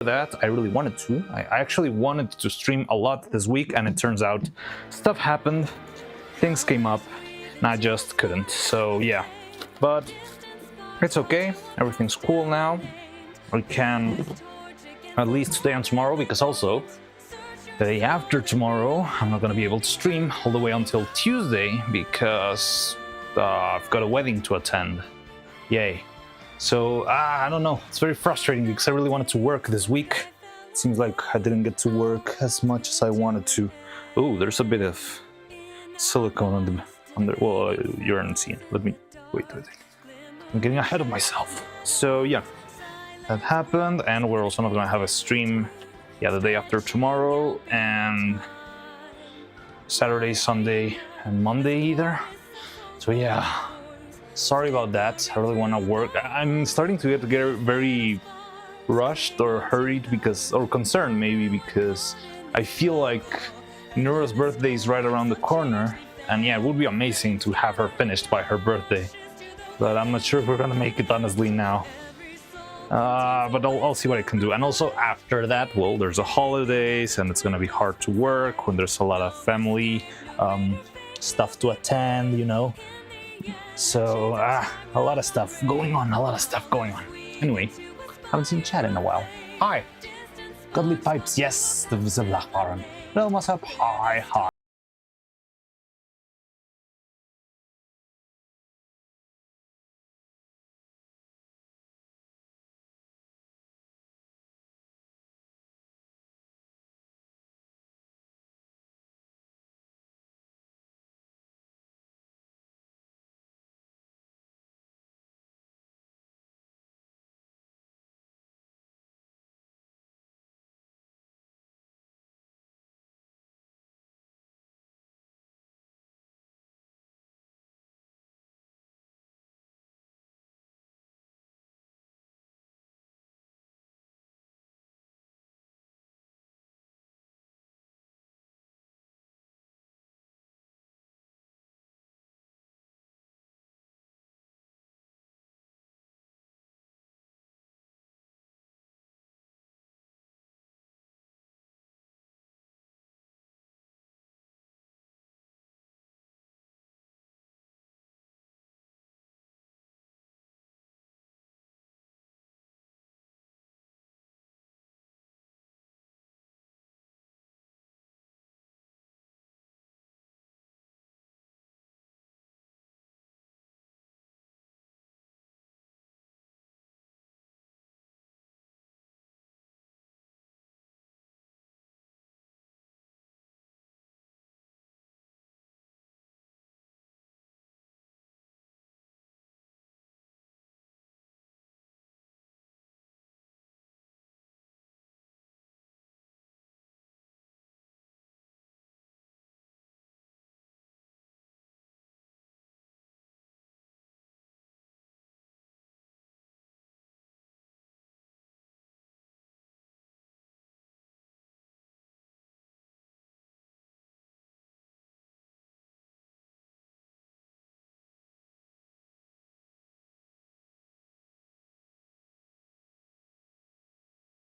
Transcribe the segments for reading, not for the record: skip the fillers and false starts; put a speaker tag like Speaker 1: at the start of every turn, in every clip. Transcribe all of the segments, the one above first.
Speaker 1: that I really wanted to. I actually wanted to stream a lot this week, and it turns out stuff happened, things came up, and I just couldn't. So yeah, but it's okay, everything's cool now. We can at least today and tomorrow, because also the day after tomorrow I'm not gonna be able to stream all the way until Tuesday because I've got a wedding to attend. Yay. So, I don't know, it's very frustrating because I really wanted to work this week. It seems like I didn't get to work as much as I wanted to. Oh, there's a bit of silicone on the well, you're not seeing. Let me, wait. I'm getting ahead of myself. So yeah, that happened, and we're also not gonna have a stream, the day after tomorrow, and Saturday, Sunday, and Monday either. So yeah. Sorry about that. I really want to work. I'm starting to get very rushed or hurried or concerned maybe, because I feel like Neuro's birthday is right around the corner, and yeah, it would be amazing to have her finished by her birthday, but I'm not sure if we're gonna make it honestly now. But I'll see what I can do. And also after that, well, there's the holidays, and it's gonna be hard to work when there's a lot of family stuff to attend, you know. So, a lot of stuff going on, Anyway, haven't seen chat in a while. Hi! Godly Pipes, yes, the Vlacharen. Hello, what's up? Hi.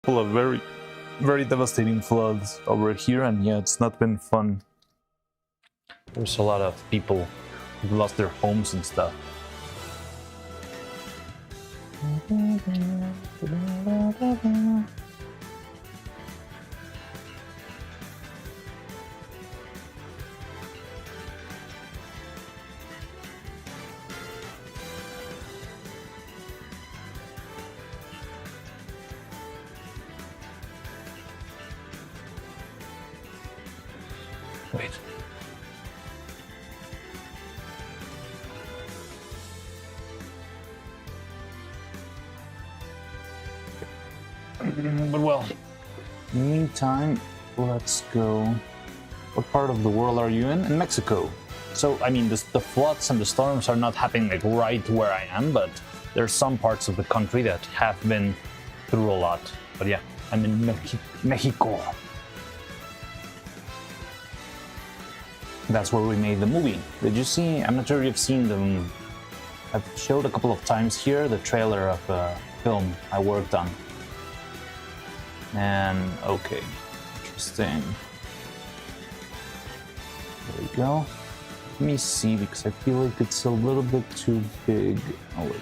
Speaker 1: Full of very devastating floods over here, and yeah, it's not been fun. There's a lot of people who've lost their homes and stuff. Wait. But well, in the meantime, let's go. What part of the world are you in? In Mexico. So, I mean, the floods and the storms are not happening like right where I am, but there's some parts of the country that have been through a lot. But yeah, I'm in Mexico. That's where we made the movie. Did you see? I'm not sure if you've seen them. I've showed a couple of times here the trailer of a film I worked on. And okay, interesting. There we go. Let me see, because I feel like it's a little bit too big. Oh wait.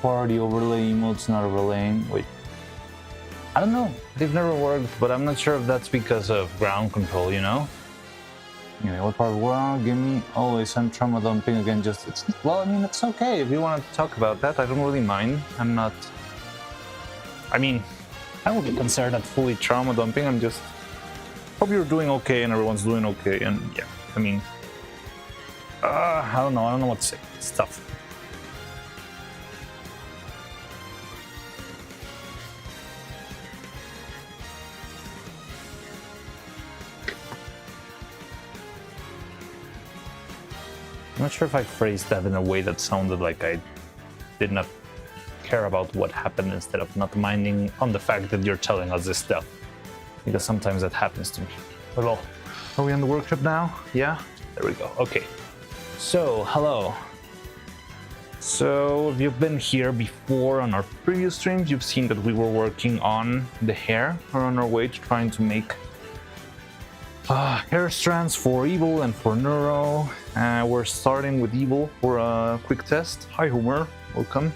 Speaker 1: Party overlay emotes not overlaying. Wait. I don't know. They've never worked, but I'm not sure if that's because of ground control, you know? Anyway, what part of world? Give me always some trauma dumping again. Well, I mean, it's okay if you want to talk about that. I don't really mind. I'm not. I mean, I wouldn't consider that fully trauma dumping. I'm just. Hope you're doing okay and everyone's doing okay. And yeah, I mean. I don't know. I don't know what to say. It's tough. I'm not sure if I phrased that in a way that sounded like I did not care about what happened instead of not minding on the fact that you're telling us this stuff. Because sometimes that happens to me. Hello. Are we on the workshop now? Yeah? There we go. Okay. So, hello. So, if you've been here before on our previous streams, you've seen that we were working on the hair. We're on our way to trying to make hair strands for Evil and for Neuro. We're starting with Evil for a quick test. Hi Homer, welcome.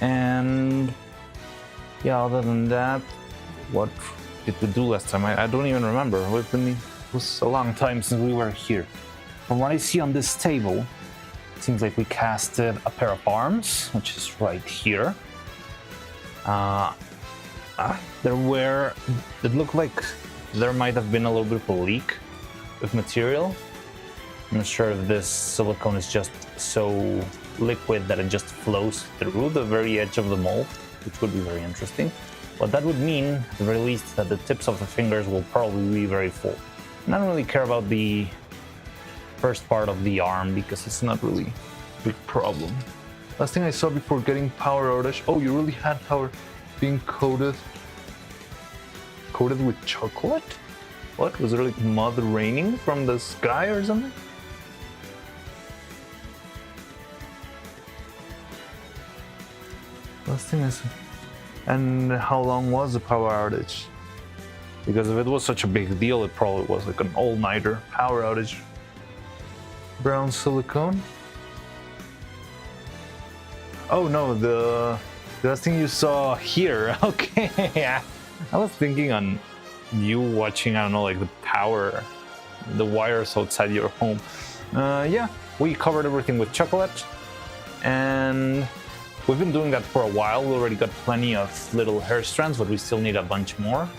Speaker 1: And yeah, other than that, what did we do last time? I don't even remember. It was a long time since we were here. From what I see on this table, it seems like we casted a pair of arms, which is right here. It looked like there might have been a little bit of a leak of material. I'm not sure if this silicone is just so liquid that it just flows through the very edge of the mold, which would be very interesting. What that would mean, at the very least, that the tips of the fingers will probably be very full. And I don't really care about the first part of the arm because it's not really a big problem. Last thing I saw before getting power outage. Oh, you really had power being coated with chocolate? What? Was it like mud raining from the sky or something? Last thing I saw. And how long was the power outage? Because if it was such a big deal, it probably was like an all-nighter power outage. Brown silicone. Oh no, the last thing you saw here. Okay, I was thinking on you watching, I don't know, like the wires outside your home. Yeah, we covered everything with chocolate, and we've been doing that for a while. We already got plenty of little hair strands, but we still need a bunch more.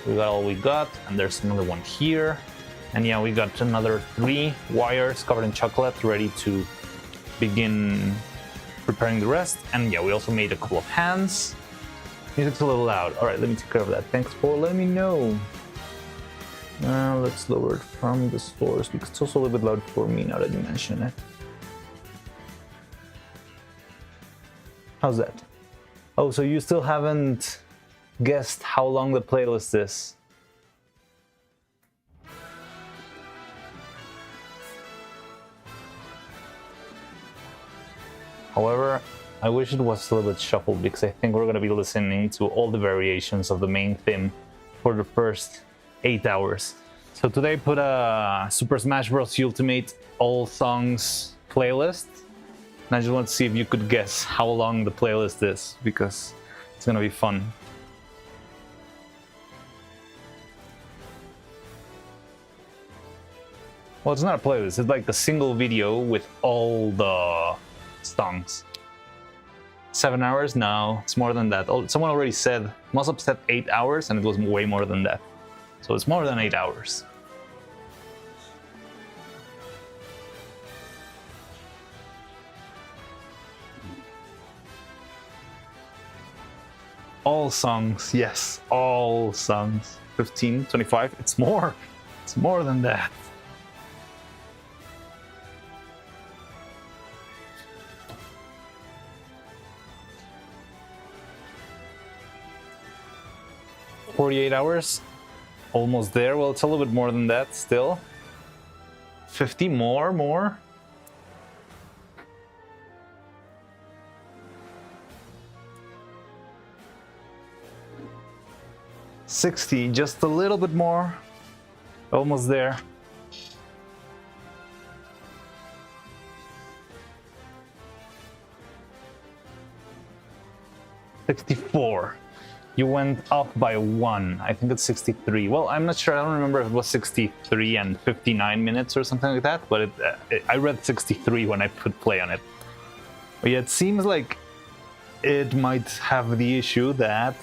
Speaker 1: We got all we got, and there's another one here. And yeah, we got another 3 wires covered in chocolate ready to begin preparing the rest. And yeah, we also made a couple of hands. Music's a little loud. All right, let me take care of that. Thanks for letting me know. Let's lower it from the source because it's also a little bit loud for me now that you mention it. How's that? Oh, so you still haven't guessed how long the playlist is? However, I wish it was a little bit shuffled because I think we're going to be listening to all the variations of the main theme for the first 8 hours. So today I put a Super Smash Bros. Ultimate all songs playlist. And I just want to see if you could guess how long the playlist is because it's going to be fun. Well, it's not a playlist, it's like a single video with all the songs. 7 hours? No, it's more than that. Someone already said, must have said 8 hours, and it was way more than that. So it's more than 8 hours. All songs, yes, all songs. 15, 25, it's more. It's more than that. $48, almost there. Well, it's a little bit more than that still. 50 more. 60, just a little bit more. Almost there. $64. You went up by 1. I think it's 63. Well, I'm not sure. I don't remember if it was 63 and 59 minutes or something like that, but I read 63 when I put play on it. But yeah, it seems like it might have the issue that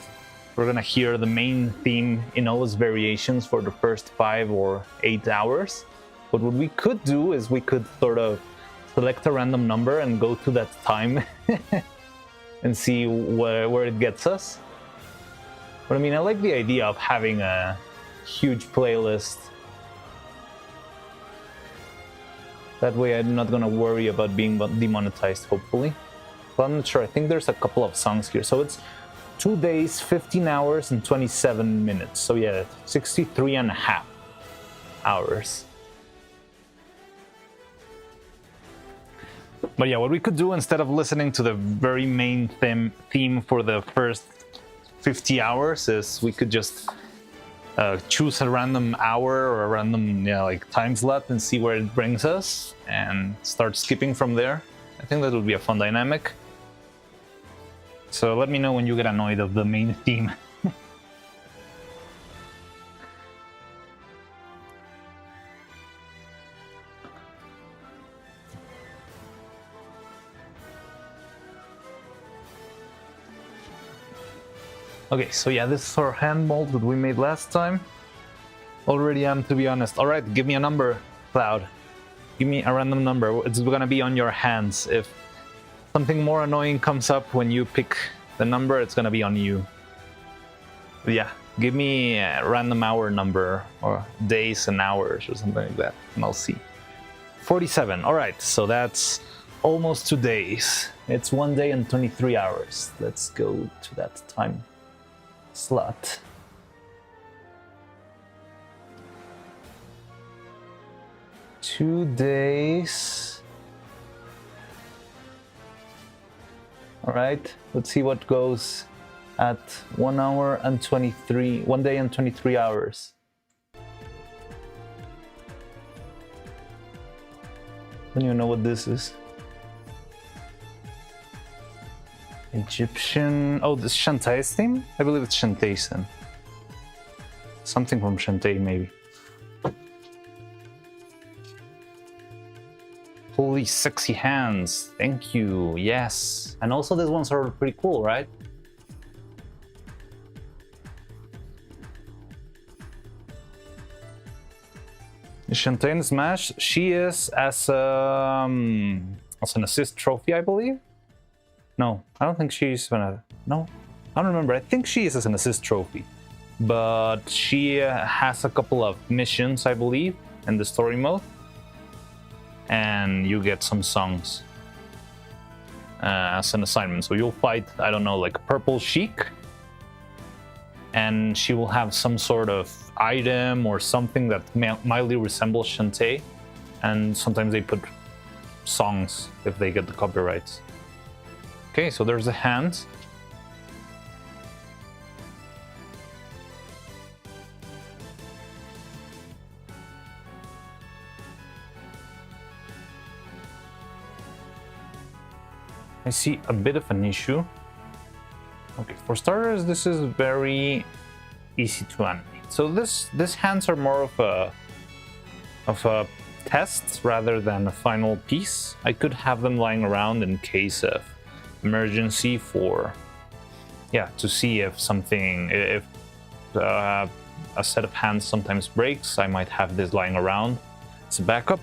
Speaker 1: we're gonna hear the main theme in all its variations for the first 5 or 8 hours. But what we could do is we could sort of select a random number and go to that time and see where it gets us. But I mean, I like the idea of having a huge playlist. That way I'm not gonna worry about being demonetized, hopefully. But I'm not sure. I think there's a couple of songs here. So it's 2 days, 15 hours, and 27 minutes. So yeah, 63.5 hours. But yeah, what we could do instead of listening to the very main theme for the first 50 hours is we could just choose a random hour or a random like time slot and see where it brings us and start skipping from there. I think that would be a fun dynamic. So let me know when you get annoyed of the main theme. Okay, so yeah, this is our hand mold that we made last time. Already am, to be honest. Alright, give me a number, Cloud. Give me a random number. It's gonna be on your hands. If something more annoying comes up when you pick the number, it's gonna be on you. But yeah, give me a random hour number, or days and hours, or something like that, and I'll see. 47, alright, so that's almost 2 days. It's 1 day and 23 hours. Let's go to that time slot. Two days. All right, let's see what goes at 1 hour and 23, 1 day and 23 hours. Don't even know what this is. Egyptian. Oh, this Shantae's theme? I believe it's Shantae's theme. Something from Shantae, maybe. Holy sexy hands. Thank you. Yes. And also, these ones are pretty cool, right? Shantae in Smash, she is as an assist trophy, I believe. No, I don't think she's gonna. No, I don't remember. I think she is as an assist trophy, but she has a couple of missions, I believe, in the story mode, and you get some songs as an assignment. So you'll fight, I don't know, like Purple Sheik, and she will have some sort of item or something that mildly resembles Shantae, and sometimes they put songs if they get the copyrights. Okay, so there's the hands. I see a bit of an issue. Okay, for starters, this is very easy to animate. So these hands are more of a test rather than a final piece. I could have them lying around in case of emergency for, yeah, to see if something, if a set of hands sometimes breaks, I might have this lying around as a backup.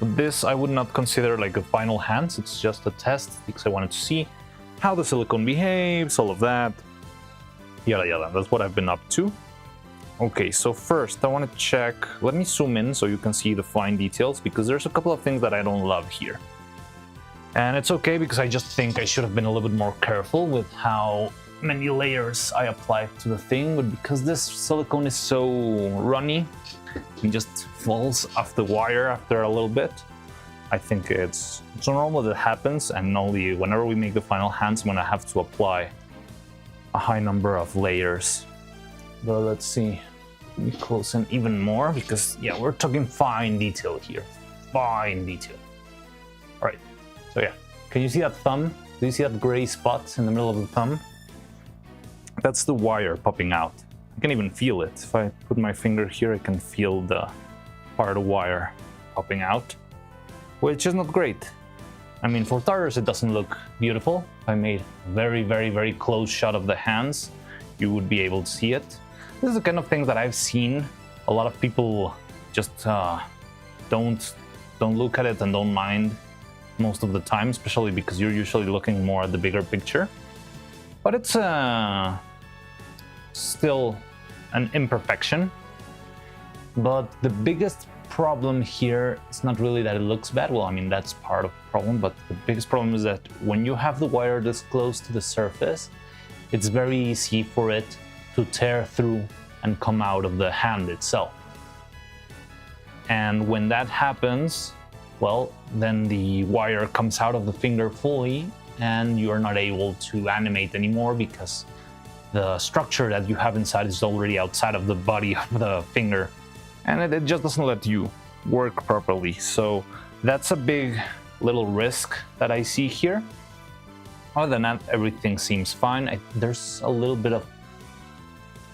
Speaker 1: But this I would not consider like a final hands, it's just a test because I wanted to see. how the silicone behaves, all of that, yada yada. That's what I've been up to. Okay, so first I want to check, let me zoom in so you can see the fine details, because there's a couple of things that I don't love here. And it's okay, because I just think I should have been a little bit more careful with how many layers I applied to the thing, but because this silicone is so runny, it just falls off the wire after a little bit. I think it's normal that it happens, and only whenever we make the final hands, I'm gonna have to apply a high number of layers. But let's see. Let me close in even more, because yeah, we're talking fine detail here. Fine detail. All right, so yeah. Can you see that thumb? Do you see that gray spot in the middle of the thumb? That's the wire popping out. I can even feel it. If I put my finger here, I can feel the part of the wire popping out, which is not great. I mean, for starters, it doesn't look beautiful. If I made a very, very, very close shot of the hands, you would be able to see it. This is the kind of thing that I've seen. A lot of people just don't look at it and don't mind most of the time, especially because you're usually looking more at the bigger picture. But it's still an imperfection. But the biggest problem here is not really that it looks bad. Well, I mean, that's part of the problem, but the biggest problem is that when you have the wire this close to the surface, it's very easy for it to tear through and come out of the hand itself. And when that happens, well, then the wire comes out of the finger fully, and you're not able to animate anymore because the structure that you have inside is already outside of the body of the finger, and it just doesn't let you work properly. So that's a big little risk that I see here. Other than that, everything seems fine. There's a little bit of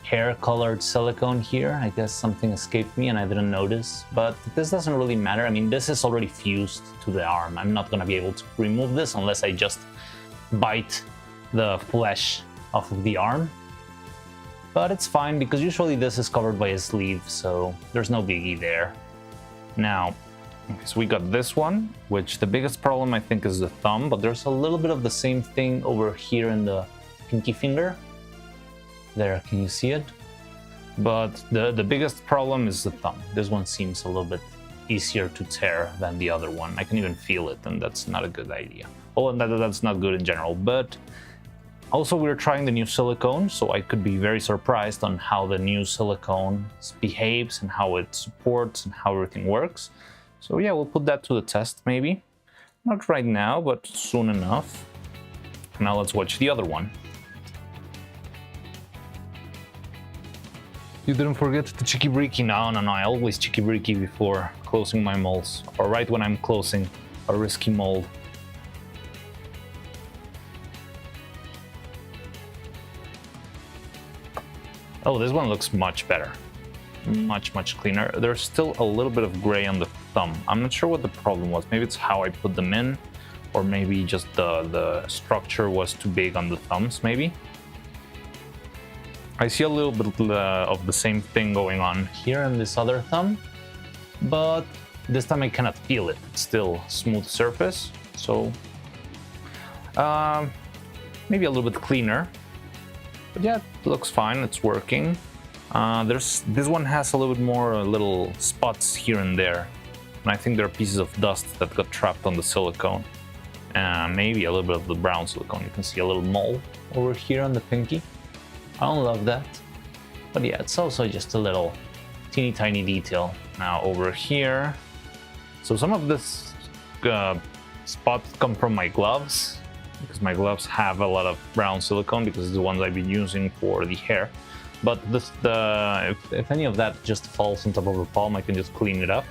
Speaker 1: hair-colored silicone here. I guess something escaped me and I didn't notice, but this doesn't really matter. I mean, this is already fused to the arm. I'm not gonna be able to remove this unless I just bite the flesh off of the arm. But it's fine, because usually this is covered by a sleeve, so there's no biggie there. Now, okay, so we got this one, which the biggest problem I think is the thumb, but there's a little bit of the same thing over here in the pinky finger. There, can you see it? But the biggest problem is the thumb. This one seems a little bit easier to tear than the other one. I can even feel it, and that's not a good idea. Well, that's not good in general, but also we're trying the new silicone, so I could be very surprised on how the new silicone behaves and how it supports and how everything works. So yeah, we'll put that to the test maybe. Not right now, but soon enough. Now let's watch the other one. You didn't forget the chikibriki. No, I always chikibriki before closing my molds, or right when I'm closing a risky mold. Oh, this one looks much better. Much cleaner. There's still a little bit of gray on the thumb. I'm not sure what the problem was. Maybe it's how I put them in, or maybe just the structure was too big on the thumbs, maybe. I see a little bit of the same thing going on here in this other thumb, but this time I cannot feel it. It's still smooth surface, so maybe a little bit cleaner. But yeah, it looks fine, it's working. This one has a little bit more little spots here and there, and I think there are pieces of dust that got trapped on the silicone. Maybe a little bit of the brown silicone. You can see a little mole over here on the pinky. I don't love that, but yeah, it's also just a little teeny tiny detail. Now over here, so some of this spots come from my gloves, because my gloves have a lot of brown silicone, because it's the ones I've been using for the hair. But if any of that just falls on top of the palm, I can just clean it up.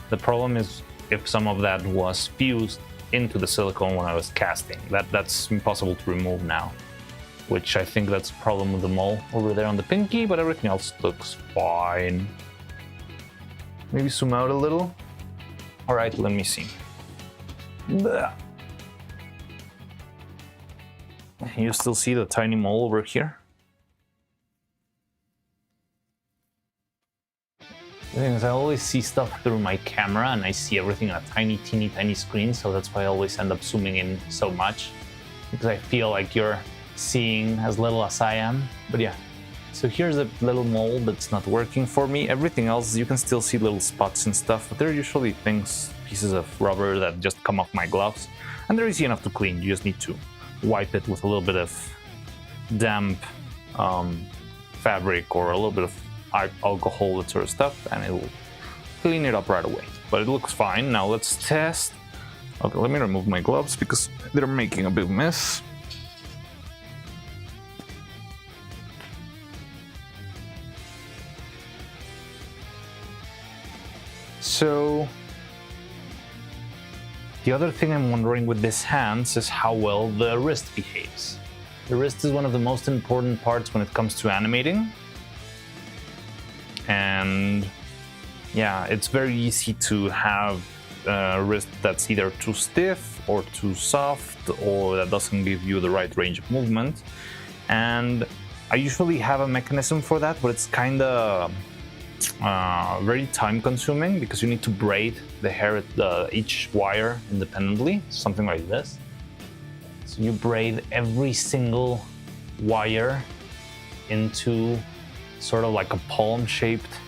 Speaker 1: The problem is if some of that was fused into the silicone when I was casting. That's impossible to remove now, which I think that's a problem with the mole over there on the pinky, but everything else looks fine. Maybe zoom out a little. All right, let me see. Blah. You still see the tiny mole over here? The thing is, I always see stuff through my camera and I see everything on a tiny, teeny, tiny screen, so that's why I always end up zooming in so much. because I feel like you're seeing as little as I am. But yeah, so here's a little mold that's not working for me. Everything else, you can still see little spots and stuff, but they're usually pieces of rubber that just come off my gloves, and they're easy enough to clean. You just need to wipe it with a little bit of damp fabric or a little bit of alcohol, that sort of stuff, and it will clean it up right away. But it looks fine. Now let's test. Okay, let me remove my gloves because they're making a big mess. So the other thing I'm wondering with these hands is how well the wrist behaves. The wrist is one of the most important parts when it comes to animating. And yeah, it's very easy to have a wrist that's either too stiff or too soft, or that doesn't give you the right range of movement. And I usually have a mechanism for that, but it's kind of very time consuming because you need to braid the hair at each wire independently, something like this. So you braid every single wire into sort of like a palm-shaped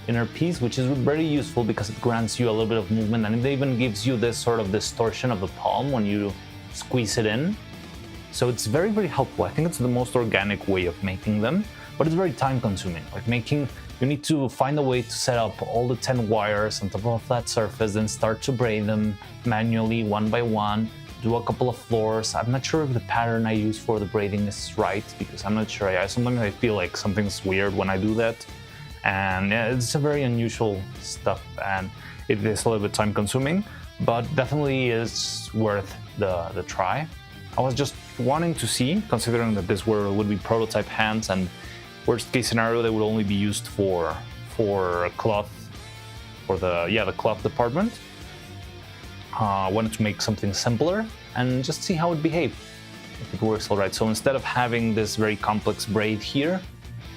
Speaker 1: inner piece, which is very useful because it grants you a little bit of movement, and it even gives you this sort of distortion of the palm when you squeeze it in. So it's very, very helpful. I think it's the most organic way of making them, but it's very time consuming. Like you need to find a way to set up all the 10 wires on top of a flat surface, then start to braid them manually one by one, do a couple of floors. I'm not sure if the pattern I use for the braiding is right, because I'm not sure. Sometimes I feel like something's weird when I do that. And yeah, it's a very unusual stuff, and it is a little bit time consuming, but definitely is worth the try. I was just wanting to see, considering that this would be prototype hands, and worst case scenario, they would only be used for cloth, for the cloth department. I wanted to make something simpler and just see how it behaves, if it works all right. So instead of having this very complex braid here,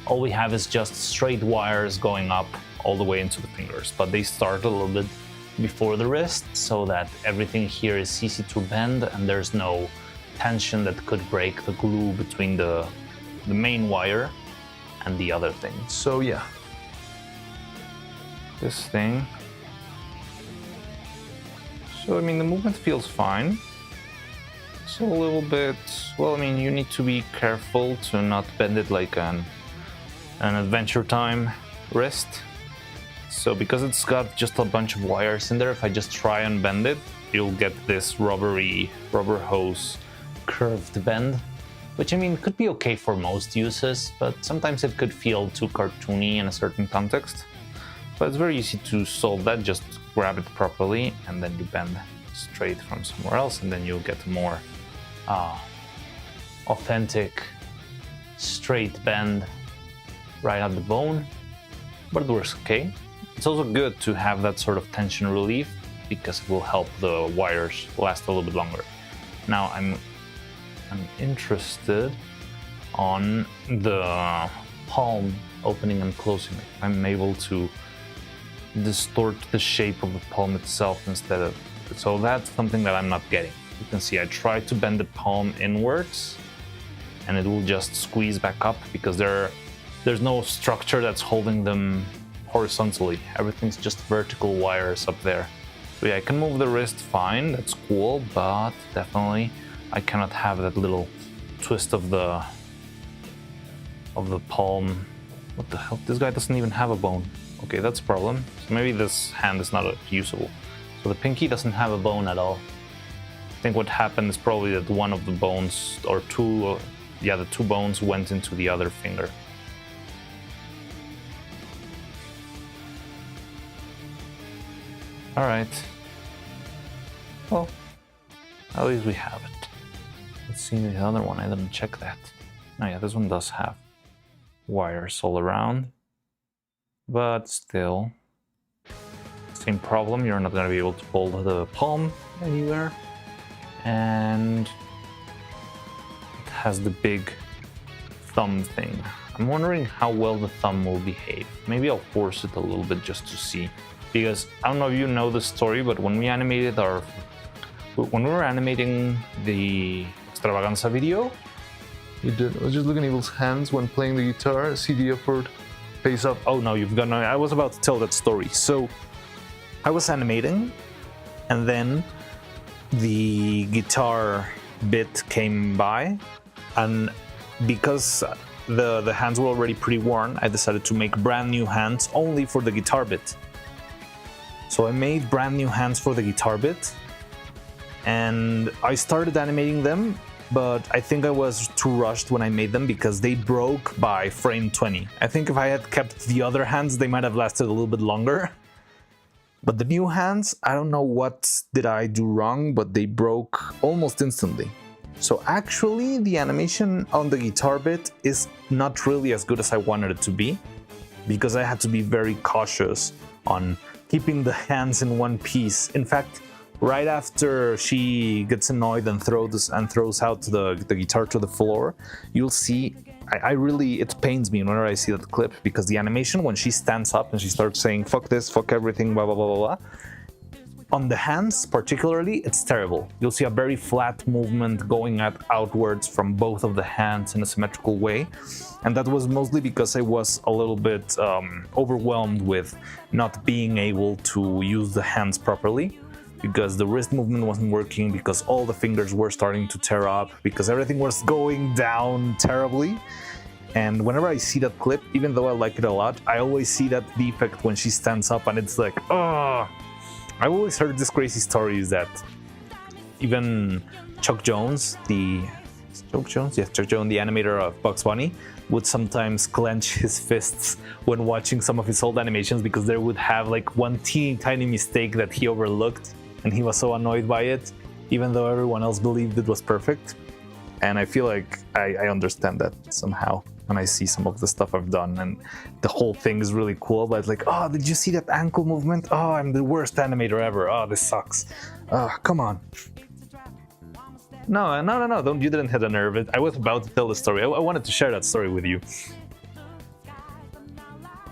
Speaker 1: all we have is just straight wires going up all the way into the fingers, but they start a little bit before the wrist so that everything here is easy to bend and there's no tension that could break the glue between the main wire and the other thing. So yeah, this thing. So I mean, the movement feels fine. So a little bit, well, I mean, you need to be careful to not bend it like an Adventure Time wrist. So because it's got just a bunch of wires in there, if I just try and bend it, you'll get this rubber hose curved bend, which I mean could be okay for most uses, but sometimes it could feel too cartoony in a certain context. But it's very easy to solve that. Just grab it properly and then you bend straight from somewhere else, and then you'll get a more authentic straight bend right at the bone, but it works okay. It's also good to have that sort of tension relief because it will help the wires last a little bit longer. Now I'm interested on the palm opening and closing. I'm able to distort the shape of the palm itself instead of, so that's something that I'm not getting. You can see I try to bend the palm inwards and it will just squeeze back up because there's no structure that's holding them horizontally. Everything's just vertical wires up there. So yeah, I can move the wrist fine, that's cool, but definitely I cannot have that little twist of the palm. What the hell? This guy doesn't even have a bone. Okay, that's a problem. So maybe this hand is not usable. So the pinky doesn't have a bone at all. I think what happened is probably that one of the bones, or the two bones went into the other finger. All right. Well, at least we have it. Let's see the other one. I didn't check that. Oh yeah, this one does have wires all around, but still, same problem. You're not going to be able to hold the palm anywhere, and it has the big thumb thing. I'm wondering how well the thumb will behave. Maybe I'll force it a little bit just to see, because I don't know if you know the story, but when we animated our when we were animating the Extravaganza video, you did. I was just looking at Evil's hands when playing the guitar. See the effort, face up. Oh no, you've got no. I was about to tell that story. So I was animating, and then the guitar bit came by, and because the hands were already pretty worn, I decided to make brand new hands only for the guitar bit. So I made brand new hands for the guitar bit, and I started animating them, but I think I was too rushed when I made them because they broke by frame 20. I think if I had kept the other hands, they might have lasted a little bit longer. But the new hands, I don't know what did I do wrong, but they broke almost instantly. So actually, the animation on the guitar bit is not really as good as I wanted it to be, because I had to be very cautious on keeping the hands in one piece. In fact, right after she gets annoyed and throws out the guitar to the floor, you'll see, it pains me whenever I see that clip, because the animation when she stands up and she starts saying fuck this, fuck everything, blah blah blah blah blah, on the hands particularly, it's terrible. You'll see a very flat movement going outwards from both of the hands in a symmetrical way, and that was mostly because I was a little bit overwhelmed with not being able to use the hands properly, because the wrist movement wasn't working, because all the fingers were starting to tear up, because everything was going down terribly. And whenever I see that clip, even though I like it a lot, I always see that defect when she stands up, and it's like, oh. I've always heard this crazy stories that even Chuck Jones, the animator of Bugs Bunny, would sometimes clench his fists when watching some of his old animations, because there would have like one teeny tiny mistake that he overlooked, and he was so annoyed by it, even though everyone else believed it was perfect. And I feel like I understand that somehow when I see some of the stuff I've done, and the whole thing is really cool, but it's like, oh, did you see that ankle movement? Oh, I'm the worst animator ever. Oh, this sucks. Come on. No, you didn't hit a nerve. I was about to tell the story. I wanted to share that story with you.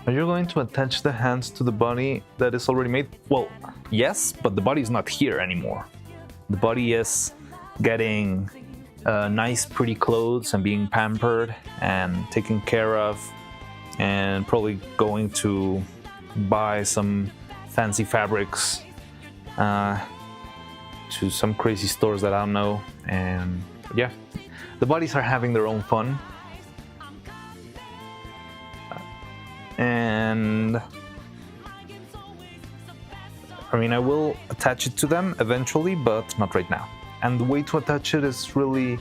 Speaker 1: Are you going to attach the hands to the body that is already made? Well, yes, but the body is not here anymore. The body is getting nice, pretty clothes and being pampered and taken care of, and probably going to buy some fancy fabrics to some crazy stores that I don't know. And yeah, the bodies are having their own fun. And I mean, I will attach it to them eventually, but not right now. And the way to attach it is really,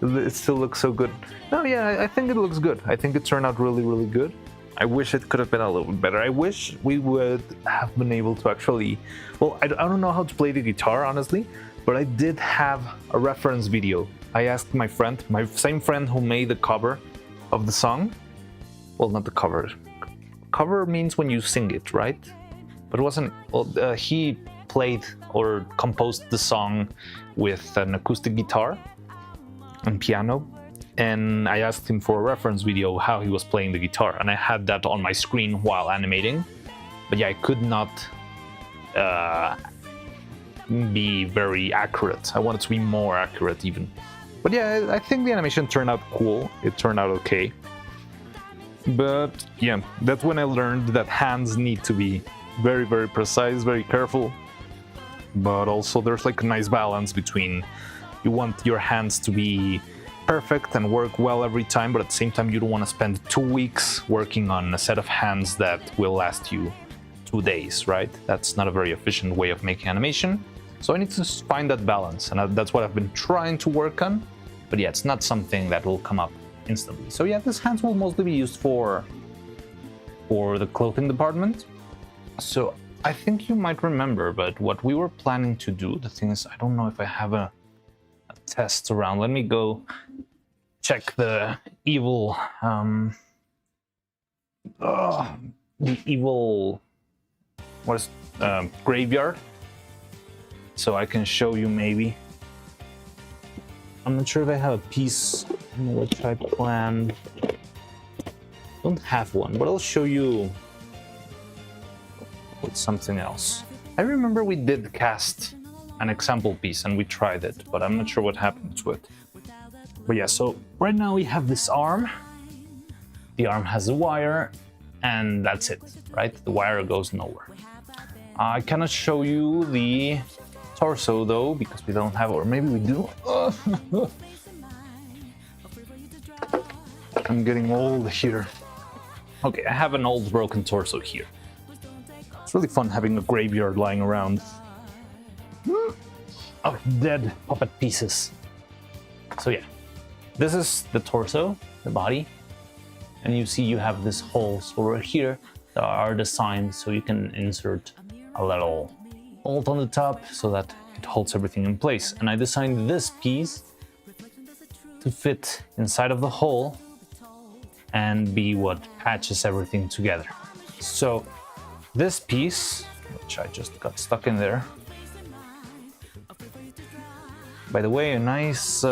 Speaker 1: it still looks so good. No, yeah, I think it looks good. I think it turned out really, really good. I wish it could have been a little bit better. I wish we would have been able to actually, well, I don't know how to play the guitar, honestly, but I did have a reference video. I asked my friend, my same friend who made the cover of the song. Well, not the cover. Cover means when you sing it, right? But it wasn't, well, he played or composed the song with an acoustic guitar and piano, and I asked him for a reference video how he was playing the guitar, and I had that on my screen while animating. But yeah, I could not be very accurate. I wanted to be more accurate even. But yeah, I think the animation turned out cool. It turned out okay. But yeah, that's when I learned that hands need to be very, very precise, very careful. But also there's like a nice balance between, you want your hands to be perfect and work well every time, but at the same time you don't want to spend 2 weeks working on a set of hands that will last you 2 days, right? That's not a very efficient way of making animation. So I need to find that balance, and that's what I've been trying to work on. But yeah, it's not something that will come up instantly. So yeah, these hands will mostly be used for the clothing department. So I think you might remember, but what we were planning to do, the thing is, I don't know if I have a test around. Let me go check the evil, graveyard, so I can show you maybe. I'm not sure if I have a piece which I planned. Don't have one, but I'll show you with something else. I remember we did cast an example piece and we tried it, but I'm not sure what happened to it. But yeah, so right now we have this arm. The arm has a wire, and that's it, right? The wire goes nowhere. I cannot show you the torso though, because we don't have, or maybe we do. I'm getting old here. Okay, I have an old broken torso here. It's really fun having a graveyard lying around of dead puppet pieces. So yeah, this is the torso, the body, and you see you have this holes over here that are designed so you can insert a little bolt on the top so that it holds everything in place. And I designed this piece to fit inside of the hole and be what patches everything together. So this piece, which I just got stuck in there, by the way, a nice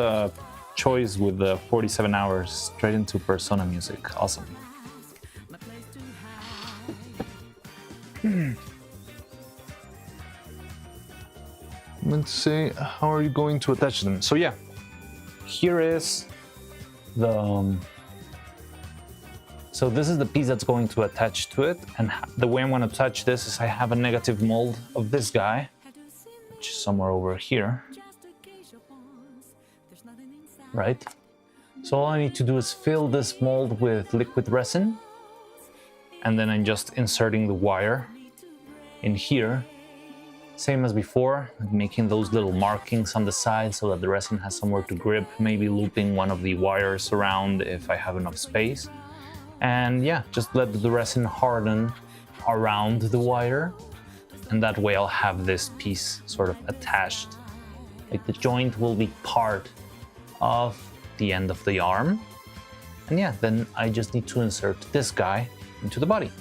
Speaker 1: choice with the 47 hours straight into Persona music. Awesome. Let's say, how are you going to attach them? So yeah, here is the so this is the piece that's going to attach to it, and the way I'm going to attach this is I have a negative mold of this guy, which is somewhere over here, right? So all I need to do is fill this mold with liquid resin, and then I'm just inserting the wire in here, same as before, making those little markings on the side so that the resin has somewhere to grip, maybe looping one of the wires around if I have enough space. And yeah, just let the resin harden around the wire, and that way I'll have this piece sort of attached. Like the joint will be part of the end of the arm. And yeah, then I just need to insert this guy into the body.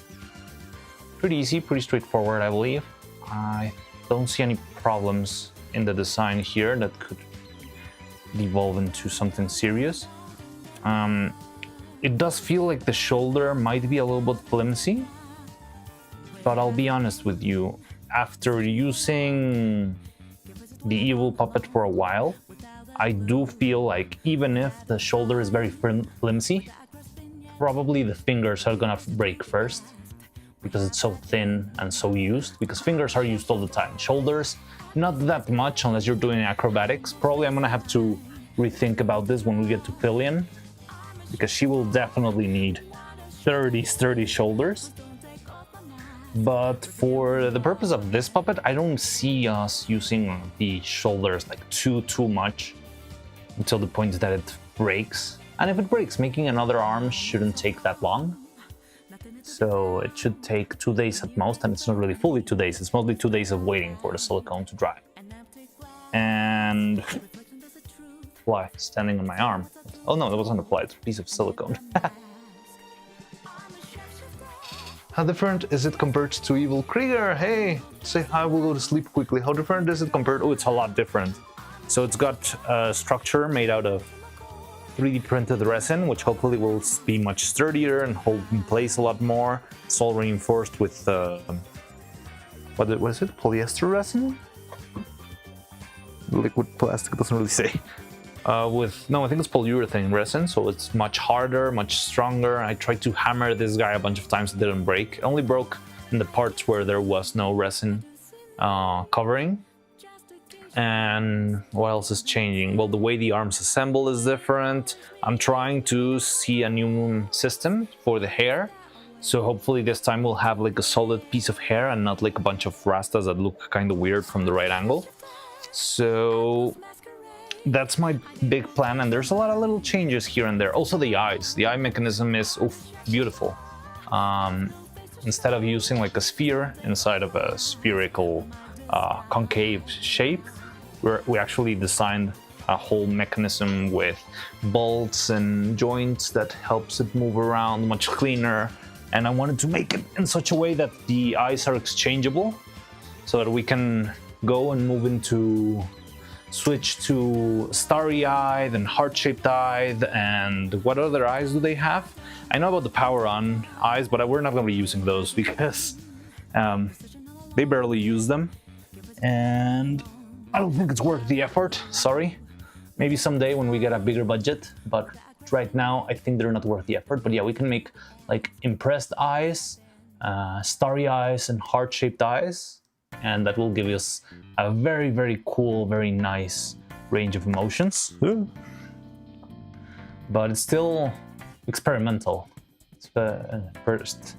Speaker 1: Pretty easy, pretty straightforward, I believe. I don't see any problems in the design here that could devolve into something serious. It does feel like the shoulder might be a little bit flimsy, but I'll be honest with you, after using the evil puppet for a while, I do feel like even if the shoulder is very flimsy, probably the fingers are gonna break first because it's so thin and so used, because fingers are used all the time. Shoulders, not that much unless you're doing acrobatics. Probably I'm gonna have to rethink about this when we get to Pillion, because she will definitely need 30 sturdy shoulders. But for the purpose of this puppet, I don't see us using the shoulders like too much until the point that it breaks. And if it breaks, making another arm shouldn't take that long. So it should take 2 days at most, and it's not really fully 2 days, it's mostly 2 days of waiting for the silicone to dry. And fly standing on my arm. Oh no, that wasn't a fly, it's a piece of silicone. How different is it compared to Evil Krieger? Hey, say hi, we'll go to sleep quickly. How different is it compared? Oh, it's a lot different. So it's got a structure made out of 3D printed resin, which hopefully will be much sturdier and hold in place a lot more. It's all reinforced with what is it? Polyester resin? Liquid plastic, doesn't really say. No, I think it's polyurethane resin, so it's much harder, much stronger. I tried to hammer this guy a bunch of times, it didn't break. It only broke in the parts where there was no resin covering. And what else is changing? Well, the way the arms assemble is different. I'm trying to see a new system for the hair. So hopefully this time we'll have like a solid piece of hair and not like a bunch of rastas that look kind of weird from the right angle. So that's my big plan, and there's a lot of little changes here and there. Also the eyes. The eye mechanism is beautiful. Instead of using like a sphere inside of a spherical concave shape, we actually designed a whole mechanism with bolts and joints that helps it move around much cleaner. And I wanted to make it in such a way that the eyes are exchangeable, so that we can go and move into switch to starry eyed and heart-shaped eyed, and what other eyes do they have? I know about the power on eyes, but we're not going to be using those because they barely use them. And I don't think it's worth the effort, sorry. Maybe someday when we get a bigger budget, but right now I think they're not worth the effort. But yeah, we can make like impressed eyes, starry eyes, and heart-shaped eyes, and that will give us a very, very cool, very nice range of emotions. But it's still experimental. It's first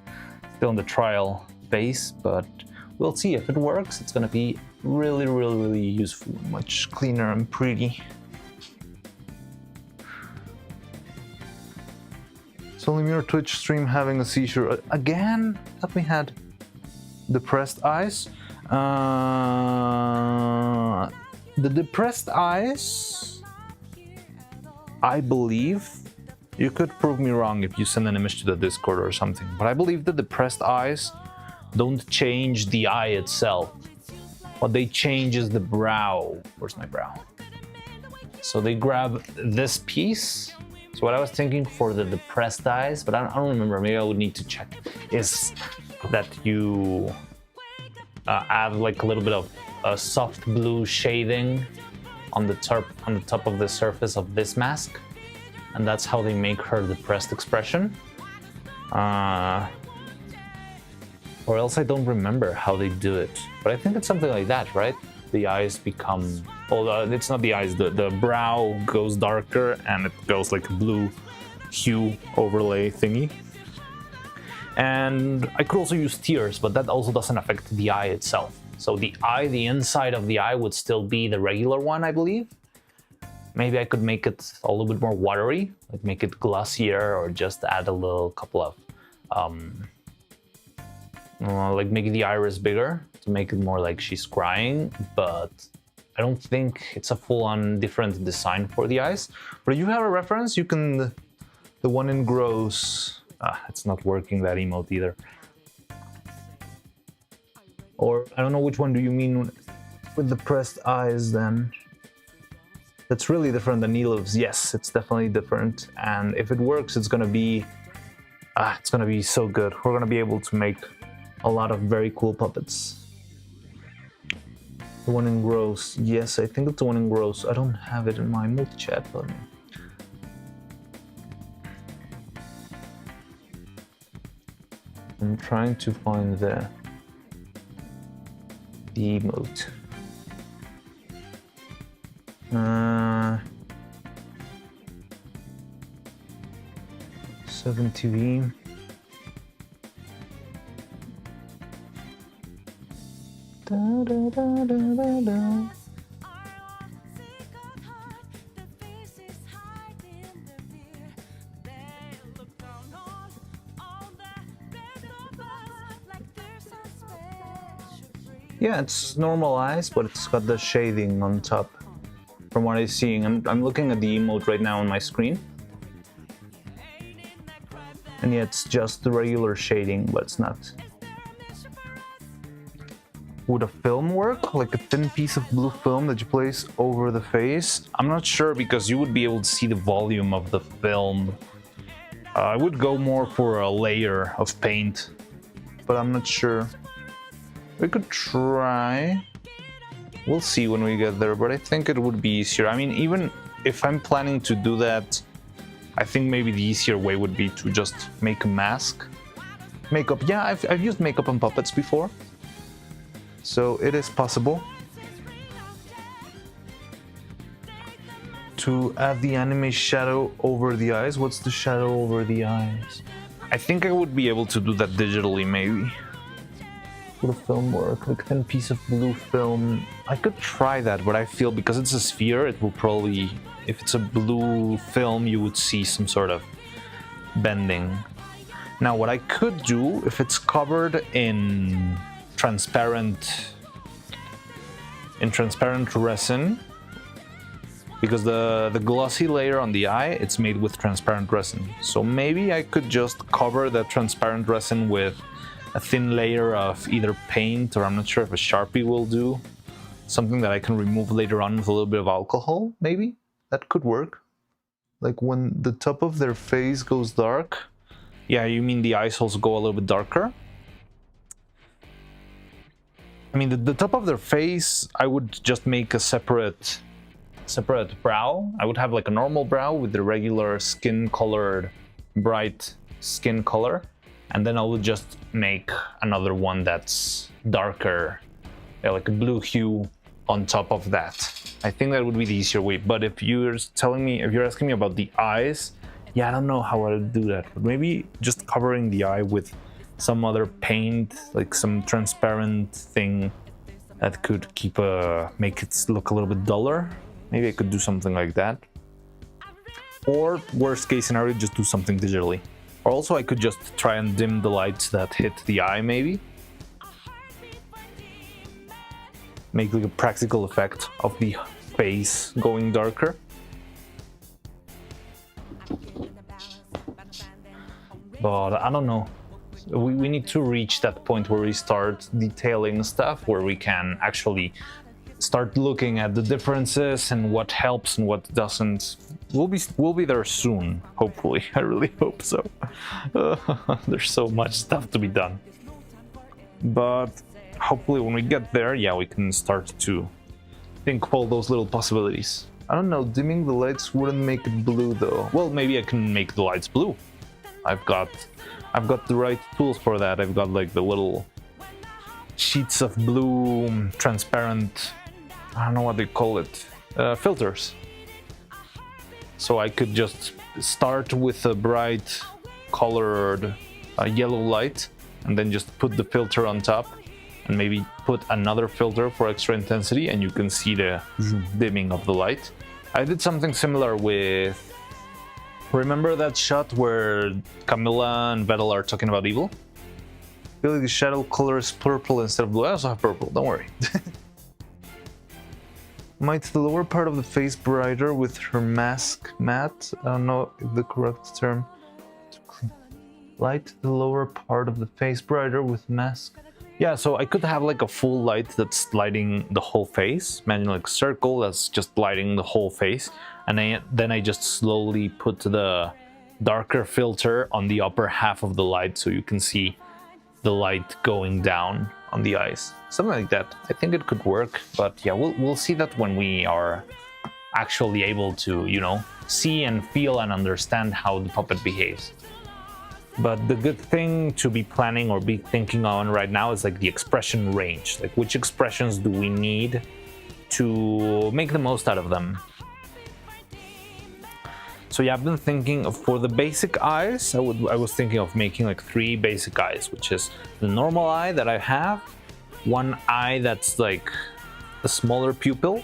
Speaker 1: still in the trial phase, but we'll see if it works. It's gonna be really, really, really useful, much cleaner and pretty. It's only me or Twitch stream having a seizure again. Thought we had depressed eyes. The depressed eyes, I believe, you could prove me wrong if you send an image to the Discord or something, but I believe the depressed eyes don't change the eye itself. What they change is the brow. Where's my brow? So they grab this piece. So what I was thinking for the depressed eyes, but I don't remember, maybe I would need to check, is that you add like a little bit of soft blue shading on the top of the surface of this mask, and that's how they make her depressed expression. Or else I don't remember how they do it, but I think it's something like that, right? The eyes become, well, it's not the eyes, the brow goes darker and it goes like a blue hue overlay thingy. And I could also use tears, but that also doesn't affect the eye itself. So the eye, the inside of the eye would still be the regular one, I believe. Maybe I could make it a little bit more watery, like make it glossier, or just add a little couple of, like make the iris bigger to make it more like she's crying, but I don't think it's a full-on different design for the eyes. But if you have a reference, you can, the one in Gross, it's not working, that emote either. Or I don't know, which one do you mean with the pressed eyes then? That's really different than Nilov's. Yes, it's definitely different. And if it works, it's gonna be so good. We're gonna be able to make a lot of very cool puppets. The one in Gross, yes, I think it's the one in Gross. I don't have it in my multi-chat, but I'm trying to find the emote. 7TV. Da, da, da, da, da. Yeah, it's normalized, but it's got the shading on top. From what I'm seeing, I'm looking at the emote right now on my screen. And yeah, it's just the regular shading, but it's not. Would a film work? Like a thin piece of blue film that you place over the face? I'm not sure, because you would be able to see the volume of the film. I would go more for a layer of paint, but I'm not sure. We could try. We'll see when we get there, but I think it would be easier. I mean, even if I'm planning to do that, I think maybe the easier way would be to just make a mask. Makeup, yeah, I've used makeup on puppets before, so it is possible to add the anime shadow over the eyes. What's the shadow over the eyes? I think I would be able to do that digitally, maybe. Would a film work? Like a thin piece of blue film. I could try that, but I feel because it's a sphere, it will probably, if it's a blue film, you would see some sort of bending. Now, what I could do, if it's covered in transparent resin, because the glossy layer on the eye, it's made with transparent resin. So maybe I could just cover the transparent resin with a thin layer of either paint, or I'm not sure if a Sharpie will do. Something that I can remove later on with a little bit of alcohol, maybe? That could work. Like when the top of their face goes dark. Yeah, you mean the eyes also go a little bit darker? I mean, the top of their face, I would just make a separate brow. I would have like a normal brow with the regular skin colored, bright skin color, and then I would just make another one that's darker, like a blue hue on top of that. I think that would be the easier way. But if you're asking me about the eyes, yeah, I don't know how I would do that. But maybe just covering the eye with some other paint, like some transparent thing that could make it look a little bit duller. Maybe I could do something like that. Or worst case scenario, just do something digitally. Or also I could just try and dim the lights that hit the eye, maybe. Make like a practical effect of the face going darker. But I don't know. We need to reach that point where we start detailing stuff, where we can actually start looking at the differences and what helps and what doesn't. We'll be there soon, hopefully. I really hope so. There's so much stuff to be done. But hopefully when we get there, yeah, we can start to think of all those little possibilities. I don't know, dimming the lights wouldn't make it blue though. Well, maybe I can make the lights blue. I've got the right tools for that. I've got like the little sheets of blue, transparent, I don't know what they call it, filters. So I could just start with a bright colored yellow light and then just put the filter on top and maybe put another filter for extra intensity, and you can see the dimming of the light. I did something similar with, remember that shot where Camilla and Vettel are talking about evil? I feel like the shadow color is purple instead of blue. I also have purple, don't worry. Might the lower part of the face brighter with her mask matte? I don't know if the correct term. Light the lower part of the face brighter with mask. Yeah, so I could have like a full light that's lighting the whole face. Imagine like a circle that's just lighting the whole face. And then I just slowly put the darker filter on the upper half of the light so you can see the light going down on the eyes. Something like that. I think it could work, but yeah, we'll see that when we are actually able to, you know, see and feel and understand how the puppet behaves. But the good thing to be planning or be thinking on right now is like the expression range. Like which expressions do we need to make the most out of them? So yeah, I've been thinking of, for the basic eyes, I was thinking of making like 3 basic eyes, which is the normal eye that I have, one eye that's like a smaller pupil,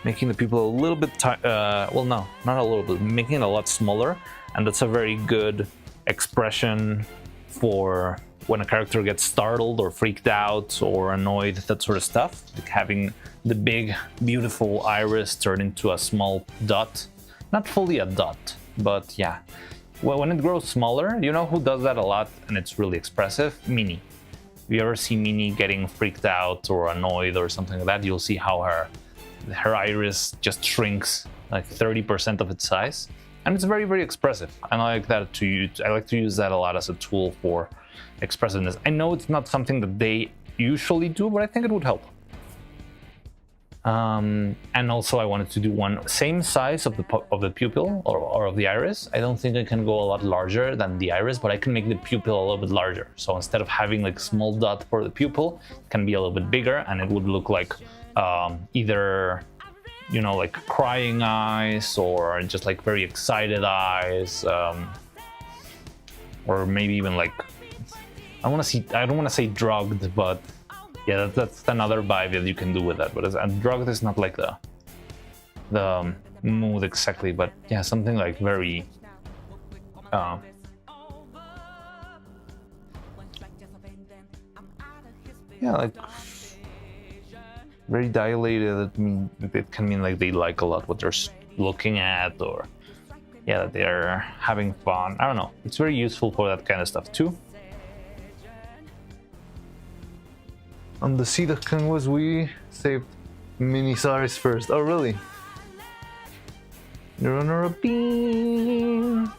Speaker 1: making the pupil a little bit, well, no, not a little bit, making it a lot smaller, and that's a very good expression for when a character gets startled or freaked out or annoyed, that sort of stuff, like having the big, beautiful iris turn into a small dot. Not fully a dot, but yeah. Well, when it grows smaller, you know who does that a lot and it's really expressive? Minnie. If you ever see Minnie getting freaked out or annoyed or something like that, you'll see how her iris just shrinks like 30% of its size. And it's very, very expressive. And I like that I like to use that a lot as a tool for expressiveness. I know it's not something that they usually do, but I think it would help. And also I wanted to do one same size of the pupil or of the iris. I don't think I can go a lot larger than the iris, but I can make the pupil a little bit larger. So instead of having like small dot for the pupil, it can be a little bit bigger, and it would look like either, you know, like crying eyes or just like very excited eyes, or maybe even like, I don't want to say drugged, but yeah, that's another vibe that you can do with that. But drugged is not like the mood exactly, but yeah, something like very yeah, like very dilated. It can mean like they like a lot what they're looking at, or yeah, that they're having fun. I don't know. It's very useful for that kind of stuff too. On the Seed of Kangas, we saved Mini-Saris first. Oh, really? You're under a beam.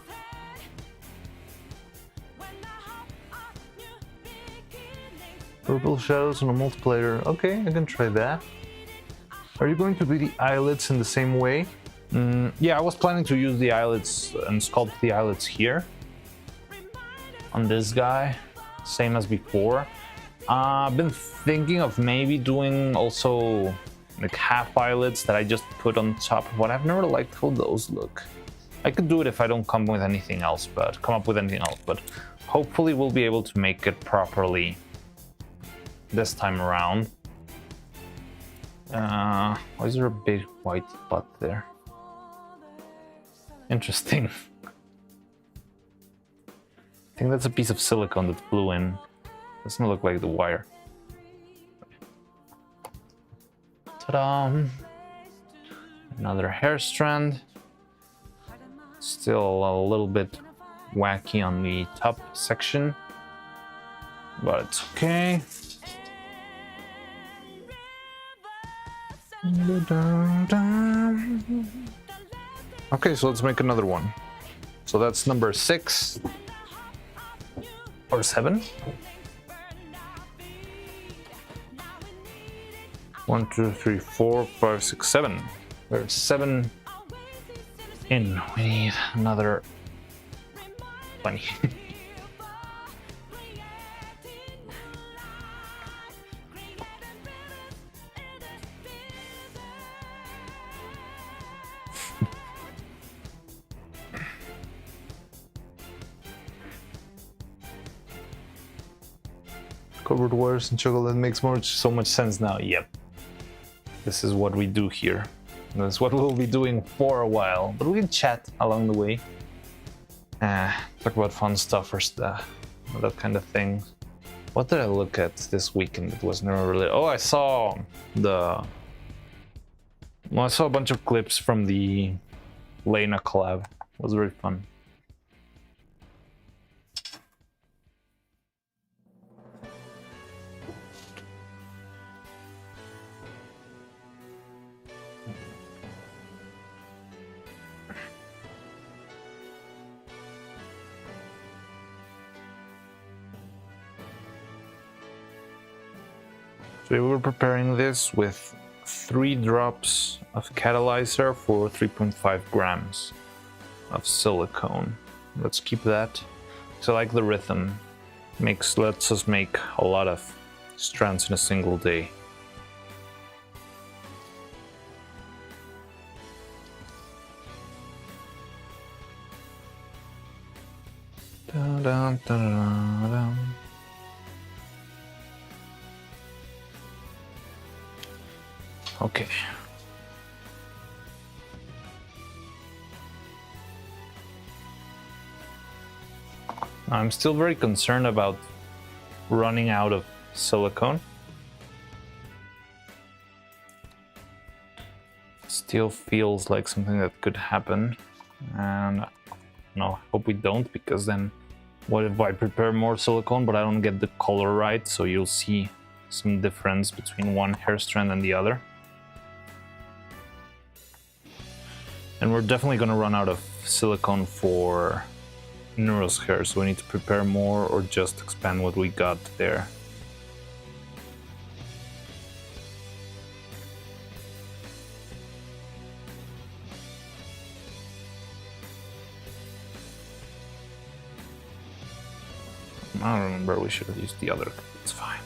Speaker 1: Purple shadows on a multiplayer. Okay, I can try that. Are you going to do the eyelids in the same way? Yeah, I was planning to use the eyelids and sculpt the eyelids here. On this guy, same as before. I've been thinking of maybe doing also like half eyelids that I just put on top of what. I've never liked how those look. I could do it if I don't come up with anything else, but hopefully we'll be able to make it properly this time around. Why is there a big white spot there? Interesting. I think that's a piece of silicone that flew in. Doesn't look like the wire. Ta-da! Another hair strand. Still a little bit wacky on the top section, but it's okay. Okay, so let's make another one. So that's number 6 or 7. 1, 2, 3, 4, 5, 6, 7. There's 7 in. We need another 20. Covered wires and chocolate makes so much sense now. Yep. This is what we do here. That's what we'll be doing for a while. But we can chat along the way. Talk about fun stuff or stuff. That kind of thing. What did I look at this weekend that was never really... Oh, I saw a bunch of clips from the Lena collab. It was very fun. So we were preparing this with 3 drops of catalyzer for 3.5 grams of silicone. Let's keep that. So I like the rhythm. Lets us make a lot of strands in a single day. Dun, dun, dun, dun, dun. Okay. I'm still very concerned about running out of silicone. Still feels like something that could happen, and no, I hope we don't, because then what if I prepare more silicone but I don't get the color right, so you'll see some difference between one hair strand and the other. And we're definitely going to run out of silicone for Neuro's hair, so we need to prepare more or just expand what we got there. I don't remember, we should have used the other. It's fine.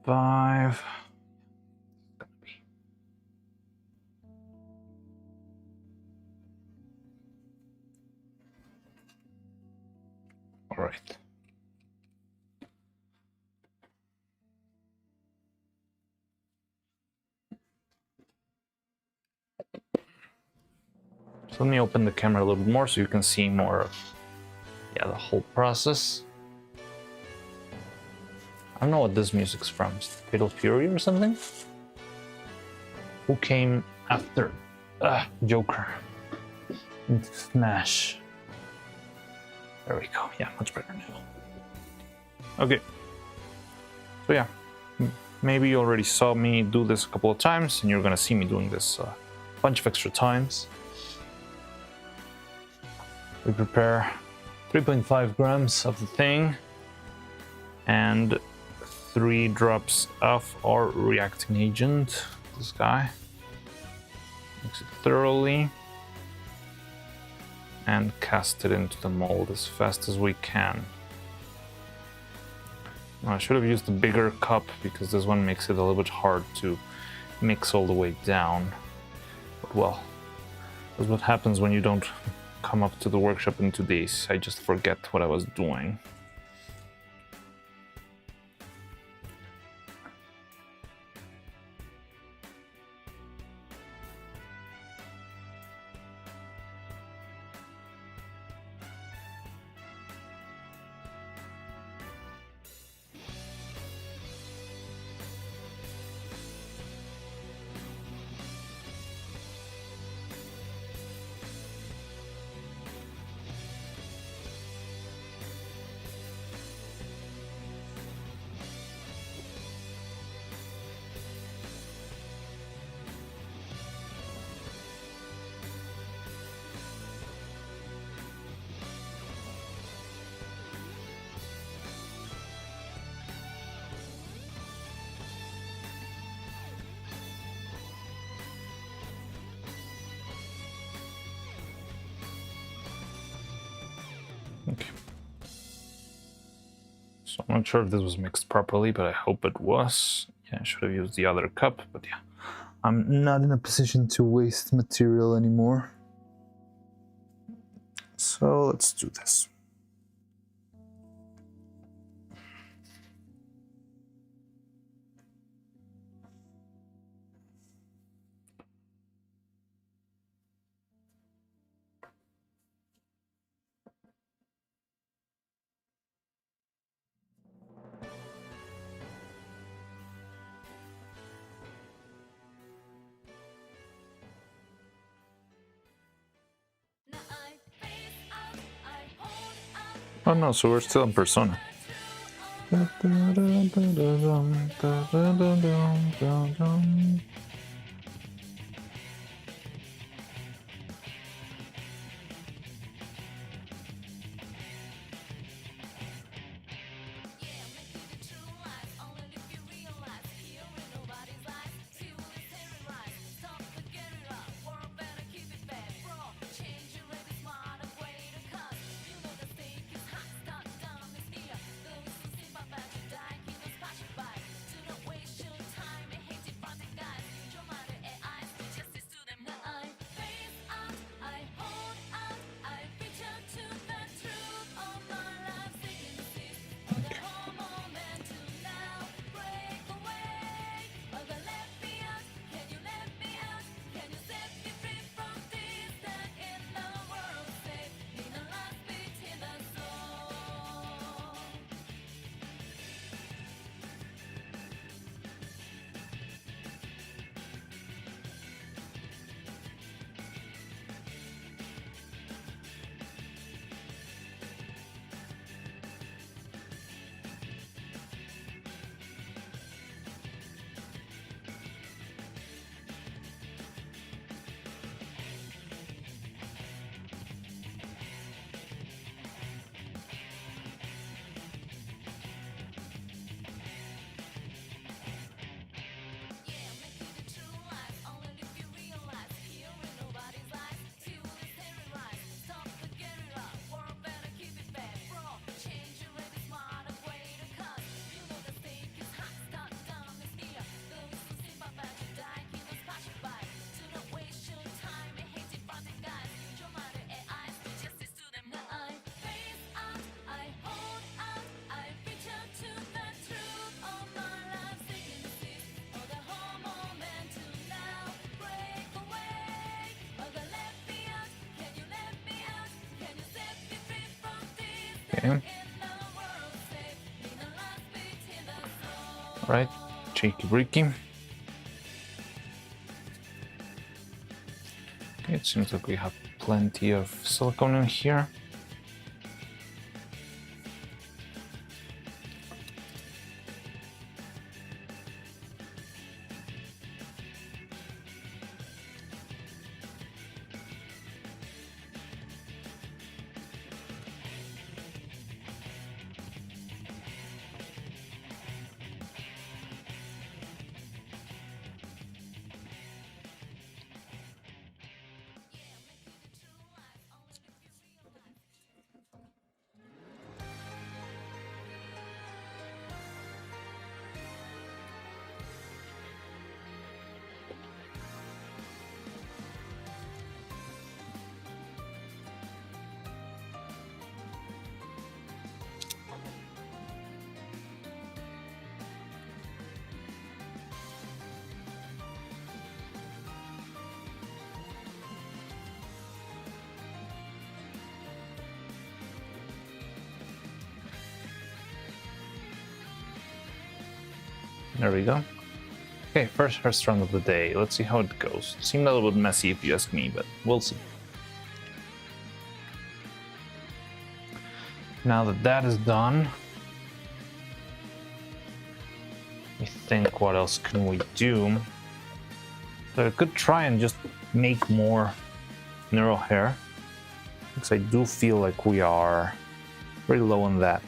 Speaker 1: .5. All right. So let me open the camera a little bit more so you can see more of the whole process. don't know what this music's from. Fatal Fury or something? Who came after Joker in Smash? There we go. Yeah, much better now. Okay. So yeah, maybe you already saw me do this a couple of times, and you're gonna see me doing this a bunch of extra times. We prepare 3.5 grams of the thing and 3 drops of our reacting agent. This guy. Mix it thoroughly and cast it into the mold as fast as we can. I should have used a bigger cup because this one makes it a little bit hard to mix all the way down. But well, that's what happens when you don't come up to the workshop in 2 days. I just forget what I was doing. Okay. So I'm not sure if this was mixed properly, but I hope it was. Yeah, I should have used the other cup, but yeah. I'm not in a position to waste material anymore. So let's do this. Oh no, so we're still in Persona. Okay. Right, cheeky breaky. Okay, it seems like we have plenty of silicone in here. There we go. Okay, first round of the day. Let's see how it goes. It seemed a little bit messy if you ask me, but we'll see. Now that that is done, I think what else can we do? So I could try and just make more neural hair, because I do feel like we are very low on that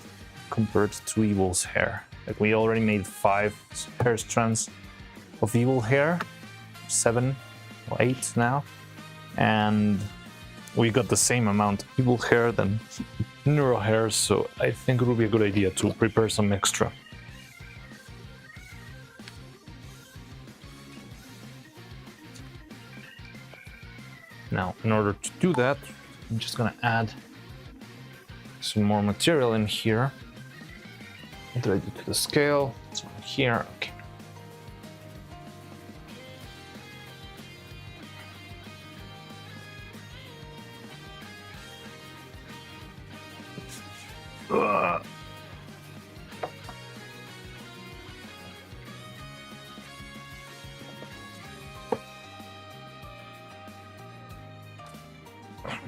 Speaker 1: compared to Evil's hair. Like we already made 5 hair strands of Evil hair, 7 or 8 now, and we got the same amount of Evil hair than neural hair, so I think it would be a good idea to prepare some extra. Now, in order to do that, I'm just gonna add some more material in here. What did I do to the scale? It's right here. Okay.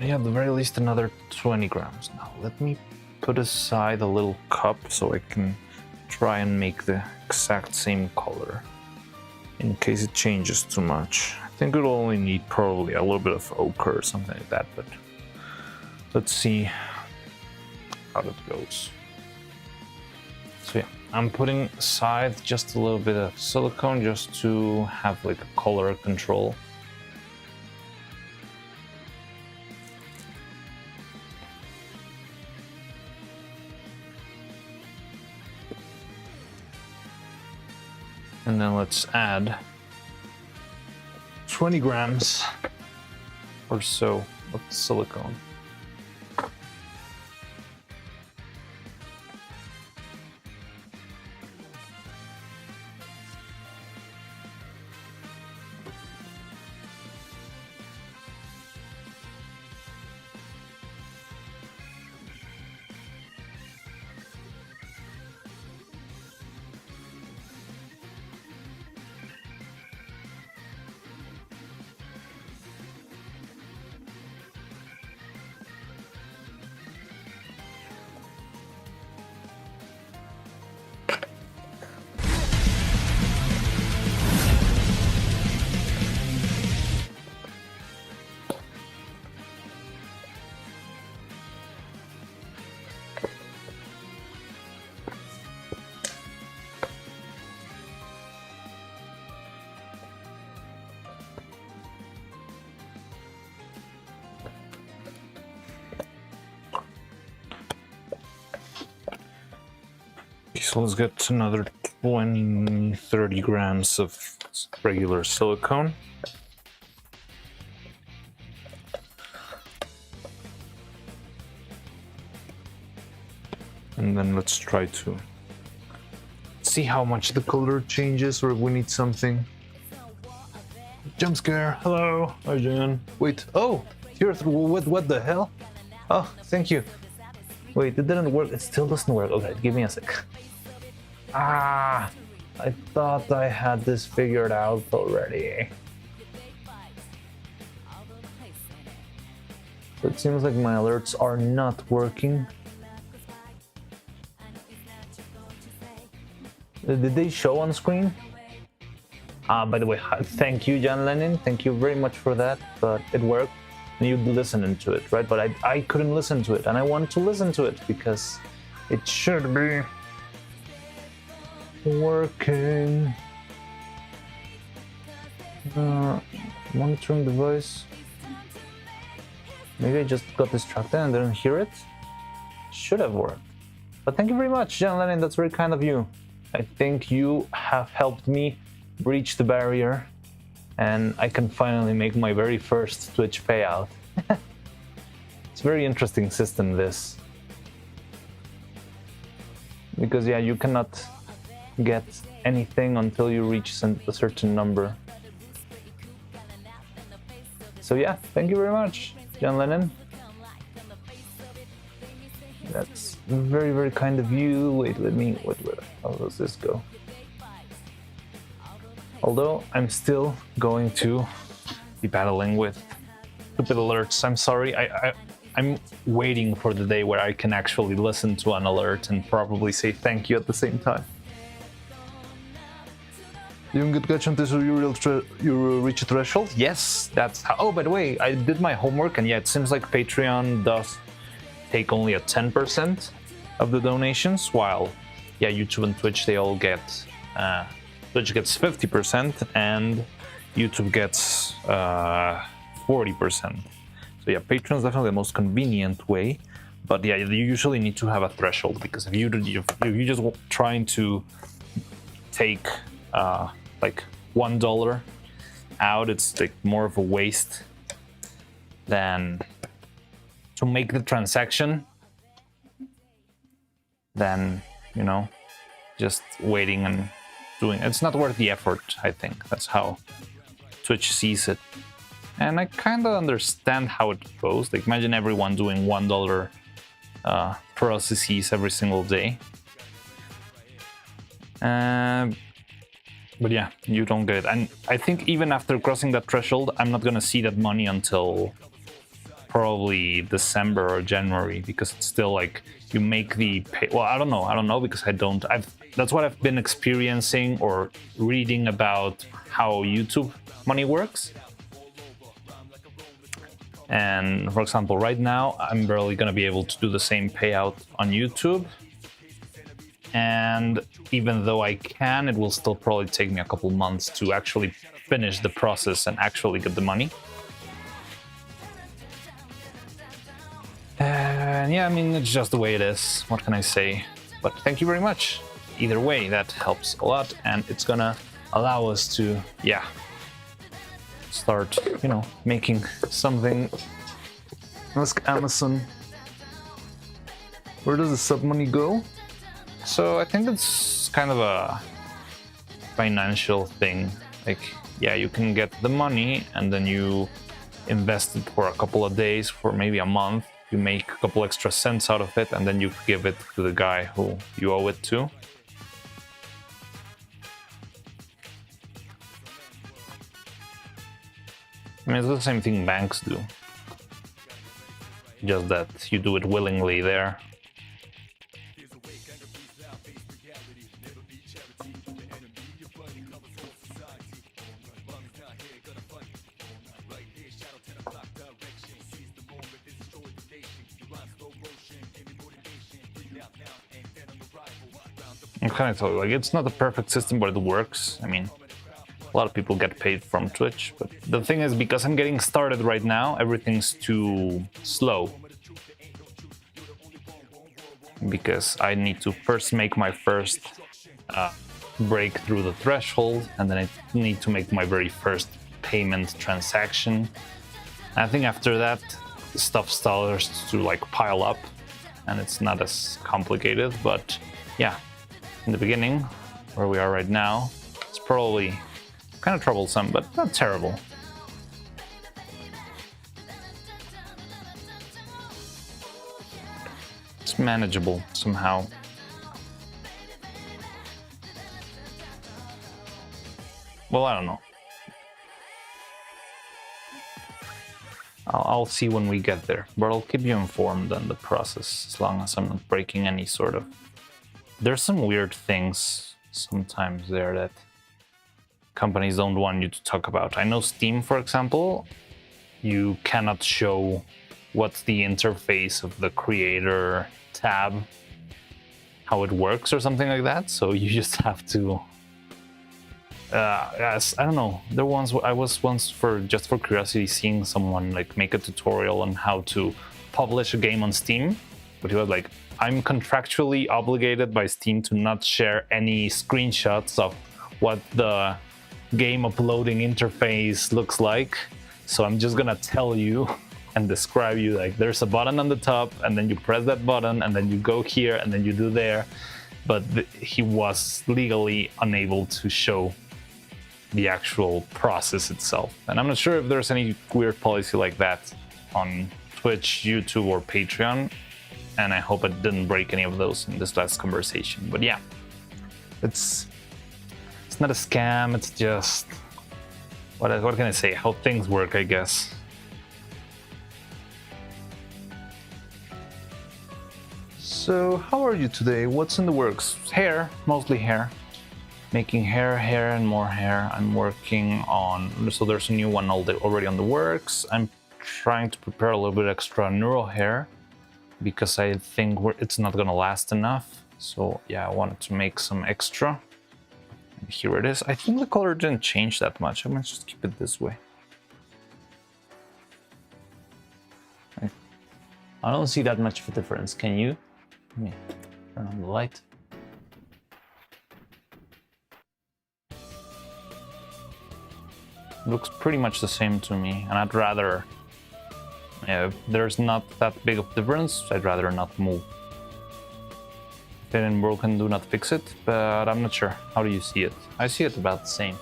Speaker 1: Yeah, at the very least another 20 grams. Now let me put aside a little cup so I can try and make the exact same color in case it changes too much. I think it'll only need probably a little bit of ochre or something like that, but let's see how that goes. So yeah, I'm putting aside just a little bit of silicone just to have like a color control. And then let's add 20 grams or so of silicone. So let's get another 20-30 grams of regular silicone. And then let's try to see how much the color changes, or if we need something. Jump scare. Hello. Hi, Jan. Wait. Oh, here. What the hell? Oh, thank you. Wait, it didn't work. It still doesn't work. Okay, give me a sec. Ah, I thought I had this figured out already. So it seems like my alerts are not working. Did they show on screen? By the way, thank you, John Lennon. Thank you very much for that. But it worked. And you'd listen to it, right? But I couldn't listen to it, and I wanted to listen to it because it should be working. Monitoring device. Maybe I just got distracted and didn't hear it. Should have worked. But thank you very much, John Lennon. That's very kind of you. I think you have helped me breach the barrier, and I can finally make my very first Twitch payout. It's a very interesting system, this. Because yeah, you cannot get anything until you reach a certain number. So yeah, thank you very much, John Lennon. That's very, very kind of you. Wait, how does this go? Although I'm still going to be battling with stupid alerts. I'm sorry. I'm waiting for the day where I can actually listen to an alert and probably say thank you at the same time. You don't get catch until you reach a threshold? Yes, that's how. Oh, by the way, I did my homework, and yeah, it seems like Patreon does take only a 10% of the donations, while yeah, YouTube and Twitch, they all get Twitch gets 50% and YouTube gets 40%. So yeah, Patreon is definitely the most convenient way, but yeah, you usually need to have a threshold, because if you just trying to take like $1 out, it's like more of a waste than to make the transaction than, you know, just waiting and doing. It's not worth the effort, I think. That's how Twitch sees it. And I kind of understand how it goes. Like, imagine everyone doing $1 processes every single day. But yeah, you don't get it. And I think even after crossing that threshold, I'm not gonna see that money until probably December or January, because it's still like you make the pay. Well, I don't know because that's what I've been experiencing or reading about how YouTube money works. And for example, right now I'm barely gonna be able to do the same payout on YouTube, and even though I can, it will still probably take me a couple months to actually finish the process and actually get the money. And yeah, I mean, it's just the way it is. What can I say? But thank you very much. Either way, that helps a lot, and it's gonna allow us to, yeah, start, you know, making something. Ask Amazon. Where does the sub money go? So I think it's kind of a financial thing. Like, yeah, you can get the money and then you invest it for a couple of days, for maybe a month. You make a couple extra cents out of it, and then you give it to the guy who you owe it to. I mean, it's the same thing banks do, just that you do it willingly there. I'm kind of like, it's not a perfect system, but it works. I mean, a lot of people get paid from Twitch, but the thing is, because I'm getting started right now, everything's too slow. Because I need to first make my first break through the threshold, and then I need to make my very first payment transaction. And I think after that, stuff starts to like pile up, and it's not as complicated. But yeah, in the beginning, where we are right now, it's probably kind of troublesome, but not terrible. It's manageable somehow. Well, I don't know. I'll see when we get there, but I'll keep you informed on the process as long as I'm not breaking any sort of... There's some weird things sometimes there that companies don't want you to talk about. I know Steam, for example, you cannot show what's the interface of the creator tab, how it works or something like that, so you just have to... yes, I don't know. I was once just for curiosity seeing someone like make a tutorial on how to publish a game on Steam, but he was like, I'm contractually obligated by Steam to not share any screenshots of what the game uploading interface looks like. So I'm just gonna tell you and describe you like there's a button on the top and then you press that button and then you go here and then you do there. But he was legally unable to show the actual process itself. And I'm not sure if there's any weird policy like that on Twitch, YouTube, or Patreon. And I hope I didn't break any of those in this last conversation. But yeah, it's not a scam, it's just, what can I say, how things work, I guess. So, how are you today? What's in the works? Hair, mostly hair. Making hair, and more hair. I'm working on, so there's a new one already on the works. I'm trying to prepare a little bit extra neural hair because I think it's not gonna last enough. So yeah, I wanted to make some extra. And here it is. I think the color didn't change that much. I might just keep it this way. I don't see that much of a difference. Can you? Let me turn on the light. Looks pretty much the same to me, and I'd rather, if there's not that big of difference, I'd rather not move. If it ain't broken, do not fix it, but I'm not sure. How do you see it? I see it about the same.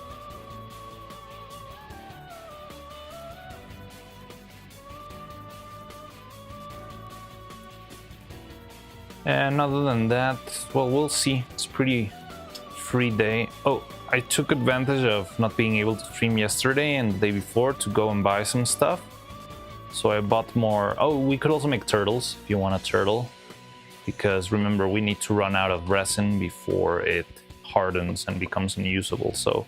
Speaker 1: And other than that, well, we'll see. It's a pretty free day. Oh, I took advantage of not being able to stream yesterday and the day before to go and buy some stuff. So I bought more. Oh, we could also make turtles if you want a turtle. Because remember, we need to run out of resin before it hardens and becomes unusable. So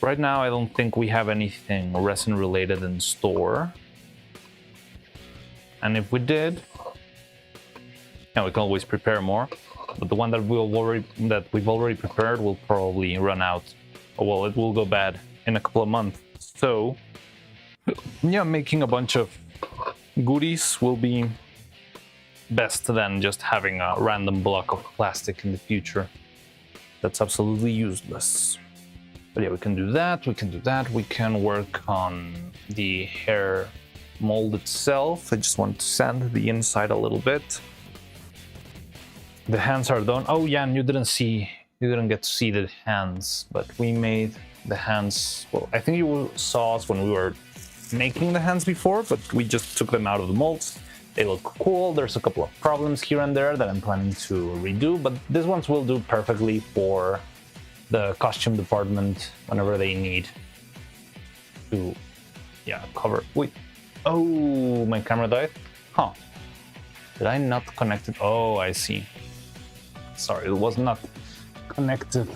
Speaker 1: right now, I don't think we have anything resin related in store. And if we did, we can always prepare more. But the one that we've already prepared will probably run out. Well, it will go bad in a couple of months. So, yeah, making a bunch of goodies will be best than just having a random block of plastic in the future. That's absolutely useless. But yeah, we can do that. We can work on the hair mold itself. I just want to sand the inside a little bit. The hands are done. Oh yeah, and you didn't get to see the hands, but we made the hands. Well, I think you saw us when we were making the hands before, but we just took them out of the molds. They look cool. There's a couple of problems here and there that I'm planning to redo, but these ones will do perfectly for the costume department whenever they need to, cover. Wait, oh, my camera died? Huh. Did I not connect it? Oh, I see. Sorry, it was not connected.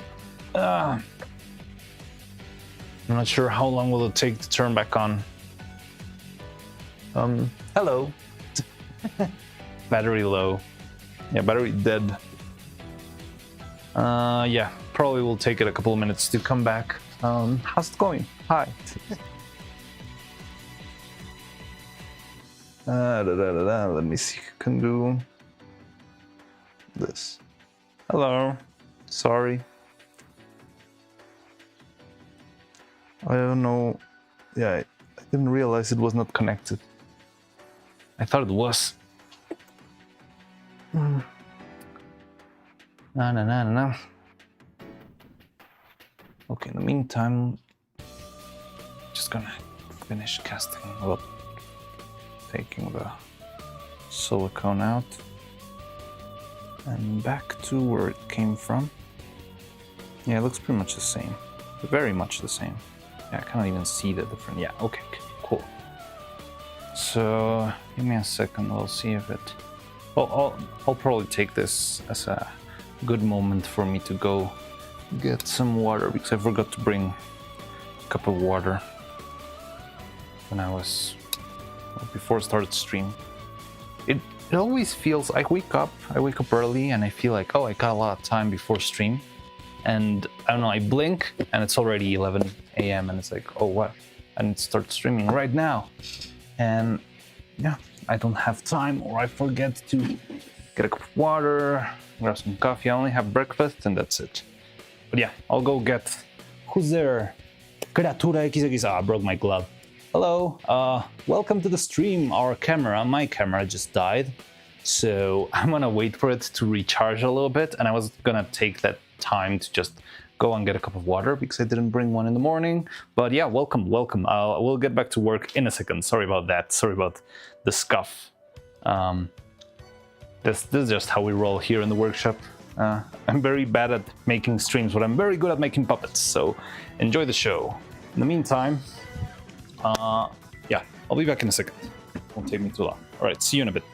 Speaker 1: I'm not sure how long will it take to turn back on. Hello. Battery low. Yeah, battery dead. Yeah, probably will take it a couple of minutes to come back. How's it going? Hi. Let me see if I can do this. Hello. Sorry. I don't know. Yeah, I didn't realize it was not connected. I thought it was. No. Okay, in the meantime, just gonna finish casting. Well, taking the silicone out and back to where it came from. Yeah, it looks pretty much the same. Very much the same. Yeah, I can't even see the different. Yeah, okay, cool. So give me a second. We'll see if it. Well, I'll probably take this as a good moment for me to go get some water because I forgot to bring a cup of water when I was before I started stream. It always feels I wake up early and I feel like, oh, I got a lot of time before stream, and I don't know, I blink and it's already 11 a.m. and it's like, oh what, I need to start streaming right now, and yeah, I don't have time, or I forget to get a cup of water, grab some coffee. I only have breakfast and that's it. But yeah, I'll go get. Who's there? Creatura XX. I broke my glove. Hello, welcome to the stream. My camera just died, so I'm gonna wait for it to recharge a little bit, and I was gonna take that time to just go and get a cup of water because I didn't bring one in the morning. But yeah, welcome. We'll get back to work in a second. Sorry about that. Sorry about the scuff. This is just how we roll here in the workshop. I'm very bad at making streams, but I'm very good at making puppets, so enjoy the show. In the meantime, yeah, I'll be back in a second. Won't take me too long. All right, see you in a bit.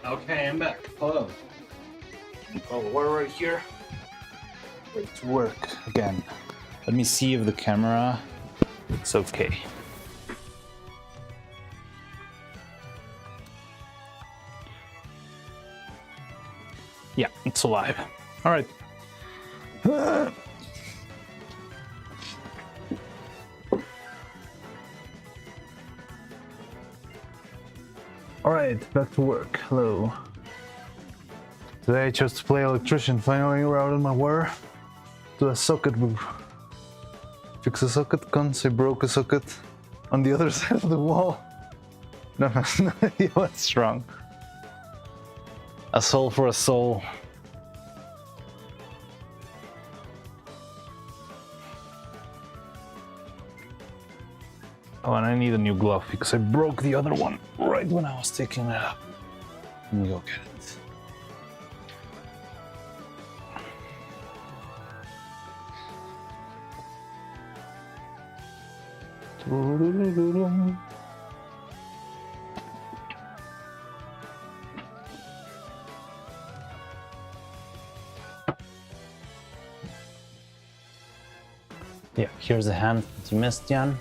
Speaker 1: Okay, I'm back. Hello. Oh, we're right here. Ready to work again. Let me see if the camera is okay. Yeah, it's alive. All right. Alright, back to work. Hello. Today I chose to play electrician, finally routed my wire to a socket. Fix a socket, cons, I broke a socket on the other side of the wall. No idea what's wrong. A soul for a soul. Oh, and I need a new glove because I broke the other one right when I was taking it up. Let me go get it. Yeah, here's the hand that you missed, Jan.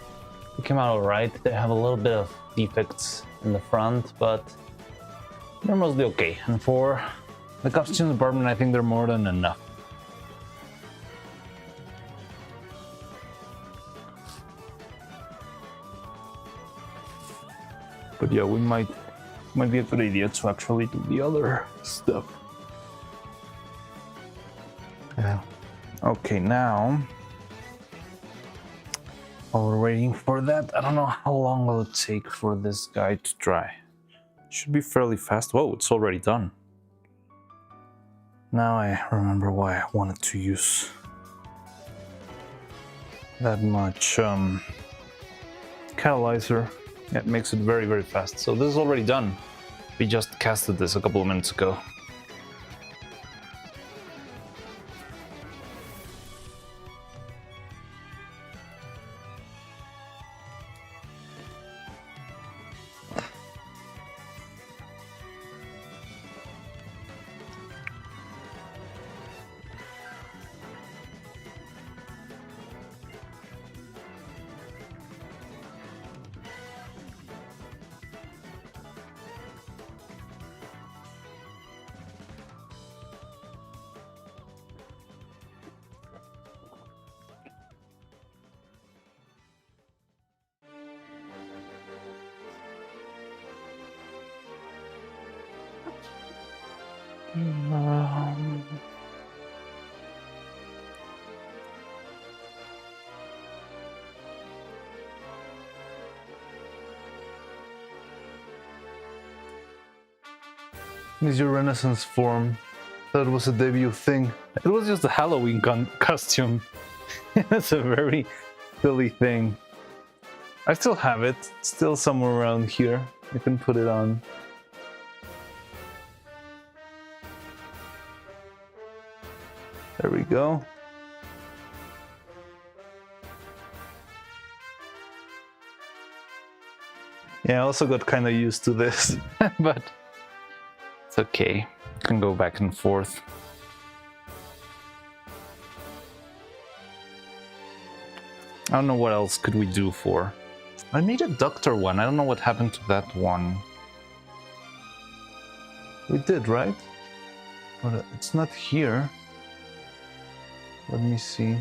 Speaker 1: It came out alright. They have a little bit of defects in the front, but they're mostly okay. And for the costume department, I think they're more than enough. But yeah, we might be a good idea to actually do the other stuff. Yeah. Okay, now while we're waiting for that, I don't know how long will it take for this guy to dry. It should be fairly fast. Whoa, it's already done. Now I remember why I wanted to use that much catalyzer. Yeah, it makes it very, very fast. So this is already done. We just casted this a couple of minutes ago. Is your Renaissance form? That was a debut thing. It was just a Halloween costume. It's a very silly thing. I still have it, still somewhere around here. I can put it on. There we go. Yeah, I also got kind of used to this, but it's okay. Can go back and forth. I don't know what else could we do for. I made a doctor one. I don't know what happened to that one. We did, right? But it's not here. Let me see.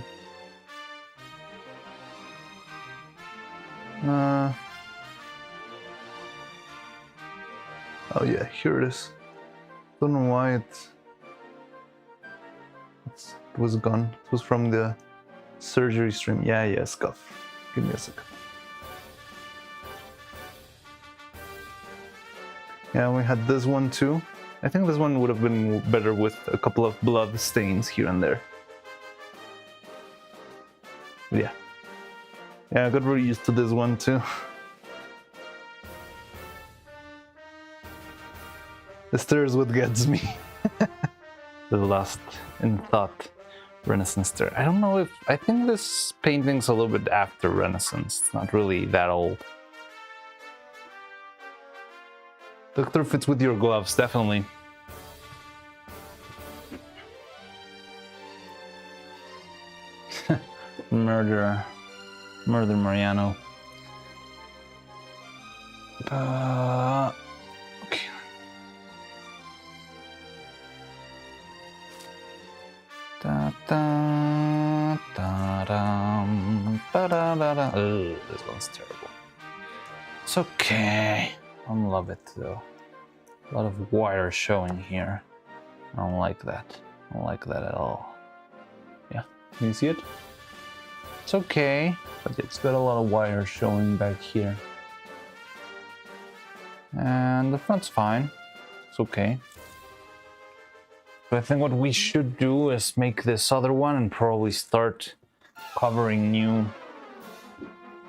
Speaker 1: Oh yeah, here it is. Don't know why it was gone. It was from the surgery stream. Yeah, scuff. Give me a second. Yeah, we had this one too. I think this one would have been better with a couple of blood stains here and there. But yeah. Yeah, I got really used to this one too. The stairs what gets me. The lost in thought Renaissance stair. I don't know if... I think this painting's a little bit after Renaissance. It's not really that old. Doctor fits with your gloves, definitely. Murder Mariano. Okay. Da da da da da da da. Oh, this one's terrible. It's okay. I don't love it though. A lot of wire showing here. I don't like that. I don't like that at all. Yeah, can you see it? It's okay, but it's got a lot of wire showing back here. And the front's fine. It's okay. But I think what we should do is make this other one and probably start covering new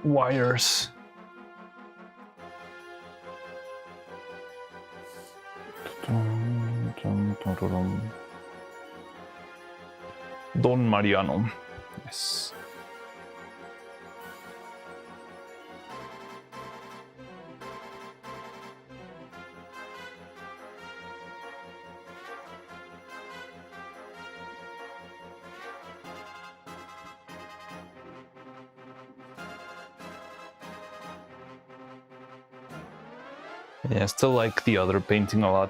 Speaker 1: wires. Don Mariano. Yes. Yeah, I still like the other painting a lot,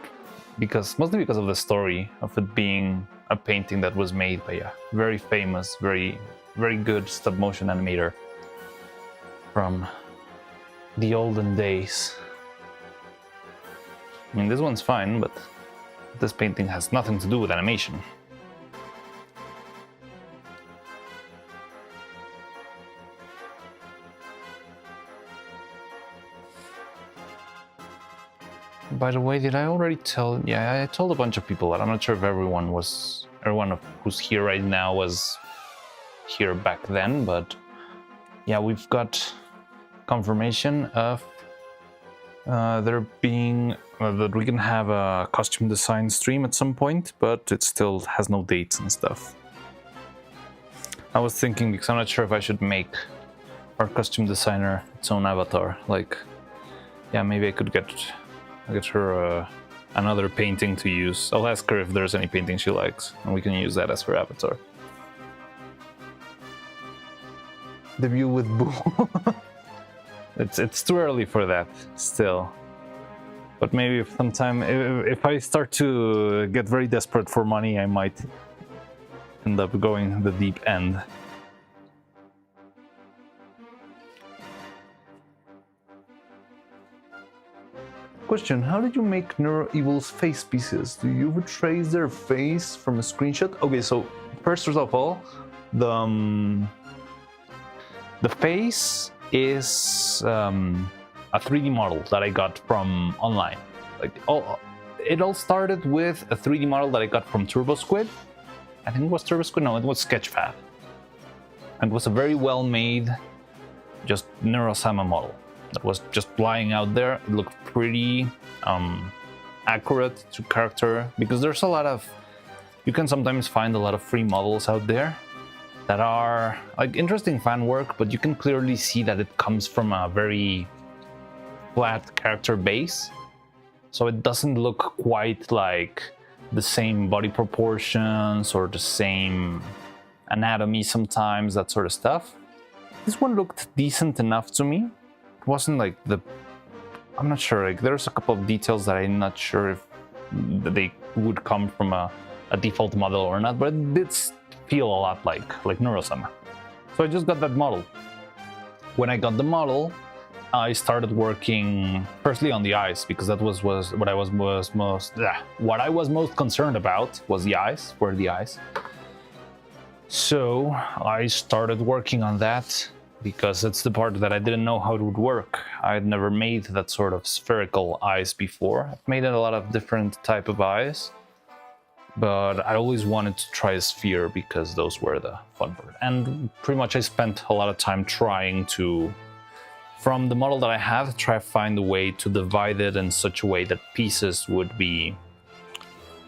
Speaker 1: mostly because of the story of it being a painting that was made by a very famous, very good stop motion animator from the olden days. I mean, this one's fine, but this painting has nothing to do with animation. By the way, did I already tell? Yeah, I told a bunch of people that. I'm not sure if everyone who's here right now was here back then, but yeah, we've got confirmation of there being that we can have a costume design stream at some point, but it still has no dates and stuff. I was thinking, because I'm not sure if I should make our costume designer its own avatar. Like, yeah, maybe I could get her another painting to use. I'll ask her if there's any painting she likes, and we can use that as her avatar. Debut with Boo. It's too early for that still. But maybe if I start to get very desperate for money, I might end up going the deep end. Question: how did you make Neuro-Evil's face pieces? Do you retrace their face from a screenshot? Okay, so first of all, the face is a 3D model that I got from online. Like, it all started with a 3D model that I got from Turbo Squid. I think it was Turbo Squid. No, it was Sketchfab. And it was a very well made, just Neuro-Sama model that was just lying out there. It looked pretty accurate to character, because there's a lot of, you can sometimes find a lot of free models out there that are like interesting fan work, but you can clearly see that it comes from a very flat character base, so it doesn't look quite like the same body proportions or the same anatomy sometimes, that sort of stuff. This one looked decent enough to me. It wasn't like I'm not sure, like there's a couple of details that I'm not sure if they would come from a default model or not, but it did feel a lot like Neuro-Sama. So I just got that model. When I got the model, I started working firstly on the eyes, because that was what I was most concerned about, was the eyes. Were the eyes. So I started working on that, because it's the part that I didn't know how it would work. I had never made that sort of spherical eyes before. I've made a lot of different type of eyes, but I always wanted to try a sphere, because those were the fun part. And pretty much I spent a lot of time trying to, from the model that I have, try to find a way to divide it in such a way that pieces would be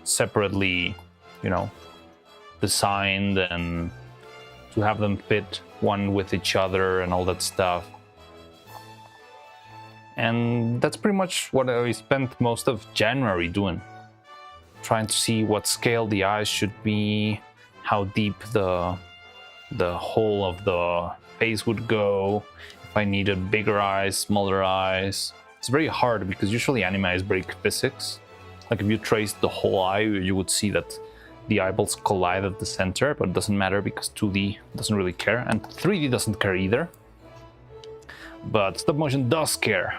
Speaker 1: separately, you know, designed, and to have them fit one with each other and all that stuff. And that's pretty much what I spent most of January doing. Trying to see what scale the eyes should be, how deep the whole of the face would go, if I needed bigger eyes, smaller eyes. It's very hard, because usually anime eyes break physics. Like if you traced the whole eye, you would see that the eyeballs collide at the center, but it doesn't matter, because 2D doesn't really care, and 3D doesn't care either. But stop motion does care.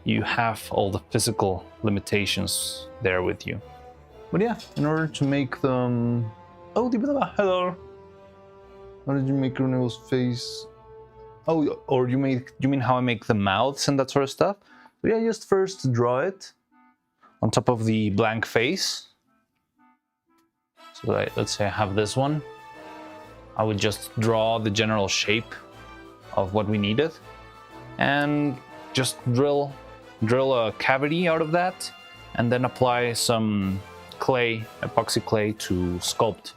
Speaker 1: You have all the physical limitations there with you. But yeah, in order to make them... Oh, hello! How did you make Renego's face? Oh, or you mean how I make the mouths and that sort of stuff? So yeah, just first draw it on top of the blank face. So let's say I have this one. I would just draw the general shape of what we needed, and just drill a cavity out of that, and then apply some clay, epoxy clay, to sculpt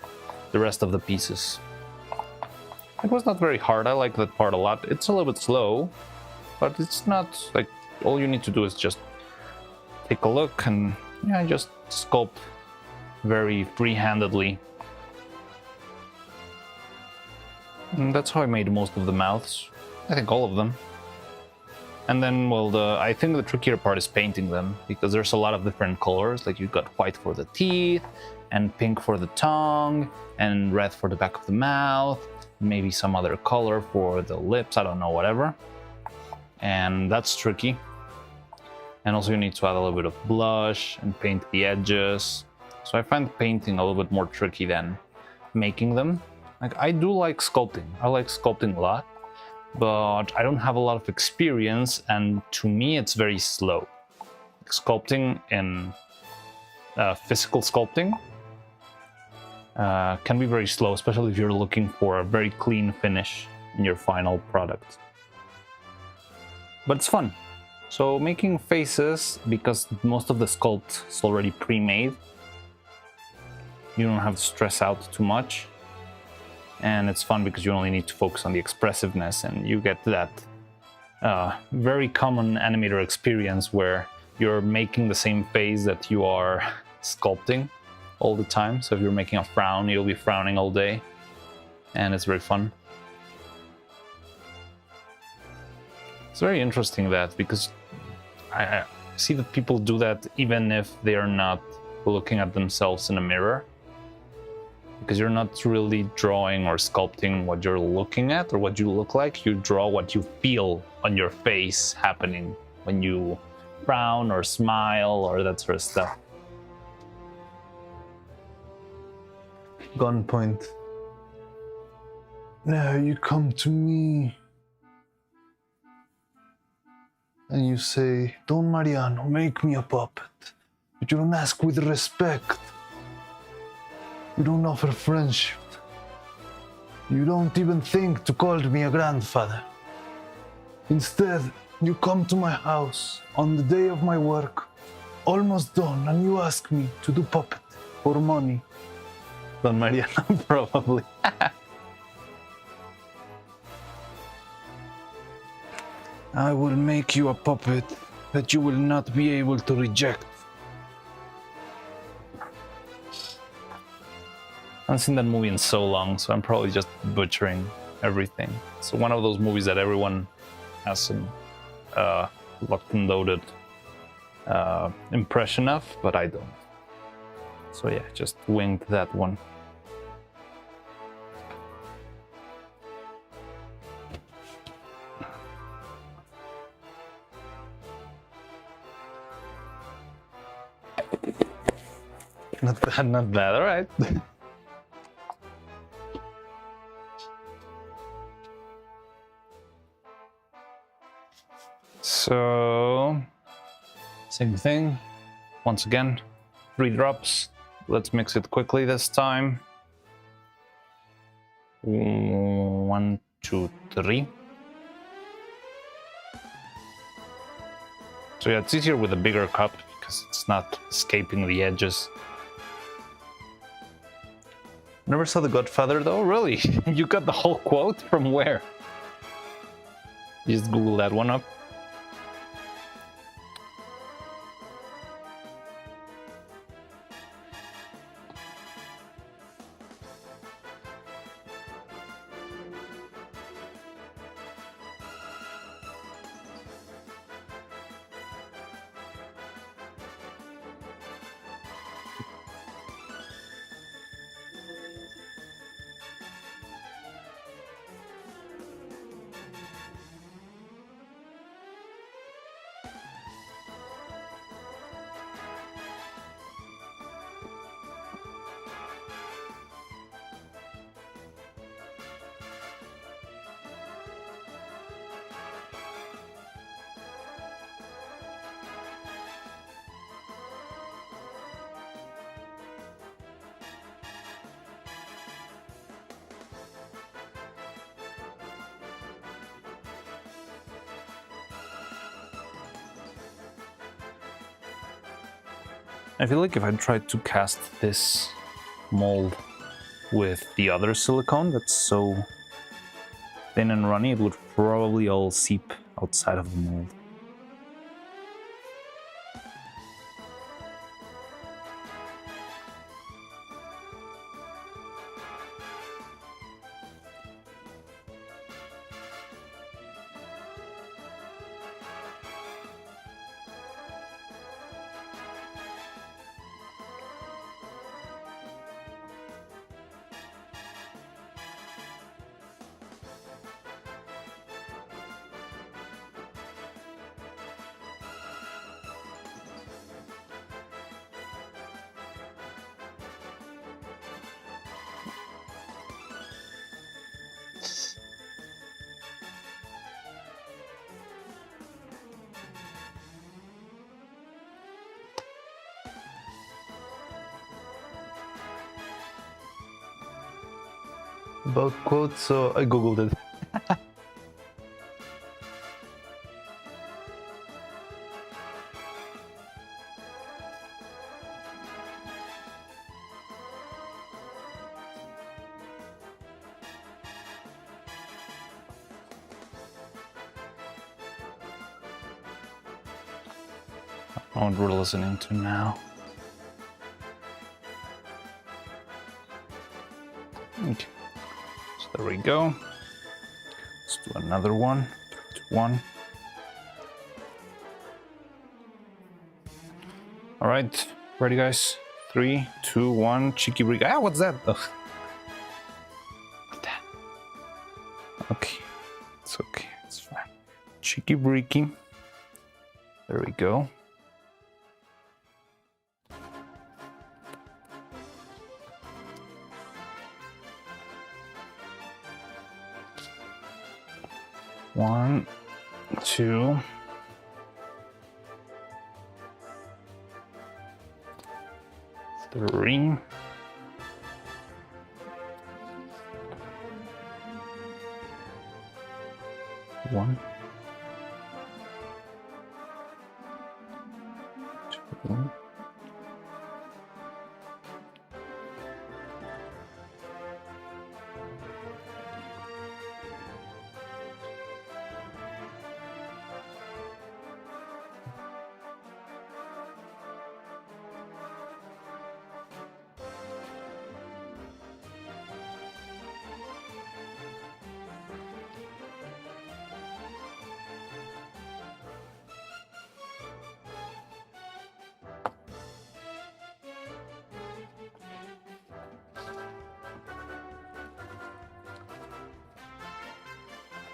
Speaker 1: the rest of the pieces. It was not very hard. I like that part a lot. It's a little bit slow, but it's not like, all you need to do is just take a look and yeah, just sculpt very free-handedly. And that's how I made most of the mouths. I think all of them. And then, well, I think the trickier part is painting them, because there's a lot of different colors. Like, you've got white for the teeth, and pink for the tongue, and red for the back of the mouth, maybe some other color for the lips, I don't know, whatever. And that's tricky. And also you need to add a little bit of blush and paint the edges. So I find painting a little bit more tricky than making them. Like, I do like sculpting. I like sculpting a lot, but I don't have a lot of experience, and to me it's very slow. sculpting in physical sculpting can be very slow, especially if you're looking for a very clean finish in your final product. But it's fun. So making faces, because most of the sculpt is already pre-made, you don't have to stress out too much. And it's fun because you only need to focus on the expressiveness, and you get that very common animator experience where you're making the same face that you are sculpting all the time. So if you're making a frown, you'll be frowning all day, and it's very fun. It's very interesting that, because I see that people do that even if they are not looking at themselves in a mirror, because you're not really drawing or sculpting what you're looking at or what you look like. You draw what you feel on your face happening when you frown or smile or that sort of stuff.
Speaker 2: Gunpoint. Now you come to me and you say, Don Mariano, make me a puppet. But you don't ask with respect. You don't offer friendship. You don't even think to call me a grandfather. Instead, you come to my house on the day of my work, almost done, and you ask me to do puppet for money.
Speaker 1: Don Mariano, probably.
Speaker 2: I will make you a puppet that you will not be able to reject.
Speaker 1: I haven't seen that movie in so long, so I'm probably just butchering everything. It's one of those movies that everyone has some locked and loaded impression of, but I don't. So yeah, just winged that one. Not bad, not bad, all right. So, same thing. Once again, 3 drops. Let's mix it quickly this time. 1, 2, 3. So yeah, it's easier with a bigger cup because it's not escaping the edges. Never saw The Godfather though, really? You got the whole quote from where? Just Google that one up. I feel like if I tried to cast this mold with the other silicone that's so thin and runny, it would probably all seep outside of the mold.
Speaker 2: about quotes, so I googled it.
Speaker 1: What we're listening to now. Okay, so there we go. Let's do another one. 3, 2, 1. All right, ready, guys? 3, 2, 1. Cheeky break. Ah, what's that? Ugh. What that? Okay, it's okay. It's fine. Cheeky breaky. There we go. One, 2. 3. 1, 2.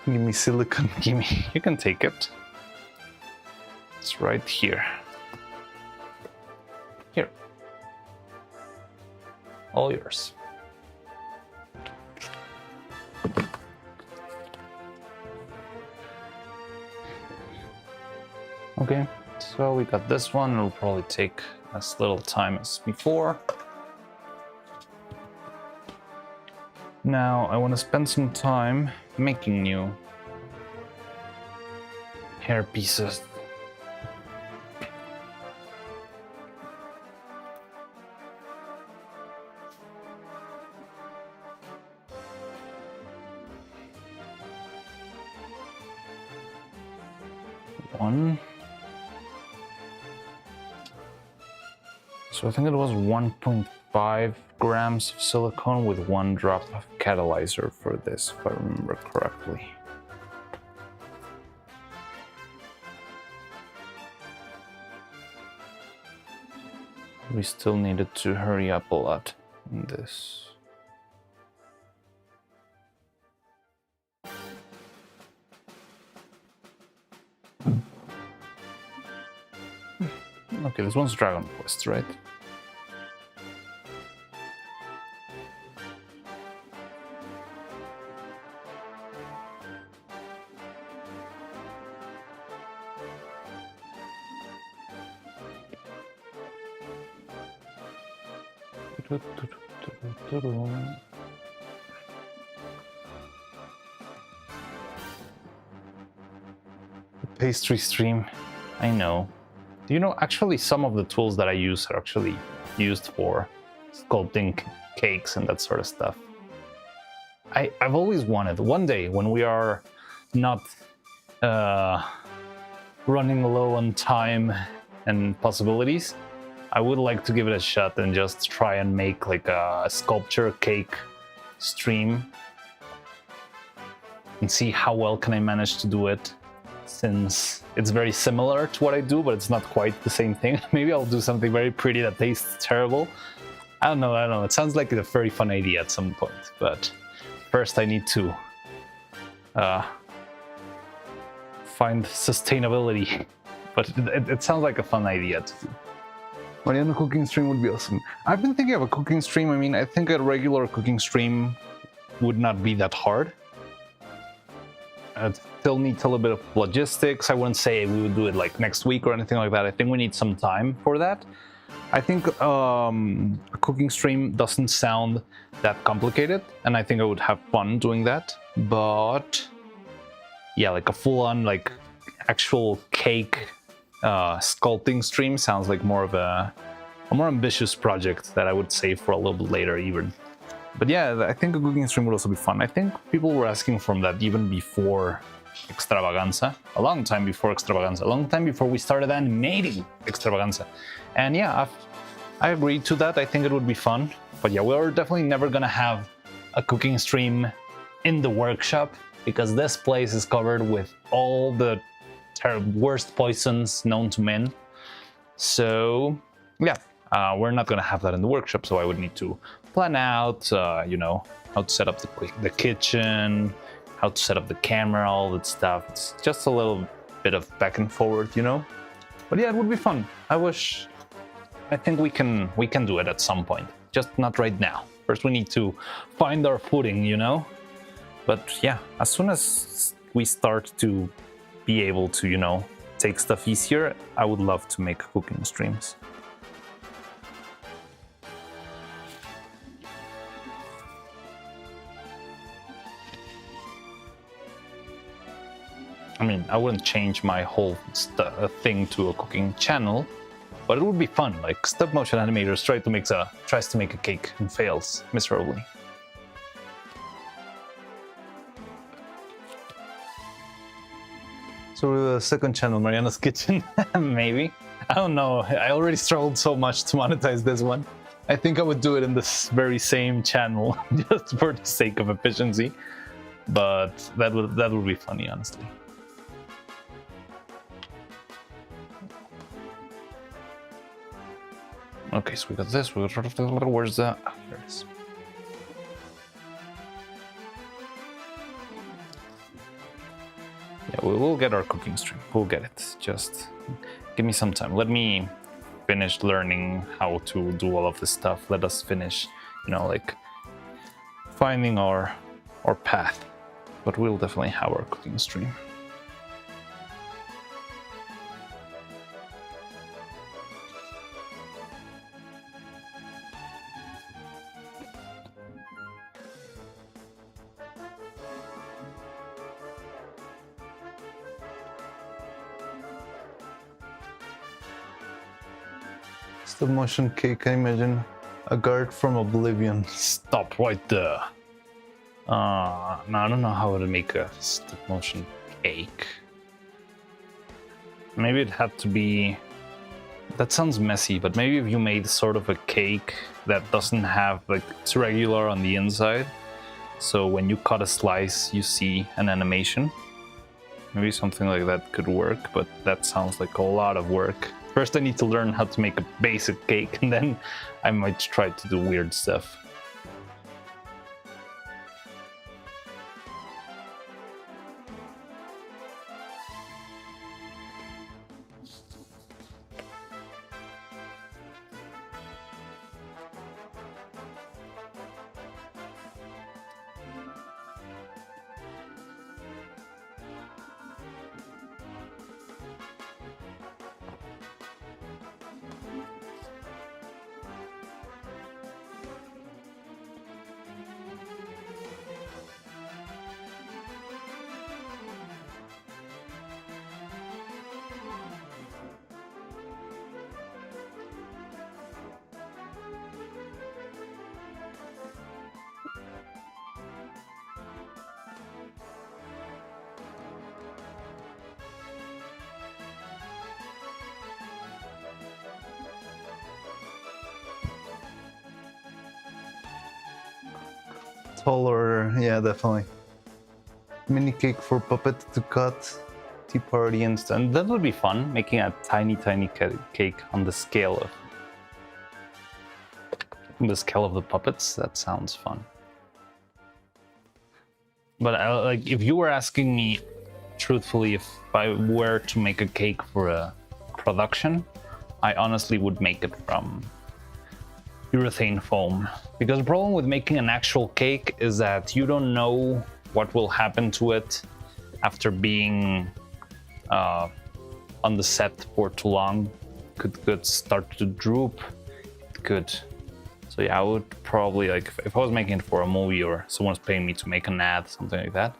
Speaker 2: Give me silicon.
Speaker 1: Give me. You can take it. It's right here. Here. All yours. Okay, so we got this one. It'll probably take as little time as before. Now I want to spend some time making new hair pieces. One. So I think it was 1.5 grams of silicone with 1 drop of catalyzer for this, if I remember correctly. We still needed to hurry up a lot in this. Okay, this one's Dragon Quest, right? Pastry stream, I know. Do you know, actually some of the tools that I use are actually used for sculpting cakes and that sort of stuff. I've always wanted, one day when we are not running low on time and possibilities, I would like to give it a shot and just try and make like a sculpture cake stream and see how well can I manage to do it, since it's very similar to what I do, but it's not quite the same thing. Maybe I'll do something very pretty that tastes terrible. I don't know. It sounds like a very fun idea at some point, but first I need to find sustainability. But it sounds like a fun idea to do.
Speaker 2: Mariano cooking stream would be awesome.
Speaker 1: I've been thinking of a cooking stream. I mean, I think a regular cooking stream would not be that hard. It still needs a little bit of logistics. I wouldn't say we would do it like next week or anything like that. I think we need some time for that. I think a cooking stream doesn't sound that complicated, and I think I would have fun doing that. But yeah, like a full-on like actual cake sculpting stream sounds like more of a more ambitious project that I would save for a little bit later even. But yeah, I think a cooking stream would also be fun. I think people were asking from that even before Extravaganza, a long time before Extravaganza, a long time before we started animating Extravaganza. And yeah, I agreed to that. I think it would be fun. But yeah, we're definitely never gonna have a cooking stream in the workshop because this place is covered with all the worst poisons known to men. So yeah, we're not gonna have that in the workshop. So I would need to plan out, you know, how to set up the kitchen, how to set up the camera, all that stuff. It's just a little bit of back and forward, you know. But yeah, it would be fun. I think we can do it at some point, just not right now. First, we need to find our footing, you know. But yeah, as soon as we start to be able to, you know, take stuff easier, I would love to make cooking streams. I mean, I wouldn't change my whole thing to a cooking channel, but it would be fun. Like stop motion animators tries to make a cake and fails miserably. So the second channel, Mariana's Kitchen, maybe. I don't know. I already struggled so much to monetize this one. I think I would do it in this very same channel just for the sake of efficiency. But that would be funny, honestly. Okay, so we got this. Where's the? Oh, here it is. Yeah, we'll get our cooking stream. We'll get it. Just give me some time. Let me finish learning how to do all of this stuff. Let us finish, you know, like finding our path. But we'll definitely have our cooking stream.
Speaker 2: Stop motion cake, I imagine a guard from Oblivion.
Speaker 1: Stop right there. No, I don't know how to make a stop motion cake. Maybe it had to be. That sounds messy, but maybe if you made sort of a cake that doesn't have, like, it's regular on the inside, so when you cut a slice, you see an animation. Maybe something like that could work, but that sounds like a lot of work. First, I need to learn how to make a basic cake, and then I might try to do weird stuff.
Speaker 2: Taller, yeah, definitely. Mini cake for Puppet to cut.
Speaker 1: Tea party and stuff. And that would be fun, making a tiny cake on the scale of the puppets. That sounds fun. But like, if you were asking me truthfully if I were to make a cake for a production, I honestly would make it from urethane foam, because the problem with making an actual cake is that you don't know what will happen to it after being on the set for too long. could start to droop. It could. So yeah, I would probably, like, if I was making it for a movie or someone's paying me to make an ad, something like that,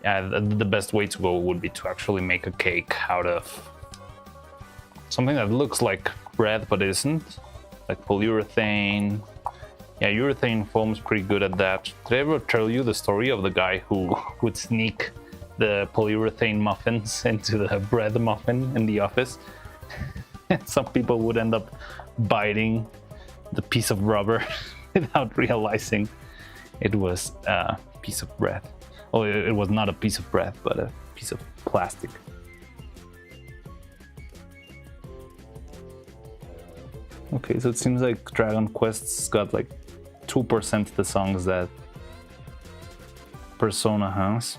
Speaker 1: yeah, the best way to go would be to actually make a cake out of something that looks like bread but isn't, like polyurethane. Yeah, urethane foam's pretty good at that. Did I ever tell you the story of the guy who would sneak the polyurethane muffins into the bread muffin in the office? And some people would end up biting the piece of rubber without realizing it was a piece of bread. Oh, it was not a piece of bread, but a piece of plastic. Okay, so it seems like Dragon Quest's got like 2% the songs that Persona has.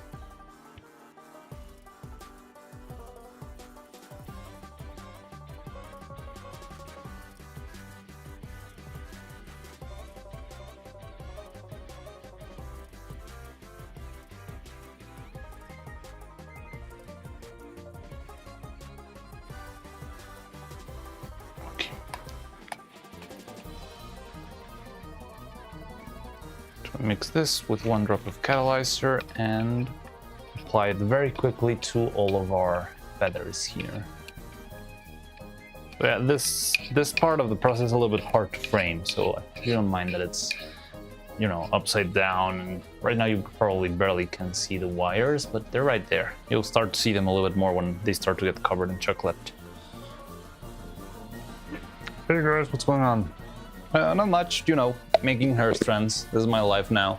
Speaker 1: Mix this with 1 drop of catalyzer and apply it very quickly to all of our feathers here. So yeah, this part of the process is a little bit hard to frame, so you don't mind that it's, you know, upside down. And right now you probably barely can see the wires, but they're right there. You'll start to see them a little bit more when they start to get covered in chocolate. Hey guys, what's going on? Not much, you know, making hair strands. This is my life now.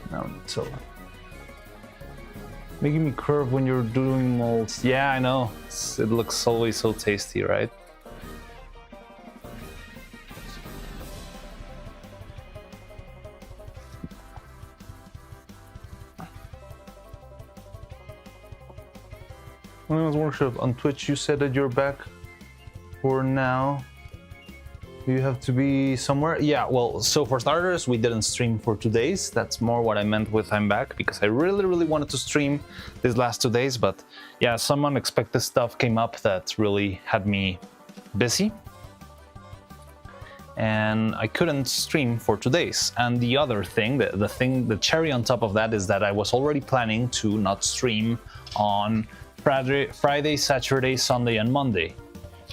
Speaker 1: No, so making me curve when you're doing molds. Yeah, I know. It looks always so tasty, right? Women's Workshop on Twitch, you said that you're back for now. Do you have to be somewhere? Yeah, well, so for starters, we didn't stream for 2 days. That's more what I meant with I'm back, because I really wanted to stream these last 2 days, but yeah, some unexpected stuff came up that really had me busy. And I couldn't stream for 2 days. And the other thing, the cherry on top of that is that I was already planning to not stream on Friday, Saturday, Sunday, and Monday,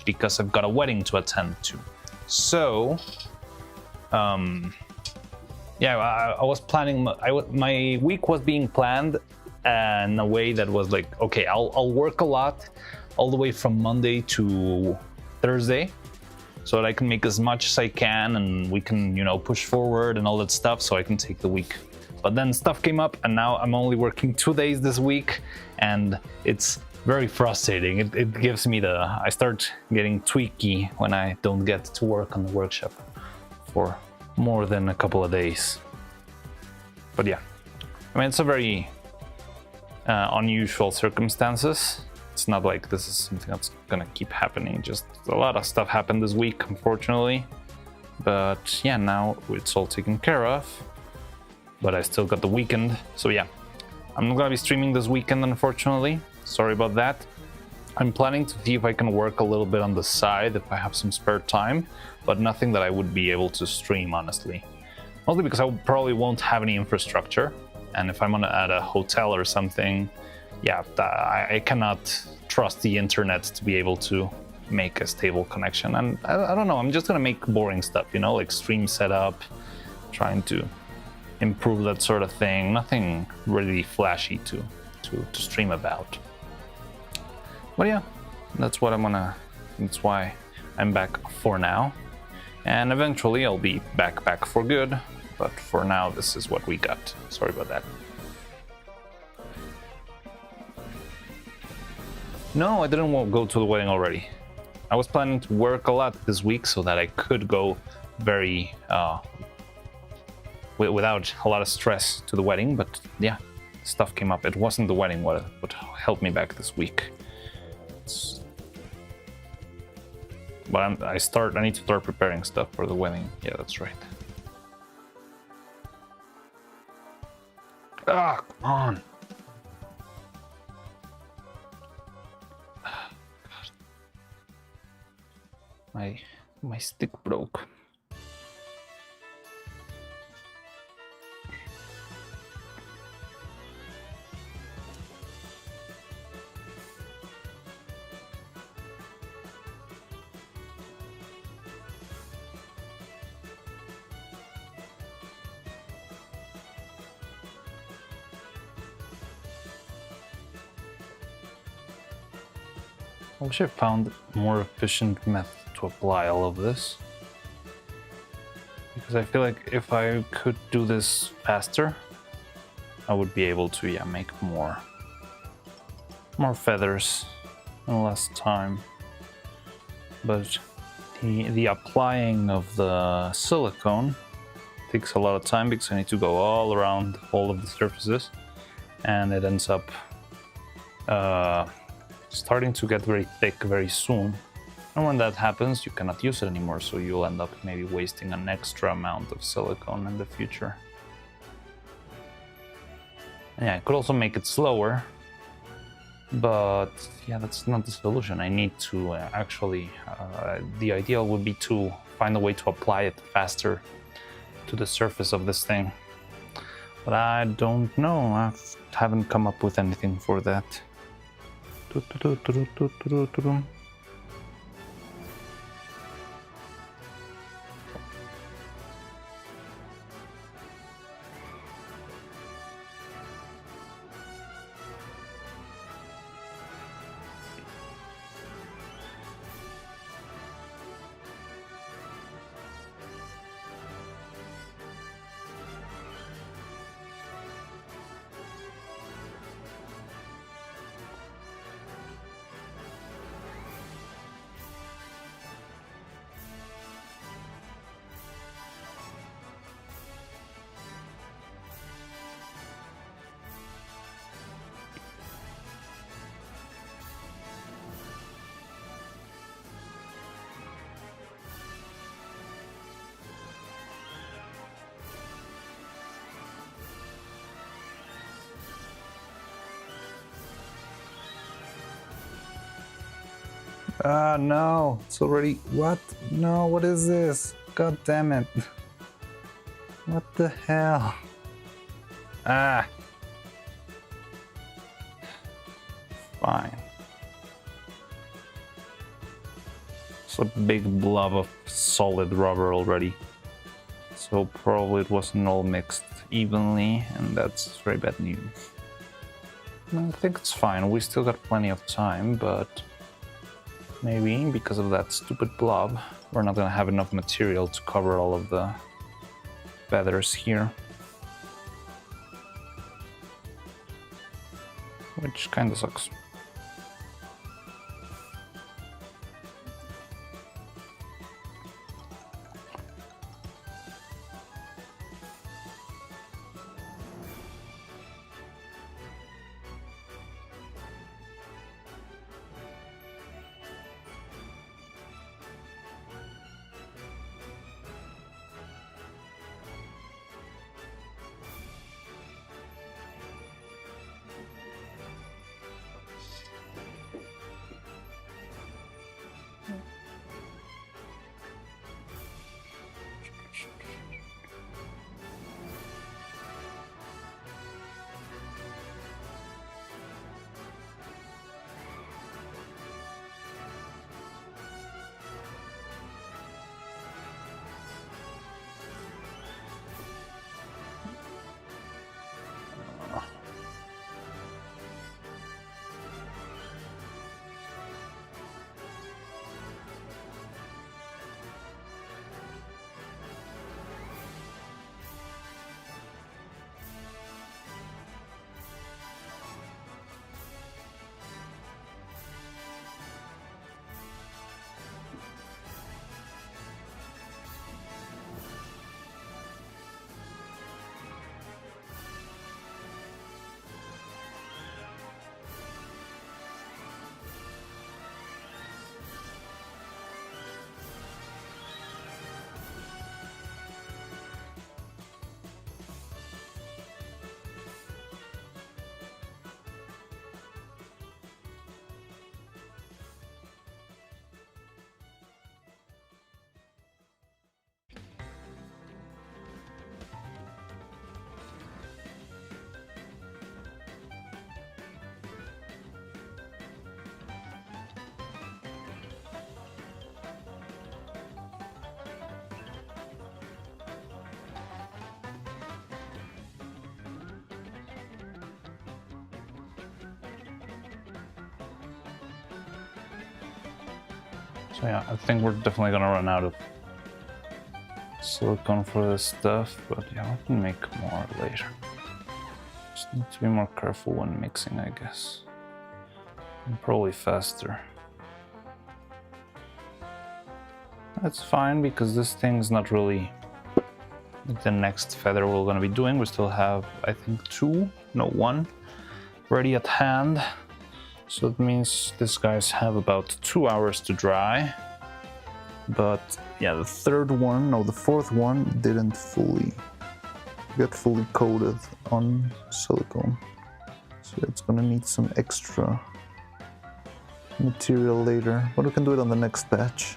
Speaker 1: because I've got a wedding to attend to. So, yeah, I was planning. My week was being planned in a way that was like, okay, I'll work a lot all the way from Monday to Thursday, so that I can make as much as I can, and we can, you know, push forward and all that stuff, so I can take the week. But then stuff came up, and now I'm only working 2 days this week, and it's very frustrating. It gives me I start getting tweaky when I don't get to work on the workshop for more than a couple of days. But yeah, I mean, it's a very unusual circumstances. It's not like this is something that's gonna keep happening. Just a lot of stuff happened this week, unfortunately. But yeah, now it's all taken care of. But I still got the weekend, so yeah. I'm not gonna be streaming this weekend, unfortunately. Sorry about that. I'm planning to see if I can work a little bit on the side if I have some spare time, but nothing that I would be able to stream, honestly. Mostly because I probably won't have any infrastructure, and if I'm at a hotel or something, yeah, I cannot trust the internet to be able to make a stable connection. And I don't know, I'm just gonna make boring stuff, you know, like stream setup, trying to improve that sort of thing. Nothing really flashy to stream about. But yeah, that's why I'm back for now. And eventually I'll be back for good. But for now, this is what we got. Sorry about that. No, I didn't go to the wedding already. I was planning to work a lot this week so that I could go very without a lot of stress to the wedding, but yeah, stuff came up. It wasn't the wedding what held me back this week. But I need to start preparing stuff for the wedding. Yeah, that's right. Ah, come on. My stick broke. I wish I found a more efficient method to apply all of this. Because I feel like if I could do this faster, I would be able to, yeah, make more feathers in less time. But the applying of the silicone takes a lot of time because I need to go all around all of the surfaces, and it ends up starting to get very thick very soon. And when that happens, you cannot use it anymore, so you'll end up maybe wasting an extra amount of silicone in the future. And yeah, I could also make it slower, but yeah, that's not the solution. I need to actually, the ideal would be to find a way to apply it faster to the surface of this thing. But I don't know, I haven't come up with anything for that. Ah, no, it's already, what? No, what is this? God damn it. What the hell? Ah. Fine. It's a big blob of solid rubber already. So probably it wasn't all mixed evenly, and that's very bad news. I think it's fine, we still got plenty of time, but maybe because of that stupid blob, we're not gonna have enough material to cover all of the feathers here. Which kinda sucks. So yeah, I think we're definitely gonna run out of silicone for this stuff, but yeah, we can make more later. Just need to be more careful when mixing, I guess. And probably faster. That's fine because this thing's not really the next feather we're gonna be doing. We still have, I think, one ready at hand. So it means these guys have about 2 hours to dry. But yeah, the fourth one didn't get fully coated on silicone. So it's gonna need some extra material later, but we can do it on the next batch.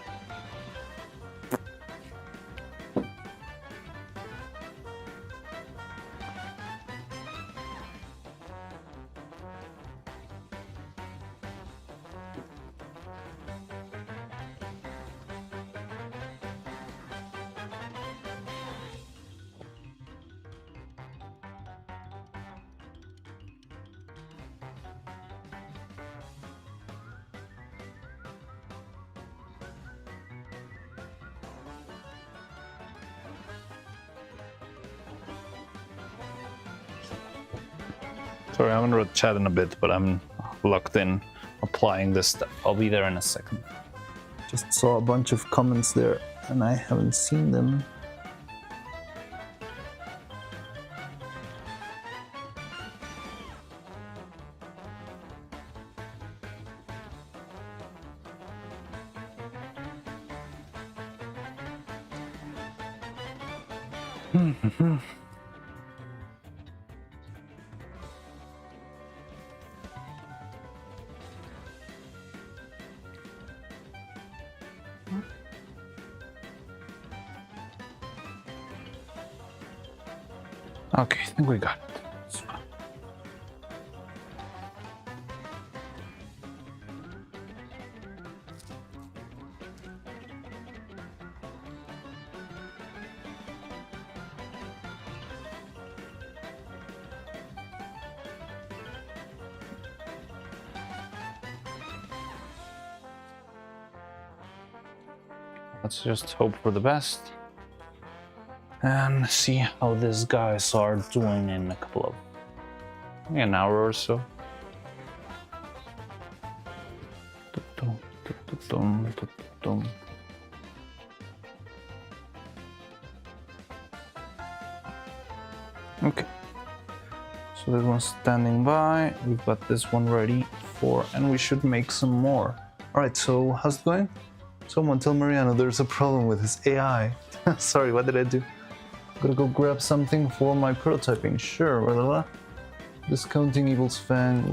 Speaker 1: Sorry, I'm gonna chat in a bit, but I'm locked in applying this stuff. I'll be there in a second. Just saw a bunch of comments there and I haven't seen them. Okay, I think we got it. Let's just hope for the best and see how these guys are doing in a couple of, maybe an hour or so. Okay, so this one's standing by. We've got this one ready for, and we should make some more. All right, so how's it going? Someone tell Mariano there's a problem with his AI. Sorry, what did I do? Gotta go grab something for my prototyping. Sure, blah, blah, blah. Discounting Evil's Fang.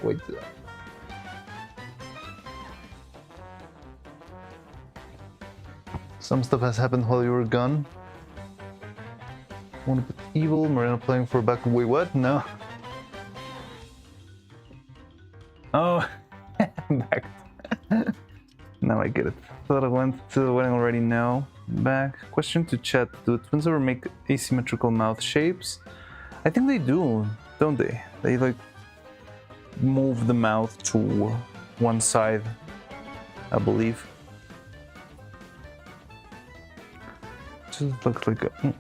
Speaker 1: Wait. Some stuff has happened while you were gone. Want to put Evil, Mariano playing for back. Wait, what? No. Oh, back. Now I get it. Thought I went to the wedding already. Now back. Question to chat: do twins ever make asymmetrical mouth shapes? I think they do, don't they? They like move the mouth to one side, I believe. Just looks like a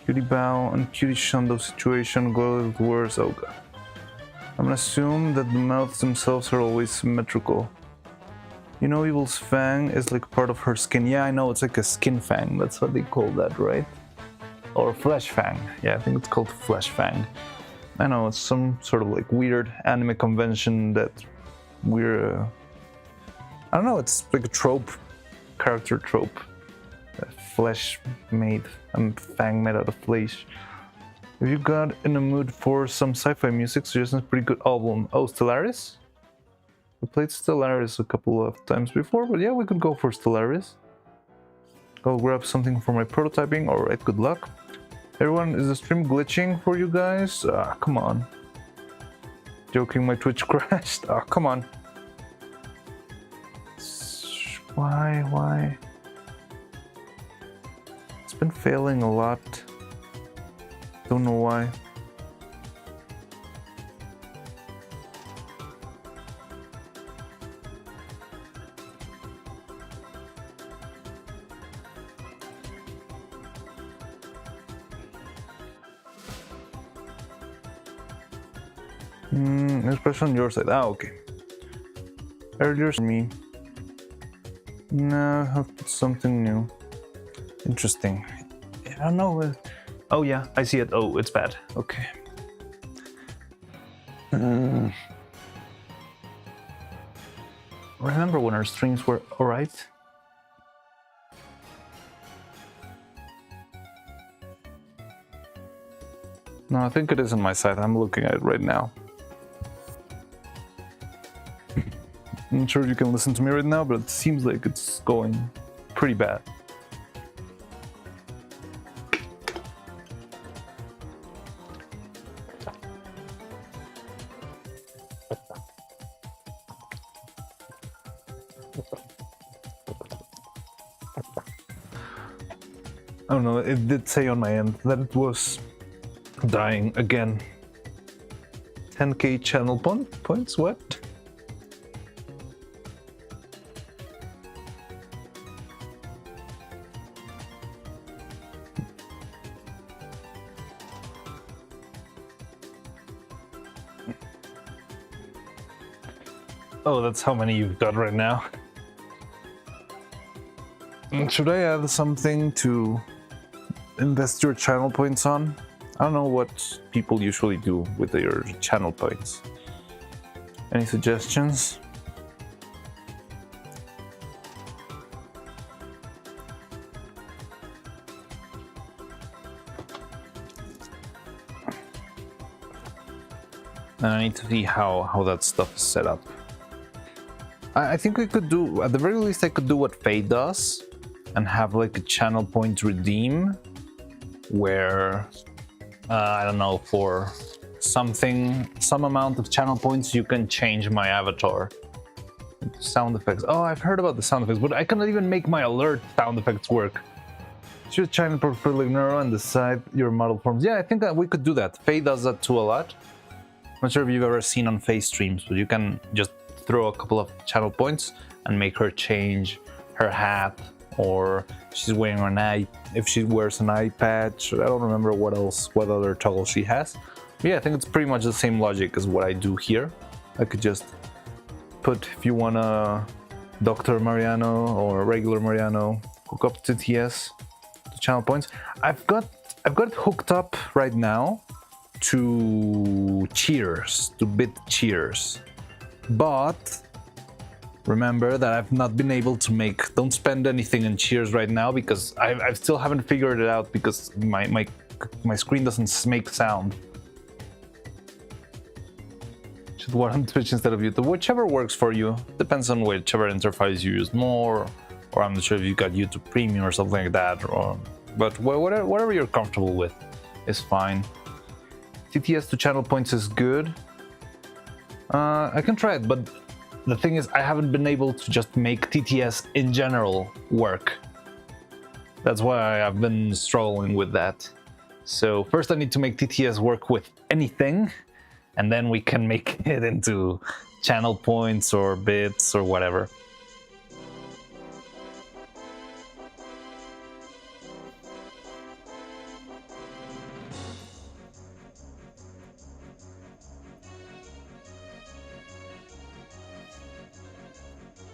Speaker 1: cutie bow and cutie shundo situation. Go worse. Oh god. I'm gonna assume that the mouths themselves are always symmetrical. You know, Evil's fang is like part of her skin. Yeah, I know, it's like a skin fang. That's what they call that, right? Or flesh fang. Yeah, I think it's called flesh fang. I know, it's some sort of like weird anime convention that we're... I don't know, it's like a trope. Character trope. Flesh made, fang made out of flesh. If you got in the mood for some sci-fi music, suggestions pretty good album. Oh, Stellaris? We played Stellaris a couple of times before, but yeah, we could go for Stellaris. Go grab something for my prototyping. Alright, good luck. Everyone, is the stream glitching for you guys? Ah, come on. Joking, my Twitch crashed. Ah, come on. Why? It's been failing a lot. Don't know why.
Speaker 2: Expression on your side. Ah, okay. Earlier me. No, I have put something new. Interesting. I don't know. Oh yeah, I see it. Oh, it's bad. Okay. Remember when our streams were alright? No, I think it is on my side. I'm looking at it right now. I'm not sure if you can listen to me right now, but it seems like it's going pretty bad. I don't know, it did say on my end that it was dying again. 10k channel points? What? Oh, that's how many you've got right now. Should I add something to invest your channel points on? I don't know what people usually do with their channel points. Any suggestions? And I need to see how that stuff is set up. I think we could do, at the very least I could do what Faye does and have like a channel point redeem where, I don't know, for some amount of channel points you can change my avatar. Sound effects. Oh, I've heard about the sound effects, but I cannot even make my alert sound effects work. Choose channel portfolio Neuro and decide your model forms. Yeah, I think that we could do that. Faye does that too a lot. I'm not sure if you've ever seen on Faye streams, but you can just throw a couple of channel points and make her change her hat, or she's wearing an eye, if she wears an eye patch. I don't remember what other toggle she has. But yeah, I think it's pretty much the same logic as what I do here. I could just put, if you want a Dr. Mariano or regular Mariano, hook up to TS to channel points. I've got it hooked up right now to Cheers, to Bit Cheers. But remember that I've not been able to don't spend anything in Cheers right now because I still haven't figured it out because my screen doesn't make sound. Should watch on Twitch instead of YouTube, whichever works for you. Depends on whichever interface you use more, or I'm not sure if you got YouTube Premium or something like that. But whatever you're comfortable with is fine. TTS to channel points is good. I can try it, but the thing is I haven't been able to just make TTS in general work. That's why I've been struggling with that. So first I need to make TTS work with anything, and then we can make it into channel points or bits or whatever.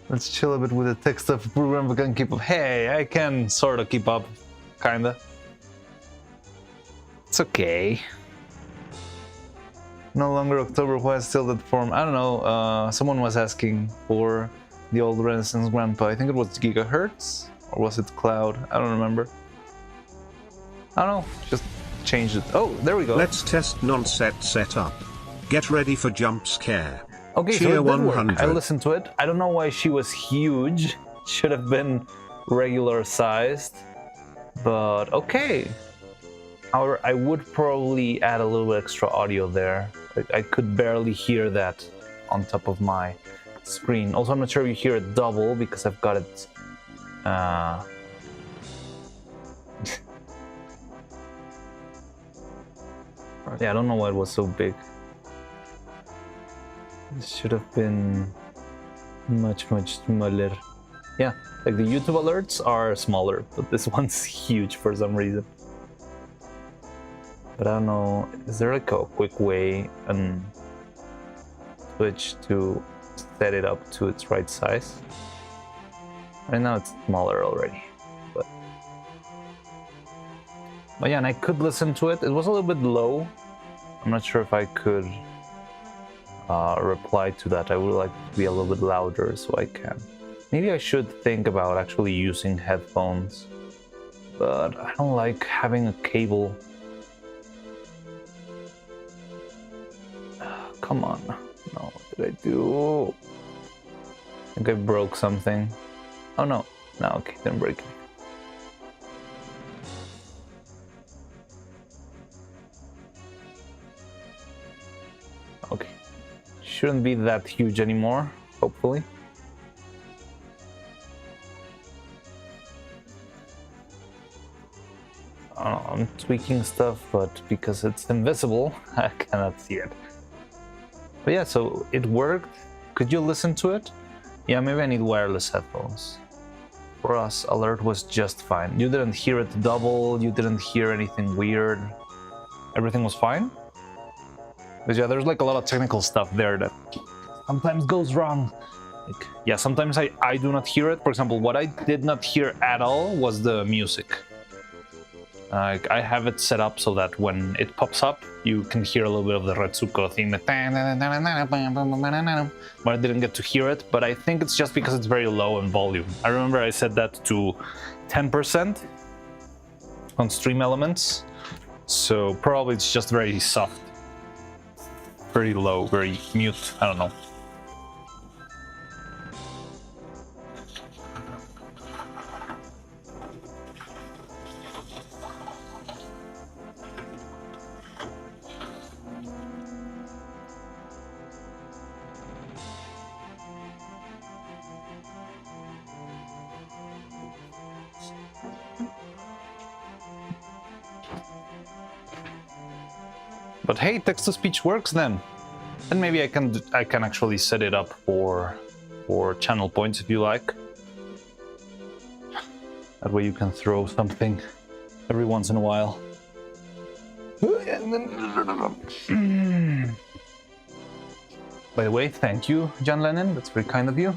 Speaker 2: Let's chill a bit with the tech stuff. Program we can keep up. Hey, I can sort of keep up, kinda. It's okay. No longer October, why is still that form? I don't know, someone was asking for the old Renaissance Grandpa. I think it was Gigahertz, or was it Cloud? I don't remember. I don't know, just changed it. Oh, there we go.
Speaker 3: Let's test non-set setup. Get ready for jump scare.
Speaker 1: Okay,
Speaker 3: Cheer
Speaker 1: so it did
Speaker 3: 100.
Speaker 1: work. I listened to it. I don't know why she was huge. Should have been regular sized, but okay. However, I would probably add a little bit extra audio there. I could barely hear that on top of my screen. Also, I'm not sure if you hear it double because I've got it. Yeah, I don't know why it was so big. It should have been much smaller. Yeah, like the YouTube alerts are smaller, but this one's huge for some reason. But I don't know, is there like a quick way, an switch to set it up to its right size. Right now it's smaller already, but yeah, and I could listen to it. It was a little bit low. I'm not sure if I could reply to that. I would like to be a little bit louder so I can. Maybe I should think about actually using headphones, but I don't like having a cable. Come on. No, what did I do? I think I broke something. Oh no. No, okay, didn't break it. Okay. Shouldn't be that huge anymore, hopefully. I'm tweaking stuff, but because it's invisible, I cannot see it. But yeah, so it worked. Could you listen to it? Yeah, maybe I need wireless headphones. For us, alert was just fine. You didn't hear it double, you didn't hear anything weird. Everything was fine? But yeah, there's like a lot of technical stuff there that sometimes goes wrong. Like, yeah, sometimes I do not hear it. For example, what I did not hear at all was the music. I have it set up so that when it pops up, you can hear a little bit of the Retsuko theme. But I didn't get to hear it, but I think it's just because it's very low in volume. I remember I set that to 10% on Stream Elements, so probably it's just very soft. Very low, very mute, I don't know. But hey, text-to-speech works then. And maybe I can actually set it up for channel points if you like. That way you can throw something every once in a while. By the way, thank you, John Lennon. That's very kind of you.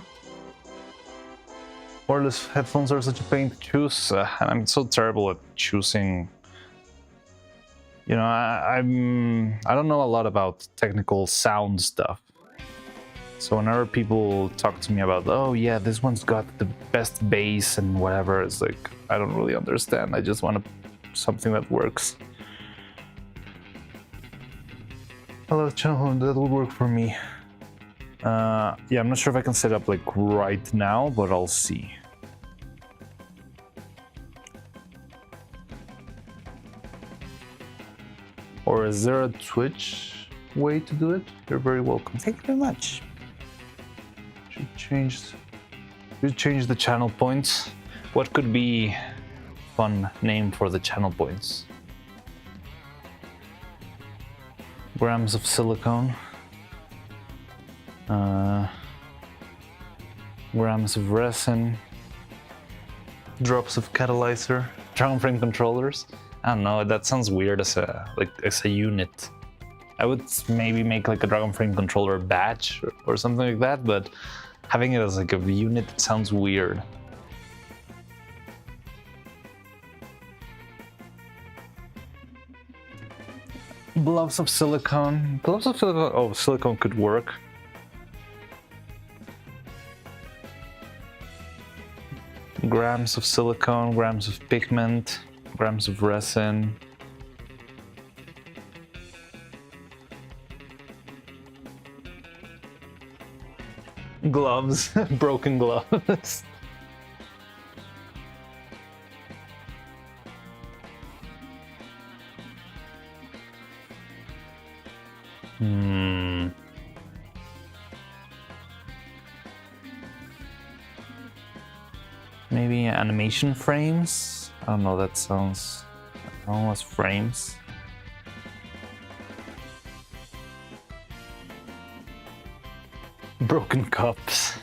Speaker 1: Wireless headphones are such a pain to choose, and I'm so terrible at choosing. You know, I don't know a lot about technical sound stuff. So whenever people talk to me about, oh yeah, this one's got the best bass and whatever, it's like, I don't really understand. I just want something that works. Hello, channel, that would work for me. Yeah, I'm not sure if I can set up like right now, but I'll see. Or is there a Twitch way to do it? You're very welcome. Thank you very much. Should change the channel points. What could be a fun name for the channel points? Grams of silicone. Grams of resin. Drops of catalyzer. Dragon frame controllers. I don't know, that sounds weird as a unit. I would maybe make like a Dragon Frame controller batch or something like that, but having it as like a unit, it sounds weird. Gloves of silicone. Gloves of silicone. Oh, silicone could work. Grams of silicone, grams of pigment. Grams of resin. Gloves, broken gloves. Maybe animation frames? I don't know, that sounds almost frames. Broken cups.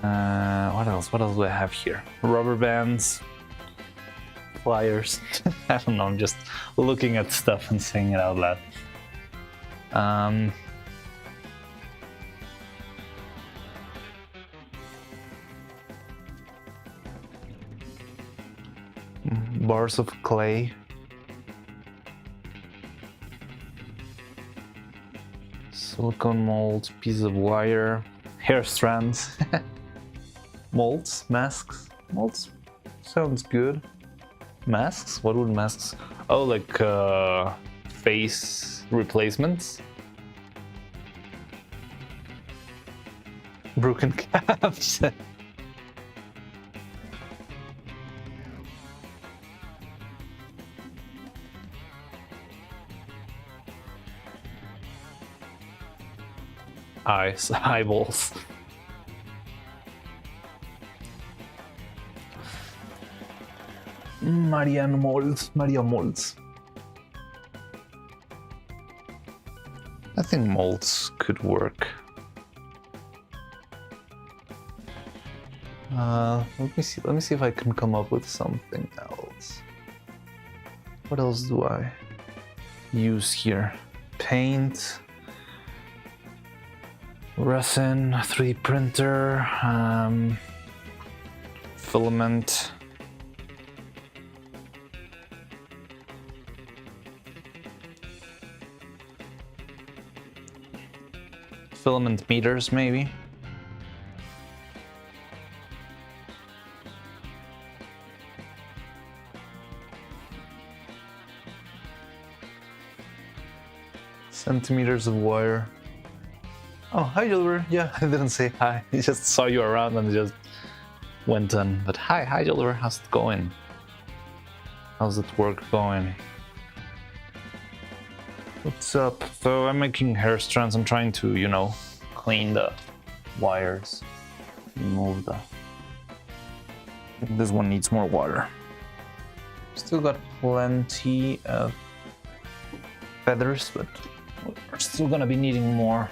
Speaker 1: What else? What else do I have here? Rubber bands. pliers. I don't know, I'm just looking at stuff and saying it out loud. Bars of clay. Silicone mold, piece of wire, hair strands. Molds, masks. Molds sounds good. Masks? What would masks? Oh, like face replacements? Broken calves. Eyes, eyeballs. Maria molds. I think molds could work. Let me see if I can come up with something else. What else do I use here? Paint, resin, 3D printer, filament. Filament meters, maybe. Centimeters of wire. Oh, hi, Gilbert. Yeah, I didn't say hi. I just saw you around and just went on. But hi, Gilbert. How's it going? How's that work going? What's up? So I'm making hair strands. I'm trying to, you know, clean the wires. Remove the... This one needs more water. Still got plenty of feathers, but we're still gonna be needing more.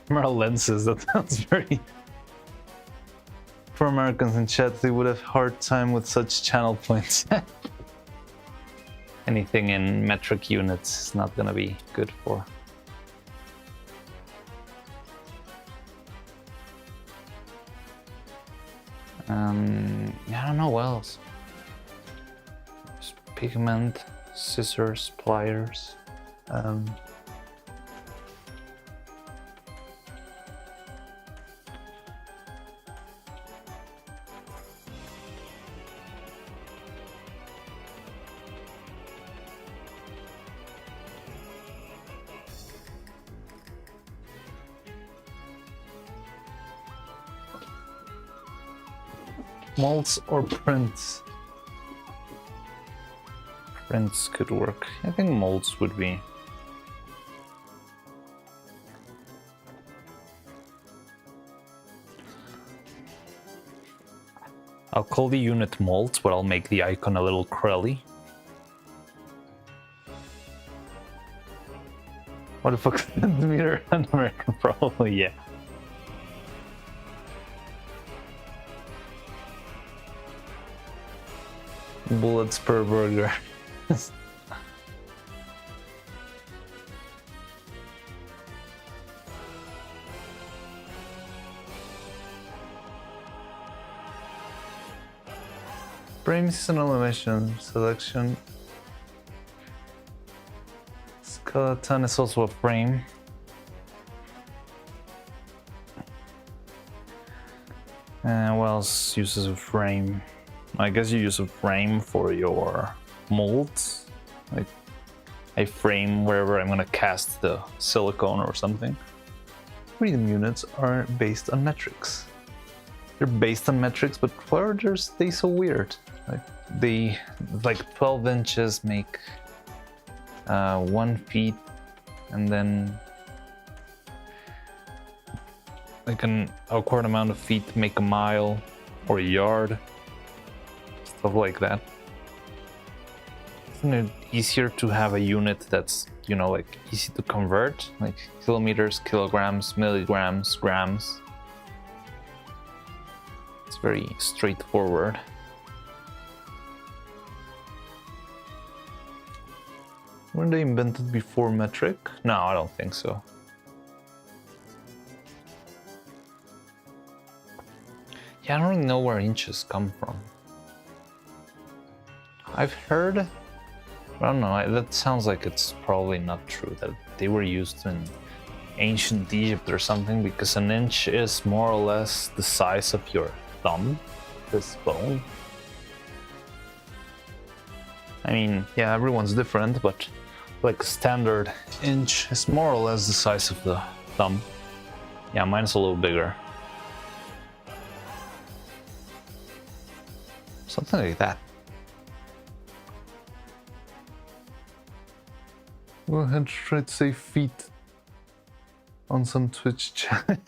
Speaker 1: Camera lenses, that sounds very... For Americans in chat, they would have a hard time with such channel points. Anything in metric units is not gonna be good for. I don't know what else. Just pigment, scissors, pliers. Molds or prints? Prints could work. I think molds would be. I'll call the unit molds, but I'll make the icon a little curly. What the fuck, centimeter and American? Probably, yeah. Bullets per burger. Frame seasonal emission selection. Skeleton is also a frame. And what else uses a frame? I guess you use a frame for your molds, like a frame wherever I'm gonna cast the silicone or something. Freedom units are based on metrics. They're based on metrics, but why are they so weird? Like 12 inches make 1 feet, and then like an awkward amount of feet make a mile or a yard, stuff like that. Isn't it easier to have a unit that's, you know, like easy to convert, like kilometers, kilograms, milligrams, grams? It's very straightforward. Weren't they invented before metric? No, I don't think so. Yeah, I don't really know where inches come from. I've heard, I don't know, that sounds like it's probably not true, that they were used in ancient Egypt or something, because an inch is more or less the size of your thumb, this bone. I mean, yeah, everyone's different, but like a standard inch is more or less the size of the thumb. Yeah, mine's a little bigger. Something like that.
Speaker 2: Go ahead, try to say feet on some Twitch chat.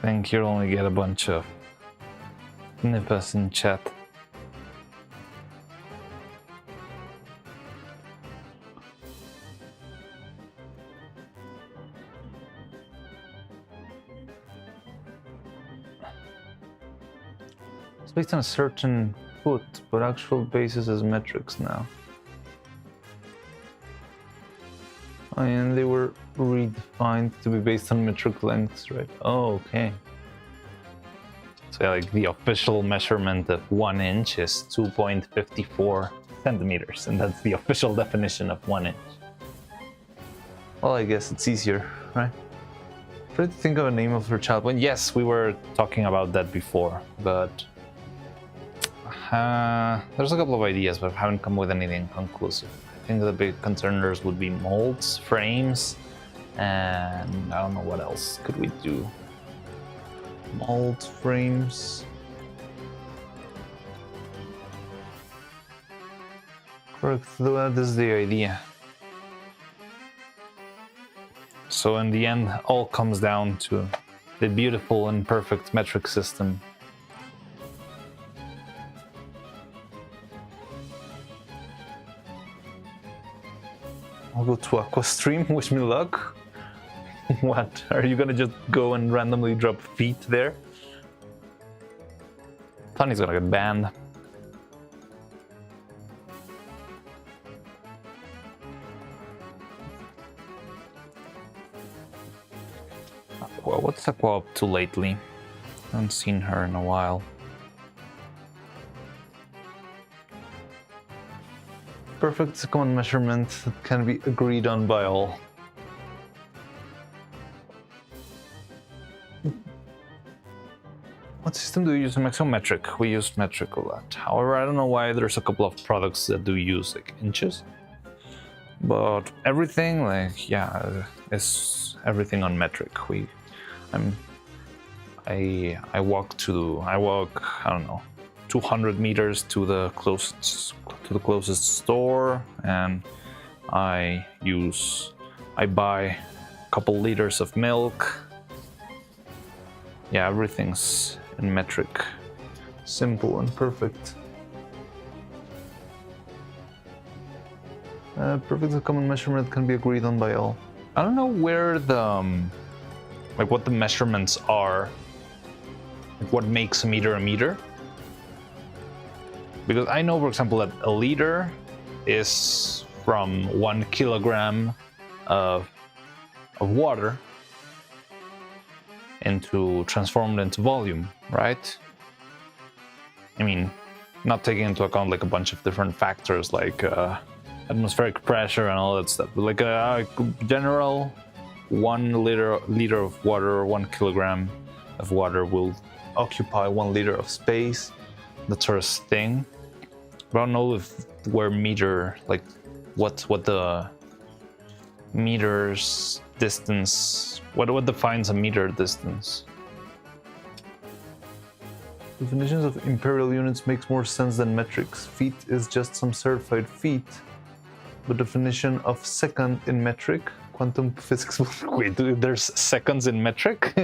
Speaker 1: I think you'll only get a bunch of nippers in chat. It's based on a certain foot, but actual basis is metrics now. And they were redefined to be based on metric lengths, right? Oh, okay. So yeah, like the official measurement of 1 inch is 2.54 centimeters, and that's the official definition of 1 inch. Well, I guess it's easier, right? Try to think of a name of her child. Well, yes, we were talking about that before, but there's a couple of ideas, but I haven't come with anything conclusive. I think the big concerners would be molds, frames, and I don't know what else could we do.
Speaker 2: Mold frames.
Speaker 1: Correct, that is the idea. So in the end, all comes down to the beautiful and perfect metric system. I'll go to Aquastream, wish me luck. What? Are you gonna just go and randomly drop feet there? Tony's gonna get banned. Aqua, what's Aqua up to lately? I haven't seen her in a while.
Speaker 2: Perfect is a common measurement that can be agreed on by all.
Speaker 1: What system do you use in Maxometric? We use metric a lot. However, I don't know why there's a couple of products that do use like inches. But everything, like, yeah, is everything on metric. I walk, I don't know, 200 meters to the closest store, and I buy a couple liters of milk. Yeah, everything's in metric.
Speaker 2: Simple and perfect. Perfect is a common measurement that can be agreed on by all.
Speaker 1: I don't know where the like what the measurements are, like what makes a meter, because I know, for example, that a liter is from 1 kilogram of water transformed into volume, right? I mean, not taking into account like a bunch of different factors like atmospheric pressure and all that stuff, but like a general 1 liter of water, or 1 kilogram of water will occupy 1 liter of space, that sort of thing. But I don't know if where meter, like what the meters distance, what defines a meter distance?
Speaker 2: Definitions of imperial units makes more sense than metrics. Feet is just some certified feet. The definition of second in metric, quantum physics.
Speaker 1: Wait, there's seconds in metric?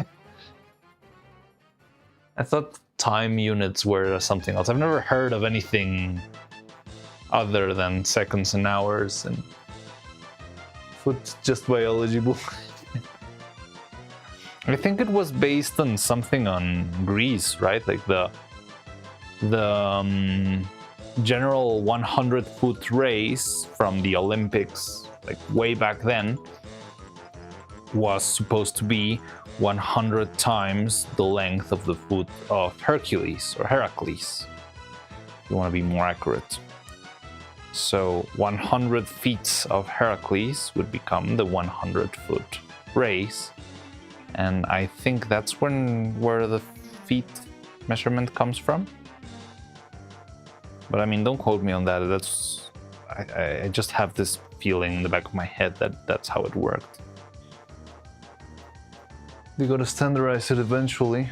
Speaker 1: I thought time units were something else. I've never heard of anything other than seconds and hours and
Speaker 2: Foot just biology book.
Speaker 1: I think it was based on something on Greece, right? Like the general 100-foot race from the Olympics, like way back then, was supposed to be 100 times the length of the foot of Hercules or Heracles, if you want to be more accurate. So 100 feet of Heracles would become the 100-foot race. And I think that's where the feet measurement comes from. But I mean, don't quote me on that. I just have this feeling in the back of my head that that's how it worked.
Speaker 2: We gotta standardize it eventually.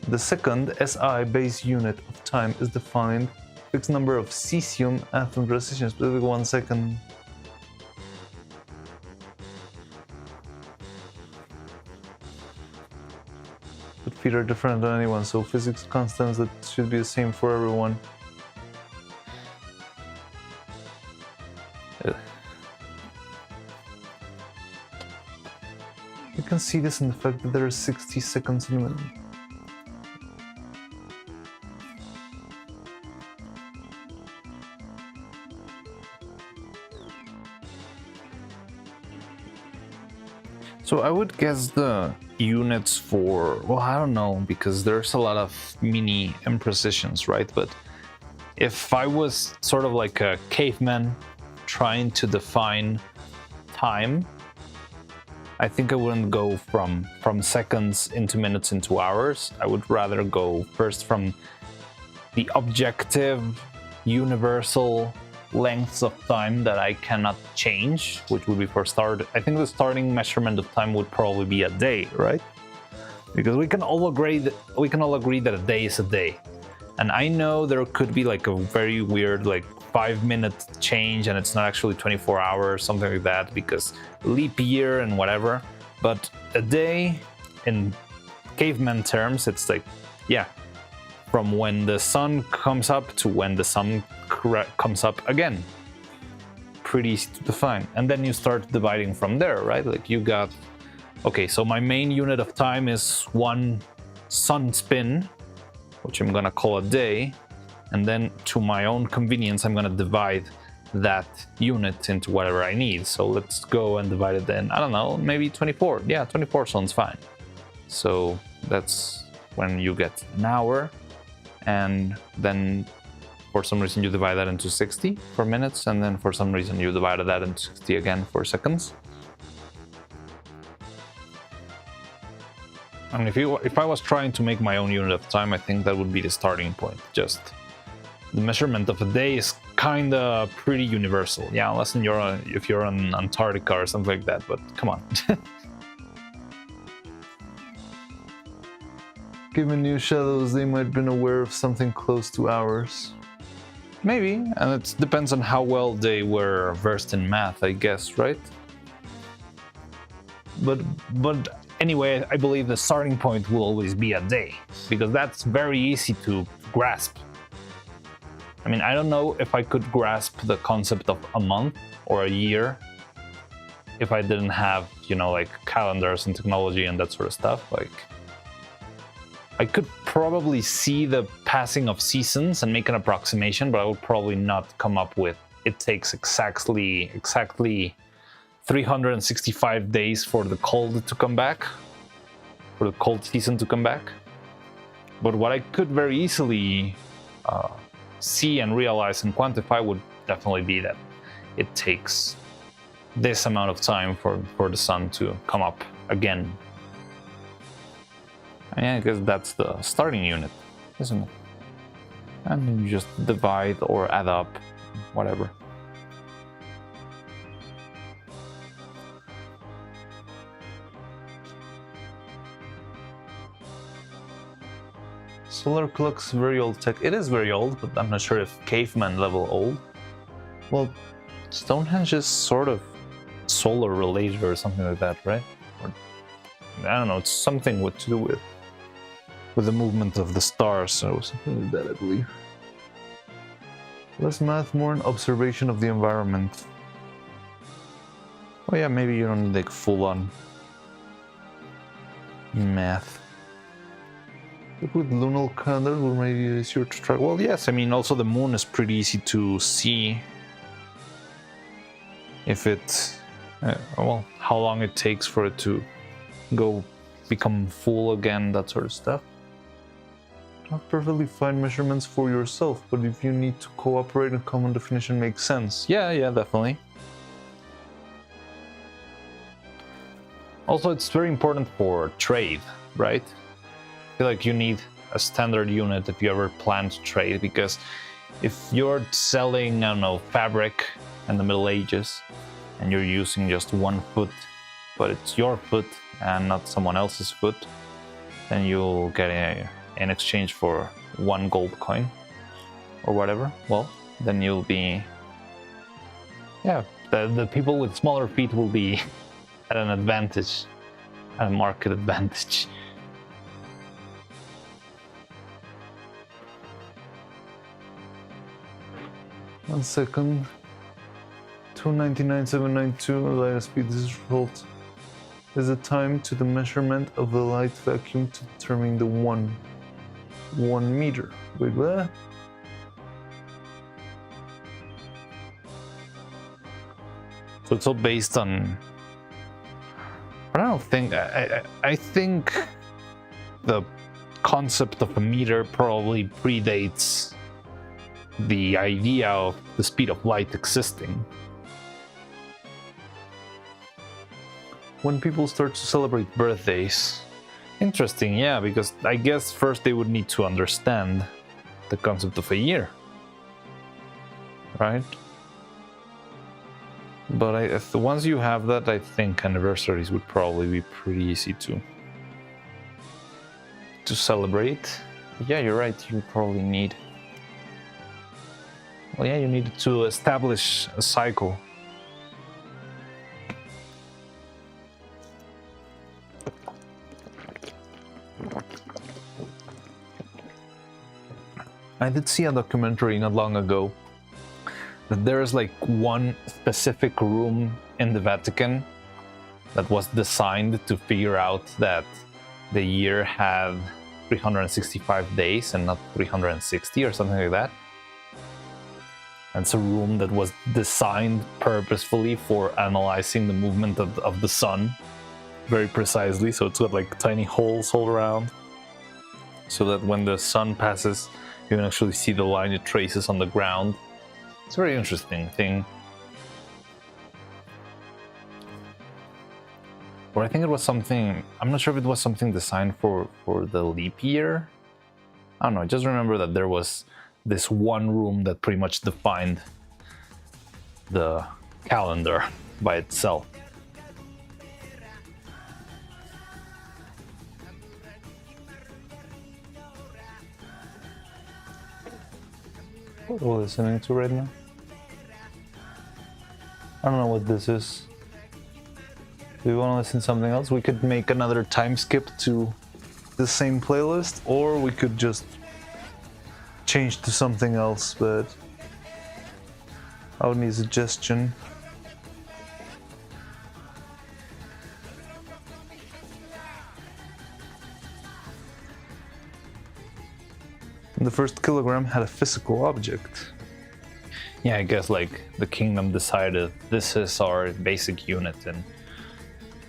Speaker 2: The second SI base unit of time is defined. Fixed number of cesium atom transition, specific 1 second. But feet are different than anyone, so physics constants that should be the same for everyone. You can see this in the fact that there are 60 seconds in a minute.
Speaker 1: So I would guess the units for, well, I don't know, because there's a lot of mini imprecisions, right? But if I was sort of like a caveman trying to define time, I think I wouldn't go from seconds into minutes into hours. I would rather go first from the objective, universal lengths of time that I cannot change, which would be for start. I think the starting measurement of time would probably be a day, right? Because we can all agree that a day is a day. And I know there could be like a very weird like 5-minute change and it's not actually 24 hours, something like that, because leap year and whatever. But a day in caveman terms, it's like, yeah, from when the sun comes up to when the sun comes up again. Pretty easy to define. And then you start dividing from there, right? Like you got, okay, so my main unit of time is 1 sun spin, which I'm gonna call a day. And then to my own convenience, I'm gonna divide that unit into whatever I need. So let's go and divide it in, I don't know, maybe 24. Yeah, 24 sounds fine. So that's when you get an hour. And then for some reason you divide that into 60 for minutes, and then for some reason you divided that into 60 again for seconds. I mean, if I was trying to make my own unit of time, I think that would be the starting point. Just the measurement of a day is kind of pretty universal. Yeah, unless if you're on Antarctica or something like that, but come on.
Speaker 2: Given new shadows, they might have been aware of something close to hours.
Speaker 1: Maybe, and it depends on how well they were versed in math, I guess, right? But anyway, I believe the starting point will always be a day, because that's very easy to grasp. I mean, I don't know if I could grasp the concept of a month or a year if I didn't have, like calendars and technology and that sort of stuff. Like, I could probably see the passing of seasons and make an approximation, but I would probably not come up with it takes exactly 365 days for the cold to come back, for the cold season to come back. But what I could very easily see and realize and quantify would definitely be that it takes this amount of time for the sun to come up again. And yeah, I guess that's the starting unit, isn't it? And then you just divide or add up, whatever. Solar clock's very old tech. It is very old, but I'm not sure if caveman level old. Well, Stonehenge is sort of solar related or something like that, right? Or, I don't know, it's something to do with the movement of the stars, so something like that, I believe. Less math, more an observation of the environment. Oh yeah, maybe you don't need like full-on math. With lunar calendar will make it easier to track. Well, yes, I mean, also the moon is pretty easy to see. If it, well, how long it takes for it to become full again, that sort of stuff. Not perfectly fine measurements for yourself, but if you need to cooperate, a common definition makes sense. Yeah, definitely. Also, it's very important for trade, right? I feel like you need a standard unit if you ever plan to trade, because if you're selling, I don't know, fabric in the Middle Ages and you're using just 1 foot, but it's your foot and not someone else's foot, then you'll get in exchange for 1 gold coin or whatever. Well, then you'll be, yeah, the people with smaller feet will be at an advantage, at a market advantage. One second. 299,792 light speed. This result is the time to the measurement of the light vacuum to determine the 1 meter. Wait, what? So it's all based on. I don't think. I think the concept of a meter probably predates the idea of the speed of light existing. When people start to celebrate birthdays. Interesting, yeah, because I guess first they would need to understand the concept of a year, right? But once you have that, I think anniversaries would probably be pretty easy to celebrate. Yeah, you're right, you probably need. Well, yeah, you need to establish a cycle. I did see a documentary not long ago that there is like one specific room in the Vatican that was designed to figure out that the year had 365 days and not 360 or something like that. And it's a room that was designed purposefully for analyzing the movement of the sun very precisely. So it's got like tiny holes all around so that when the sun passes, you can actually see the line it traces on the ground. It's a very interesting thing. Or I think it was something, I'm not sure if it was something designed for the leap year. I don't know, I just remember that there was this one room that pretty much defined the calendar by itself. What are we listening to right now? I don't know what this is. Do we want to listen to something else? We could make another time skip to the same playlist, or we could just change to something else, but I would need a suggestion. The first kilogram had a physical object. Yeah, I guess like the kingdom decided this is our basic unit and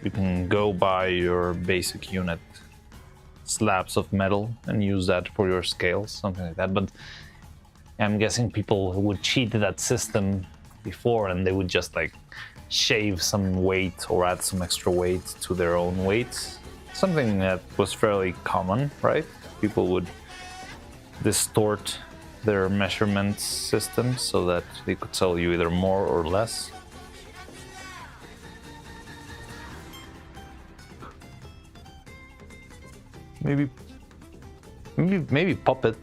Speaker 1: you can go buy your basic unit slabs of metal and use that for your scales, something like that. But I'm guessing people would cheat that system before, and they would just like shave some weight or add some extra weight to their own weight. Something that was fairly common, right? People would distort their measurement system so that they could sell you either more or less. Maybe puppet,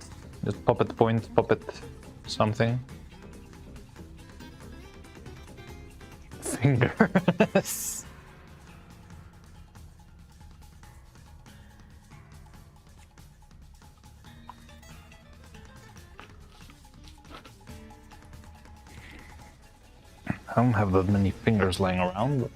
Speaker 1: just puppet point, puppet something. Fingers. I don't have that many fingers lying around. But...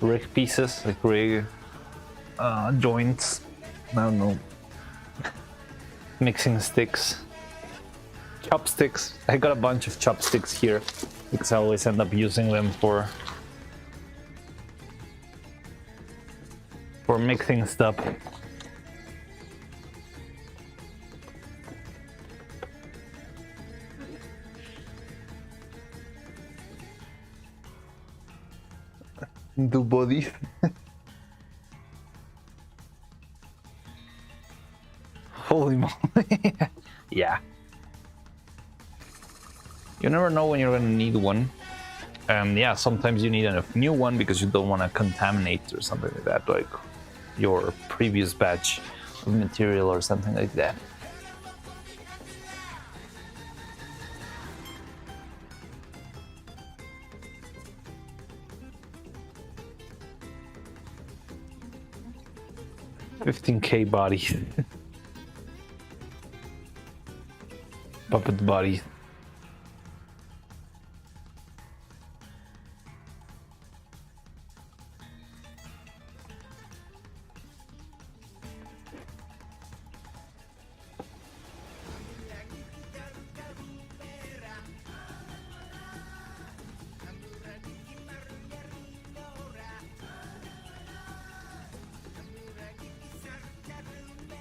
Speaker 1: rig pieces, like rig joints. I don't know. Mixing sticks, chopsticks. I got a bunch of chopsticks here because I always end up using them for mixing stuff. Do bodies. Holy moly. Yeah. You never know when you're gonna need one. And yeah, sometimes you need a new one because you don't want to contaminate or something like that, like your previous batch of material or something like that. $15K body. Puppet body.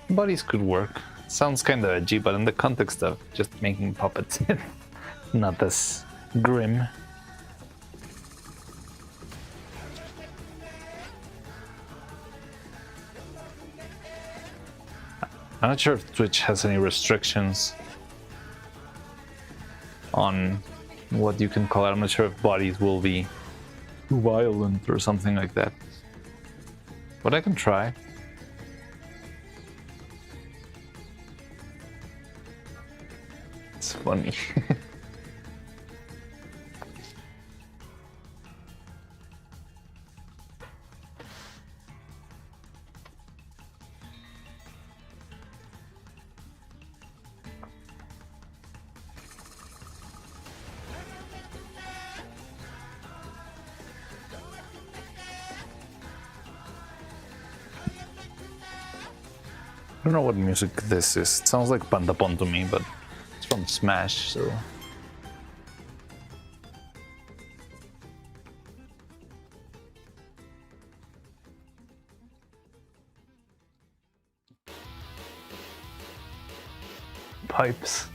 Speaker 1: Bodies could work. Sounds kind of edgy, but in the context of just making puppets, not as grim. I'm not sure if Twitch has any restrictions on what you can call it. I'm not sure if bodies will be too violent or something like that. But I can try. It's funny. I don't know what music this is. It sounds like Pandapon to me, but it's from Smash, so... Pipes.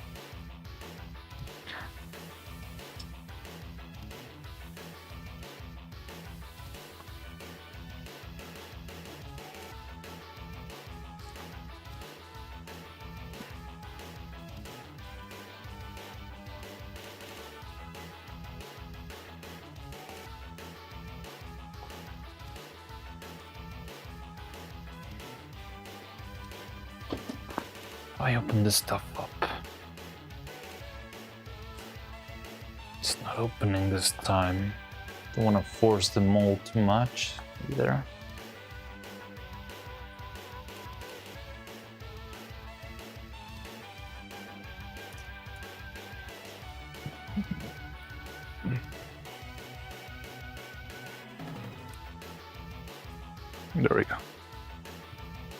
Speaker 1: I open this stuff up. It's not opening this time. Don't want to force the mold too much either. There we go.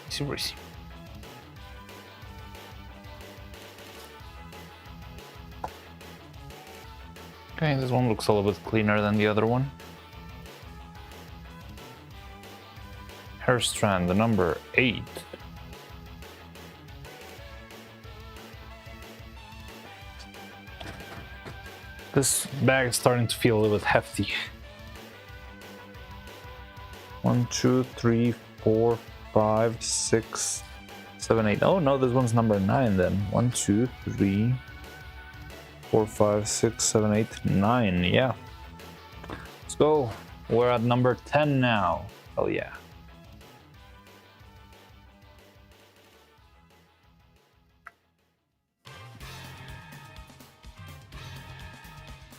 Speaker 1: Easy breezy. Okay, this one looks a little bit cleaner than the other one. Hair strand, the number 8. This bag is starting to feel a little bit hefty. 1, 2, 3, 4, 5, 6, 7, 8. Oh no, this one's number 9 then. 1, 2, 3, 4, 5, 6, 7, 8, 9. Yeah. Let's go. We're at number 10 now. Oh yeah.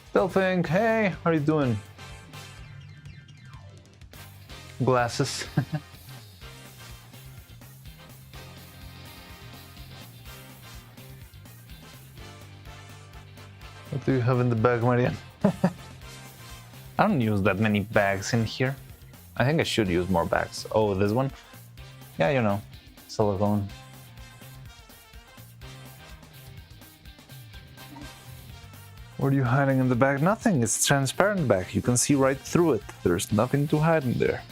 Speaker 1: Still think, hey, how are you doing? Glasses.
Speaker 2: What do you have in the bag, Marian?
Speaker 1: I don't use that many bags in here. I think I should use more bags. Oh, this one? Yeah, you know, silicone.
Speaker 2: What are you hiding in the bag?
Speaker 1: Nothing, it's transparent bag. You can see right through it. There's nothing to hide in there.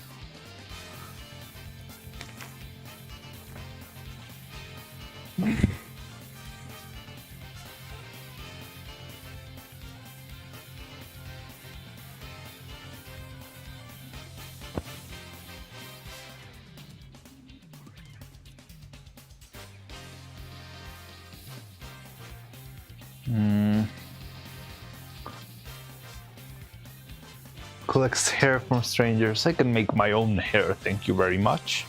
Speaker 2: Collects hair from strangers.
Speaker 1: I can make my own hair, thank you very much.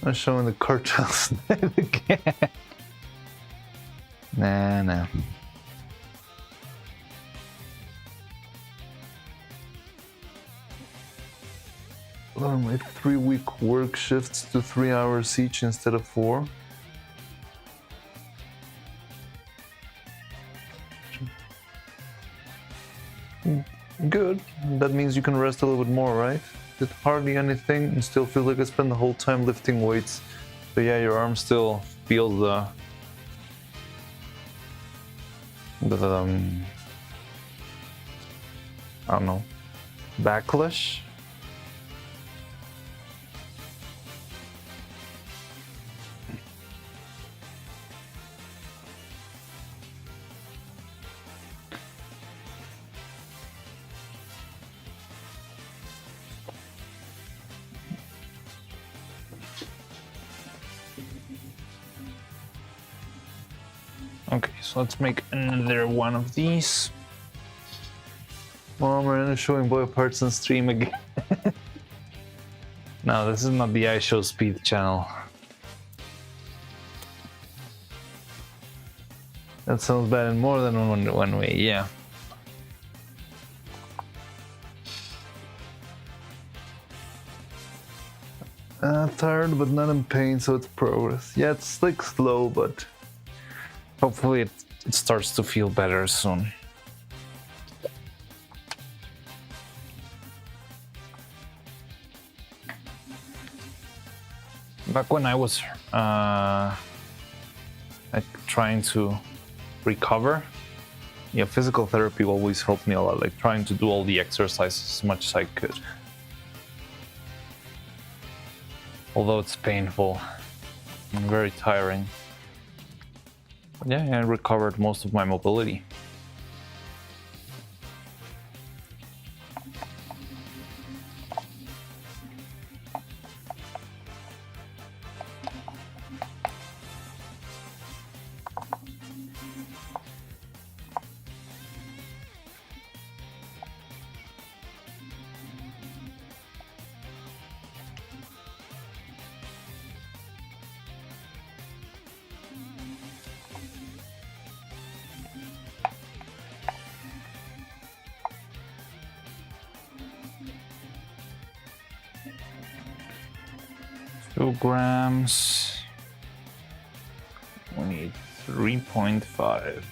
Speaker 2: I'm showing the cartels again.
Speaker 1: Nah.
Speaker 2: Well, my 3-week work shifts to 3 hours each instead of 4. Good. That means you can rest a little bit more, right? Did hardly anything and still feel like I spent the whole time lifting weights. But yeah, your arm still feels the I don't know, backlash.
Speaker 1: Okay, so let's make another one of these.
Speaker 2: Mom, we're showing boy parts on stream again.
Speaker 1: No, this is not the I Show Speed channel.
Speaker 2: That sounds bad in more than
Speaker 1: One way, yeah.
Speaker 2: Tired but not in pain, so it's progress. Yeah, it's like slow, but
Speaker 1: Hopefully it starts to feel better soon. Back when I was like trying to recover, yeah, physical therapy always helped me a lot, like trying to do all the exercises as much as I could. Although it's painful and very tiring. But yeah, I recovered most of my mobility. Grams. We need 3.5.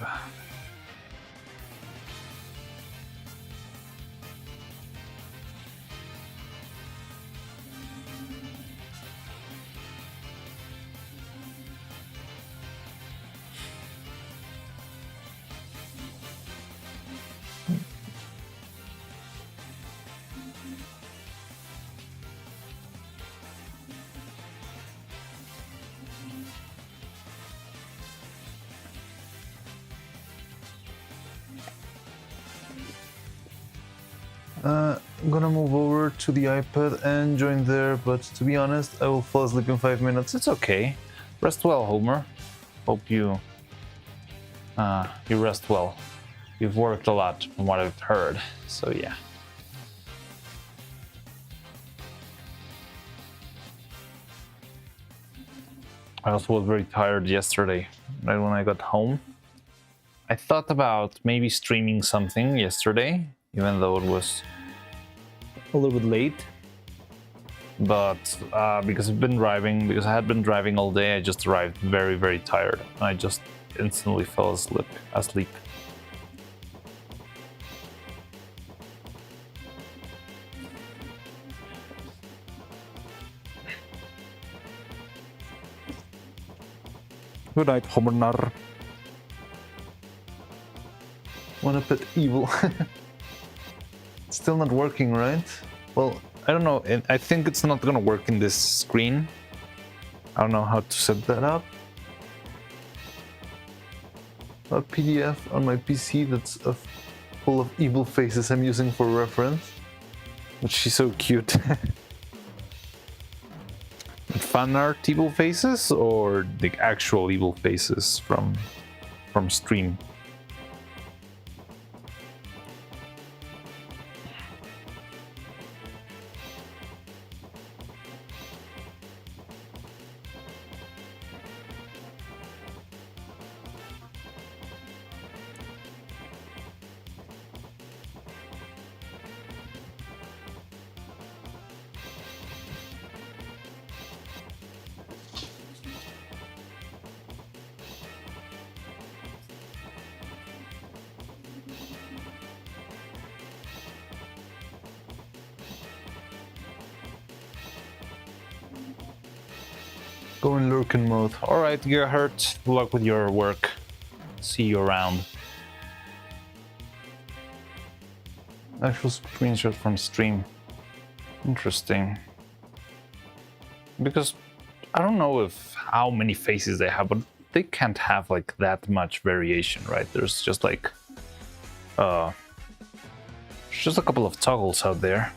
Speaker 2: I'm gonna move over to the iPad and join there, but to be honest, I will fall asleep in 5 minutes.
Speaker 1: It's okay. Rest well, Homer. Hope you rest well. You've worked a lot from what I've heard, so yeah. I also was very tired yesterday, right when I got home. I thought about maybe streaming something yesterday, even though it was a little bit late. But because I had been driving all day, I just arrived very, very tired. I just instantly fell asleep. Good night, Homer.
Speaker 2: Wanna put evil? It's still not working, right?
Speaker 1: Well, I don't know. I think it's not gonna work in this screen. I don't know how to set that up.
Speaker 2: A PDF on my PC that's full of evil faces I'm using for reference.
Speaker 1: But she's so cute. Fan art evil faces or the actual evil faces from stream?
Speaker 2: Go in lurking mode.
Speaker 1: Alright, Gerhard, good luck with your work. See you around. Actual screenshot from stream. Interesting. Because I don't know how many faces they have, but they can't have like that much variation, right? There's just like just a couple of toggles out there.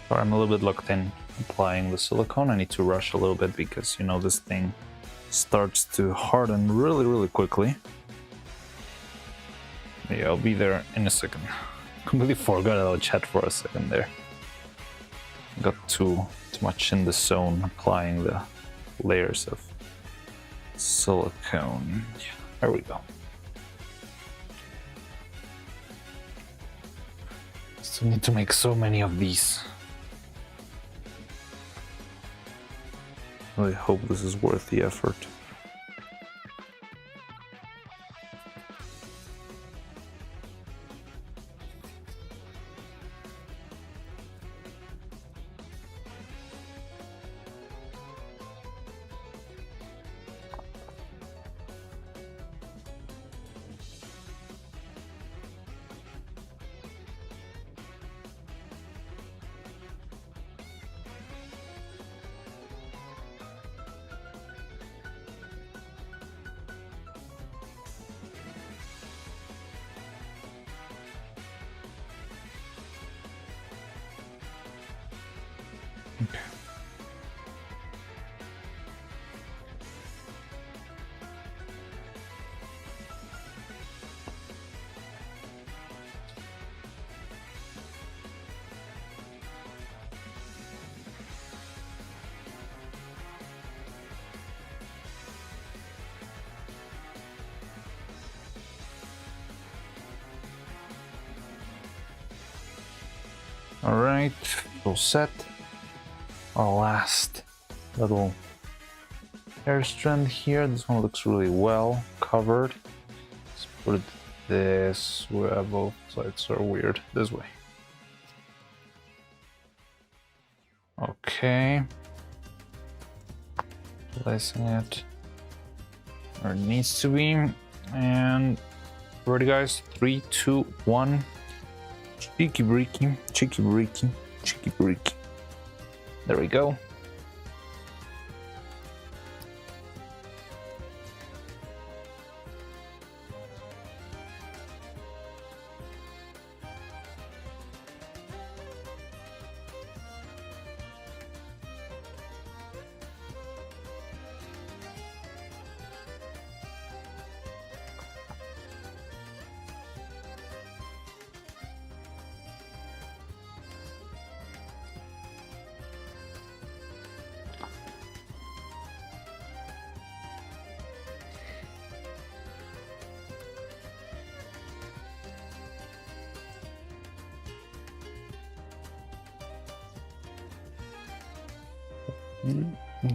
Speaker 1: Sorry, I'm a little bit locked in applying the silicone. I need to rush a little bit because, you know, this thing starts to harden really, really quickly. Yeah, I'll be there in a second. Completely forgot about chat for a second there. Got too much in the zone applying the layers of silicone. Yeah, there we go. Still need to make so many of these. I hope this is worth the effort. Okay. All right, so set. Our last little hair strand here. This one looks really well covered. Let's put it this way. Both sides are weird. This way. Okay. Placing it where it needs to be. And ready, guys? 3, 2, 1. Cheeky breaky, cheeky breaky, cheeky breaky. There we go.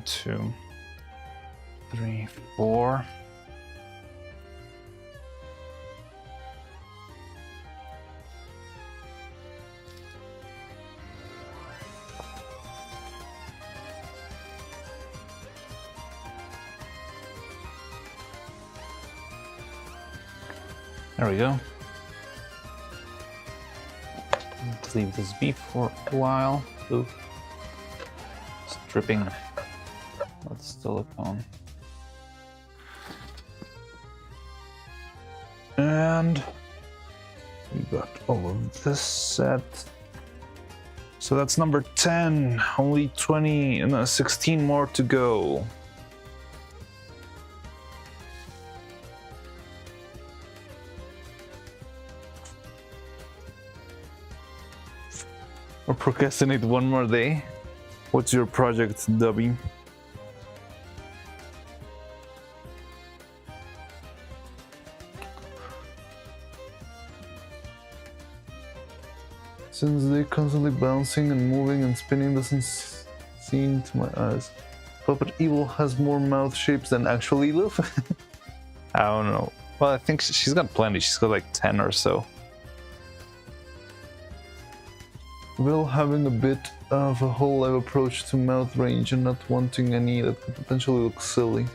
Speaker 1: Two, 3, 4. There we go. Let's leave this be for a while. Ooh. It's dripping. That's silicone. And we got all of this set. So that's number 10. Only 20 and 16 more to go. Or procrastinate one more day. What's your project, Dubby?
Speaker 2: Since they're constantly bouncing and moving and spinning doesn't seem to my eyes. Puppet Evil has more mouth shapes than actual evil?
Speaker 1: I don't know. Well, I think she's got plenty. She's got like 10 or so.
Speaker 2: Will having a bit of a whole live approach to mouth range and not wanting any that could potentially look silly.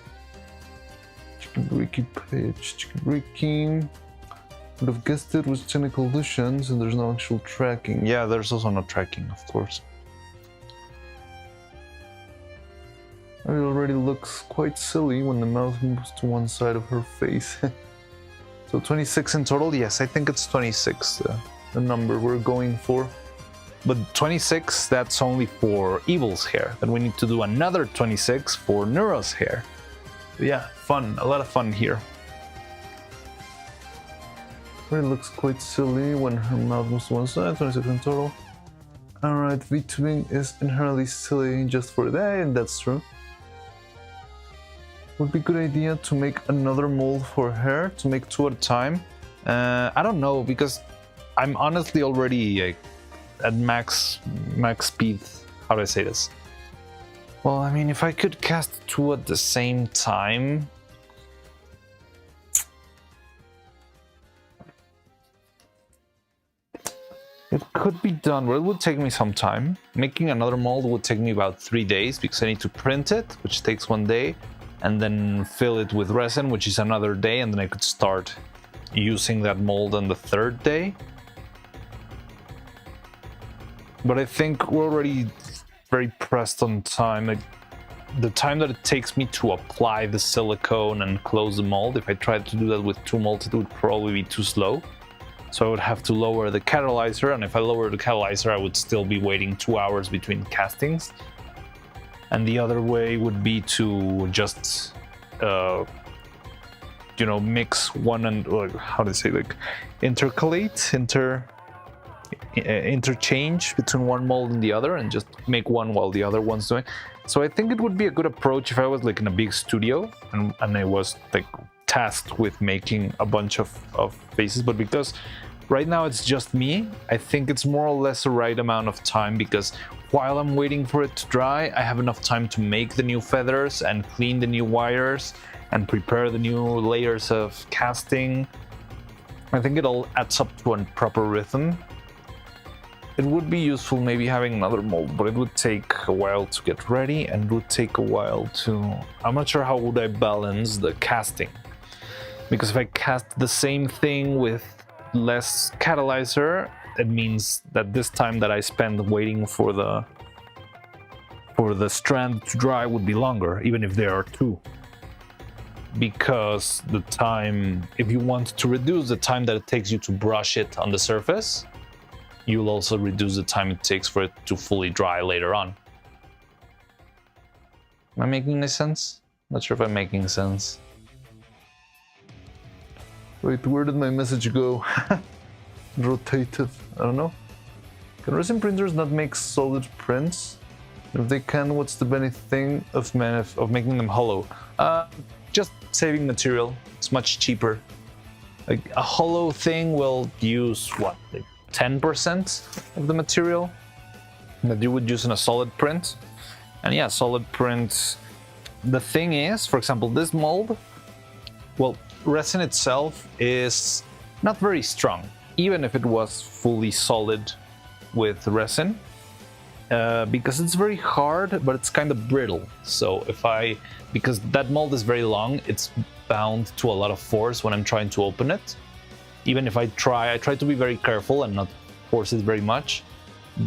Speaker 2: Chicken-breaky pitch, chicken-breaky. Would have guessed it was technical illusions and there's no actual tracking.
Speaker 1: Yeah, there's also no tracking, of course.
Speaker 2: It already looks quite silly when the mouth moves to one side of her face.
Speaker 1: So 26 in total? Yes, I think it's 26, the number we're going for. But 26, that's only for Evil's hair. Then we need to do another 26 for Neuro's hair. Yeah, fun, a lot of fun here.
Speaker 2: It looks quite silly when her mouth moves to one side, 26 in total. Alright, VTubing is inherently silly just for that, and that's true. Would be a good idea to make another mold for hair,
Speaker 1: To make 2 at a time. I don't know, because I'm honestly already at max speed. How do I say this? Well, I mean, if I could cast 2 at the same time. It could be done, but it would take me some time. Making another mold would take me about 3 days because I need to print it, which takes 1 day, and then fill it with resin, which is another day, and then I could start using that mold on the 3rd day. But I think we're already very pressed on time. Like, the time that it takes me to apply the silicone and close the mold, if I tried to do that with 2 molds, it would probably be too slow. So I would have to lower the catalyzer, and if I lower the catalyzer, I would still be waiting 2 hours between castings. And the other way would be to just, mix one and, how do you say, like, interchange between one mold and the other, and just make one while the other one's doing. So I think it would be a good approach if I was like in a big studio and I was like tasked with making a bunch of faces, but because right now it's just me, I think it's more or less the right amount of time, because while I'm waiting for it to dry, I have enough time to make the new feathers and clean the new wires and prepare the new layers of casting. I think it all adds up to a proper rhythm. It would be useful maybe having another mold, but it would take a while to get ready, and it would take a while to... I'm not sure how would I balance the casting. Because if I cast the same thing with less catalyzer, it means that this time that I spend waiting for the strand to dry would be longer, even if there are two. Because the time, if you want to reduce the time that it takes you to brush it on the surface, you'll also reduce the time it takes for it to fully dry later on. Am I making any sense? Not sure if I'm making sense.
Speaker 2: Wait, where did my message go? Rotated. I don't know. Can resin printers not make solid prints? If they can, what's the benefit of
Speaker 1: Making them hollow? Just saving material. It's much cheaper. Like a hollow thing will use what, like 10% of the material that you would use in a solid print. And yeah, solid print. The thing is, for example, this mold, well, resin itself is not very strong, even if it was fully solid with resin, because it's very hard, but it's kind of brittle. So because that mold is very long, it's bound to a lot of force when I'm trying to open it. Even if I try to be very careful and not force it very much.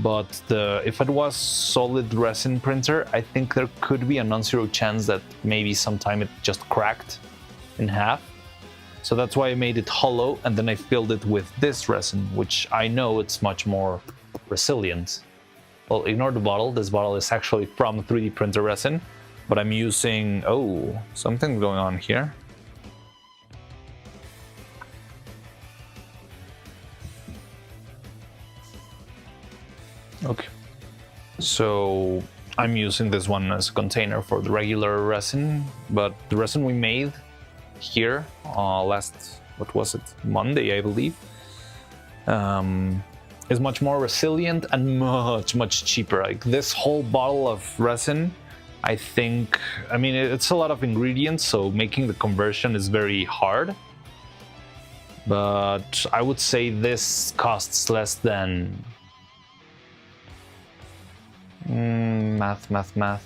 Speaker 1: But if it was solid resin printer, I think there could be a non-zero chance that maybe sometime it just cracked in half. So that's why I made it hollow, and then I filled it with this resin, which I know it's much more resilient. Well, ignore the bottle. This bottle is actually from 3D printer resin, but I'm using... Oh, something's going on here. Okay, so I'm using this one as a container for the regular resin, but the resin we made here last, what was it, Monday, I believe, is much more resilient and much cheaper. Like this whole bottle of resin, I think, I mean, it's a lot of ingredients, so making the conversion is very hard. But I would say this costs less than... math. I'd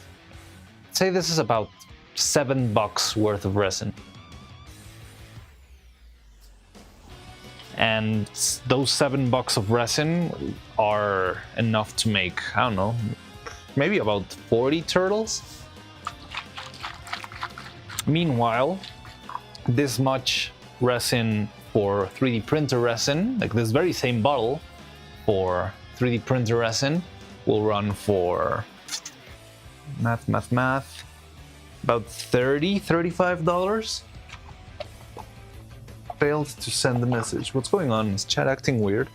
Speaker 1: say this is about $7 worth of resin. And those $7 of resin are enough to make, I don't know, maybe about 40 turtles. Meanwhile, this much resin for 3D printer resin, like this very same bottle for 3D printer resin, will run for math, about $35. Failed to send the message. What's going on? Is chat acting weird?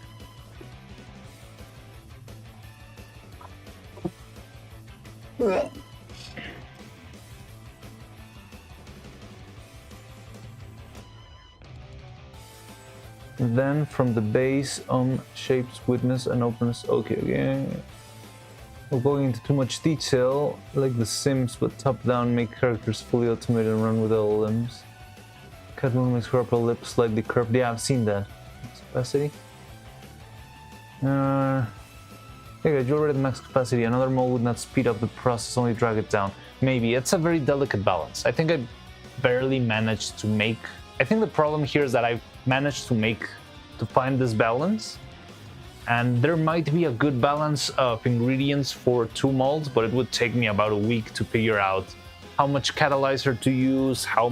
Speaker 1: Then from the base shapes witness and opens. Okay. We're going into too much detail, like The Sims, but top down, make characters fully automated and run with all limbs. Cut movements, her upper lip slightly curved. Yeah, I've seen that. Max capacity. Okay, you already at max capacity. Another mold would not speed up the process, only drag it down. Maybe. It's a very delicate balance. I think I barely managed to make... I think the problem here is that I've managed to find this balance. And there might be a good balance of ingredients for 2 molds, but it would take me about a week to figure out how much catalyzer to use, how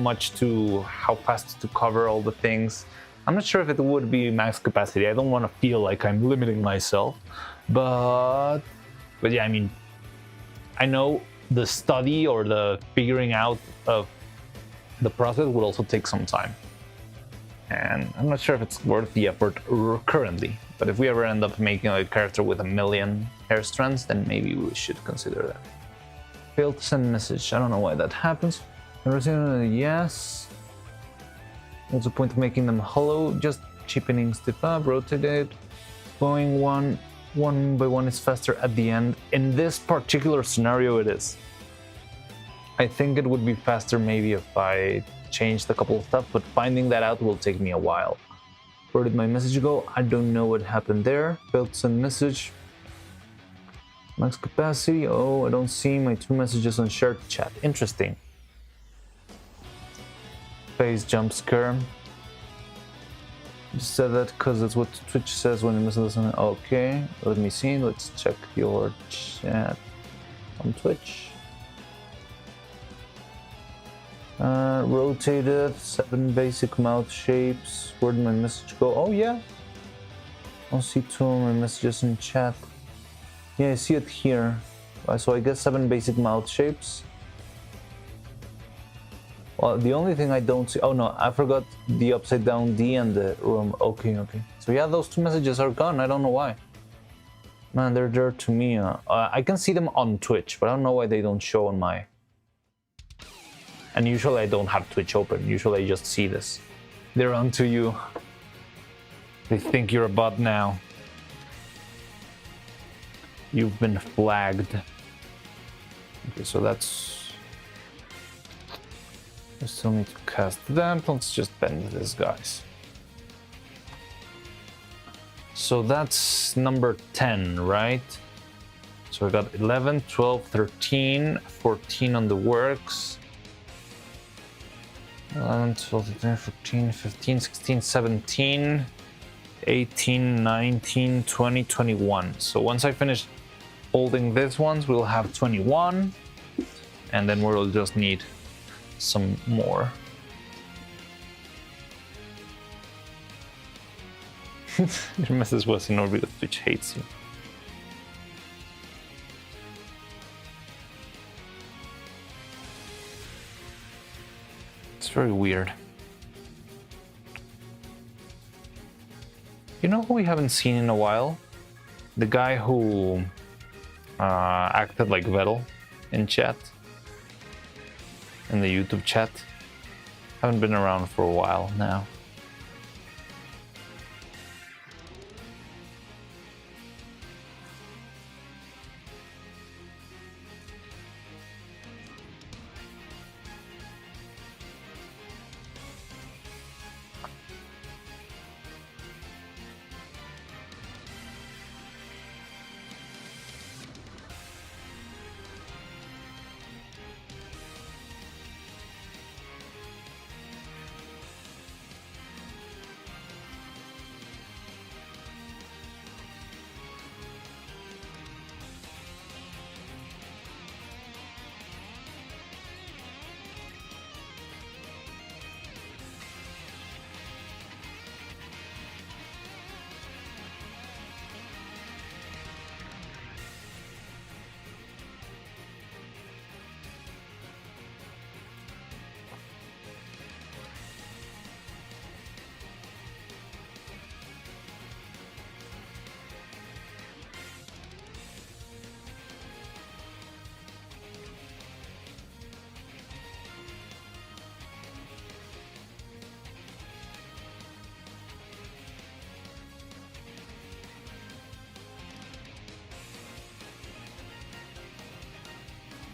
Speaker 1: fast to cover all the things, I'm not sure if it would be max capacity. I don't want to feel like I'm limiting myself, but yeah, I mean, I know the study or the figuring out of the process would also take some time. And I'm not sure if it's worth the effort currently, but if we ever end up making a character with 1 million hair strands, then maybe we should consider that. Failed to send message. I don't know why that happens. Yes. What's the point of making them hollow? Just cheapening stuff up, rotate it. Going one by one is faster at the end. In this particular scenario, it is. I think it would be faster maybe if I changed a couple of stuff, but finding that out will take me a while. Where did my message go? I don't know what happened there. Failed to send message. Max capacity. Oh, I don't see my 2 messages on shared chat. Interesting. Face jump scare. You said that because that's what Twitch says when it misses something. Okay, let me see. Let's check your chat on Twitch. Rotated, 7 basic mouth shapes. Where did my message go? Oh yeah. I don't see 2 of my messages in chat. Yeah, I see it here. So I guess 7 basic mouth shapes. Well, the only thing I don't see... Oh no, I forgot the upside down D and the room. Okay. So yeah, those 2 messages are gone. I don't know why. Man, they're there to me. I can see them on Twitch, but I don't know why they don't show on my... And usually I don't have Twitch open. Usually I just see this. They're onto you. They think you're a bot now. You've been flagged. Okay, so that's... I still need to cast them. Let's just bend this, guys. So that's number 10, right? So we got 11, 12, 13, 14 on the works. 11, 12, 13, 14, 15, 16, 17, 18, 19, 20, 21. So once I finish holding these ones, we'll have 21. And then we'll just need some more. Your message was in order because Twitch hates you. It's very weird. You know who we haven't seen in a while? The guy who acted like Vettel in chat. In the YouTube chat. Haven't been around for a while now.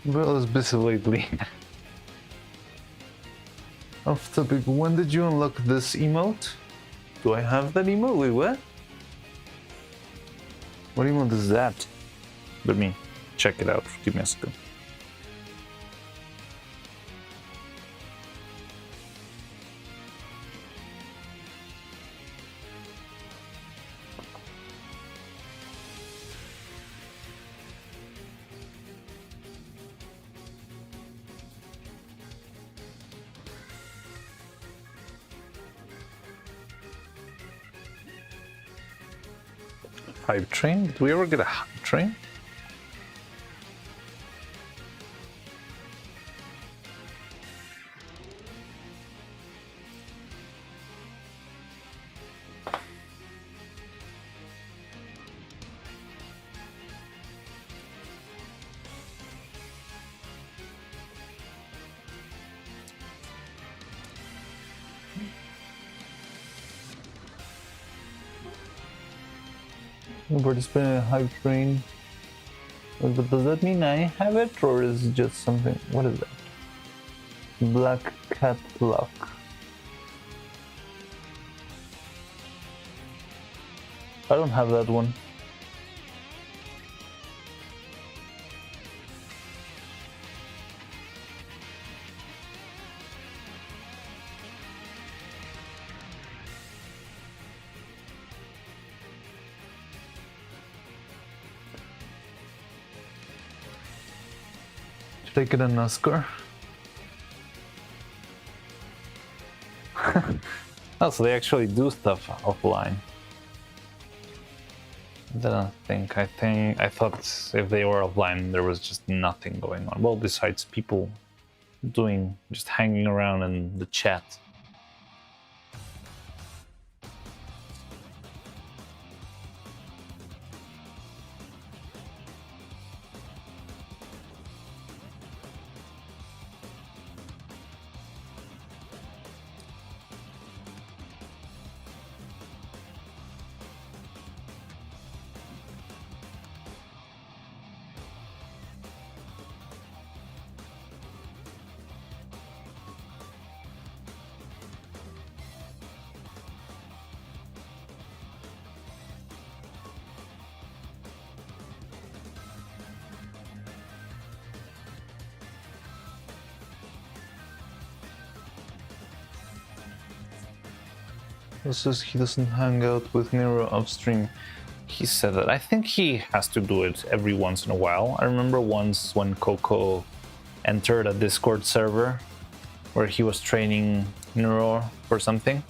Speaker 1: Well, it's busy lately. Off topic, when did you unlock this emote? Do I have that emote? Wait, what? What emote is that? Let me check it out. Give me a second. Hype train? Did we ever get a hype train?
Speaker 2: Participate in a hype train. But does that mean I have it, or is it just something? What is that? Black cat luck. I don't have that one. Take it in NASCAR.
Speaker 1: Oh, so they actually do stuff offline. I don't think. I thought if they were offline, there was just nothing going on. Well, besides people just hanging around in the chat.
Speaker 2: This says he doesn't hang out with Nero upstream.
Speaker 1: He said that. I think he has to do it every once in a while. I remember once when Coco entered a Discord server where he was training Neuro for something.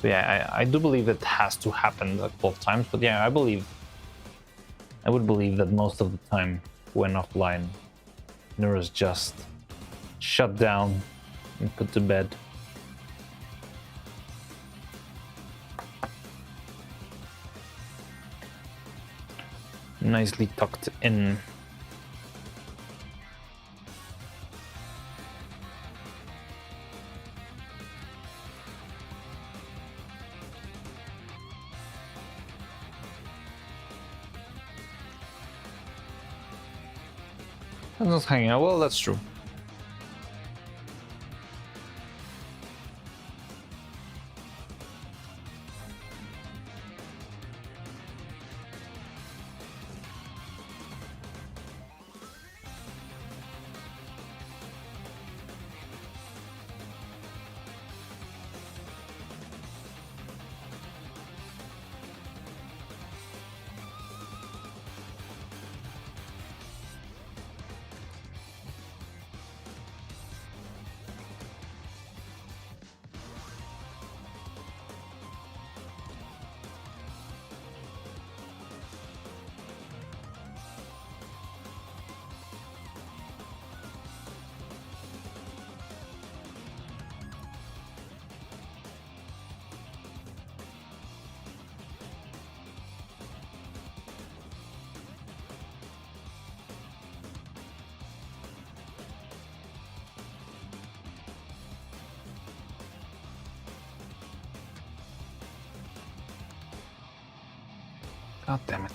Speaker 1: So yeah, I do believe it has to happen a couple of times. But yeah, I would believe that most of the time when offline, Neuro's just shut down and put to bed. Nicely tucked in. I'm not hanging out. Well, that's true. God damn it.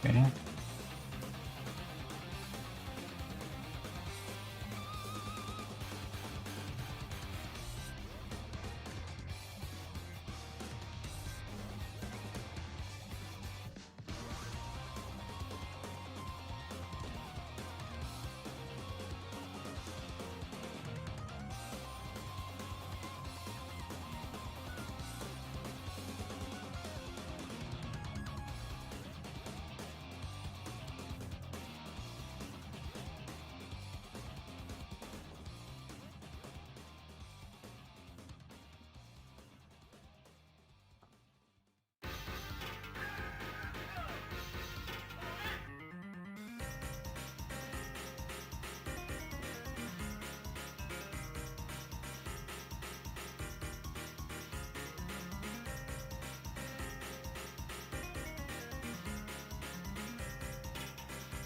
Speaker 1: Okay.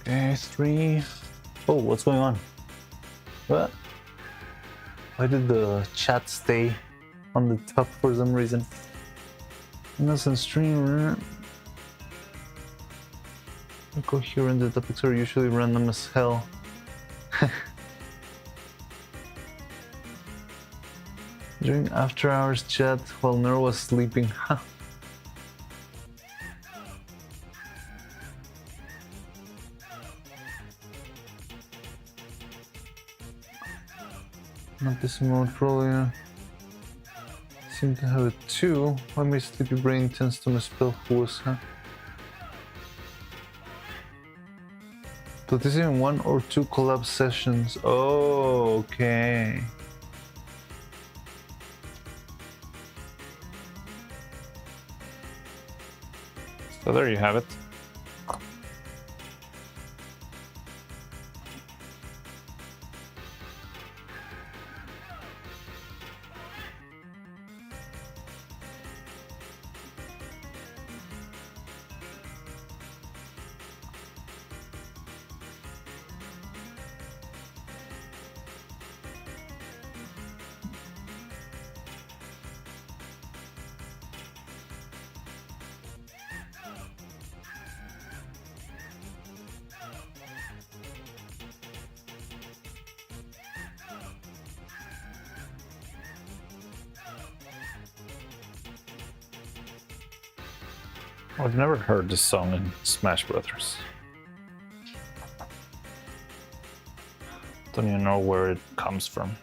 Speaker 2: Okay, 3. Oh, what's going on? What? Why did the chat stay on the top for some reason? Innocent streamer. Incoherent, the topics are usually random as hell. During after hours chat while Neuro was sleeping. Not this mode, probably. Seem to have it too. Why my sleepy brain tends to misspell who's, huh? But this is in 1 or 2 collab sessions. Oh, okay.
Speaker 1: So there you have it. I've never heard this song in Smash Brothers. Don't even know where it comes from.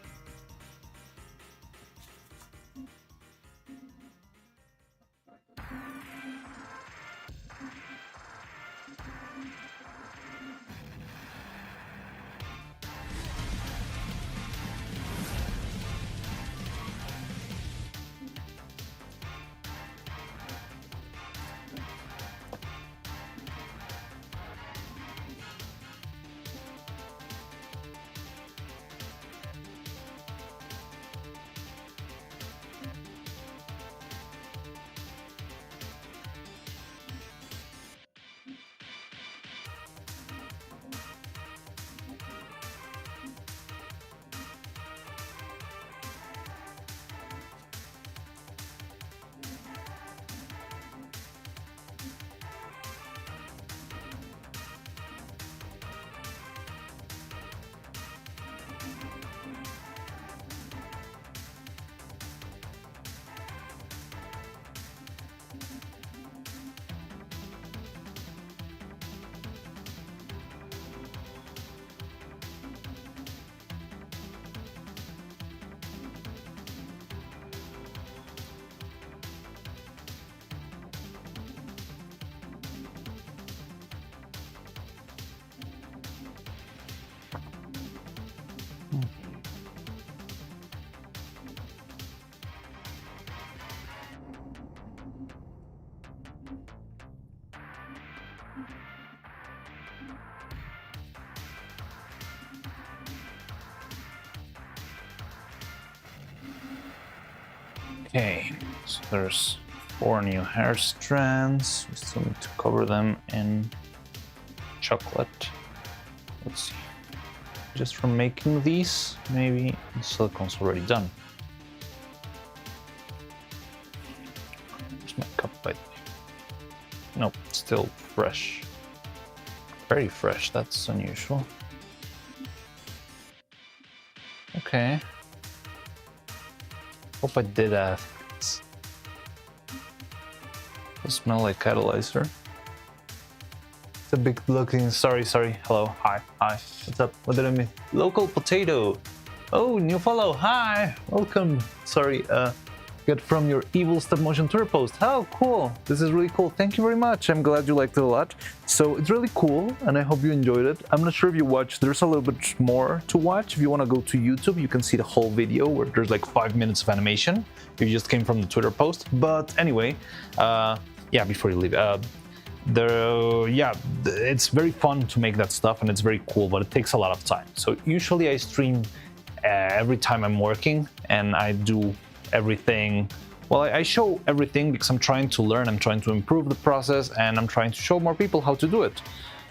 Speaker 1: Okay, so there's 4 new hair strands. We still need to cover them in chocolate. Let's see. Just from making these, maybe the silicone's already done. Where's my cup, by the way? Nope, still fresh. Very fresh, that's unusual. Okay. Hope I did that. It smells like catalyzer. It's a big looking. Sorry. Hello. Hi. What's up? What did I mean? Local potato. Oh, new follow. Hi. Welcome. Sorry. Get from your evil stop motion Twitter post. How cool. This is really cool. Thank you very much. I'm glad you liked it a lot. So it's really cool and I hope you enjoyed it. I'm not sure if you watched, there's a little bit more to watch. If you want to go to YouTube, you can see the whole video where there's like 5 minutes of animation. If you just came from the Twitter post. But anyway, yeah, before you leave, it's very fun to make that stuff and it's very cool, but it takes a lot of time. So usually I stream every time I'm working and I do everything. Well, I show everything because I'm trying to learn, I'm trying to improve the process, and I'm trying to show more people how to do it.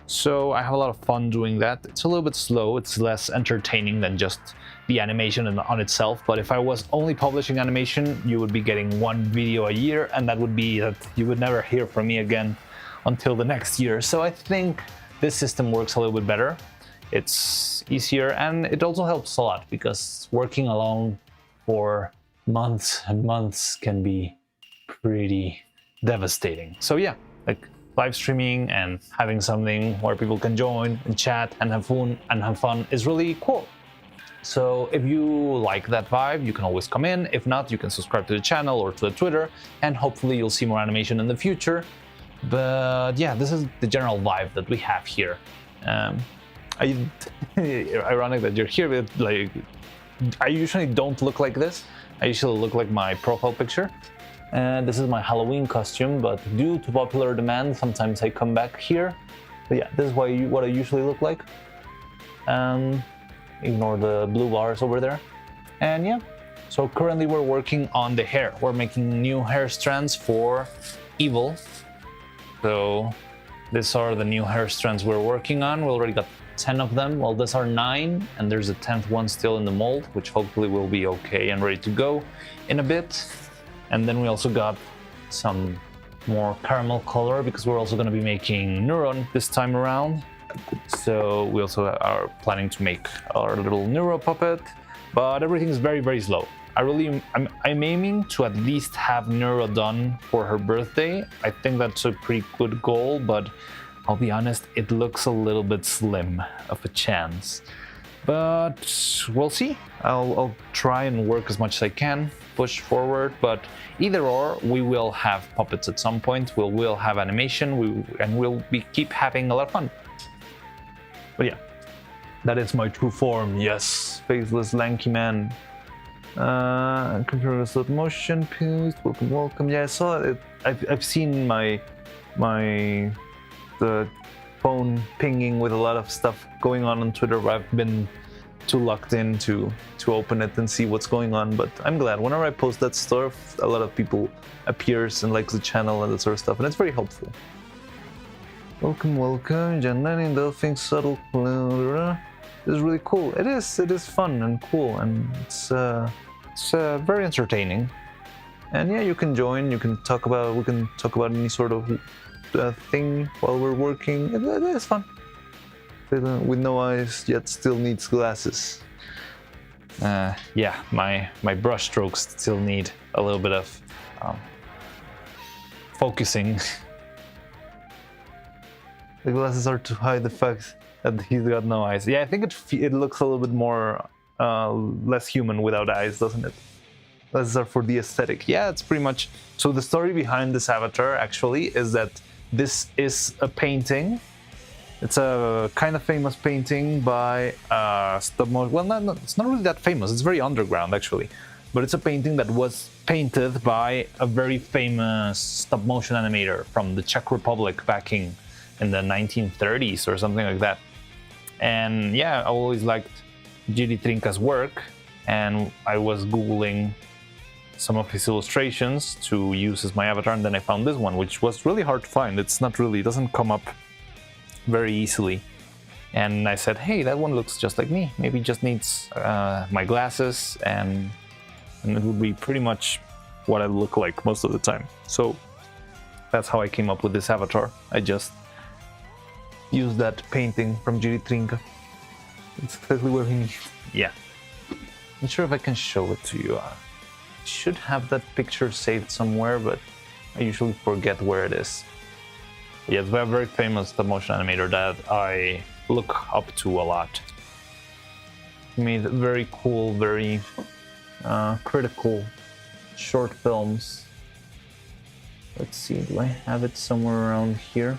Speaker 1: So I have a lot of fun doing that. It's a little bit slow, it's less entertaining than just the animation on itself, but if I was only publishing animation, you would be getting 1 video a year, and that would be that you would never hear from me again until the next year. So I think this system works a little bit better. It's easier, and it also helps a lot because working alone for months and months can be pretty devastating. So yeah, like live streaming and having something where people can join and chat and have fun is really cool. So if you like that vibe, you can always come in. If not, you can subscribe to the channel or to the Twitter, and hopefully you'll see more animation in the future. But yeah, this is the general vibe that we have here. Ironic that you're here, but like, I usually don't look like this. I usually look like my profile picture. And this is my Halloween costume, but due to popular demand, sometimes I come back here. But yeah, this is what I usually look like. Ignore the blue bars over there. And yeah, so currently we're working on the hair. We're making new hair strands for Evil. So these are the new hair strands we're working on. We already got 10 of them. Well, these are 9, and there's a 10th one still in the mold, which hopefully will be okay and ready to go in a bit. And then we also got some more caramel color because we're also going to be making Neuron this time around. So we also are planning to make our little Neuro puppet, but everything is very, very slow. I'm aiming to at least have Neuro done for her birthday. I think that's a pretty good goal, but I'll be honest, it looks a little bit slim of a chance. But we'll see. I'll try and work as much as I can, push forward, but either or, we will have puppets at some point. We will have animation, and we'll keep having a lot of fun. But yeah, that is my true form. Yes, faceless, lanky man. Computer stop motion post. Welcome. Yeah, I saw it. I've seen the phone pinging with a lot of stuff going on Twitter, where I've been too locked in to open it and see what's going on. But I'm glad whenever I post that stuff, a lot of people appears and likes the channel and that sort of stuff, and it's very helpful. Welcome, Janani, Dolphin, Subtle. This is really cool. It is fun and cool, and it's very entertaining. And yeah, you can join. We can talk about any sort of thing while we're working. It is fun. With no eyes, yet still needs glasses. Yeah, my brush strokes still need a little bit of focusing. The glasses are to hide the fact that he's got no eyes. Yeah, I think it looks a little bit more less human without eyes, doesn't it? Glasses are for the aesthetic. Yeah, it's pretty much. So the story behind this avatar actually is that this is a painting. It's a kind of famous painting by stop motion. Well, it's not really that famous. It's very underground actually, but it's a painting that was painted by a very famous stop motion animator from the Czech Republic back in the 1930s or something like that. And yeah, I always liked Jiri Trinka's work, and I was googling some of his illustrations to use as my avatar, and then I found this one, which was really hard to find. It doesn't come up very easily. And I said, hey, that one looks just like me. Maybe it just needs my glasses, and it would be pretty much what I look like most of the time. So that's how I came up with this avatar. I just
Speaker 2: use that painting from Giri Trinca. It's exactly what we need.
Speaker 1: Yeah. Not sure if I can show it to you. I should have that picture saved somewhere, but I usually forget where it is. Yeah, it's a very famous stop motion animator that I look up to a lot. He made very cool, very critical short films. Let's see, do I have it somewhere around here?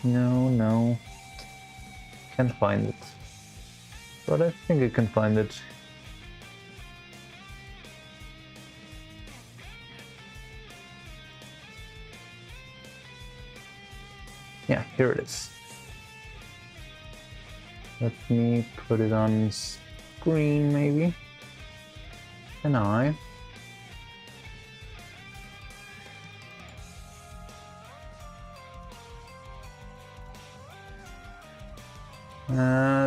Speaker 1: No. Can't find it. But I think I can find it. Yeah, here it is. Let me put it on screen, maybe. Can I?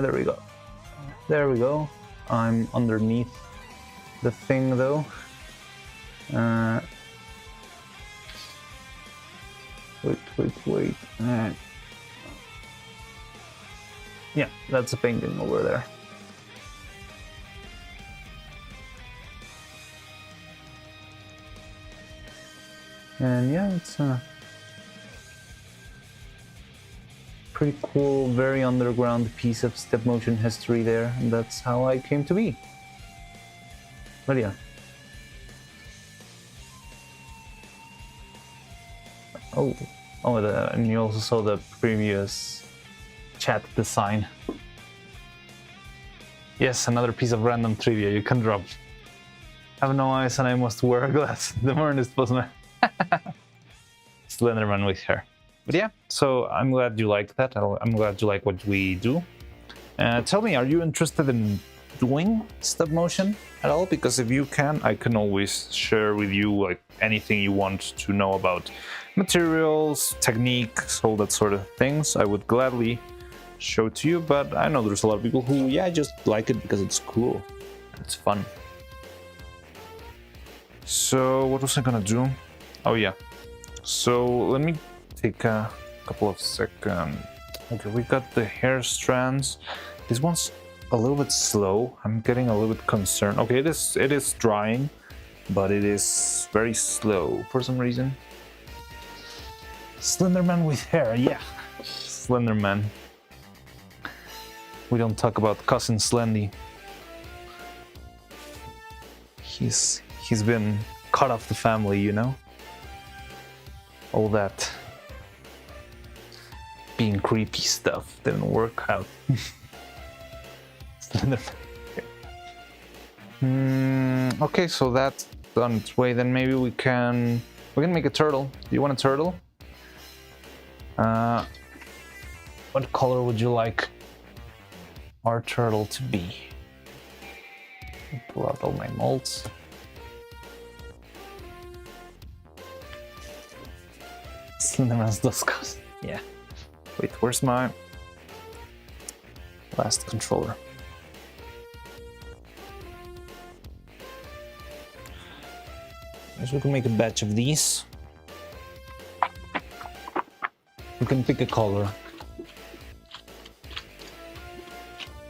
Speaker 1: There we go. There we go. I'm underneath the thing, though. Wait. Yeah, that's a painting over there. And yeah, it's a pretty cool, very underground piece of stop motion history there, and that's how I came to be. But yeah. And you also saw the previous chat design. Yes, another piece of random trivia you can drop. I have no eyes and I must wear a glass. The Murnist Postman. Slenderman with hair. But yeah, so I'm glad you like that. I'm glad you like what we do. Tell me, are you interested in doing stop motion at all? Because if you can, I can always share with you like anything you want to know about materials, techniques, all that sort of things. I would gladly show to you, but I know there's a lot of people who, yeah, just like it because it's cool. It's fun. So what was I gonna do? Oh yeah. So let me take a couple of seconds. Okay, we got the hair strands. This one's a little bit slow. I'm getting a little bit concerned. Okay, it is drying, but it is very slow for some reason. Slenderman with hair, yeah. Slenderman. We don't talk about cousin Slendy. He's been cut off the family, you know? All that being creepy stuff didn't work out. Okay, so that's on its way. Then maybe we can make a turtle. Do you want a turtle? What color would you like our turtle to be? Pull out all my molds. Slenderman's Duskos. Yeah. Wait, where's my last controller? So we can make a batch of these. You can pick a color.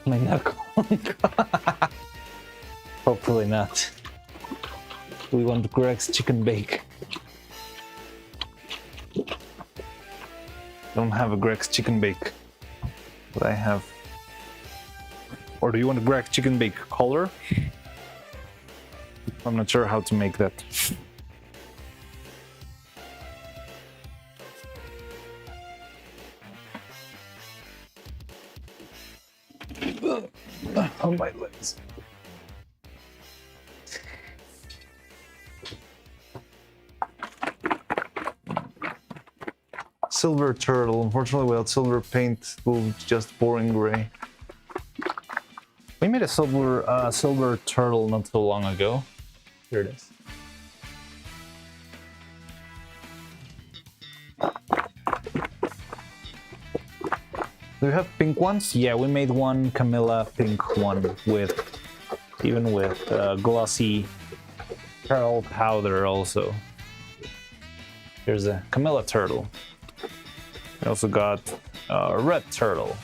Speaker 1: My knuckle. Hopefully not. We want Greg's chicken bake. Don't have a Greg's chicken bake, but I have. Or do you want a Greg's chicken bake color? I'm not sure how to make that. On my legs. Silver turtle. Unfortunately, without silver paint, it will just boring gray. We made a silver turtle not so long ago. Here it is. Do we have pink ones? Yeah, we made one Camilla pink one with glossy pearl powder also. Here's a Camilla turtle. We also got a red turtle.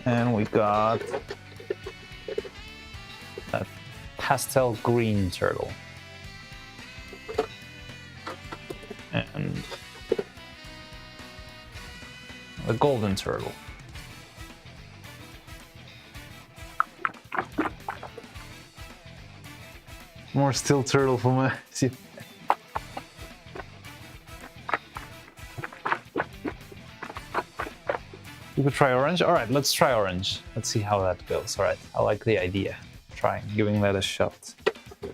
Speaker 1: And we got a pastel green turtle. And a golden turtle.
Speaker 2: More steel turtle for my. See.
Speaker 1: You could try orange? Alright, let's try orange. Let's see how that goes. Alright, I like the idea. Trying, giving that a shot.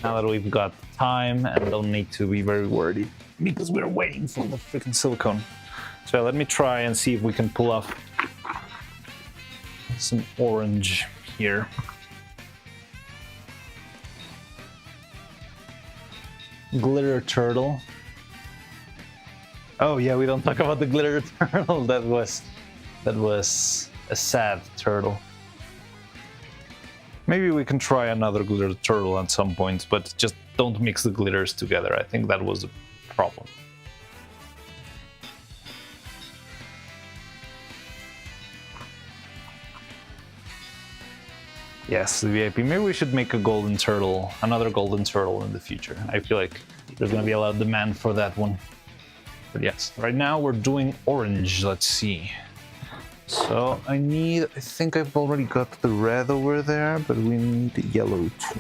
Speaker 1: Now that we've got time and don't need to be very worried because we're waiting for the freaking silicone. So let me try and see if we can pull off some orange here. Glitter turtle. Oh yeah, we don't talk about the glitter turtle. That was a sad turtle. Maybe we can try another glitter turtle at some point, but just don't mix the glitters together. I think that was a problem. Yes, the VIP. Maybe we should make a golden turtle, another golden turtle in the future. I feel like there's gonna be a lot of demand for that one. But yes, right now we're doing orange. Let's see. So I think I've already got the red over there, but we need yellow too.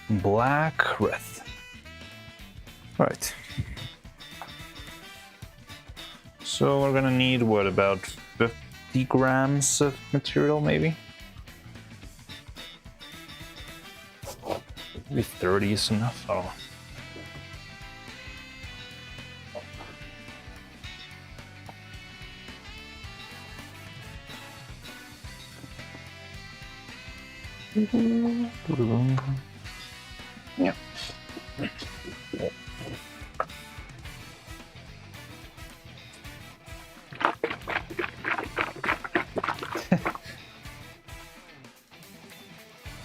Speaker 1: Black, red. Right. So we're gonna need, what, about 50 grams of material, maybe? Maybe 30 is enough. Oh. Yeah.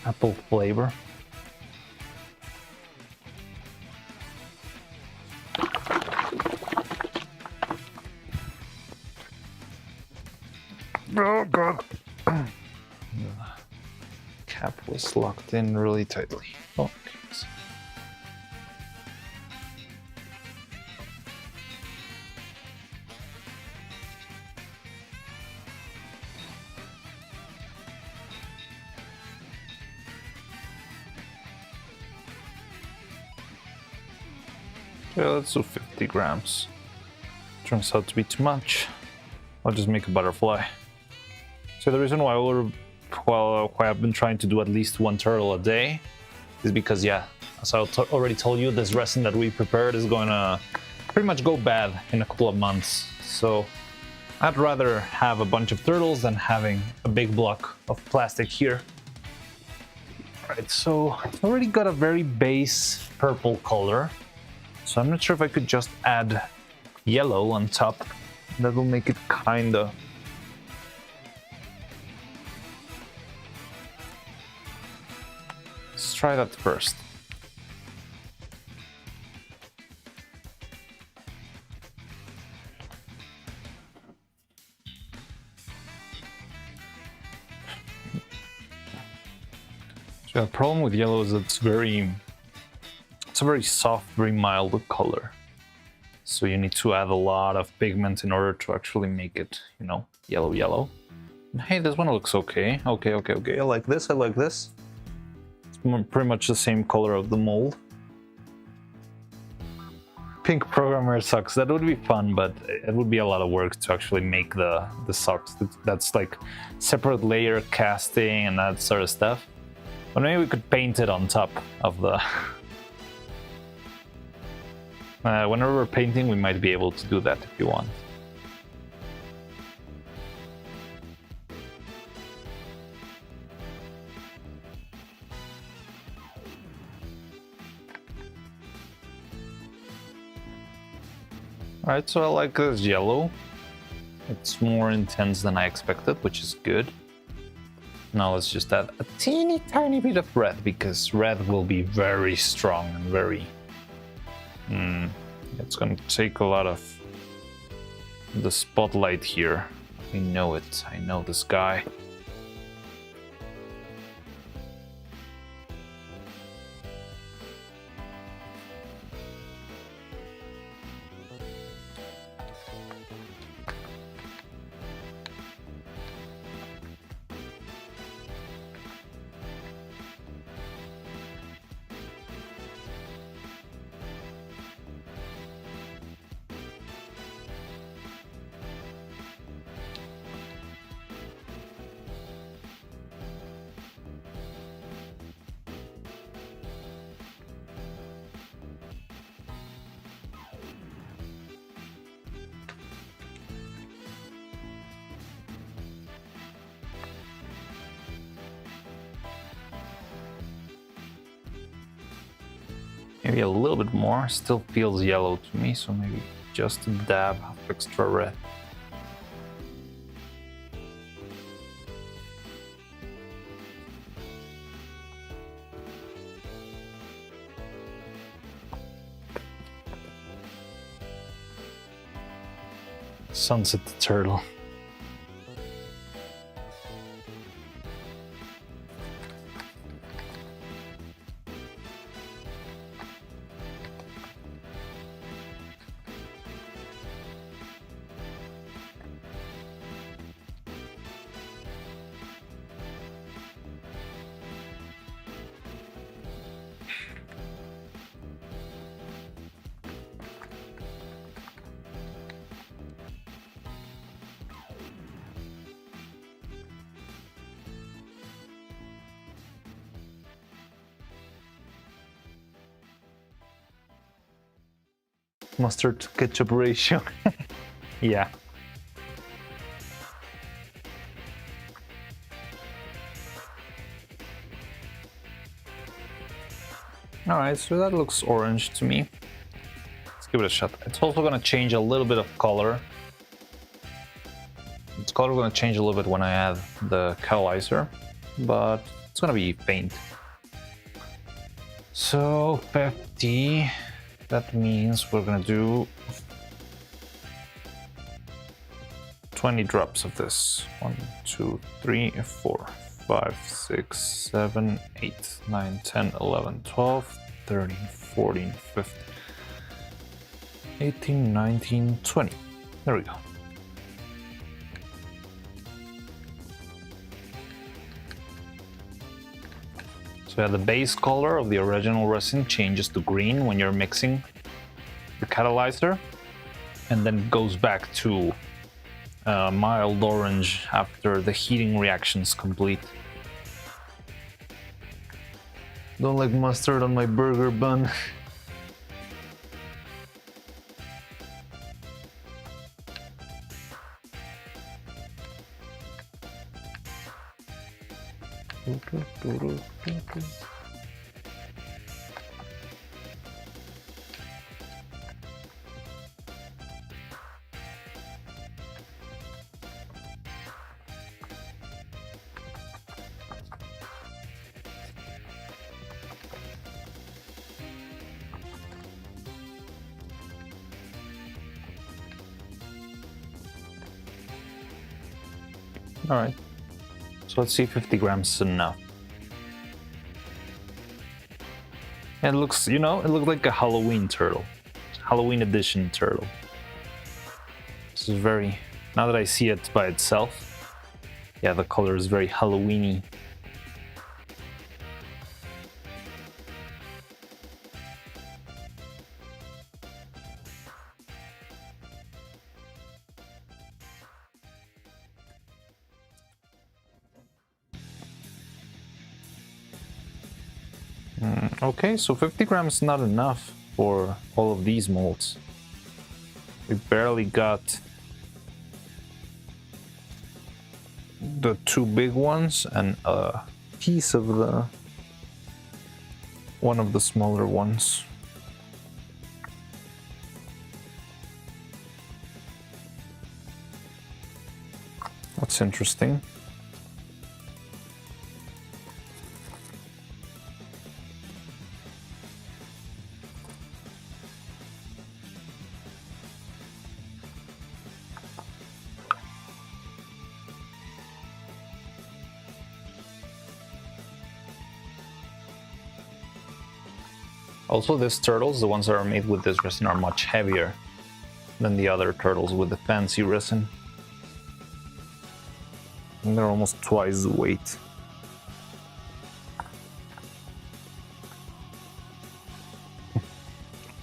Speaker 1: Apple flavor. Oh god. The cap was locked in really tightly. Oh, okay. Yeah, let's do 50 grams. Turns out to be too much. I'll just make a butterfly. So the reason why why I've been trying to do at least one turtle a day is because, yeah, as I already told you, this resin that we prepared is going to pretty much go bad in a couple of months. So I'd rather have a bunch of turtles than having a big block of plastic here. Alright, so I've already got a very base purple color. So I'm not sure if I could just add yellow on top. That will make it kinda... Let's try that first. So the problem with yellow is it's a very soft, very mild color. So you need to add a lot of pigment in order to actually make it, you know, yellow. And hey, this one looks okay. Okay. I like this. It's pretty much the same color of the mold. Pink programmer socks. That would be fun, but it would be a lot of work to actually make the socks. That's like separate layer casting and that sort of stuff. But maybe we could paint it on top of the... whenever we're painting, we might be able to do that if you want. Alright, so I like this yellow. It's more intense than I expected, which is good. Now let's just add a teeny tiny bit of red, because red will be very strong and very... it's gonna take a lot of the spotlight here. I know it. I know this guy. Maybe a little bit more. Still feels yellow to me, so maybe just a dab of extra red. Sunset the turtle. Mustard to ketchup ratio. Yeah. Alright, so that looks orange to me. Let's give it a shot. It's also gonna change a little bit of color. Its color is gonna change a little bit when I add the catalyzer, but it's gonna be faint. So 50. That means we're gonna do 20 drops of this. 1, 2, 3, 4, 5, 6, 7, 8, 9, 10, 11, 12, 13, 14, 15, 18, 19, 20. There we go. So yeah, the base color of the original resin changes to green when you're mixing the catalyzer, and then goes back to mild orange after the heating reaction's complete.
Speaker 2: Don't like mustard on my burger bun.
Speaker 1: All right, so let's see if 50 grams is enough. It looks, you know, it looks like a Halloween turtle. Halloween edition turtle. This is very, now that I see it by itself, yeah, the color is very Halloween-y. Okay, so 50 grams is not enough for all of these molds. We barely got the 2 big ones and a piece of the one of the smaller ones. That's interesting. Also, these turtles, the ones that are made with this resin, are much heavier than the other turtles with the fancy resin. And they're almost twice the weight.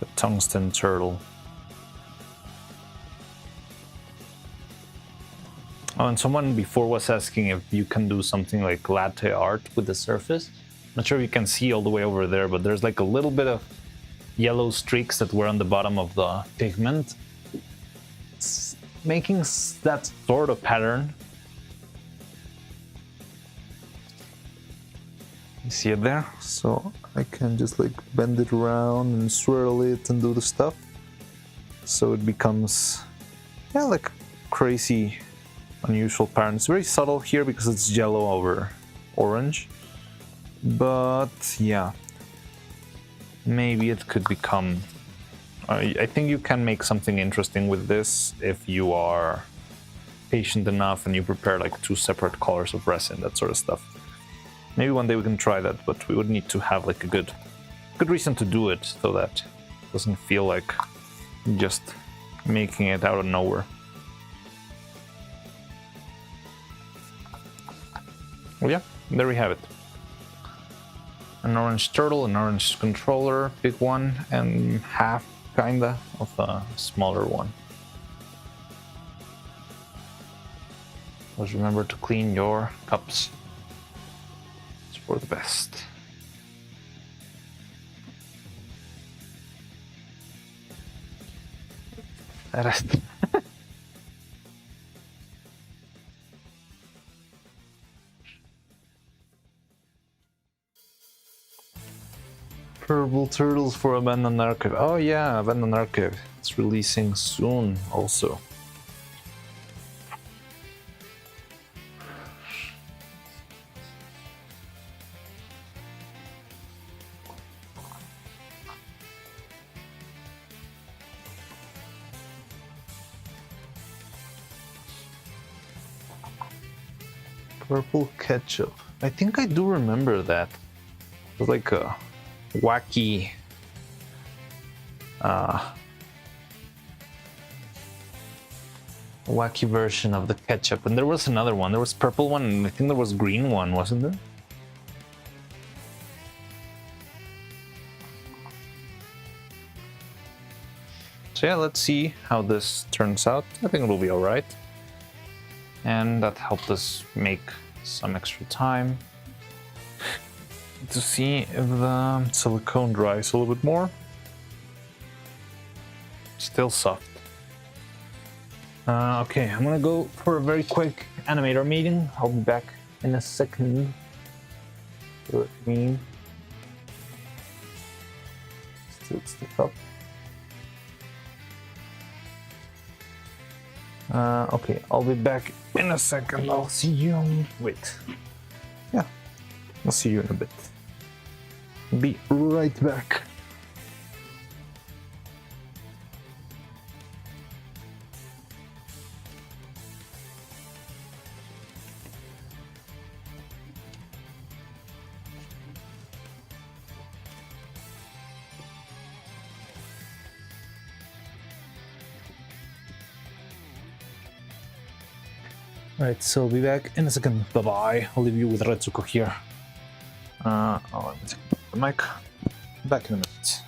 Speaker 1: The tungsten turtle. Oh, and someone before was asking if you can do something like latte art with the surface. Not sure if you can see all the way over there, but there's like a little bit of yellow streaks that were on the bottom of the pigment. It's making that sort of pattern. You see it there? So I can just like bend it around and swirl it and do the stuff. So it becomes, yeah, like crazy, unusual pattern. It's very subtle here because it's yellow over orange. But yeah, maybe it could become... I think you can make something interesting with this if you are patient enough and you prepare like 2 separate colors of resin, that sort of stuff. Maybe one day we can try that, but we would need to have like a good reason to do it so that it doesn't feel like just making it out of nowhere. Well, yeah, there we have it. An orange turtle, an orange controller, big one, and half, kinda, of a smaller one. Always remember to clean your cups. It's for the best. Rest. Purple Turtles for Abandoned Archive. Oh yeah, Abandoned Archive. It's releasing soon also. Purple Ketchup. I think I do remember that. It was like a wacky wacky version of the ketchup. And there was another one. There was purple one, and I think there was green one, wasn't there? So yeah, let's see how this turns out. I think it'll be all right. And that helped us make some extra time to see if the silicone dries a little bit more. Still soft. Okay, I'm gonna go for a very quick animator meeting. I'll be back in a second. Let me still stick up. Okay, I'll be back in a second. I'll see you. Wait. Yeah, I'll see you in a bit. Be right back. Alright, so I'll be back in a second. Bye-bye. I'll leave you with Retsuko here. Let me take the mic. Back in a minute.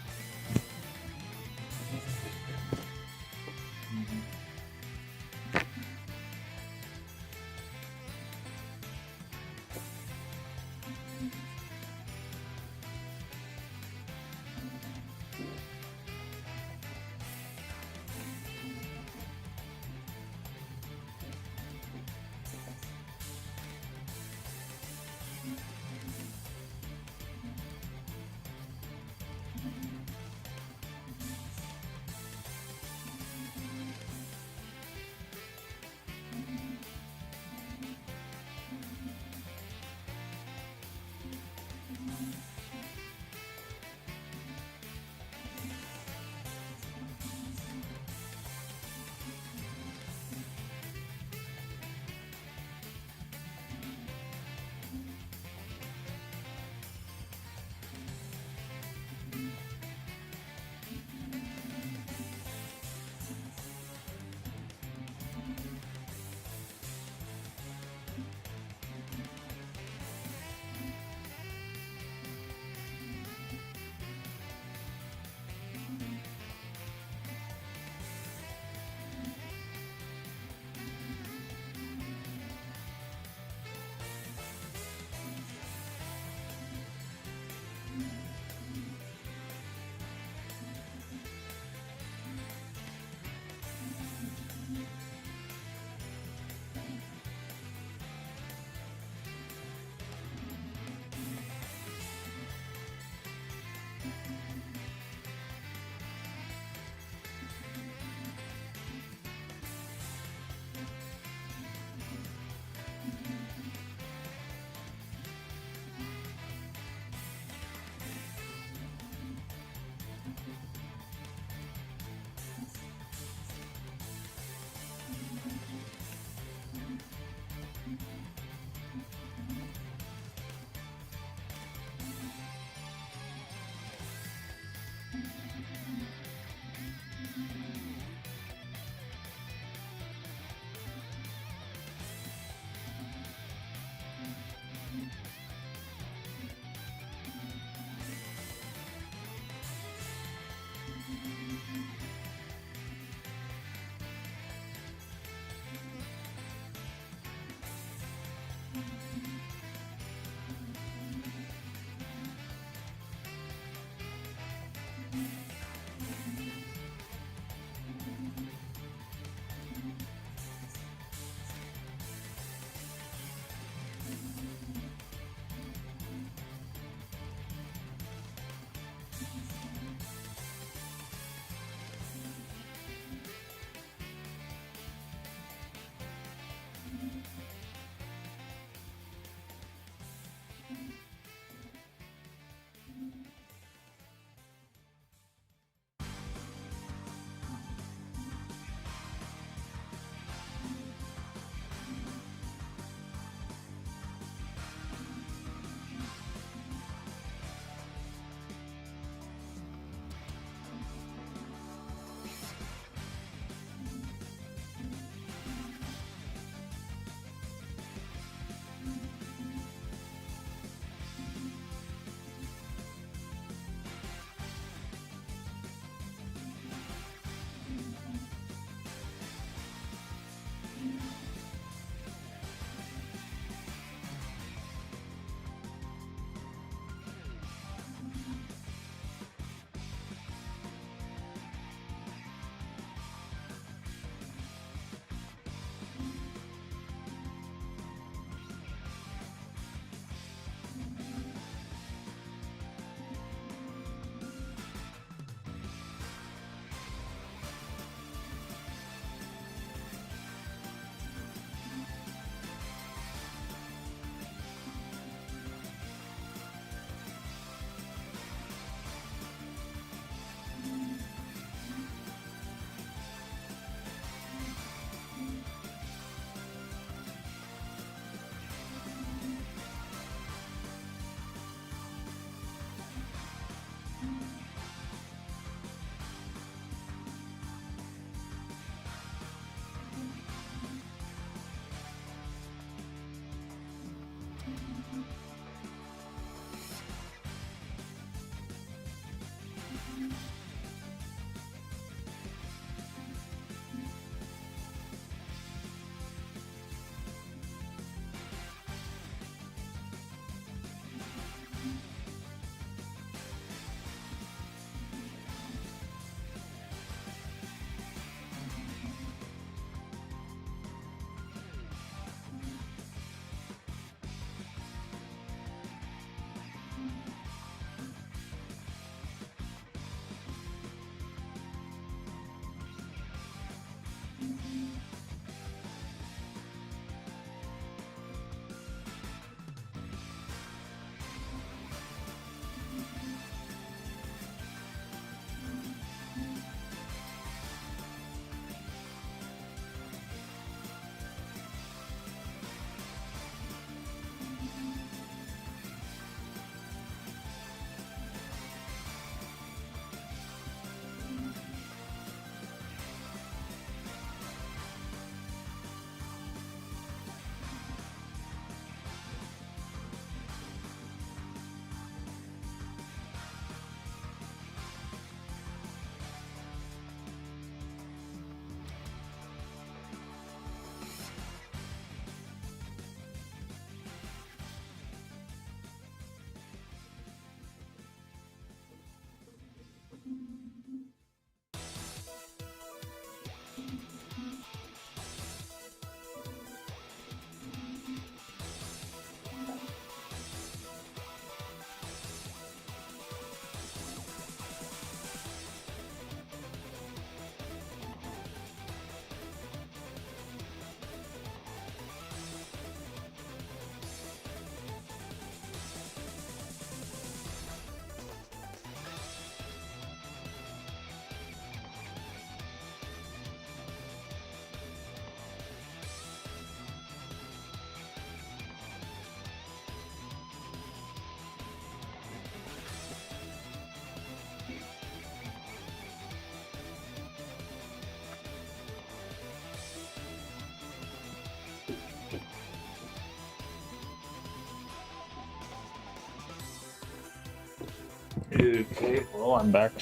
Speaker 1: Okay, well, I'm back.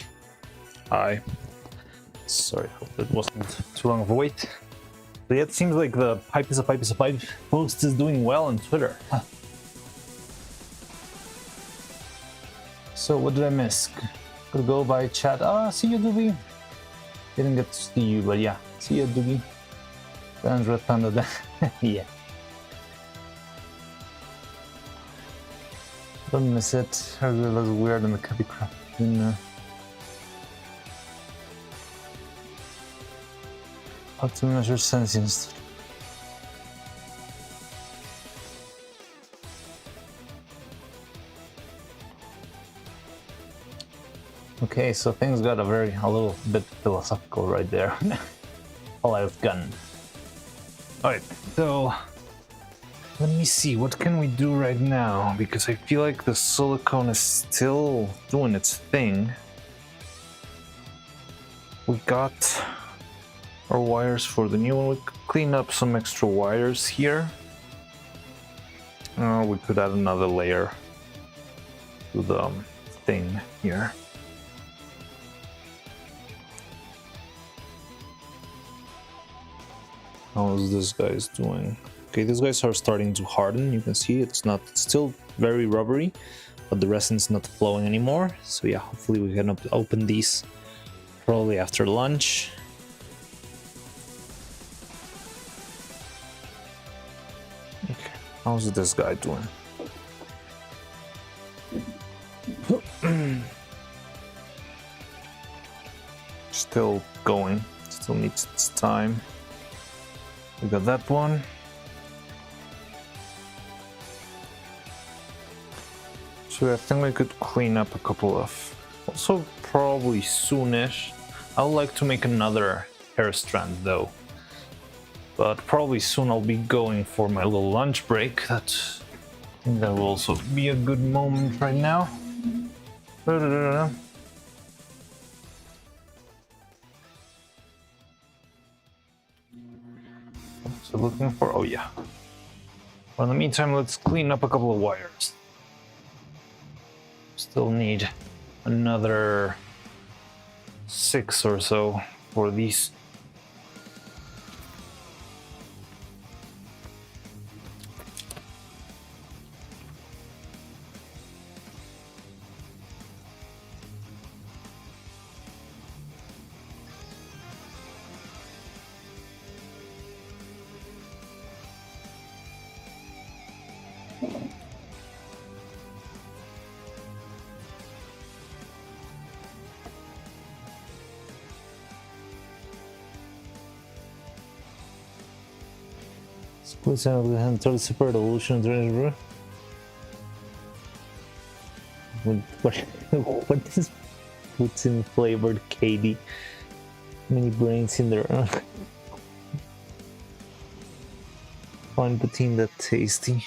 Speaker 1: Hi. Sorry, hope it wasn't too long of a wait. But yeah, it seems like the pipe is a pipe is a pipe post is doing well on Twitter. Huh. So what did I miss? Could go by chat. Ah, see you, Doogie. Didn't get to see you, but yeah, see you, Doogie. Dan's Red Panda. Yeah. Don't miss it. I really look weird in the copy crap. How to measure sentience. Okay, so things got a little bit philosophical right there. All I've gotten. Alright, so let me see, what can we do right now? Because I feel like the silicone is still doing its thing. We got our wires for the new one. We could clean up some extra wires here. We could add another layer to the thing here. How is this guy's doing? Okay, these guys are starting to harden. You can see it's still very rubbery, but the resin's not flowing anymore. So yeah, hopefully we can open these probably after lunch. Okay, how's this guy doing? Still going, still needs its time. We got that one. So I think we could clean up a couple of, also probably soonish. I would like to make another hair strand though, but probably soon I'll be going for my little lunch break. I think that will also be a good moment right now. So looking for, oh yeah. Well, in the meantime, let's clean up a couple of wires. Still need another 6 or so for these. Split sound of the hand, totally separate evolution. What is poutine flavored KD? Many brains in there. Find poutine that tasty.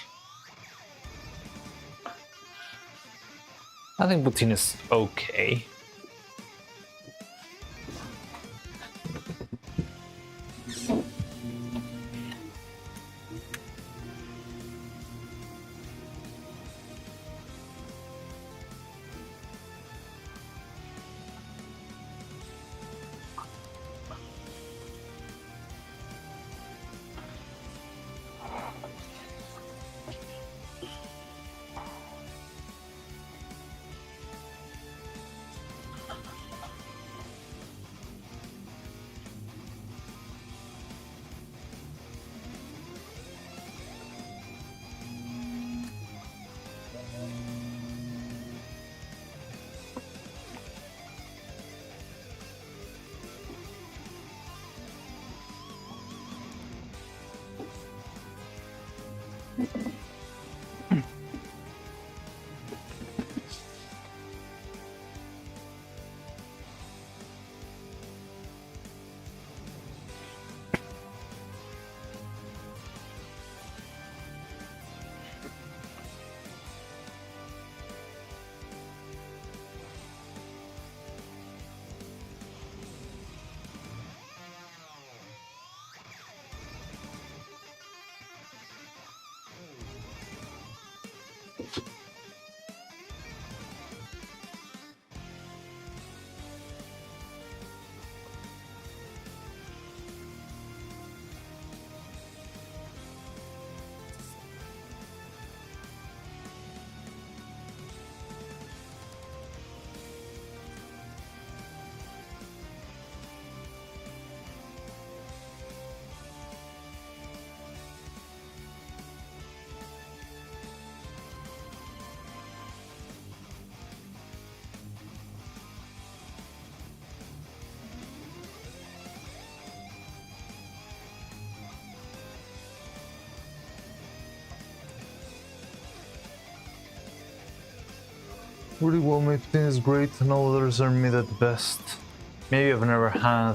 Speaker 1: I think poutine is okay.
Speaker 2: Really well made thing is great, and all others are made at best.
Speaker 1: Maybe I've never had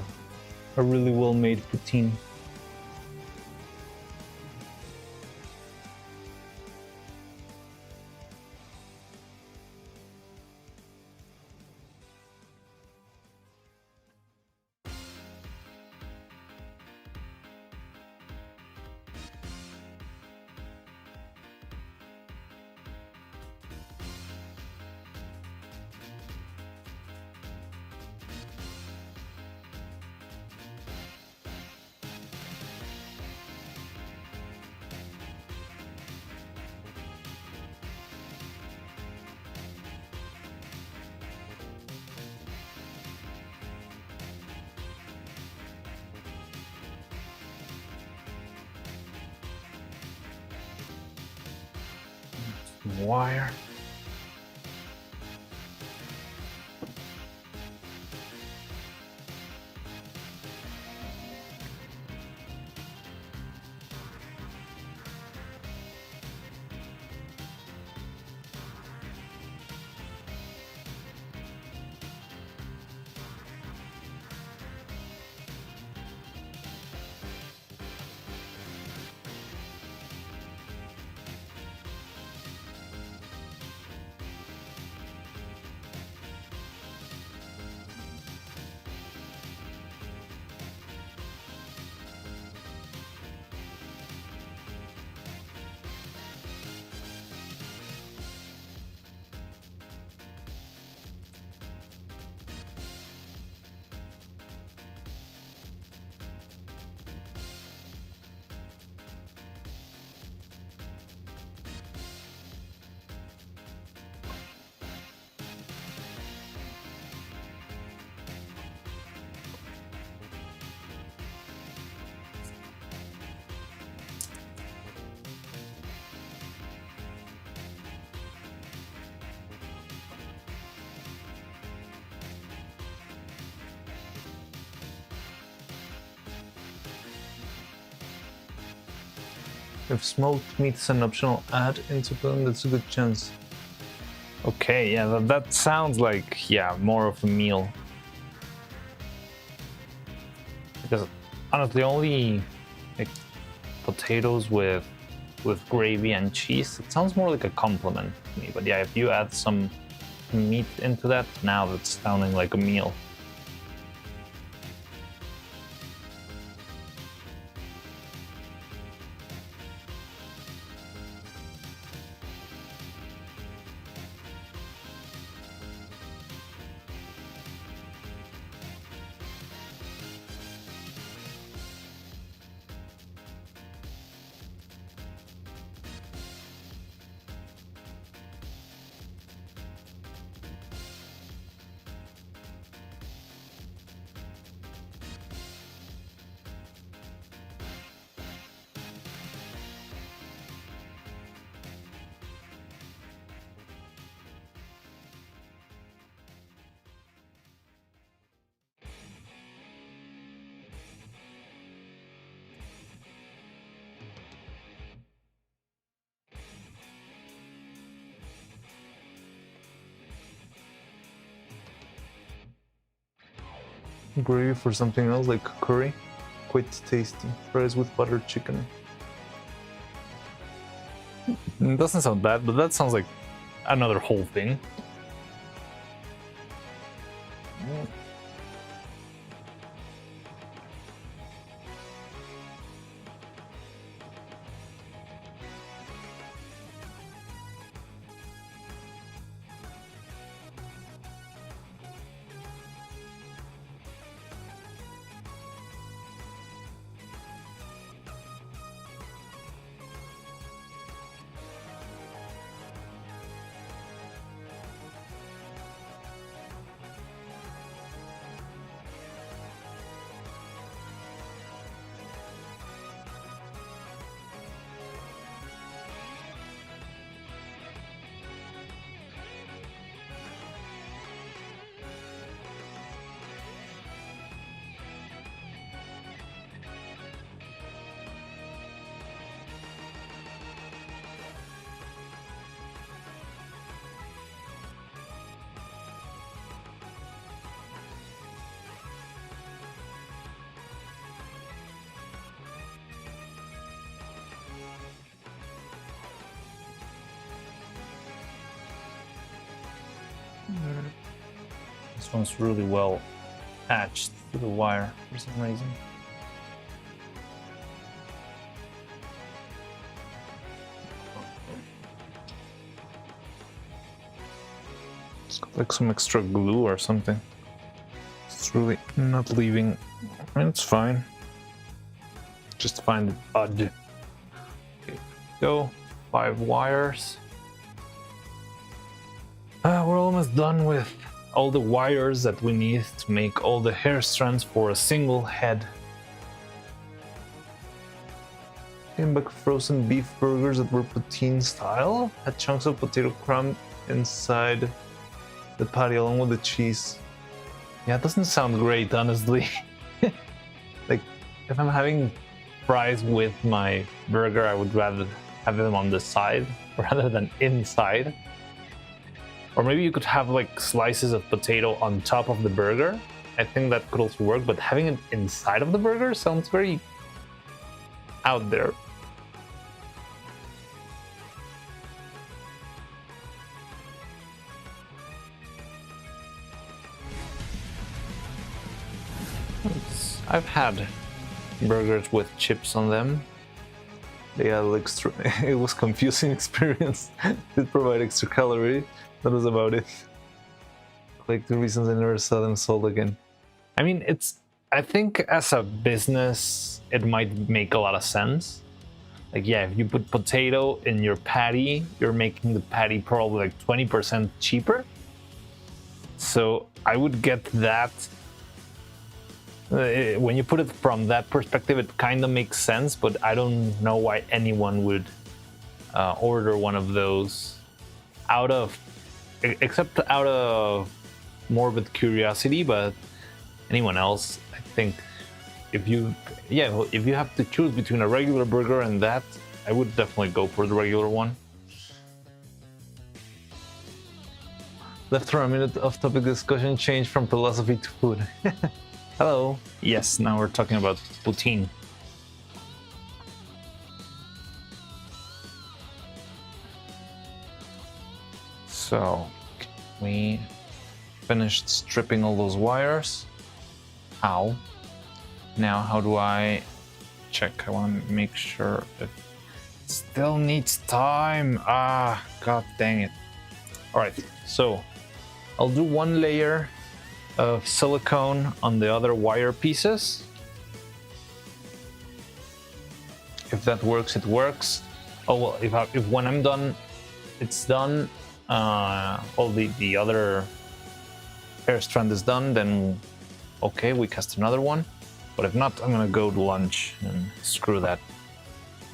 Speaker 1: a really well made poutine. Wire.
Speaker 2: If smoked meat is an optional add into them, that's a good chance.
Speaker 1: Okay, yeah, that sounds like, yeah, more of a meal. Because honestly, only like potatoes with gravy and cheese, it sounds more like a compliment to me. But yeah, if you add some meat into that, now that's sounding like a meal.
Speaker 2: Gravy for something else like curry, quite tasty. Fries with buttered chicken.
Speaker 1: It doesn't sound bad, but that sounds like another whole thing. This one's really well attached to the wire for some reason. It's got like some extra glue or something. It's really not leaving. I mean, it's fine. Just find it odd. Okay, go. 5 wires. We're almost done with all the wires that we need to make all the hair strands for a single head. Came back frozen beef burgers that were poutine style. Had chunks of potato crumb inside the patty along with the cheese. Yeah, it doesn't sound great, honestly. Like, if I'm having fries with my burger, I would rather have them on the side rather than inside. Or maybe you could have like slices of potato on top of the burger. I think that could also work, but having it inside of the burger sounds very out there. I've had burgers with chips on them. They had extra. It was confusing experience. Did provide extra calories. That was about it. Like the reasons I never saw them sold again. I mean, I think as a business, it might make a lot of sense. Like, yeah, if you put potato in your patty, you're making the patty probably like 20% cheaper. So I would get that. When you put it from that perspective, it kind of makes sense, but I don't know why anyone would order one of those except out of morbid curiosity. But anyone else, I think, if you have to choose between a regular burger and that, I would definitely go for the regular one. Left for a minute, off-topic discussion changed from philosophy to food. Hello. Yes, now we're talking about poutine. So, we finished stripping all those wires. How? Now, how do I check? I want to make sure it still needs time. Ah, god dang it. All right, so I'll do one layer of silicone on the other wire pieces. If that works, it works. Oh well, if when I'm done, it's done. All the other hair strand is done, then okay, we cast another one. But if not, I'm gonna go to lunch and screw that.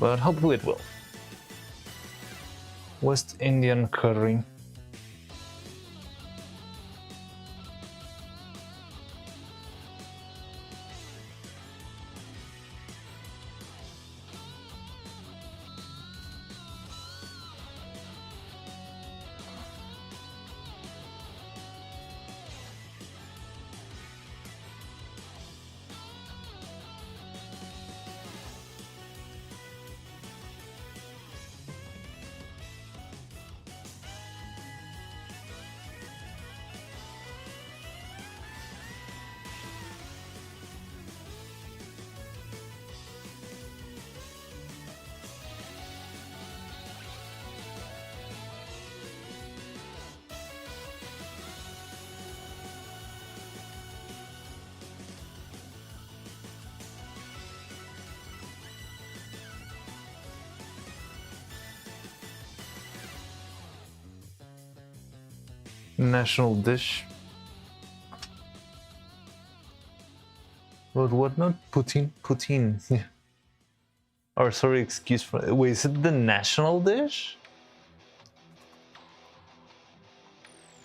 Speaker 1: But hopefully it will. West Indian curry. National dish. But what not? Poutine? Poutine. Yeah. Or sorry, excuse for. Wait, is it the national dish?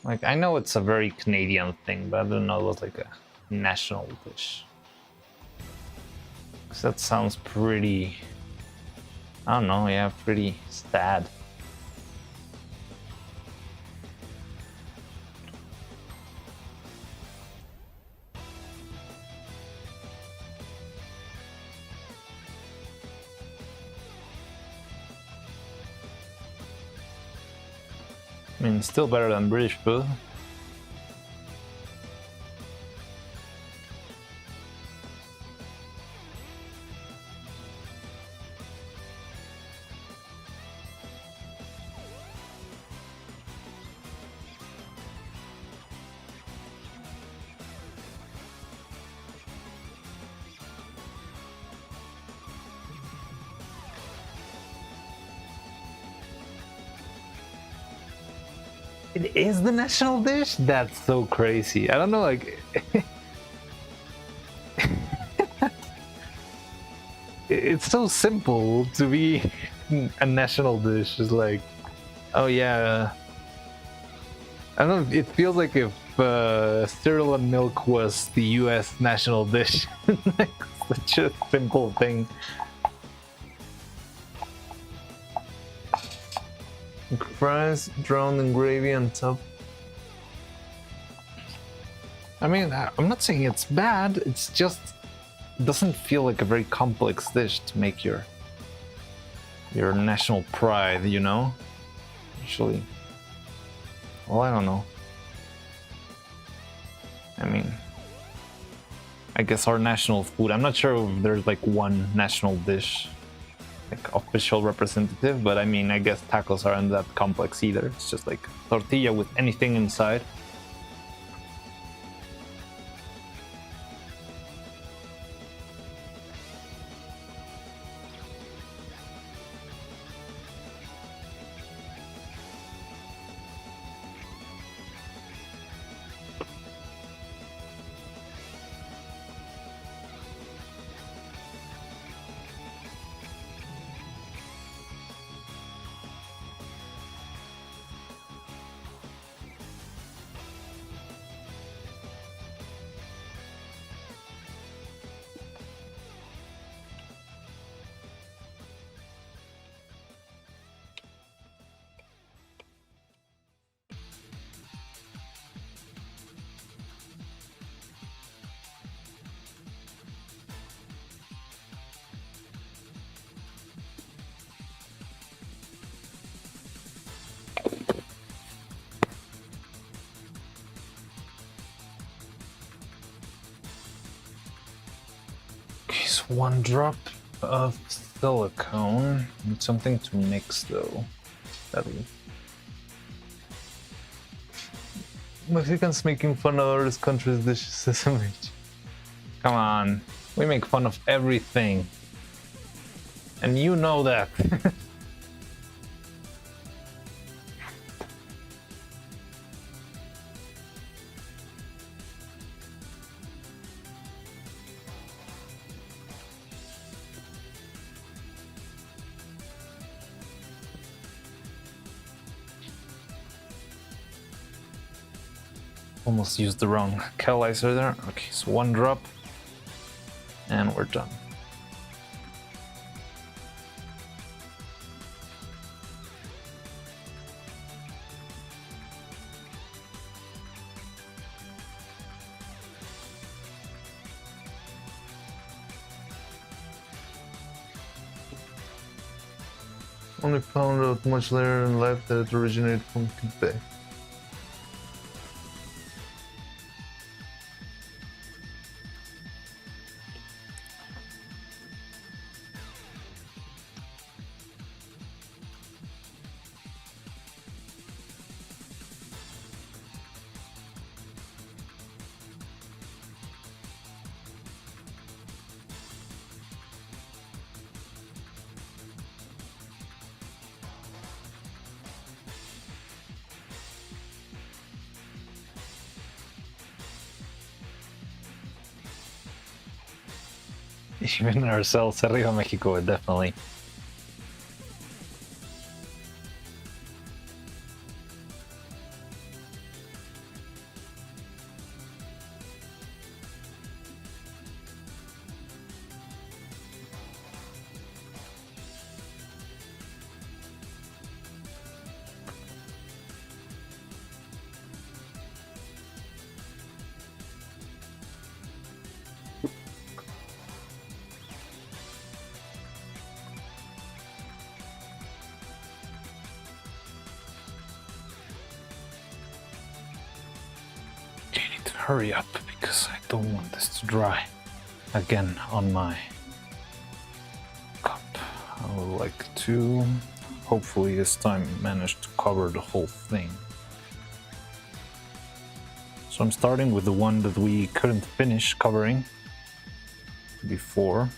Speaker 1: Like, I know it's a very Canadian thing, but I don't know it was like a national dish. 'Cause that sounds pretty. I don't know, yeah, pretty sad. I mean, still better than British food. It is the national dish? That's so crazy. I don't know, like... it's so simple to be a national dish. It's like, oh yeah... I don't know, it feels like if cereal and milk was the US national dish. Like, such a simple thing.
Speaker 2: Fries drowned in gravy on top.
Speaker 1: I mean, I'm not saying it's bad, it's just... it doesn't feel like a very complex dish to make your national pride, you know? Usually. Well, I don't know. I mean, I guess our national food, I'm not sure if there's like one national dish, like official representative, but I mean, I guess tacos aren't that complex either. It's just like tortilla with anything inside. One drop of silicone. Need something to mix though. That'll...
Speaker 2: Mexicans making fun of other countries' dishes is amazing.
Speaker 1: Come on, we make fun of everything. And you know that. Almost used the wrong catalyzer there. Okay, so one drop and we're done.
Speaker 2: Only found out much later in life that it originated from Quebec.
Speaker 1: Even ourselves, Arriba Mexico, definitely. Hurry up because I don't want this to dry again on my cup. I would like to hopefully this time manage to cover the whole thing. So I'm starting with the one that we couldn't finish covering before.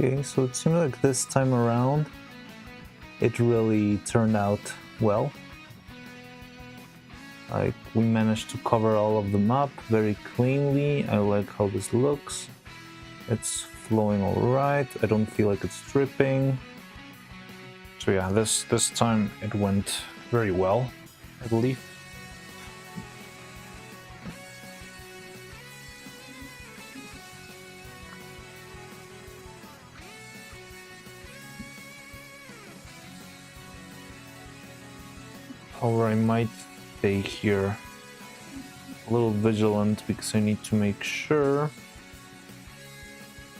Speaker 1: Okay, so it seems like this time around it really turned out well. Like, we managed to cover all of the map very cleanly. I like how this looks. It's flowing all right. I don't feel like it's dripping. So yeah, this time it went very well, I believe. However, I might stay here a little vigilant because I need to make sure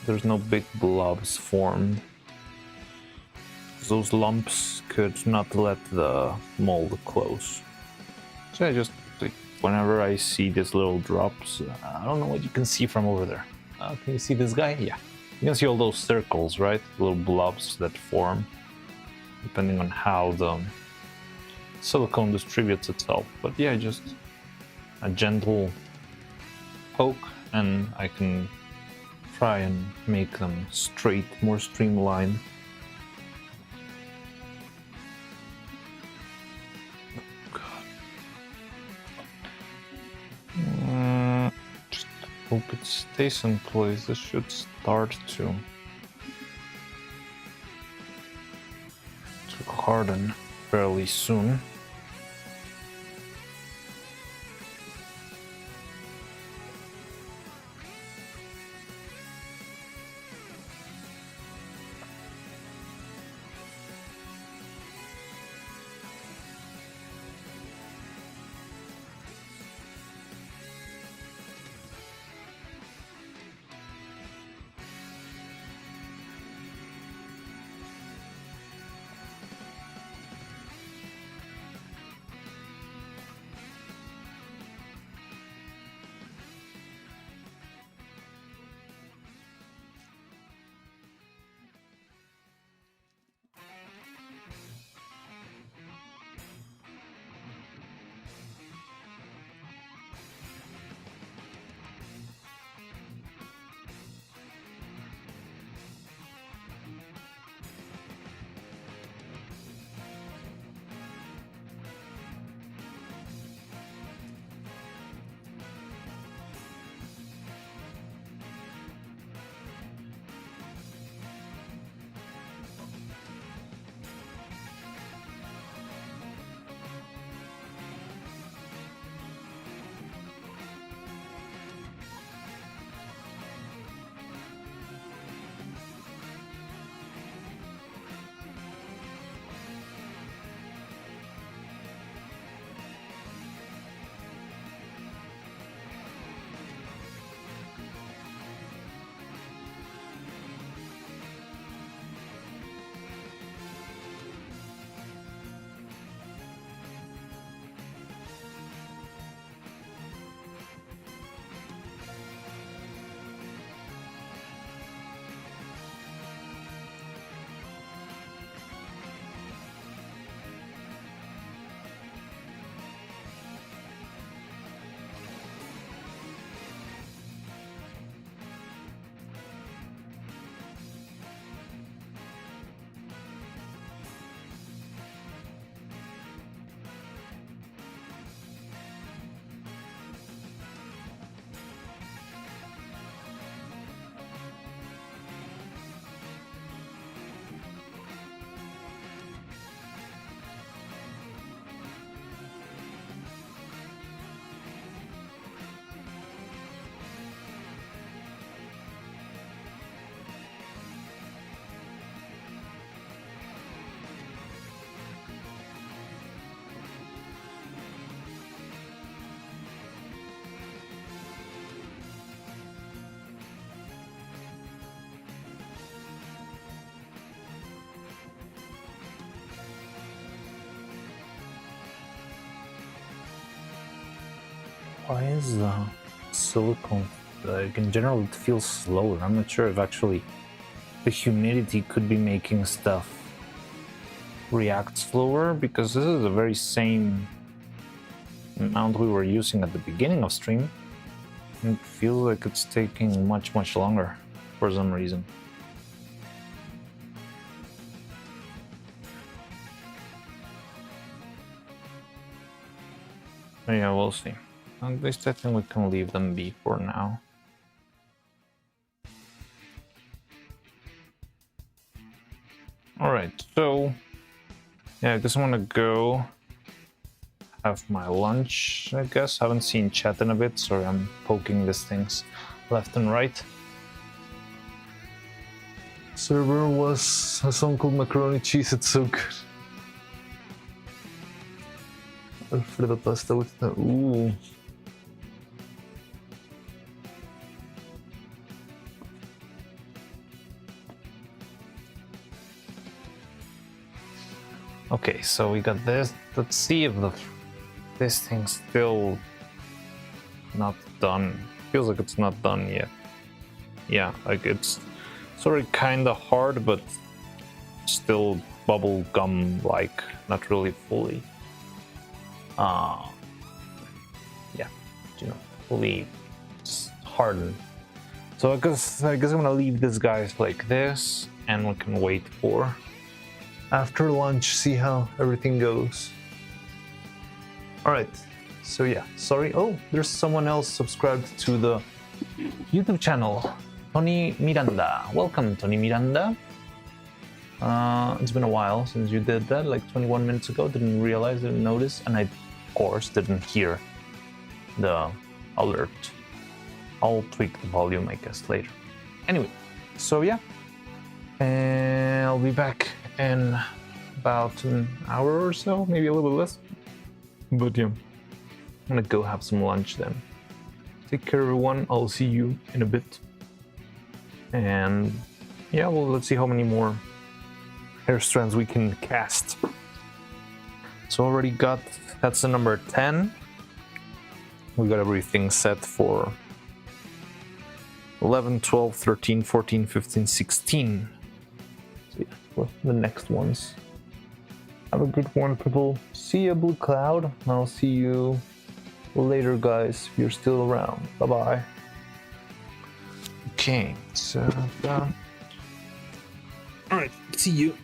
Speaker 1: there's no big blobs formed. Those lumps could not let the mold close. So I just, like, whenever I see these little drops, I don't know what you can see from over there. Can you see this guy? Yeah. You can see all those circles, right? Little blobs that form depending on how the silicone distributes itself. But yeah, just a gentle poke and I can try and make them straight, more streamlined. Just hope it stays in place. This should start to harden fairly soon. Why is the silicone, like, in general it feels slower? I'm not sure if actually the humidity could be making stuff react slower, because this is the very same amount we were using at the beginning of stream. It feels like it's taking much longer for some reason. Yeah, we'll see. At least I think we can leave them be for now. Alright, so yeah, I guess I'm gonna go have my lunch, I guess. Haven't seen chat in a bit, sorry, I'm poking these things left and right.
Speaker 2: Server was a song called Macaroni Cheese, it's so good. Alfredo pasta with the ooh.
Speaker 1: Okay, so we got this. Let's see if this thing's still not done. Feels like it's not done yet. Yeah, like it's sort of kind of hard, but still bubble gum like, not really fully. Yeah, you know, fully hardened. So I guess I'm gonna leave these guys like this, and we can wait for
Speaker 2: After lunch, see how everything goes. Alright, so yeah, sorry. Oh, there's someone else subscribed to the
Speaker 1: YouTube channel. Tony Miranda. Welcome, Tony Miranda. It's been a while since you did that, like 21 minutes ago. Didn't realize, didn't notice, and I, of course, didn't hear the alert. I'll tweak the volume, I guess, later. Anyway, so yeah, and I'll be back in about an hour or so, maybe a little bit less. But yeah, I'm gonna go have some lunch then. Take care, everyone. I'll see you in a bit. And yeah, well, let's see how many more hair strands we can cast. So already got, that's the number 10. We got everything set for 11, 12, 13, 14, 15, 16. So yeah, for the next ones. Have a good one, people. See ya, Blue Cloud. I'll see you later, guys, if you're still around. Bye-bye. Okay, so alright, see you.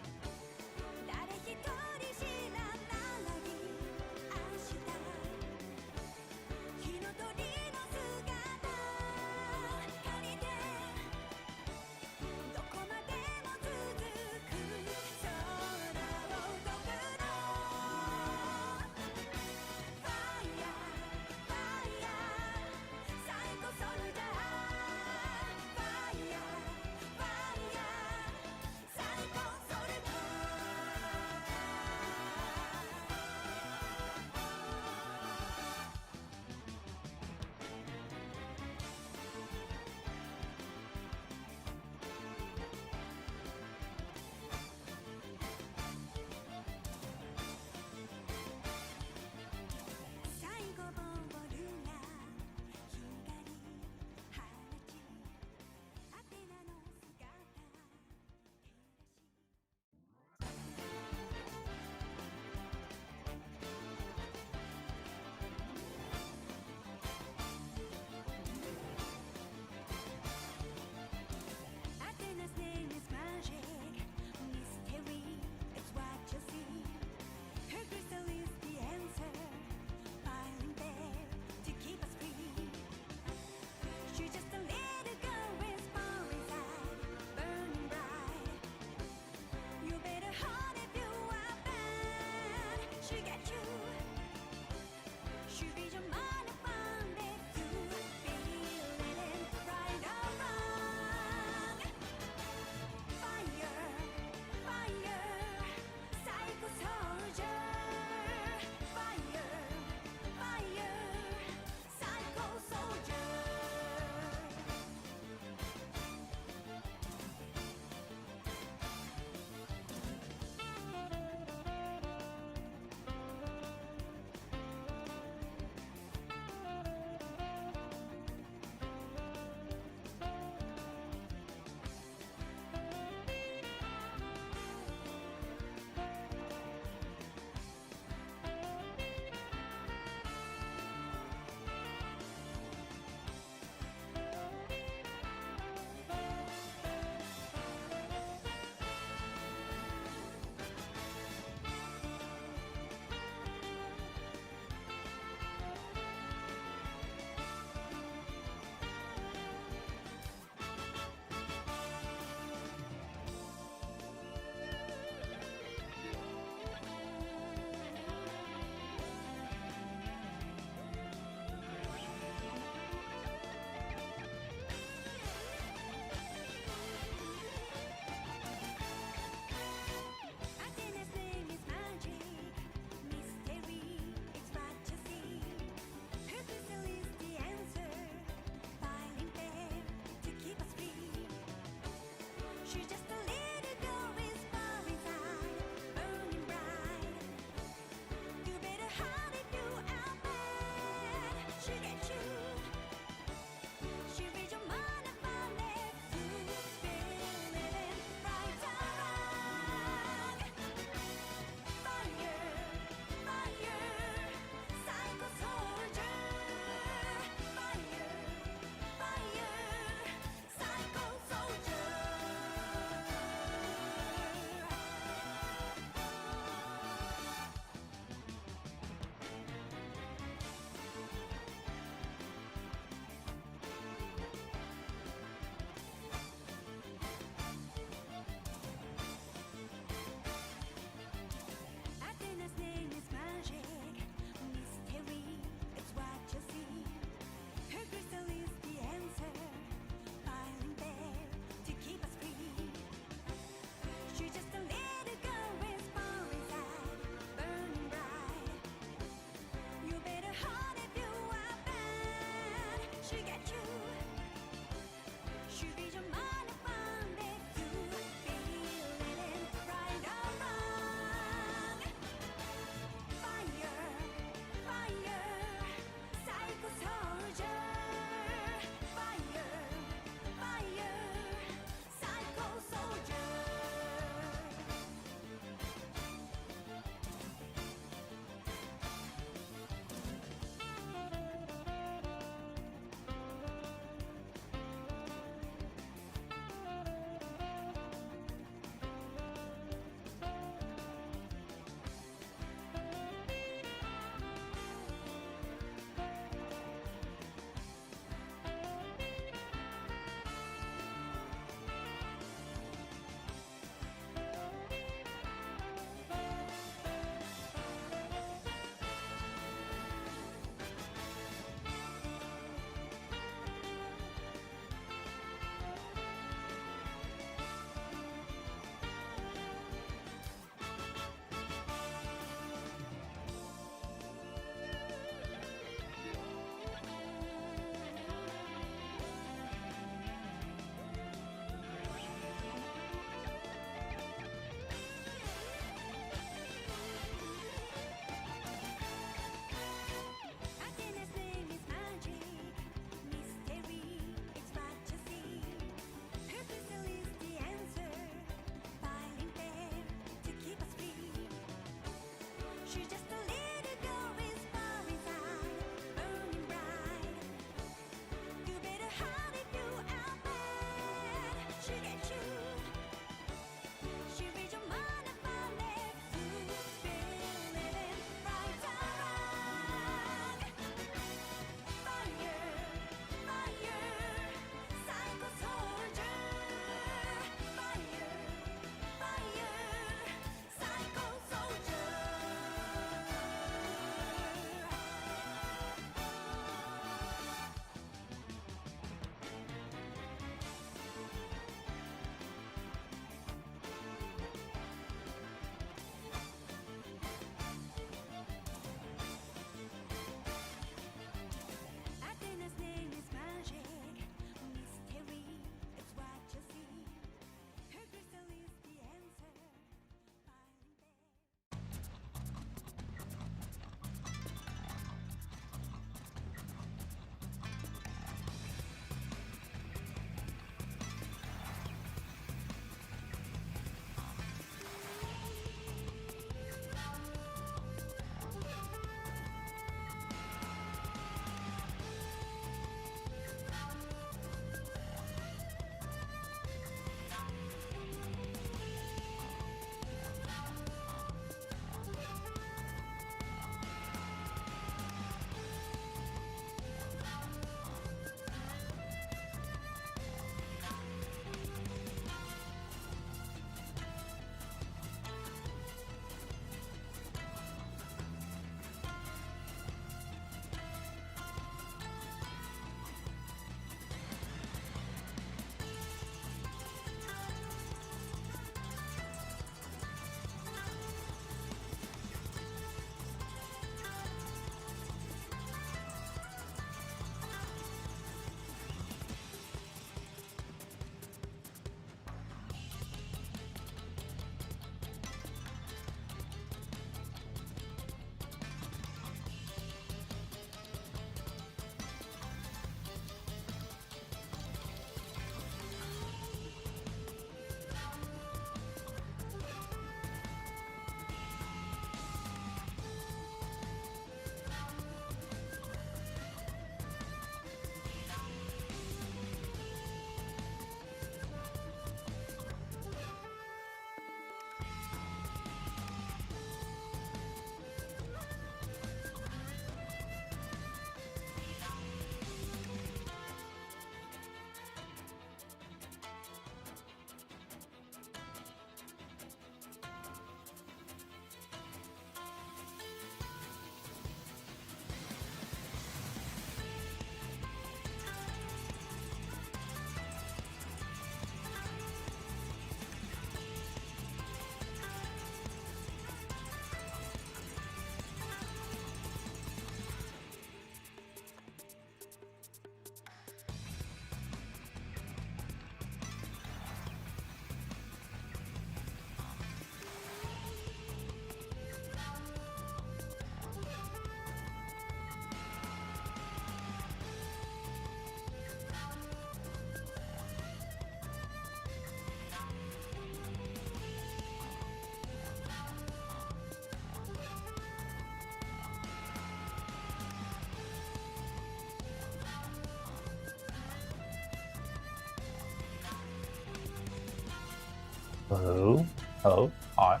Speaker 1: Hello? Hello? Hi.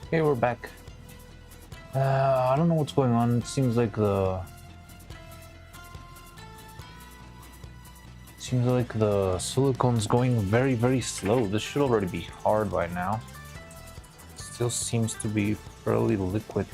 Speaker 1: Okay, we're back. I don't know what's going on. It seems like the silicone's going very, very slow. This should already be hard by now. It still seems to be fairly liquid.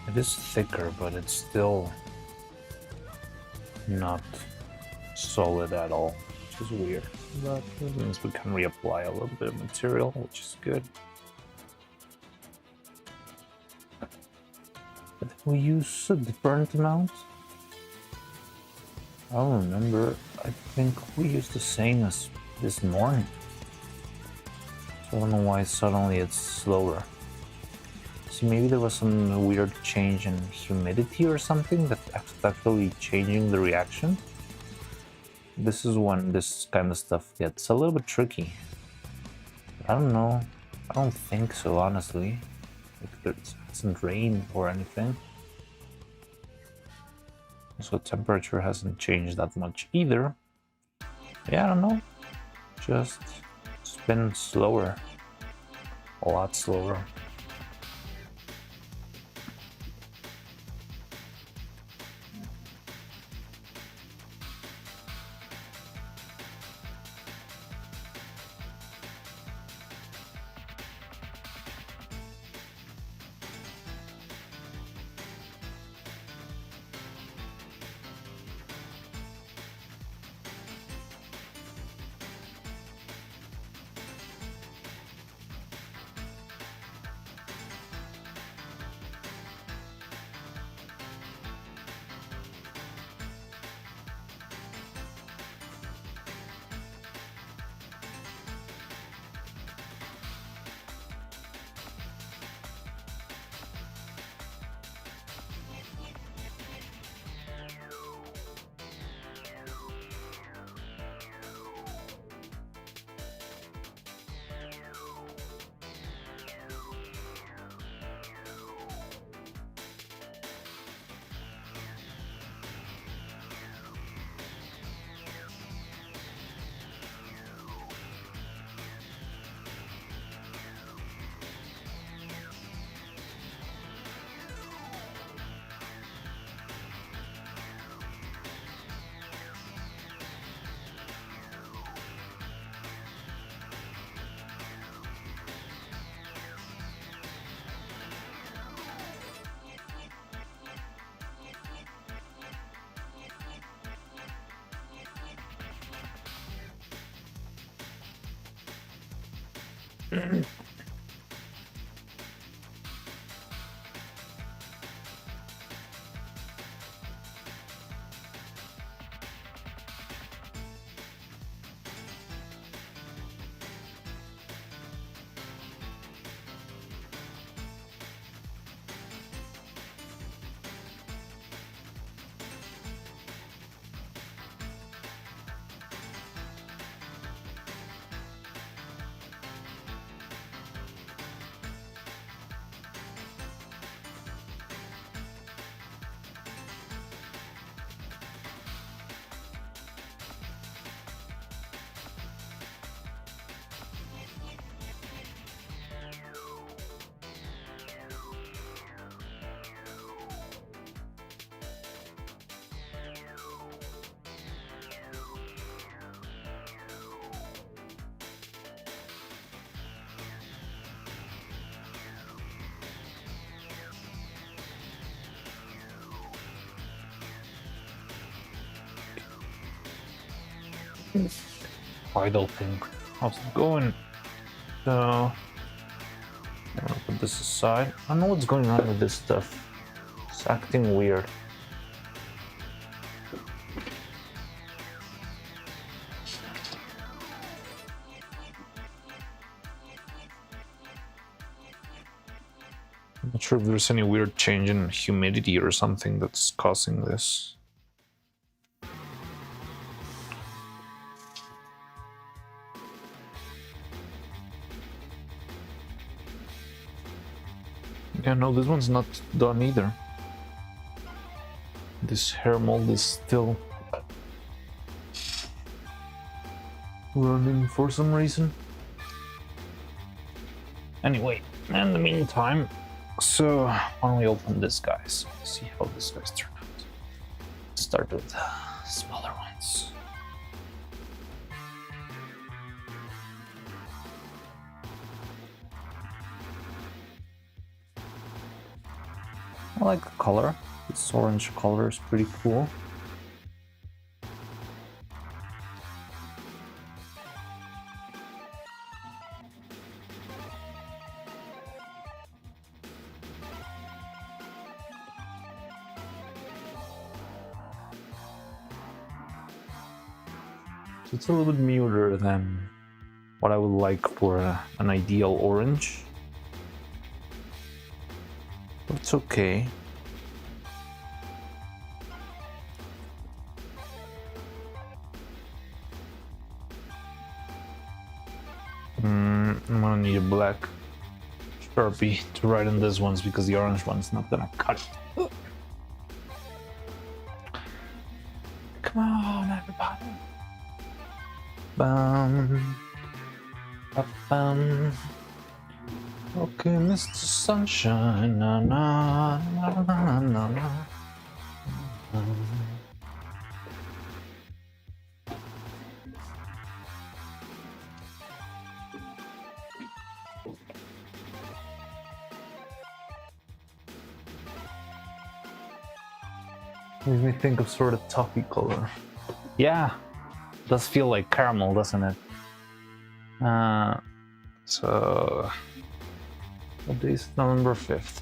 Speaker 1: It is thicker, but it's still not solid at all, which is weird. But that means we can reapply a little bit of material, which is good. But we use a different amount? I don't remember. I think we used the same as this morning. So I don't know why suddenly it's slower. See, maybe there was some weird change in humidity or something that's actually changing the reaction. This is when this kind of stuff gets a little bit tricky. I don't know. I don't think so, honestly. It hasn't rained or anything. So temperature hasn't changed that much either. Yeah, I don't know. Just it's been slower. A lot slower. Idle thing. How's it going? So I'm gonna put this aside. I don't know what's going on with this stuff. It's acting weird. I'm not sure if there's any weird change in humidity or something that's causing this. Yeah, no, this one's not done either. This hair mold is still running for some reason. Anyway, in the meantime, so why don't we open this, guys? See how this guy's turn out. Start with the smaller ones. I like the color. This orange color is pretty cool. So it's a little bit muter than what I would like for an ideal orange. But it's okay. I'm gonna need a black Sharpie to write on these ones because the orange one's not gonna cut it. Come on, everybody. Bum, bum. Okay, Mr. Sunshine, na na na na na na. Makes me think of sort of toffee color. Yeah, does feel like caramel, doesn't it? So what day is November 5th?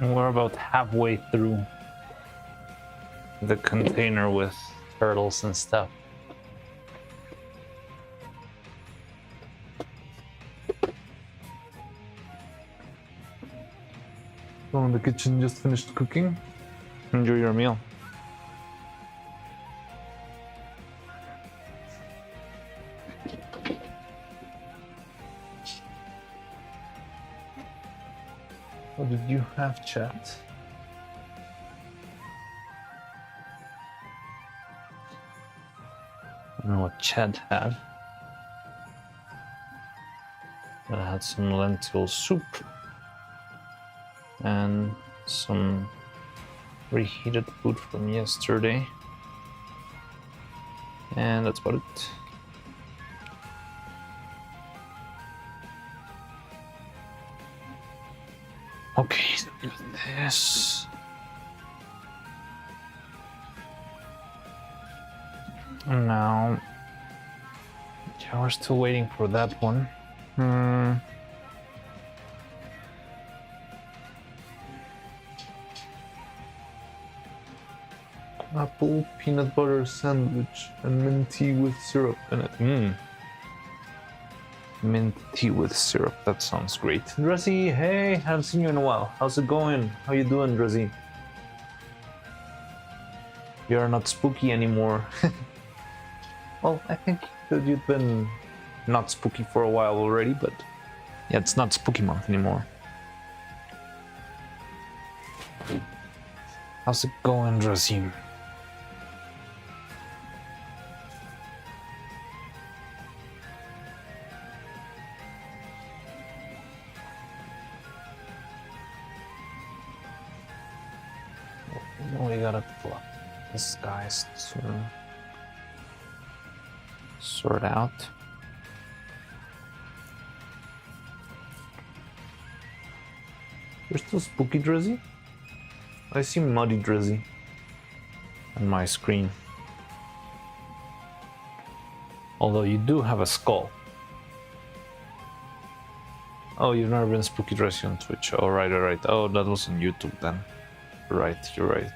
Speaker 1: And we're about halfway through the container with turtles and stuff.
Speaker 2: Oh, the kitchen just finished cooking.
Speaker 1: Enjoy your meal.
Speaker 2: What did you have, chat?
Speaker 1: I don't know what Chad had. But I had some lentil soup and some reheated food from yesterday. And that's about it. Okay, so do this. And now, yeah, we're still waiting for that one.
Speaker 2: Apple peanut butter sandwich and mint tea with syrup in it.
Speaker 1: Mint tea with syrup, that sounds great.
Speaker 2: Drizzy, hey, haven't seen you in a while. How's it going? How you doing, Drizzy?
Speaker 1: You're not spooky anymore.
Speaker 2: Well, I think that you've been
Speaker 1: Not spooky for a while already, but yeah, it's not spooky month anymore. How's it going, Razim? We gotta plug this guy's to sort out. There's still spooky Drizzy? I see muddy Drizzy on my screen. Although you do have a skull. Oh, you've never been spooky Drizzy on Twitch. Oh, right, all right. Oh, that was on YouTube then. Right, you're right.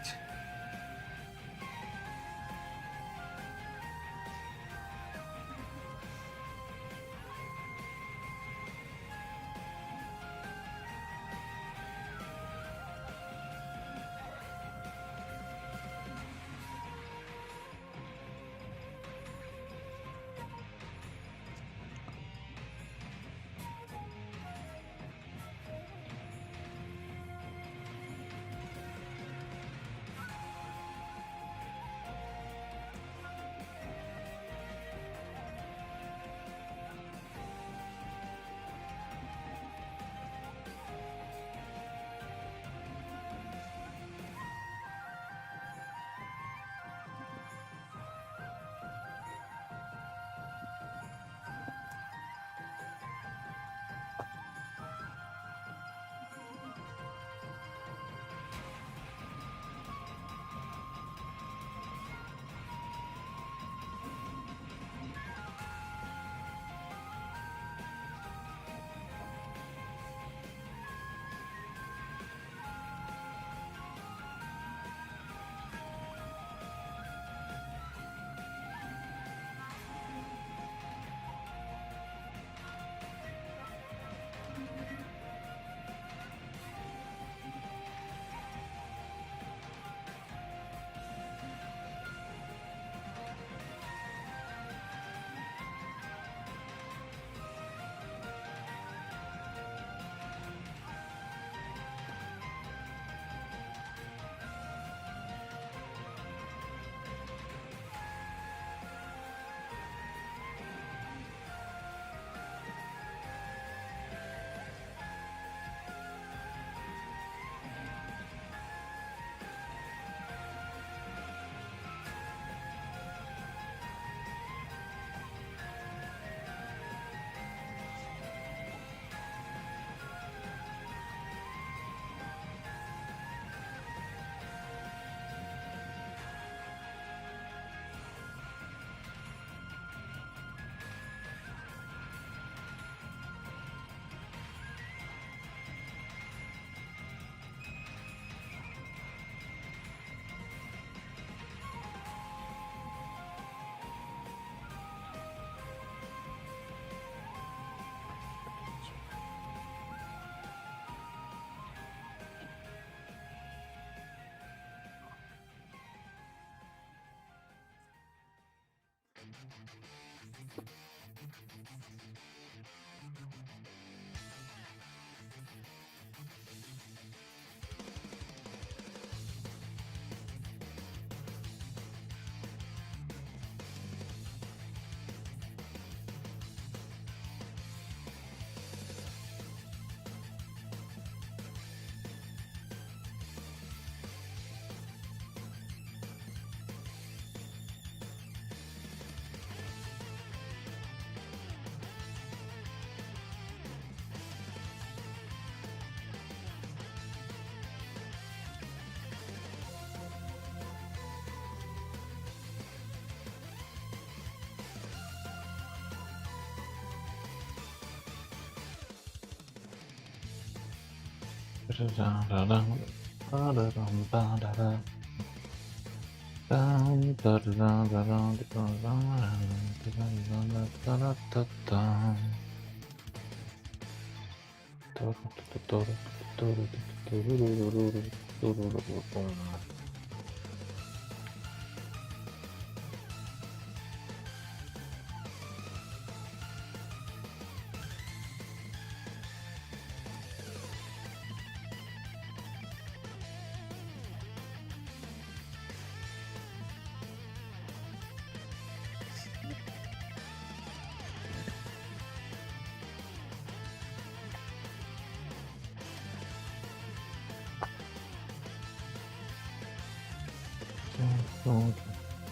Speaker 1: Okay.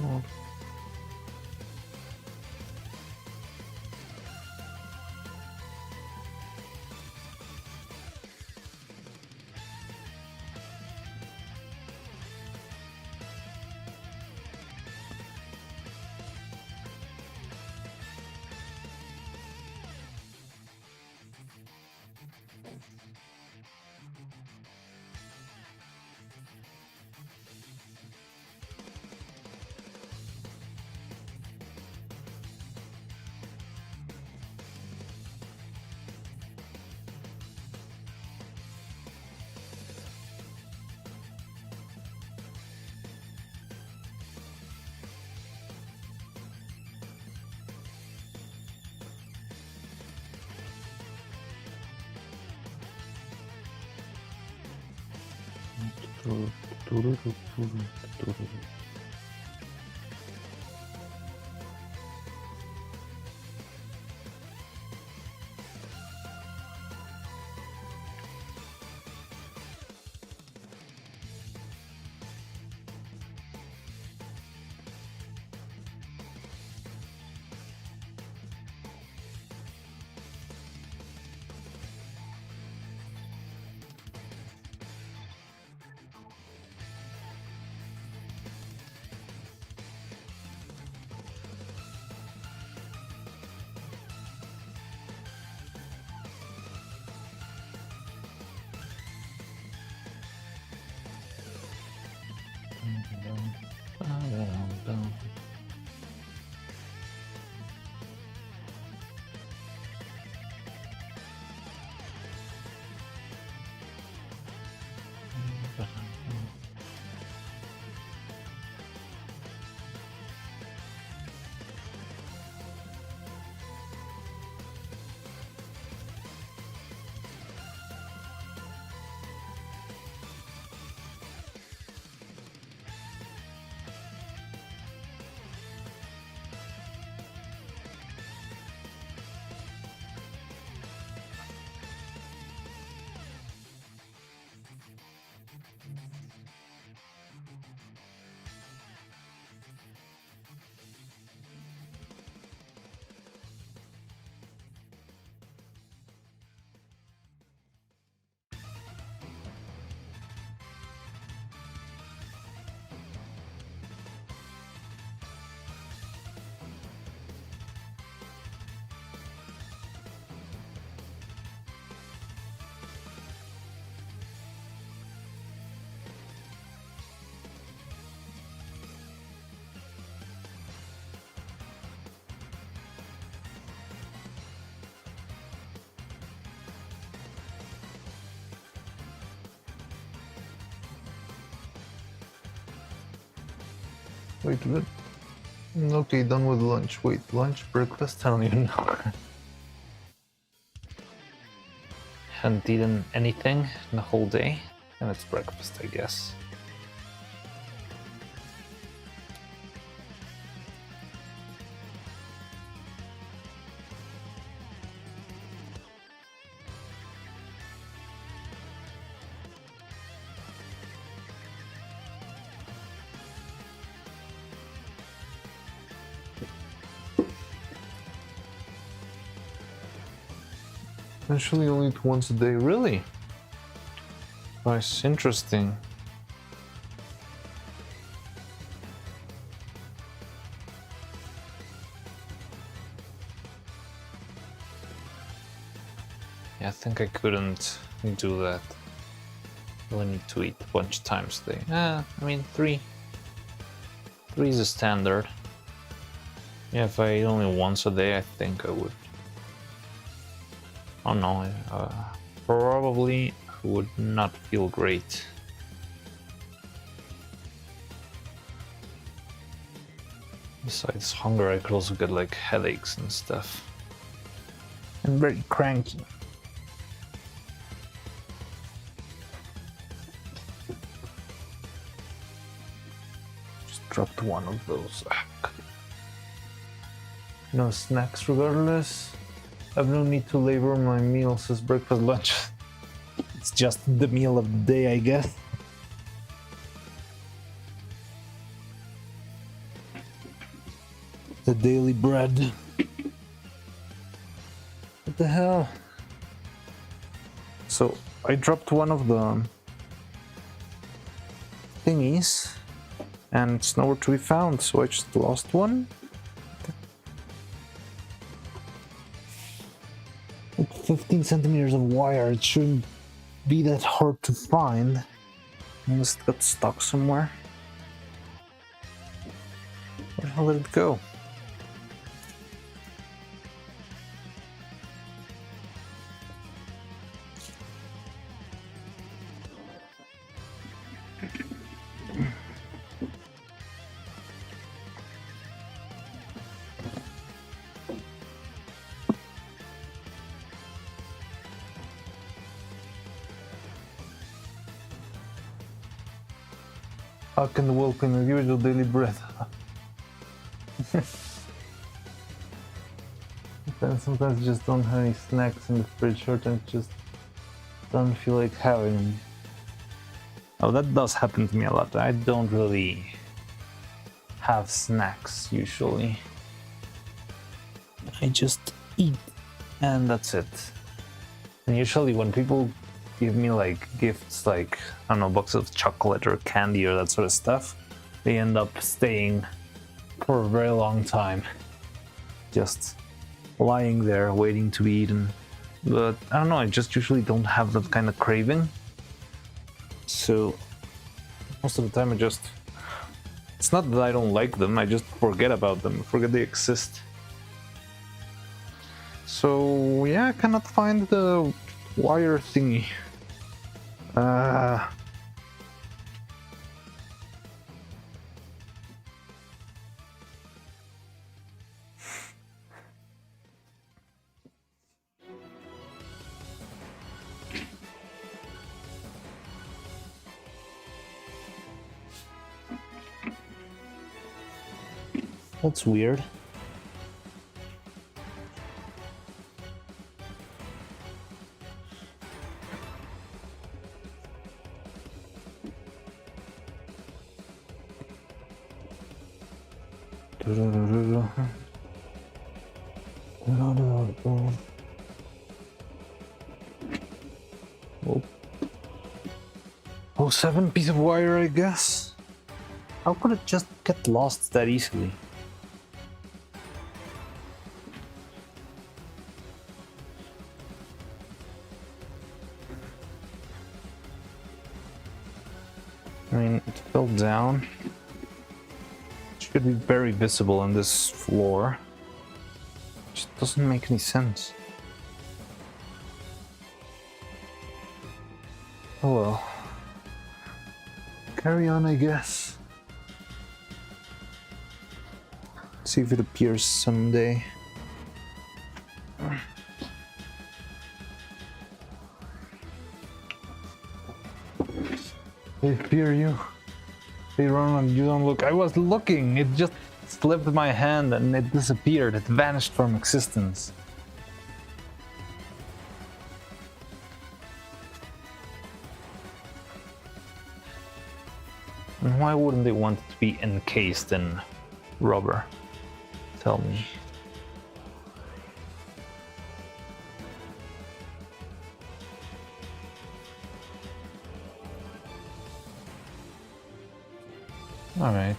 Speaker 1: Okay.
Speaker 2: Wait, what? Okay, done with lunch. Wait, lunch, breakfast? I don't even know.
Speaker 1: Hadn't eaten anything in the whole day, and it's breakfast, I guess.
Speaker 2: Actually, only eat once a day. Really?
Speaker 1: Nice, interesting. Yeah, I think I couldn't do that. I need to eat a bunch of times a day. I mean, three. Three is a standard. Yeah, if I eat only once a day, I think I would. Oh no, probably would not feel great. Besides hunger, I could also get like headaches and stuff. I'm very cranky. Just dropped one of those.
Speaker 2: No snacks regardless. I've no need to labor my meals as breakfast, lunch.
Speaker 1: It's just the meal of the day, I guess. daily bread. What the hell? So I dropped one of the thingies and it's nowhere to be found, so I just lost one. Like 15 centimeters of wire, it shouldn't be that hard to find. Unless it got stuck somewhere. Where the hell did it go?
Speaker 2: How can the wolf can give your daily bread? Sometimes you just don't have any snacks in the fridge, or just don't feel like having them.
Speaker 1: Oh, that does happen to me a lot. I don't really have snacks usually. I just eat and that's it. And usually when people give me like gifts, like, I don't know, boxes of chocolate or candy or that sort of stuff, they end up staying for a very long time. Just lying there waiting to be eaten. But I don't know, I just usually don't have that kind of craving. So most of the time it's not that I don't like them, I just forget about them, forget they exist. So yeah, I cannot find the wire thingy. That's weird. Oh, 7 piece of wire, I guess. How could it just get lost that easily? I mean, it fell down. It should be very visible on this floor. It just doesn't make any sense. Oh well.
Speaker 2: Carry on, I guess.
Speaker 1: See if it appears someday.
Speaker 2: They fear you. Hey Ronan, you don't look.
Speaker 1: I was looking, it just slipped my hand and it disappeared, it vanished from existence. And why wouldn't they want it to be encased in rubber? Tell me. All right.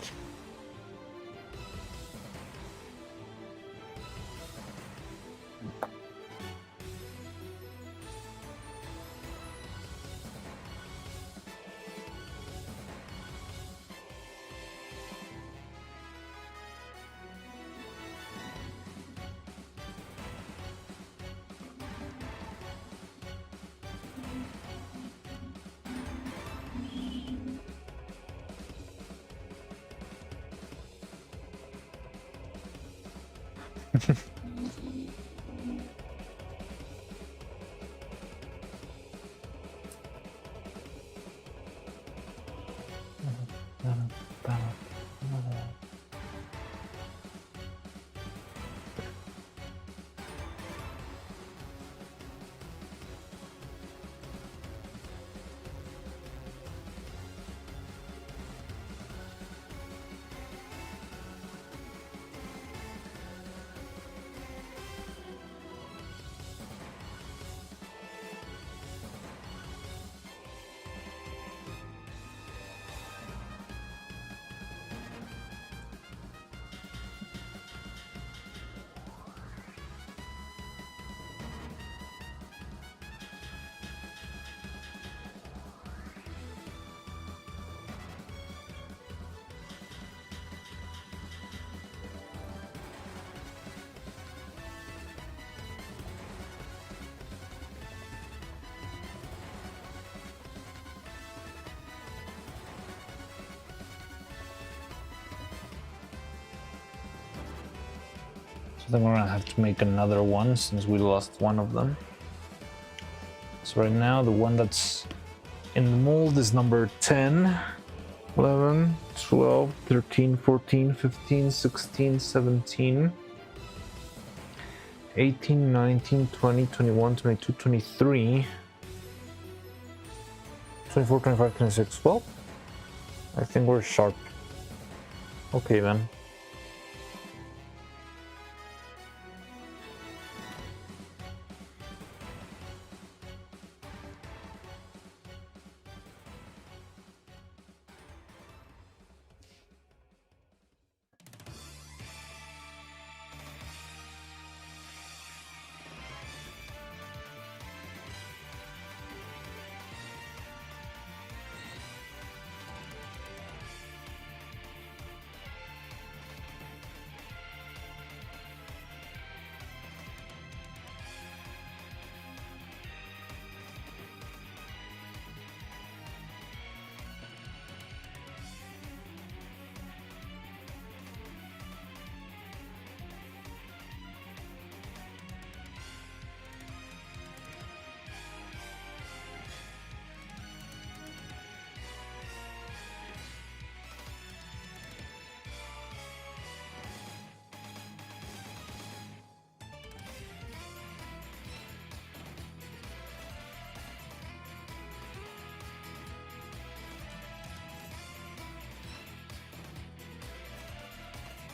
Speaker 1: So then we're gonna have to make another one since we lost one of them. So right now the one that's in the mold is number 10, 11, 12, 13, 14, 15, 16, 17, 18, 19, 20, 21, 22, 23, 24, 25, 26. Well, I think we're sharp. Okay then.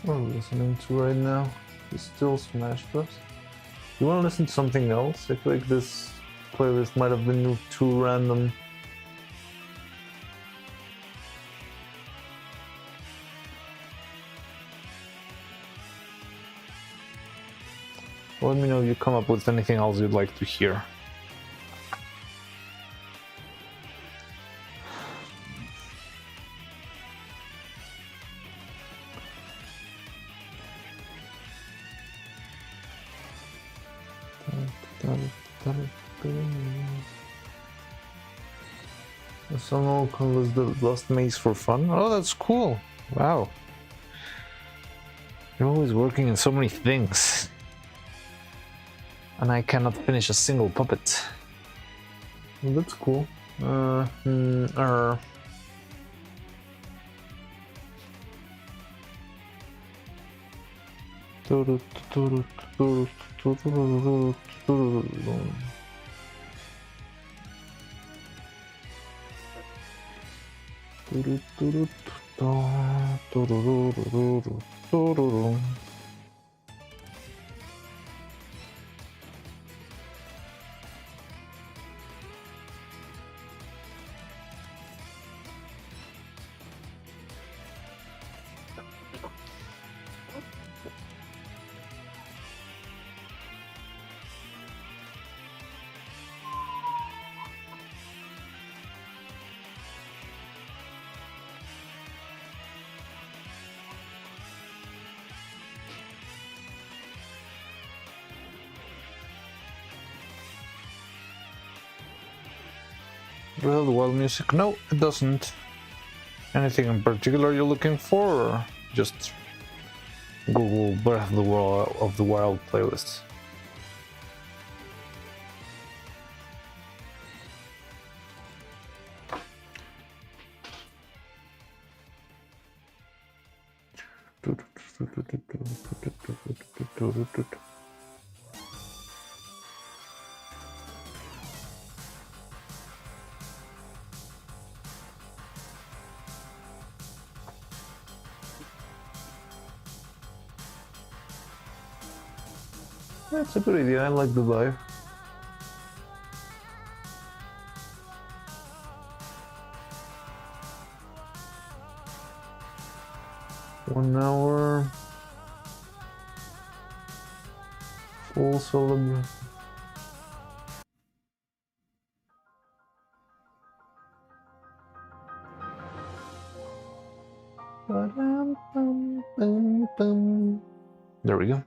Speaker 1: What are we listening to right now? It's still Smash Bros. You want to listen to something else? I feel like this playlist might have been too random. Let me know if you come up with anything else you'd like to hear. Someone calls the Lost Maze for fun. Oh, that's cool. Wow. You're always working in so many things. And I cannot finish a single puppet. Well, that's cool. Breath of the Wild music? No, it doesn't. Anything in particular you're looking for, or just Google Breath of the Wild playlist? That's a good idea, I like the vibe. One hour. Full celebration. There we go.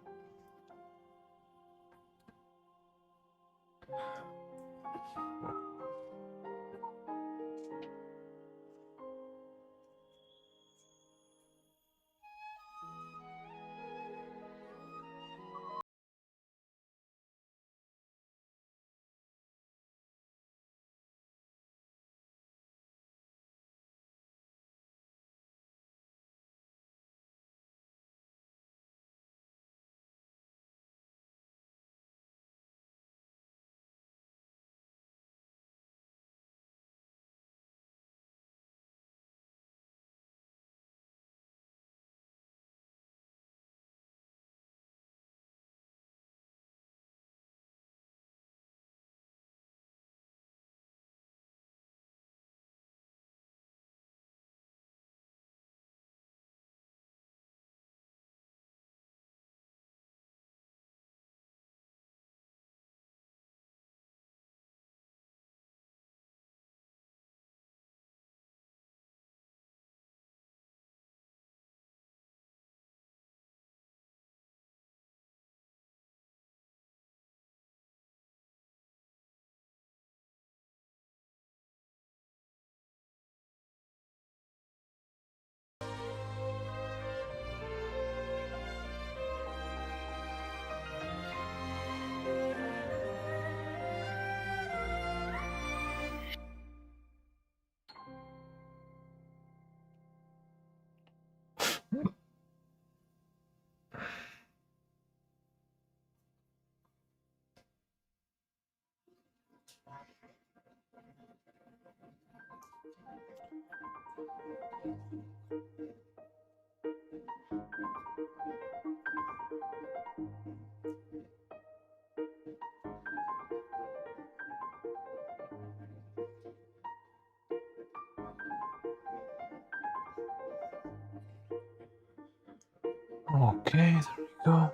Speaker 1: Okay, there we go.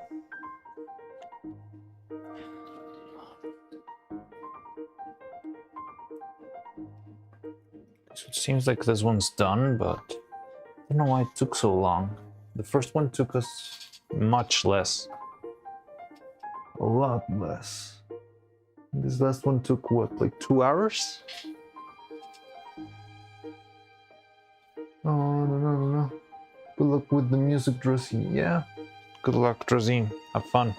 Speaker 1: So it seems like this one's done, but I don't know why it took so long. The first one took us much less.
Speaker 2: A lot less. This last one took what, like 2 hours? Oh, no. Good luck with the music, Dressy. Yeah.
Speaker 1: Good luck, Drazine. Have fun.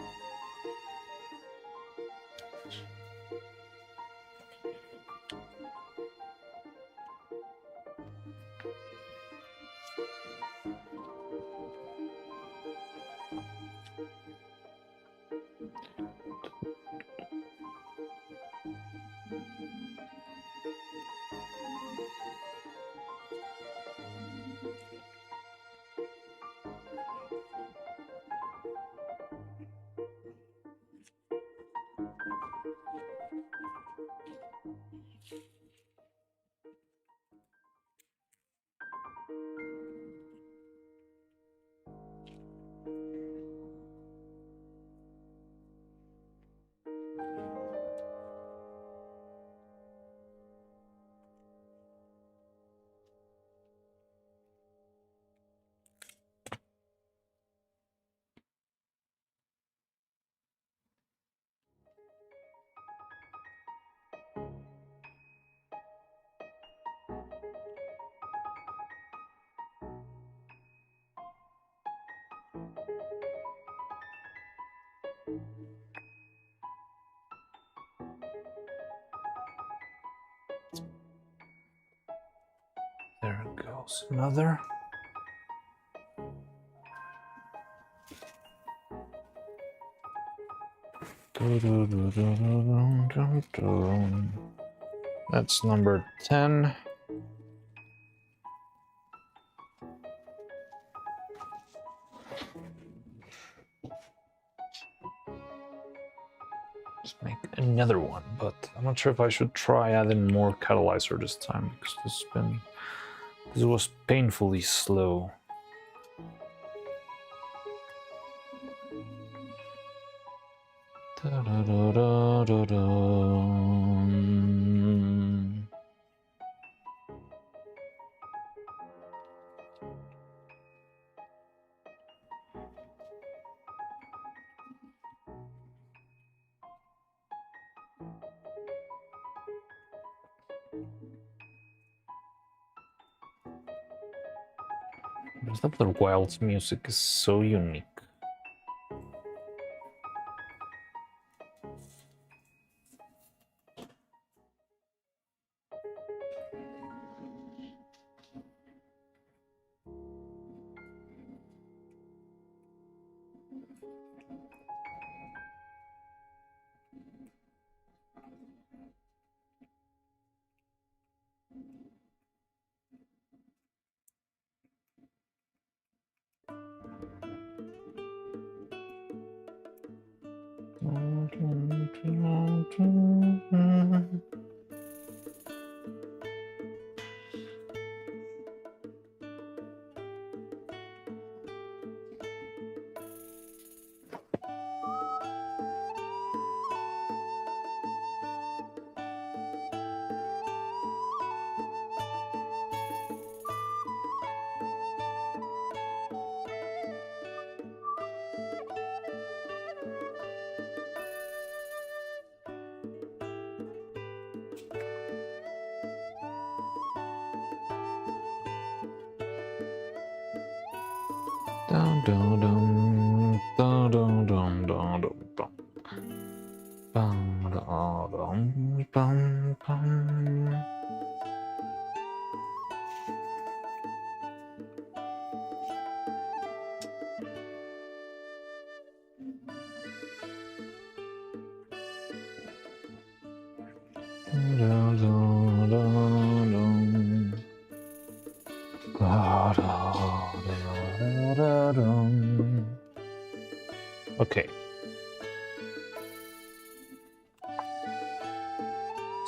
Speaker 1: There goes another. That's number 10. Just make another one, but I'm not sure if I should try adding more catalyzer this time because this was painfully slow. That other wild music is so unique. Dum dum dum dum dum dum dum dum. Bum dum bum bum. Dum dum dum dum. Okay.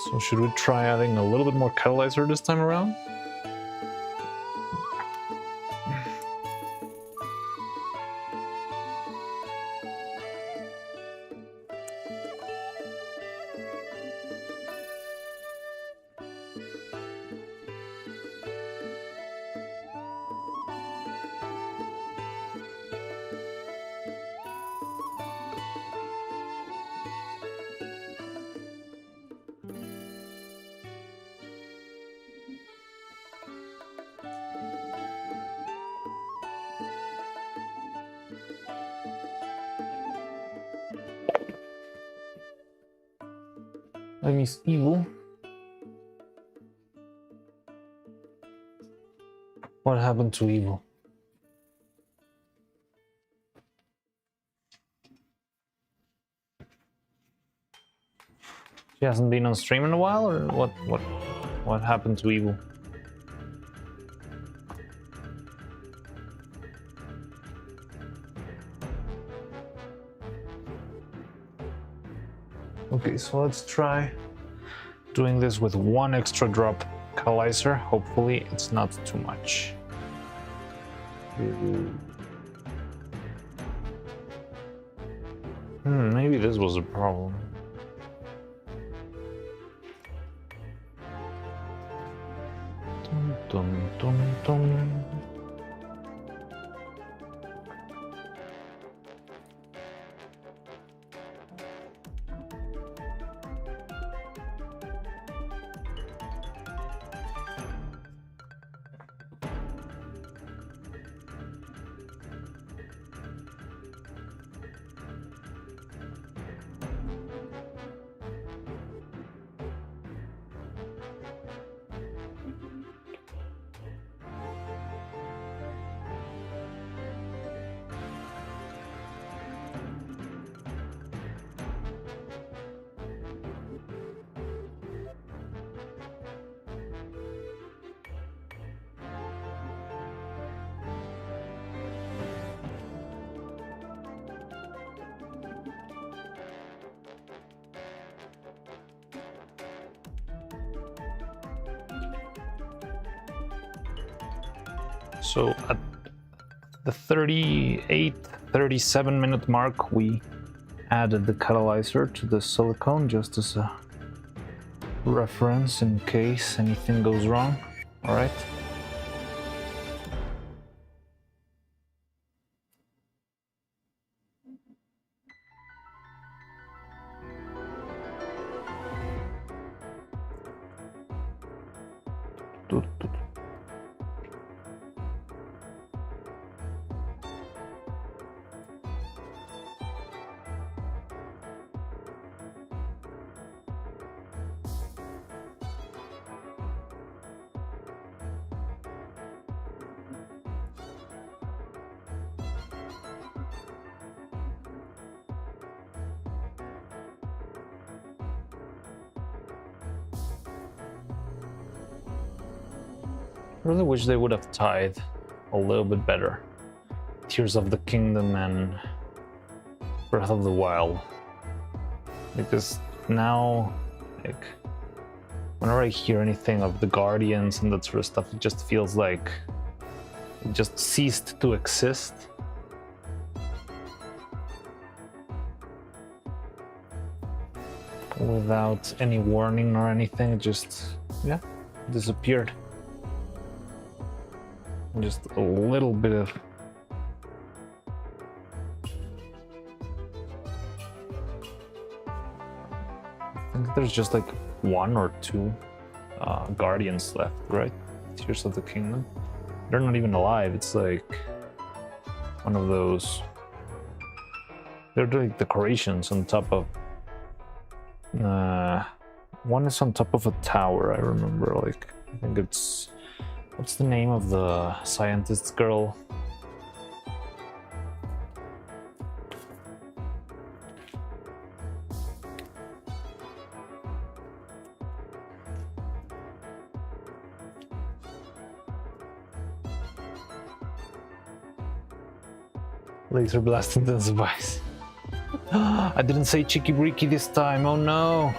Speaker 1: So should we try adding a little bit more catalyzer this time around? I miss evil. What happened to evil? She hasn't been on stream in a while, or what happened to evil? Okay, so let's try doing this with one extra drop catalyzer. Hopefully it's not too much. Maybe this was a problem. Dun, dun, dun, dun. So at the 37-minute mark, we added the catalyzer to the silicone just as a reference in case anything goes wrong. All right. I really wish they would have tied a little bit better. Tears of the Kingdom and Breath of the Wild. Because now, like, whenever I hear anything of the Guardians and that sort of stuff, it just feels like it just ceased to exist. Without any warning or anything, it just, yeah, disappeared. Just a little bit of I think there's just like one or two Guardians left, right? Tears of the Kingdom. They're not even alive. It's like one of those. They're like decorations on top of. One is on top of a tower. I remember. Like I think it's. What's the name of the scientist girl? Laser blast intensifies. I didn't say cheeky breaky this time. Oh no.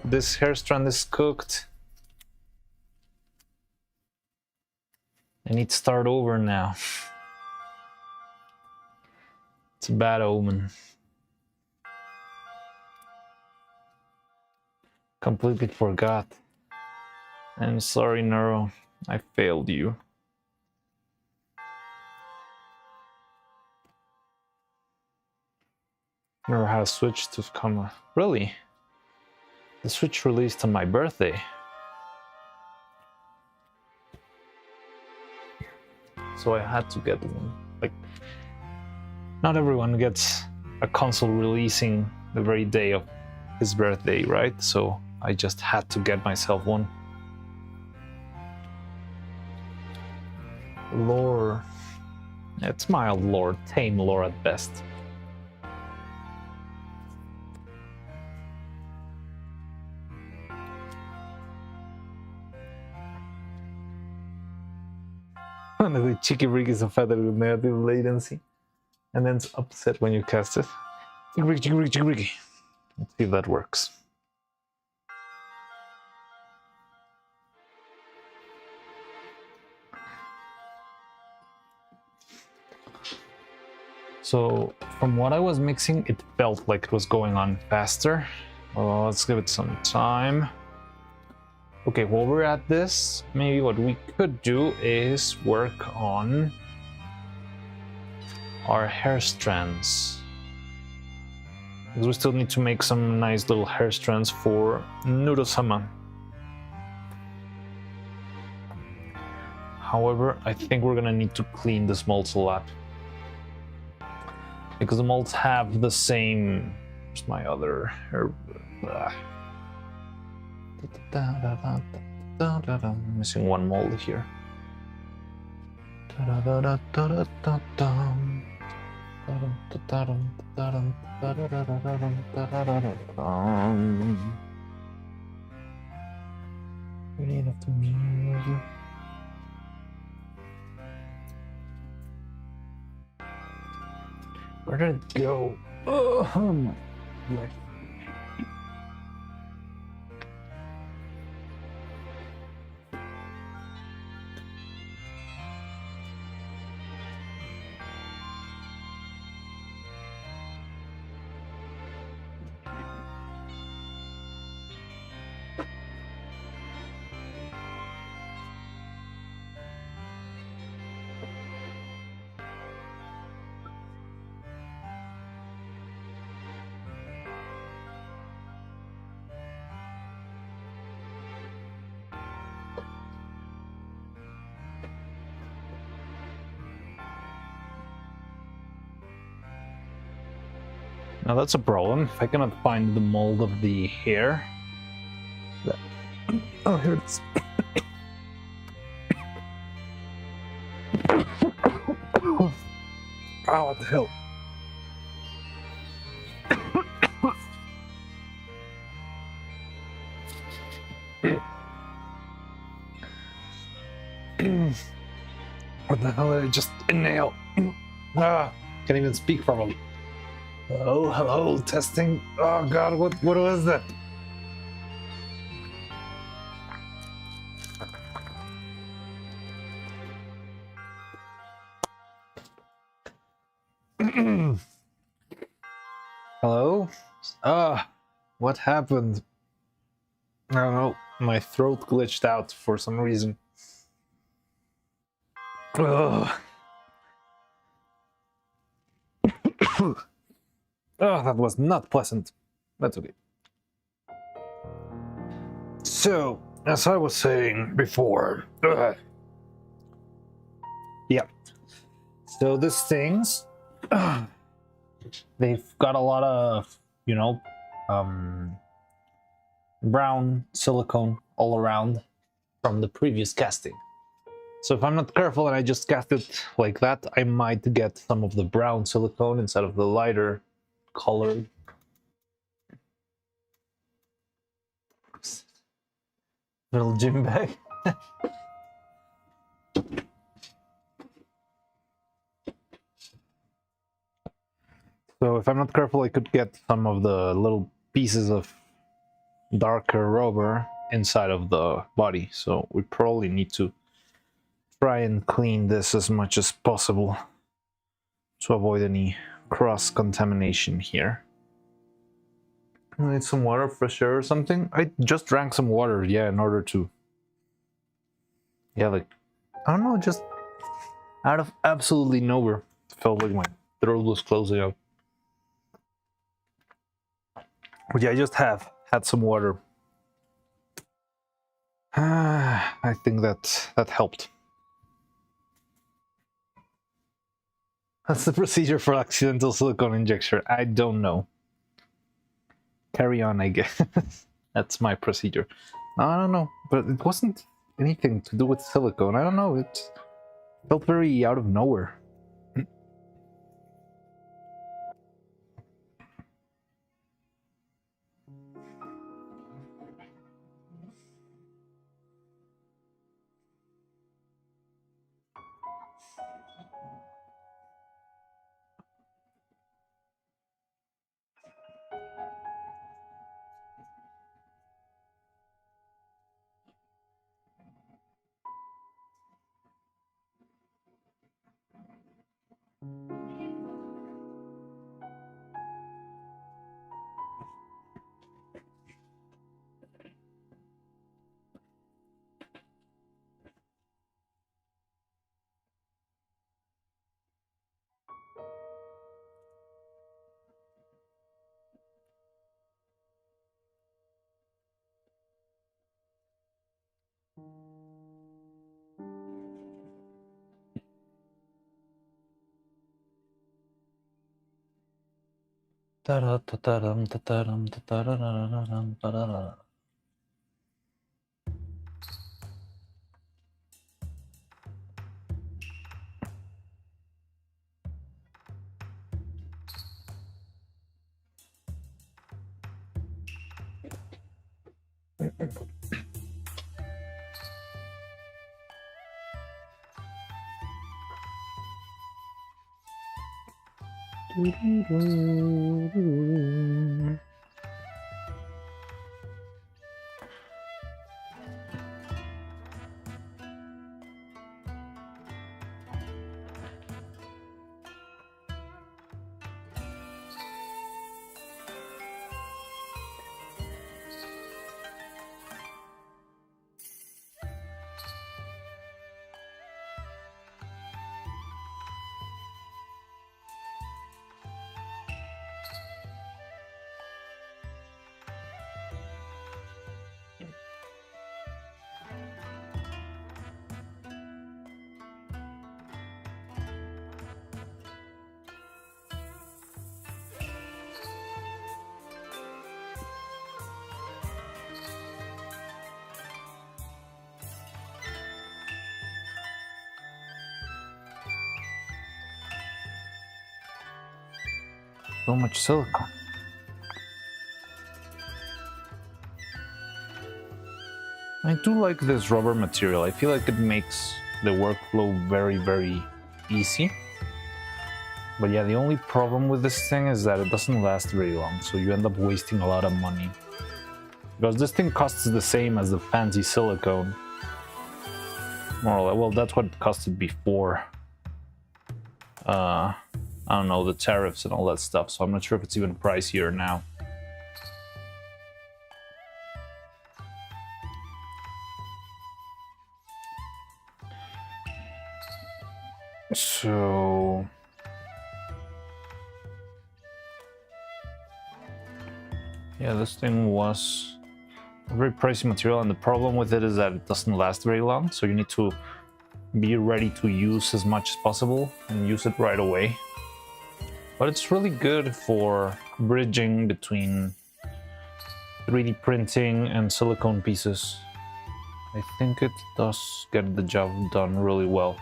Speaker 1: This hair strand is cooked. I need to start over now. It's a bad omen. Completely forgot. I'm sorry, Neuro. I failed you. Never had a Switch to come. Really? The Switch released on my birthday. So I had to get one. Like, not everyone gets a console releasing the very day of his birthday, right? So I just had to get myself one. Lore. It's mild lore, tame lore at best. The cheeky break is offended with negative latency and then it's upset when you cast it. Cheeky break. Let's see if that works. So from what I was mixing, it felt like it was going on faster. Well, let's give it some time. Okay, while we're at this, maybe what we could do is work on our hair strands. Because we still need to make some nice little hair strands for Neuro-Sama. However, I think we're gonna need to clean the molds a lot. Because the molds have the same... Where's my other hair? I'm missing one mold here. Where did it go? Oh, my. Now that's a problem. If I cannot find the mold of the hair. Oh, here it is. Oh, what the hell? What the hell did I just inhale? Can't even speak properly. Oh, hello, testing. Oh god, what was that? Hello? What happened? I don't know, my throat glitched out for some reason. Ugh. Oh, that was not pleasant. That's okay. So, as I was saying before, yeah. So these things, they've got a lot of, you know, brown silicone all around from the previous casting. So if I'm not careful and I just cast it like that, I might get some of the brown silicone instead of the lighter colored. Little gym bag. So if I'm not careful, I could get some of the little pieces of darker rubber inside of the body. So we probably need to try and clean this as much as possible to avoid any cross-contamination here. I need some water, fresh air or something. I just drank some water, yeah, in order to... Yeah, like, I don't know, just out of absolutely nowhere. Felt like my throat was closing up. But yeah, I just had some water. I think that helped. That's the procedure for accidental silicone injection. I don't know. Carry on, I guess. That's my procedure. I don't know, but it wasn't anything to do with silicone. I don't know, it felt very out of nowhere. So much silicone. I do like this rubber material. I feel like it makes the workflow very, very easy. But yeah, the only problem with this thing is that it doesn't last very long, so you end up wasting a lot of money. Because this thing costs the same as the fancy silicone. More or less. Well, that's what it costed before. I don't know, the tariffs and all that stuff, so I'm not sure if it's even pricier now. So... yeah, this thing was a very pricey material, and the problem with it is that it doesn't last very long, so you need to be ready to use as much as possible and use it right away. But it's really good for bridging between 3D printing and silicone pieces. I think it does get the job done really well.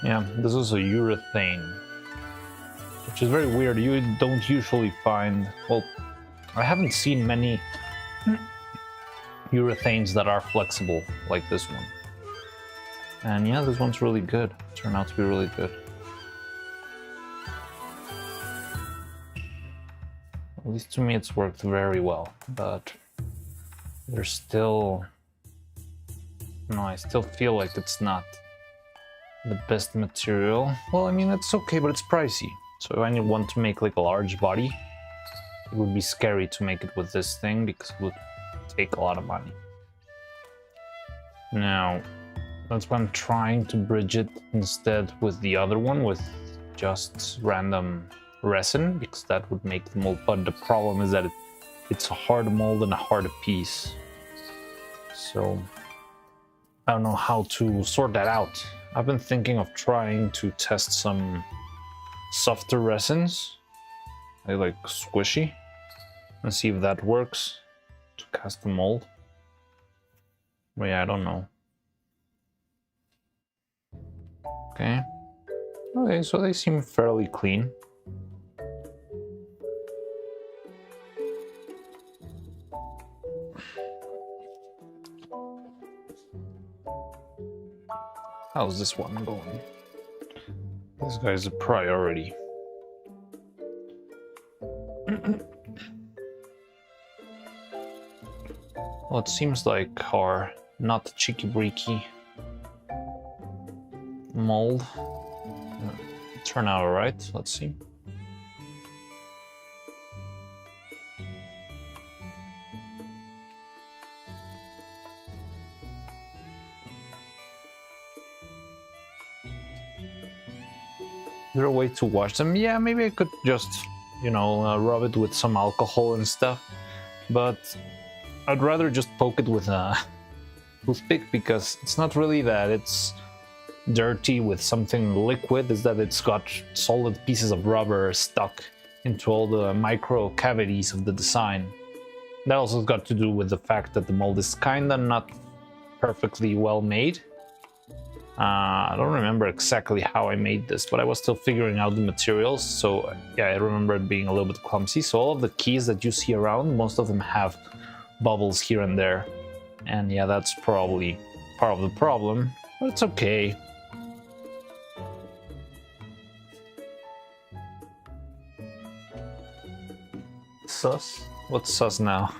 Speaker 1: Yeah, this is a urethane, which is very weird. You don't usually find, well, I haven't seen many urethanes that are flexible like this one. And yeah, this one's really good. Turned out to be really good. At least to me it's worked very well, but there's still... No, I still feel like it's not the best material. Well, I mean, it's okay, but it's pricey. So when you want to make like a large body, it would be scary to make it with this thing because it would take a lot of money. Now, that's why I'm trying to bridge it instead with the other one, with just random resin, because that would make the mold. But the problem is that it's a hard mold and a hard piece. So I don't know how to sort that out. I've been thinking of trying to test some softer resins, like squishy, and see if that works to cast the mold. But yeah, I don't know. Okay. Okay, so they seem fairly clean. How's this one going? This guy's a priority. Well, it seems like our not cheeky-breaky mold turn out alright. Let's see. Is there a way to wash them? Yeah, maybe I could just, you know, rub it with some alcohol and stuff, but I'd rather just poke it with a toothpick, because it's not really that it's dirty with something liquid, it's that it's got solid pieces of rubber stuck into all the micro cavities of the design. That also got to do with the fact that the mold is kinda not perfectly well made. I don't remember exactly how I made this, but I was still figuring out the materials, so yeah, I remember it being a little bit clumsy. So all of the keys that you see around, most of them have bubbles here and there. And yeah, that's probably part of the problem, but it's okay. Sus? What's sus now?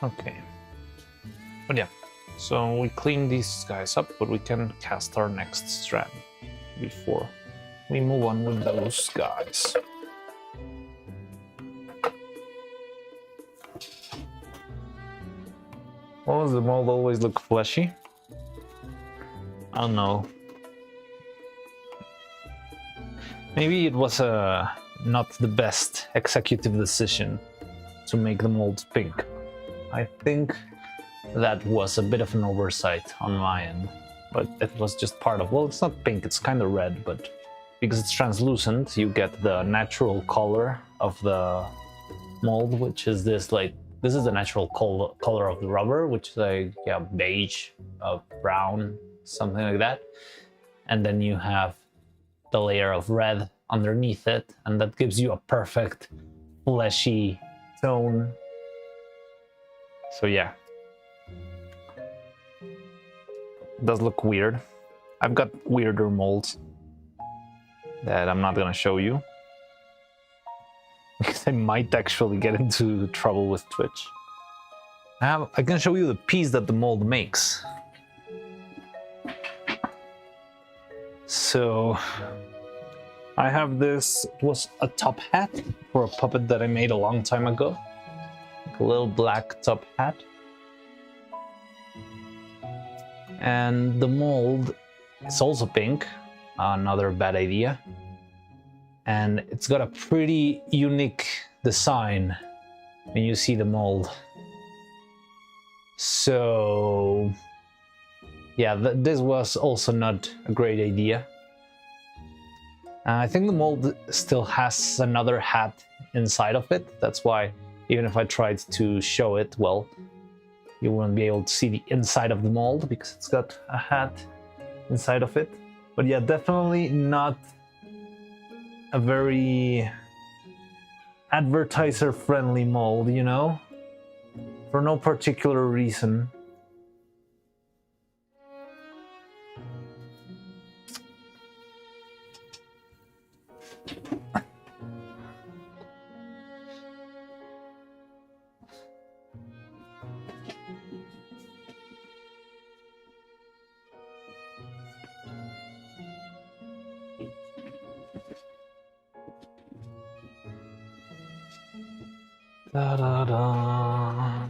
Speaker 1: Okay, but yeah, so we clean these guys up, but we can cast our next strand before we move on with those guys. Well, does the mold always look fleshy? I don't know. Maybe it was not the best executive decision to make the mold pink. I think that was a bit of an oversight on my end, but it was just part of, well, it's not pink, it's kind of red, but because it's translucent, you get the natural color of the mold, which is this, like, this is the natural color of the rubber, which is like, yeah, beige, brown, something like that. And then you have the layer of red underneath it, and that gives you a perfect fleshy tone. So yeah, it does look weird. I've got weirder molds that I'm not gonna show you. I might actually get into trouble with Twitch. I can show you the piece that the mold makes. So I have this. It was a top hat for a puppet that I made a long time ago. Like a little black top hat. And the mold is also pink. Another bad idea. And it's got a pretty unique design when you see the mold. So yeah, this was also not a great idea. I think the mold still has another hat inside of it. That's why even if I tried to show it, well, you wouldn't be able to see the inside of the mold because it's got a hat inside of it. But yeah, definitely not a very advertiser-friendly mold, you know? For no particular reason. Da da da.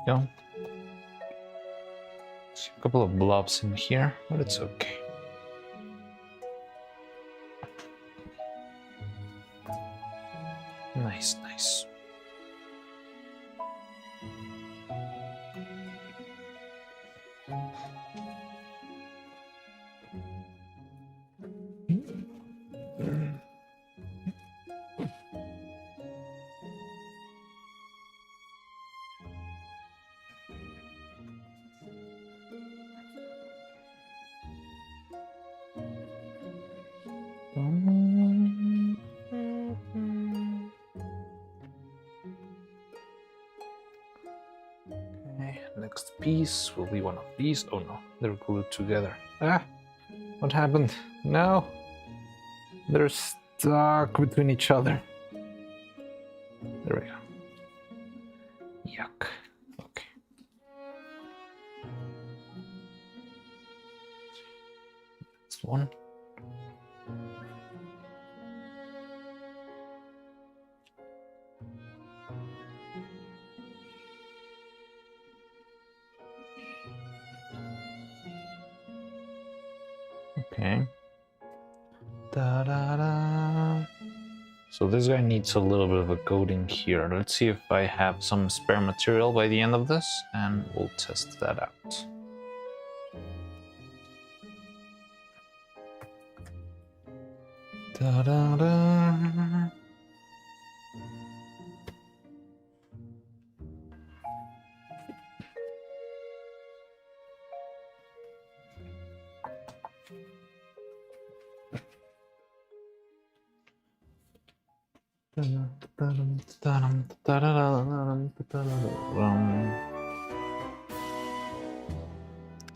Speaker 1: Go. See a couple of blobs in here, but it's okay. Nice, nice. Okay, next piece will be one of these. Oh no, they're glued together. Ah, what happened? No, they're stuck between each other. There we go. Yuck. Okay. Next one. Okay. Da, da, da. So this guy needs a little bit of a coating here. Let's see if I have some spare material by the end of this, and we'll test that out. Da, da, da.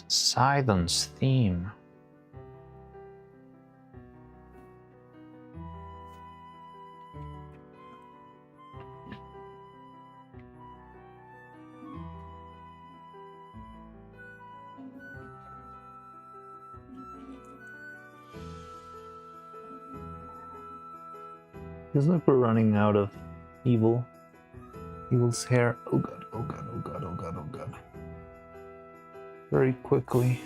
Speaker 1: Sidon's theme. Feels like we're running out of evil's hair. Oh god, oh god, oh god, oh god, oh god. Very quickly.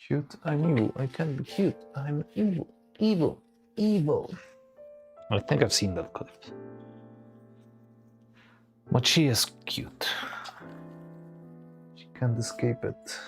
Speaker 2: Cute, I'm evil. I can't be cute. I'm evil. Evil. Evil.
Speaker 1: I think I've seen that clip. But she is cute.
Speaker 2: She can't escape it.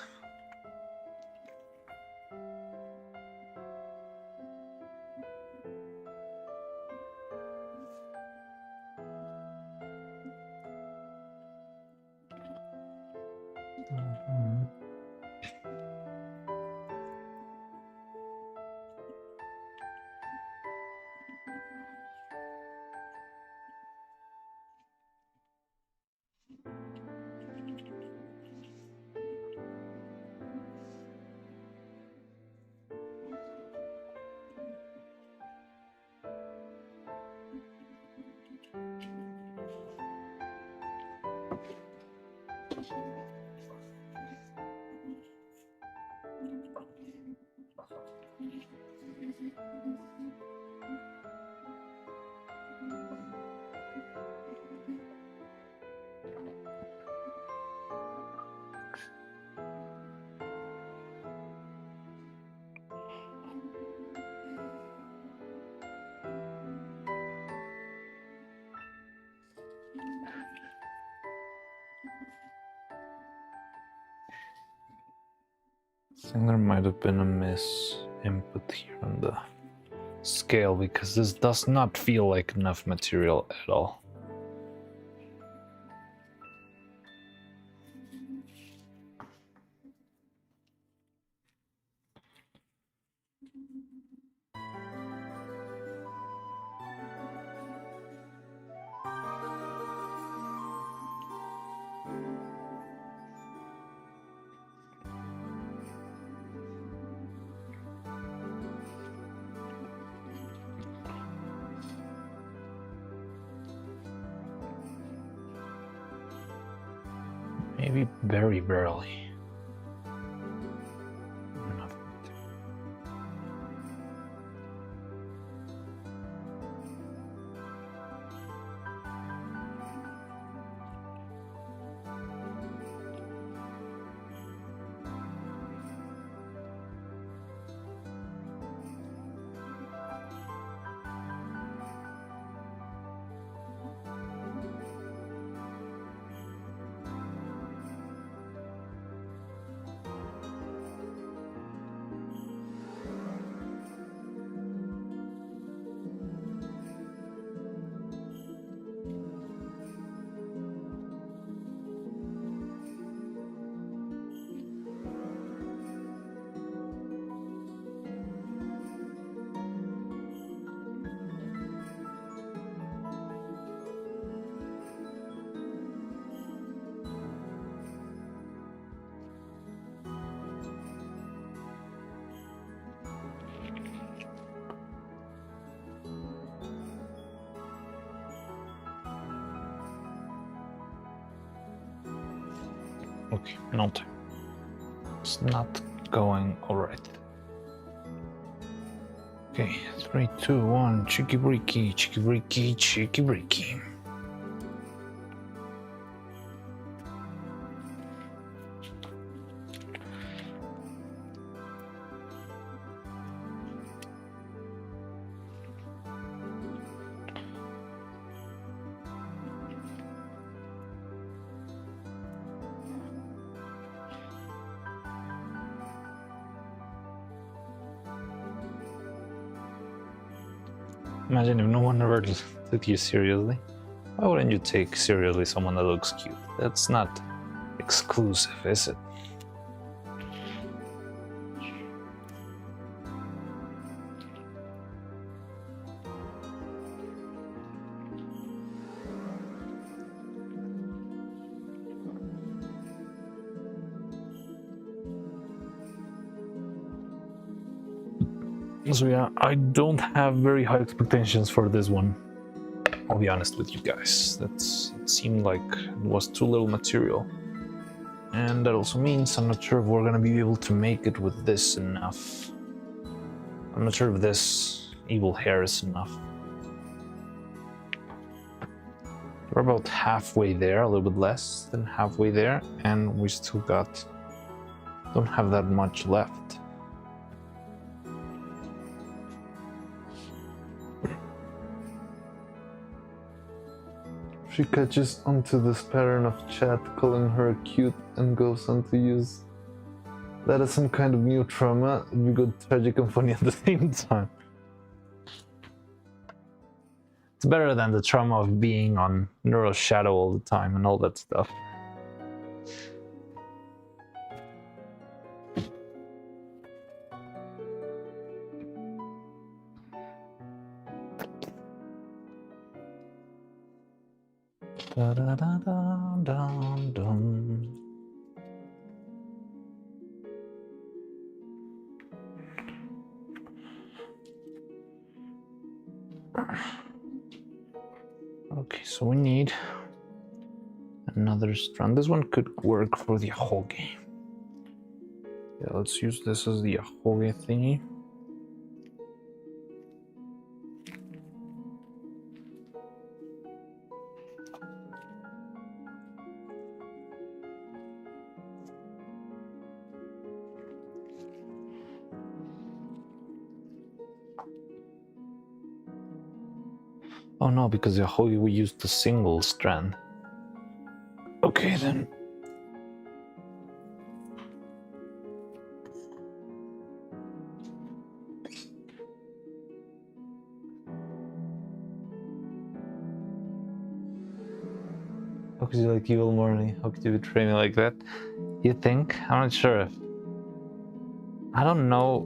Speaker 1: I think there might have been a miss input here on the scale because this does not feel like enough material at all. Maybe very barely. Enough. Okay, not. It's not going alright. Okay, 3, 2, 1, cheeky breaky, cheeky breaky, cheeky breaky. Imagine if no one ever took you seriously. Why wouldn't you take seriously someone that looks cute? That's not exclusive, is it? So yeah, I don't have very high expectations for this one. I'll be honest with you guys. It seemed like it was too little material. And that also means I'm not sure if we're gonna be able to make it with this enough. I'm not sure if this evil hair is enough. We're about halfway there, a little bit less than halfway there, and we still don't have that much left.
Speaker 2: She catches onto this pattern of chat calling her cute and goes on to use that as some kind of new trauma. It'd be good, tragic, and funny at the same time.
Speaker 1: It's better than the trauma of being on Neuro-Shadow all the time and all that stuff. Da, da, da, da, dum, dum. Okay, so we need another strand. This one could work for the ahoge. Yeah, let's use this as the ahoge thingy. Oh no, because the ahoge we used the single strand. Okay then. How could you like evil morning? How could you betray me like that? You think? I'm not sure if... I don't know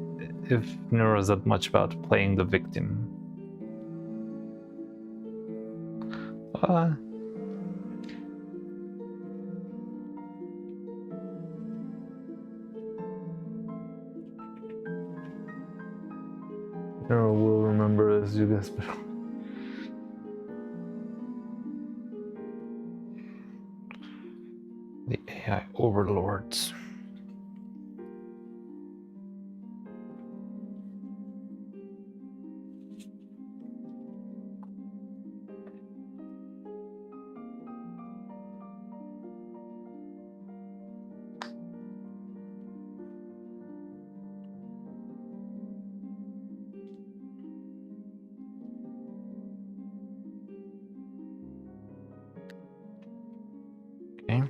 Speaker 1: if Neuro's that much about playing the victim.
Speaker 2: Neuro will remember as you guys.
Speaker 1: The AI overlords. Okay.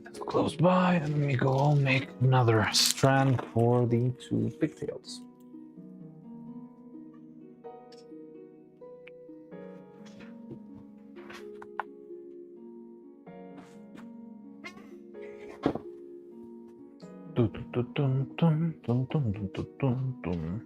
Speaker 1: That's close by, and let me go make another strand for the two pigtails. Dun, dun, dun, dun, dun, dun, dun, dun, dun, dun.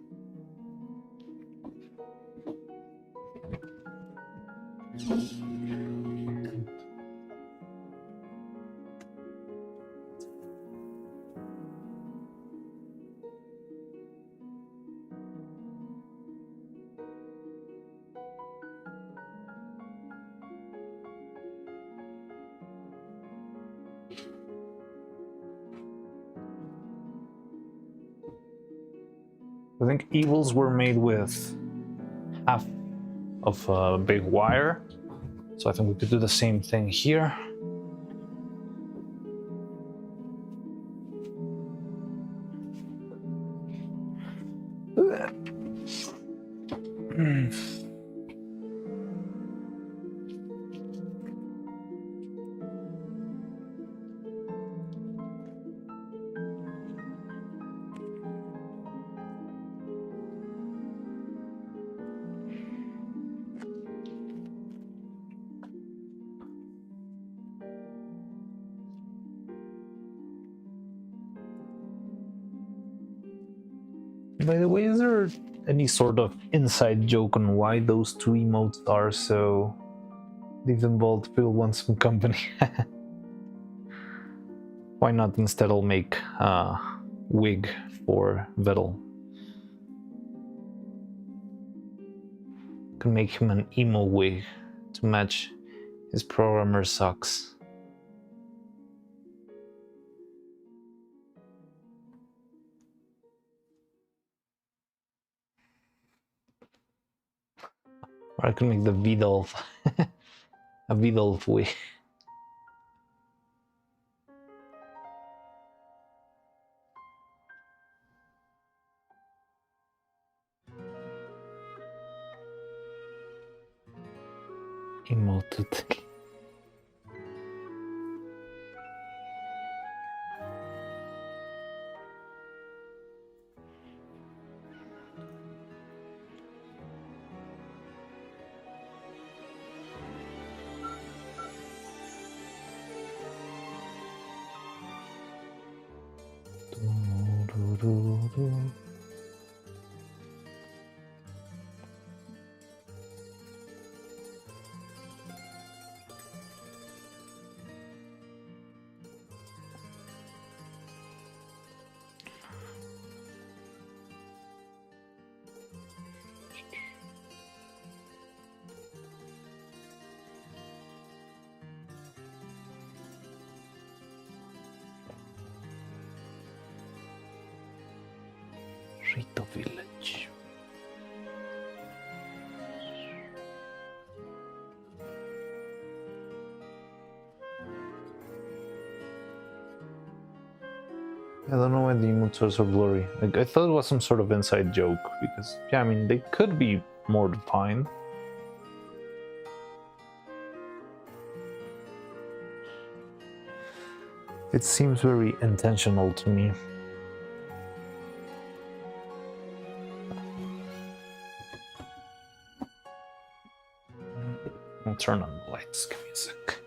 Speaker 1: I think evils were made with half of a big wire, so I think we could do the same thing here. By the way, is there any sort of inside joke on why those two emotes are so...
Speaker 2: Leave them both, Phil wants some company.
Speaker 1: Why not instead I'll make a wig for Vettel? Can make him an emo wig to match his programmer socks. Or I can make the Vidolf a Vidolf wig. emoted. Rito Village.
Speaker 2: I don't know why the emotes are so blurry.
Speaker 1: Like, I thought it was some sort of inside joke because, yeah, I mean, they could be more defined. It seems very intentional to me. I'll turn on the lights. Give me a sec.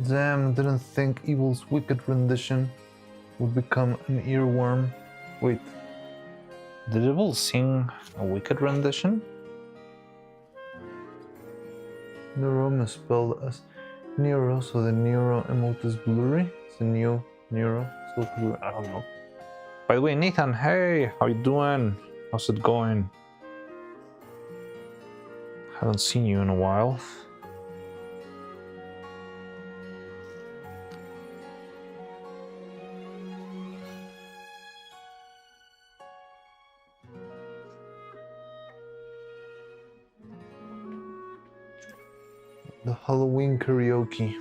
Speaker 2: Damn, didn't think Evil's wicked rendition would become an earworm. Wait,
Speaker 1: Did Evil sing a wicked rendition?
Speaker 2: Neuro is spelled as Neuro, so the Neuro emote is blurry. It's a Neuro, so blurry. I don't know.
Speaker 1: By the way, Nathan, hey, how you doing? How's it going? Haven't seen you in a while.
Speaker 2: The Halloween karaoke.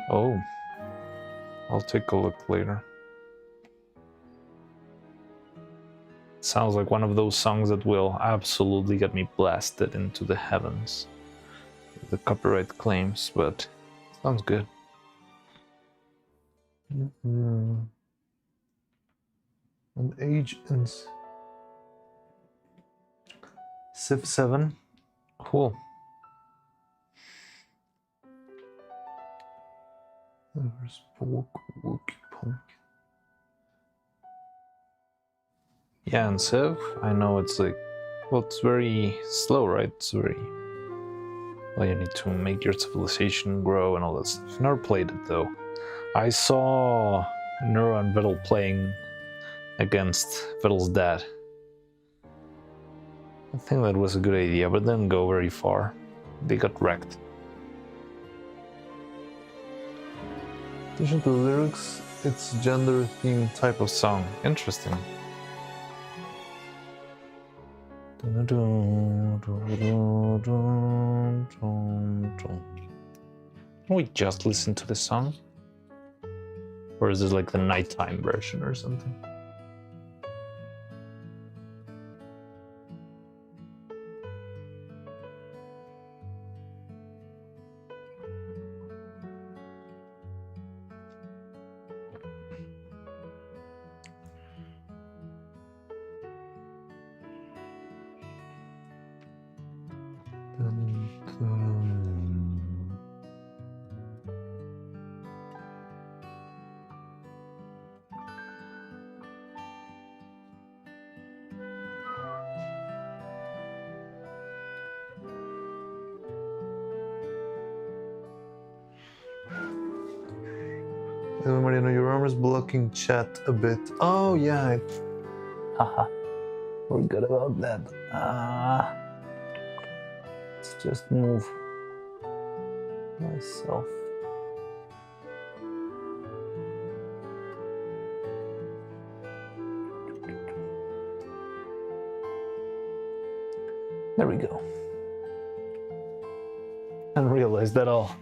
Speaker 1: Oh, I'll take a look later. Sounds like one of those songs that will absolutely get me blasted into the heavens. The copyright claims, but sounds good.
Speaker 2: And age ends. Civ 7.
Speaker 1: Cool.
Speaker 2: There's Wookie Punk.
Speaker 1: Yeah, and Civ, I know it's like, well, it's very slow, right? It's very, well, you need to make your civilization grow and all that stuff. Never played it though. I saw Nero and Vittel playing against Vittel's dad. I think that was a good idea, but didn't go very far. They got wrecked.
Speaker 2: In addition to the lyrics, it's gender-themed type of
Speaker 1: Song, interesting. Can we just listen to the song? Or is this like the nighttime version or something?
Speaker 2: Tell me, Mariano, your arm is blocking chat a bit. Oh, yeah. Haha. Forgot about that. Let's just move myself. There we go. And realize that all.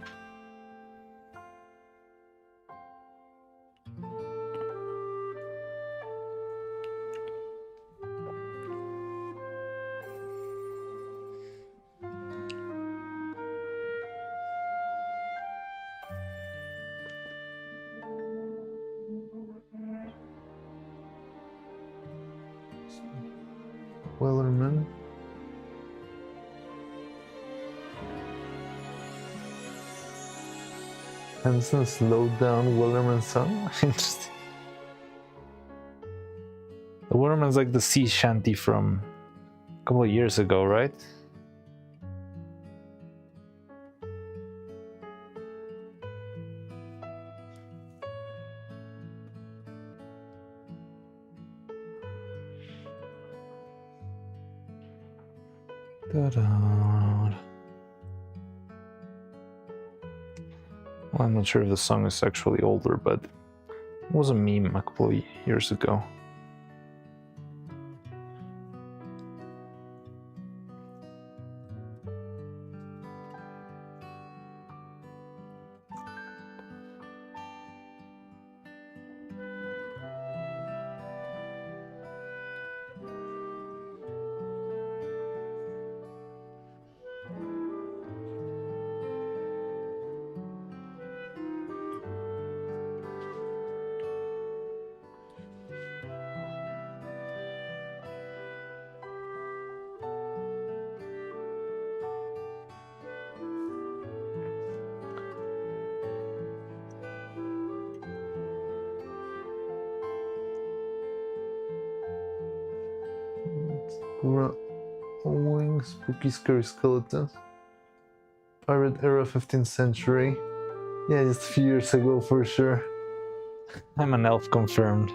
Speaker 2: Wellerman. Hanson slowed down Wellerman's song? Interesting. The Wellerman's like the sea shanty from a couple of years ago, right? Ta-da. Well, I'm not sure if the song is actually older, but it was a meme a couple of years ago. Wings, spooky, scary skeletons. Pirate era, 15th century. Yeah, just a few years ago for sure. I'm an elf confirmed.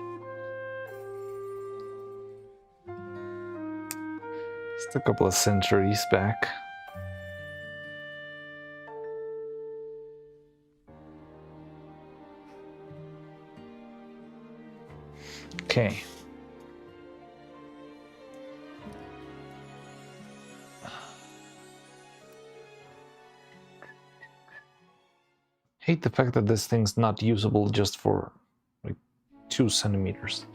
Speaker 2: Just a couple of centuries back. Okay. Hate the fact that this thing's not usable just for like 2 centimeters.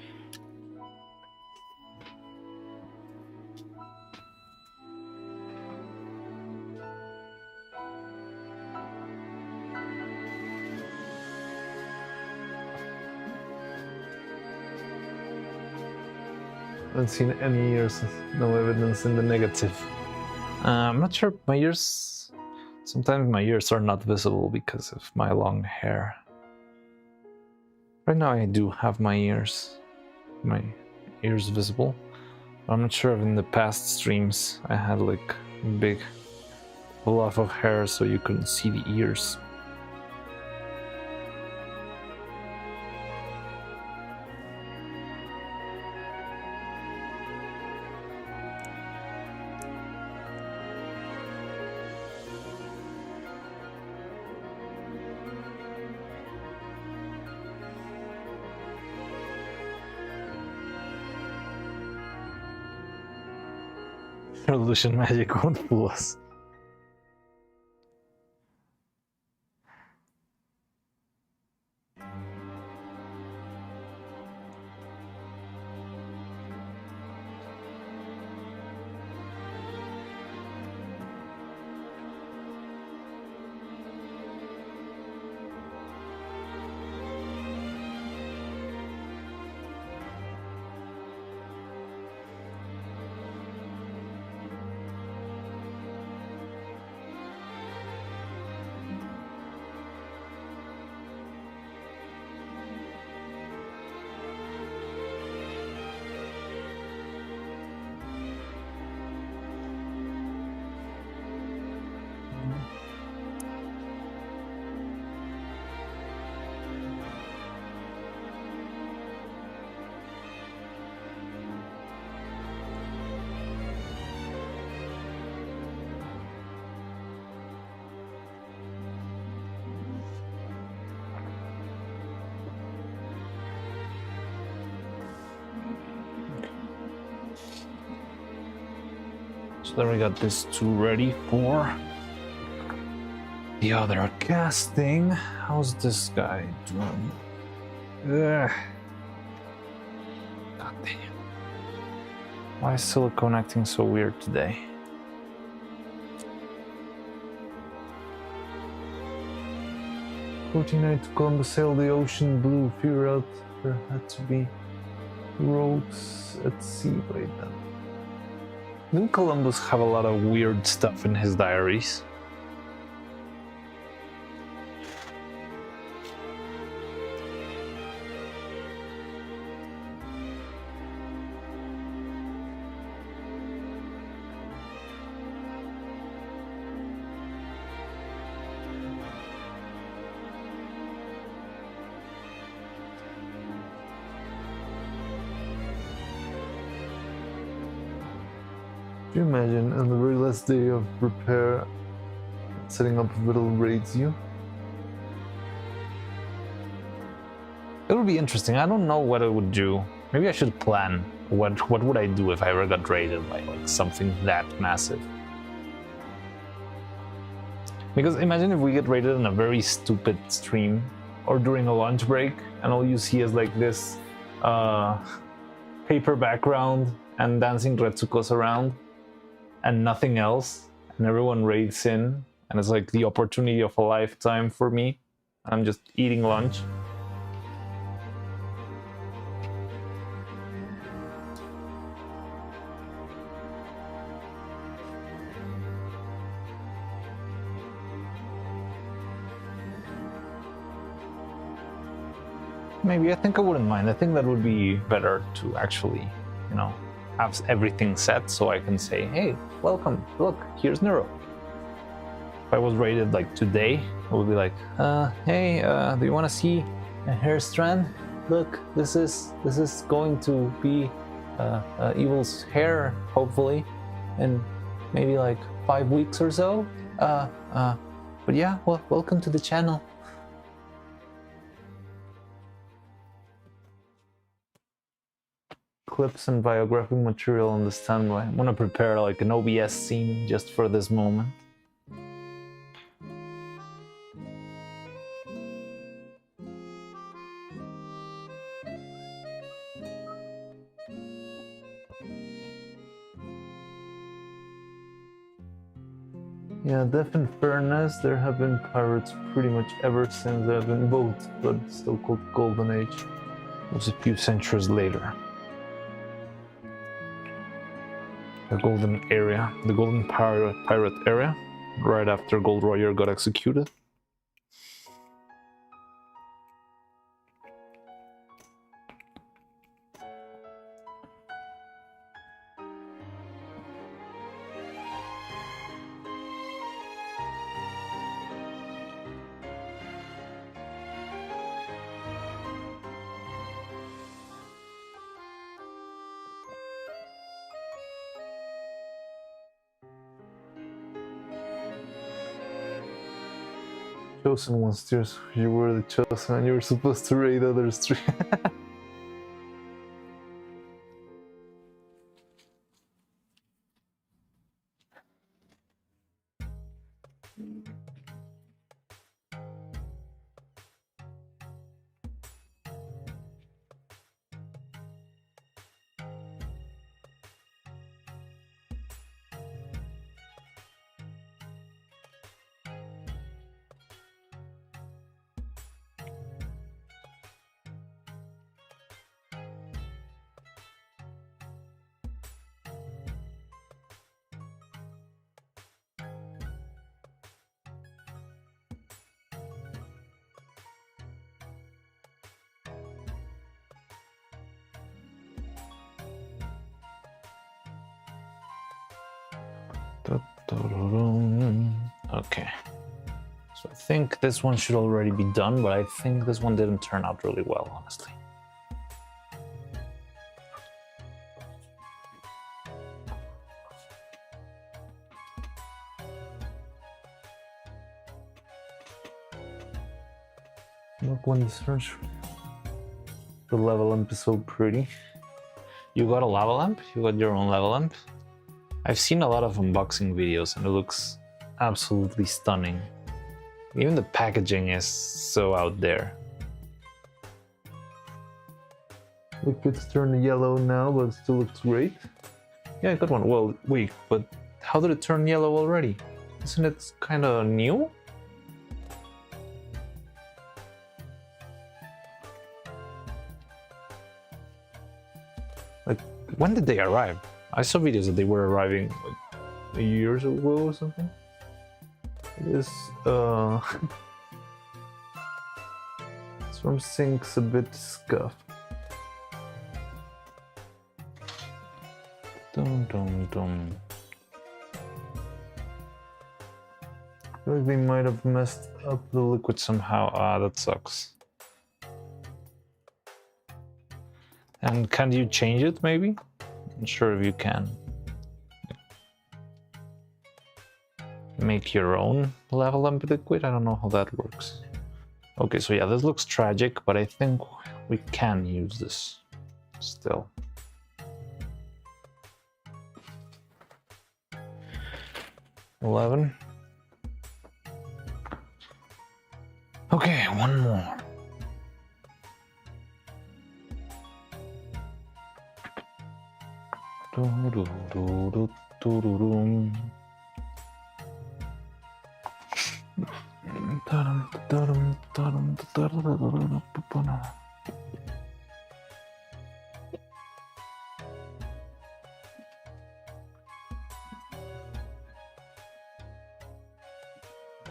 Speaker 2: I haven't seen any ears, no evidence in the negative. I'm not sure, my ears, sometimes my ears are not visible because of my long hair. Right now I do have my ears visible. I'm not sure if in the past streams I had like big fluff of hair so you couldn't see the ears. Illusion magic won't fool us.
Speaker 1: then we got this two ready for the other casting. How's this guy doing? Ugh. God damn. Why is silicone acting so weird today?
Speaker 2: "49 to Columbus sailed the ocean blue. Figure out there had to be rogues at sea by then."
Speaker 1: Didn't Columbus have a lot of weird stuff in his diaries?
Speaker 2: Can you imagine on the very last day of repair, setting up little raids you?
Speaker 1: It would be interesting. I don't know what I would do. Maybe I should plan. What would I do if I ever got raided by like something that massive? Because imagine if we get raided on a very stupid stream or during a lunch break and all you see is like this paper background and dancing Retsukos around and nothing else, and everyone raids in and it's like the opportunity of a lifetime for me. I'm just eating lunch. Maybe, I think I wouldn't mind. I think that would be better to actually, you know, have everything set so I can say, hey, welcome, look, here's Neuro. If I was rated like today, I would be like, hey, do you want to see a hair strand? Look, this is going to be Evil's hair, hopefully, in maybe like 5 weeks or so. But yeah, well, welcome to the channel. Clips and biographic material on the standby. I'm gonna prepare like an OBS scene just for this moment.
Speaker 2: Yeah, Death in Fairness, there have been pirates pretty much ever since there have been boats, but it's still called Golden Age.
Speaker 1: It was a few centuries later. The golden area, the golden pirate area, right after Gold Roger got executed.
Speaker 2: Chosen ones, steers. You were the chosen and you were supposed to raid others three.
Speaker 1: Okay, so I think this one should already be done, but I think this one didn't turn out really well, honestly.
Speaker 2: Look, when the search, the level lamp is so pretty.
Speaker 1: You got a lava lamp? You got your own lava lamp? I've seen a lot of unboxing videos and it looks absolutely stunning. Even the packaging is so out there.
Speaker 2: Liquid's turned yellow now, but it still looks great.
Speaker 1: Yeah, I got one. Well, wait, but how did it turn yellow already? Isn't it kind of new? Like, when did they arrive? I saw videos that they were arriving like years ago or something.
Speaker 2: This Storm Sink's a bit scuffed.
Speaker 1: Dum dum dum.
Speaker 2: I feel like they might have messed up the liquid
Speaker 1: Somehow, that sucks. And can you change it, maybe? I'm not sure if you can. Make your own level up liquid? I don't know how that works. Okay, so yeah, this looks tragic, but I think we can use this still. $11. Okay, one more.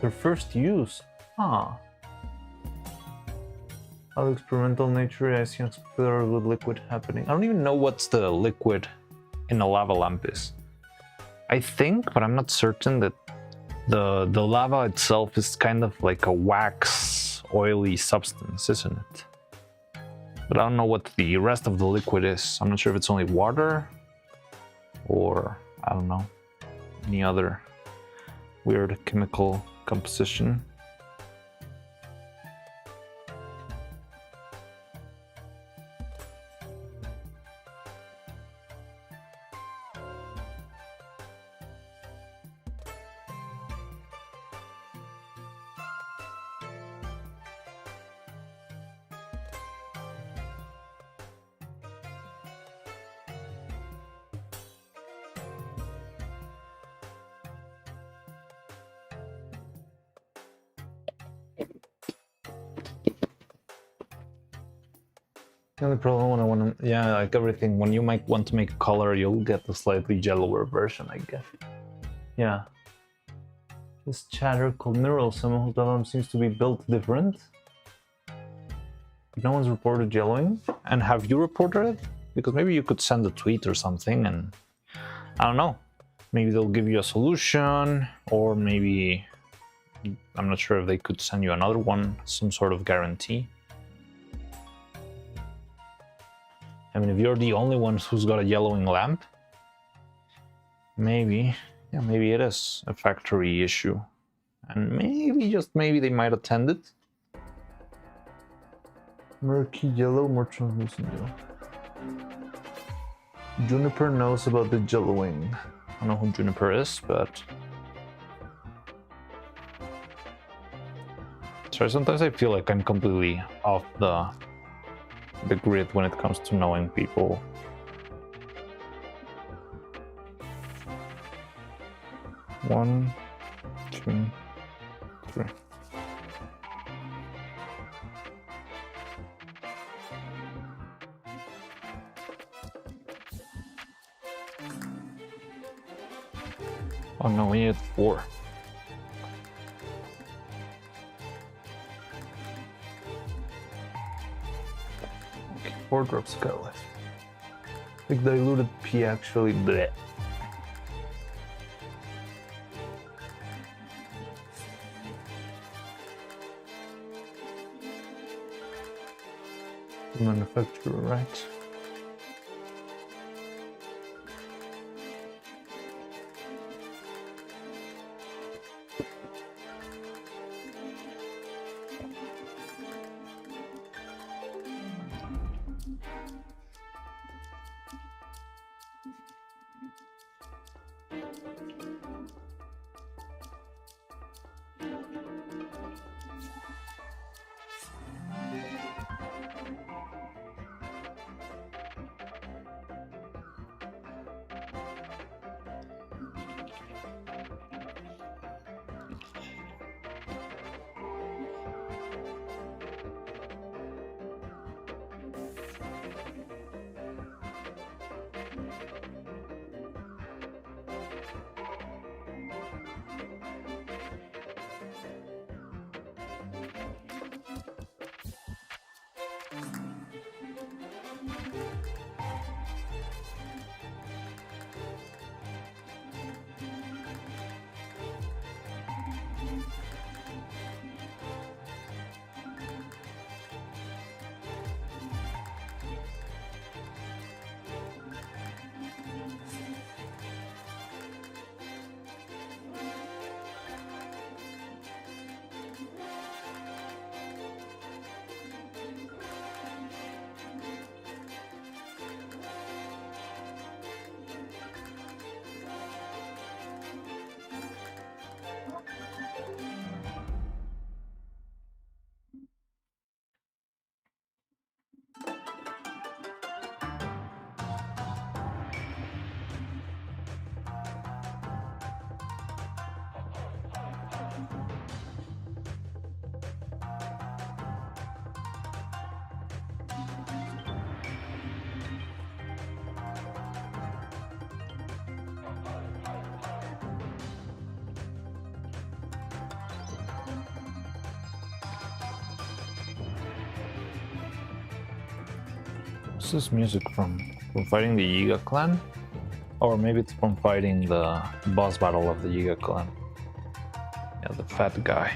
Speaker 2: Their first use. Ah. How experimental nature, I see explore with liquid happening.
Speaker 1: I don't even know what's the liquid in a lava lamp is. I think, but I'm not certain, that the lava itself is kind of like a wax, oily substance, isn't it? But I don't know what the rest of the liquid is. I'm not sure if it's only water or, I don't know, any other weird chemical composition.
Speaker 2: The only problem when I want to,
Speaker 1: Yeah, like everything, when you might want to make color, you'll get the slightly yellower version, I guess.
Speaker 2: yeah. This chatter called Neuro-Sama whose diagram seems to be built different. No one's reported yellowing.
Speaker 1: And have you reported it? Because maybe you could send a tweet or something, and I don't know. Maybe they'll give you a solution, or maybe, I'm not sure if they could send you another one, some sort of guarantee. I mean, if you're the only one who's got a yellowing lamp, maybe, yeah, maybe it is a factory issue. And maybe, just maybe, they might attend it.
Speaker 2: Murky yellow, more translucent yellow. Juniper knows about the yellowing.
Speaker 1: I don't know who Juniper is, but... Sorry, sometimes I feel like I'm completely off the grid when it comes to knowing people. One, two, three. Oh no, we need 4.
Speaker 2: Okay, 4 drops of catalyst. Like diluted P actually. Bleh. Manufacturer, right?
Speaker 1: What's this music from? From fighting the Yiga clan? Or maybe it's from fighting the boss battle of the Yiga clan. Yeah, the fat guy.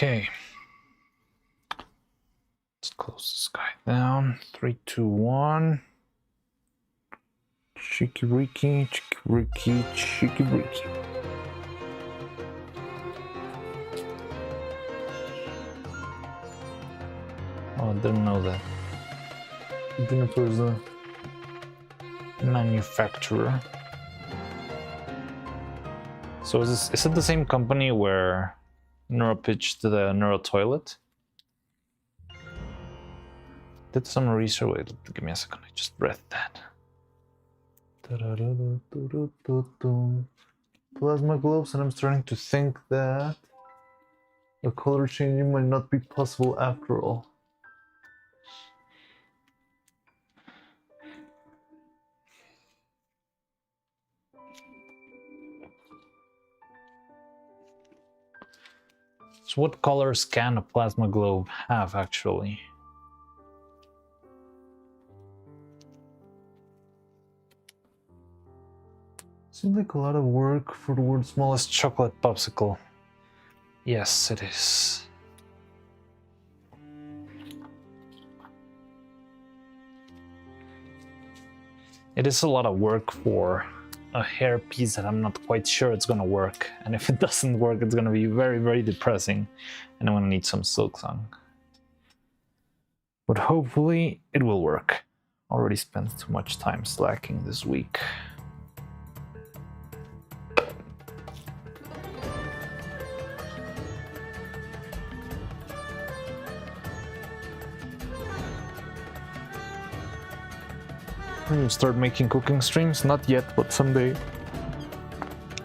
Speaker 1: Okay. Let's close this guy down. 3, 2, 1. Chikiriki, chikiriki, chikiriki. Oh, I didn't know that.
Speaker 2: Juniper is the
Speaker 1: Manufacturer. So is it the same company where Neuro pitched the Neuro toilet? Did some research. Wait, give me a second. I just read that.
Speaker 2: plasma globes, and I'm starting to think that the color changing might not be possible after all.
Speaker 1: So what colors can a plasma globe have actually?
Speaker 2: Seems like a lot of work for the world's smallest
Speaker 1: Chocolate popsicle. Yes, it is. It is a lot of work for a hair piece that I'm not quite sure it's gonna work. And if it doesn't work, it's gonna be very, very depressing. And I'm gonna need some silk tongue. But hopefully it will work. Already spent too much time slacking this week. Start making cooking streams? Not yet, but someday.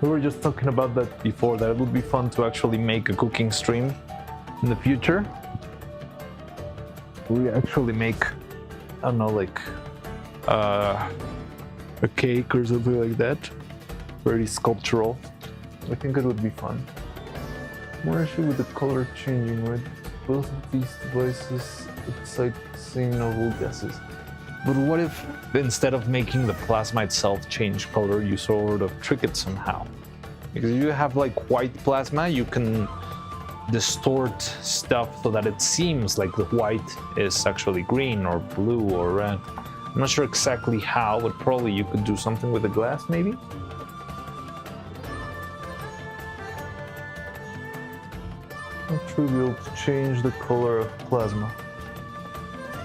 Speaker 1: We were just talking about that before, that it would be fun to actually make a cooking stream in the future. We actually make, I don't know, like a cake or something like that. Very sculptural. I think it would be fun.
Speaker 2: More issue with the color changing, right? Both of these devices excite the same novel gases.
Speaker 1: But what if instead of making the plasma itself change color, you sort of trick it somehow? Because if you have like white plasma, you can distort stuff so that it seems like the white is actually green or blue or red. I'm not sure exactly how, but probably you could do something with the glass, maybe?
Speaker 2: Not trivial to change the color of plasma.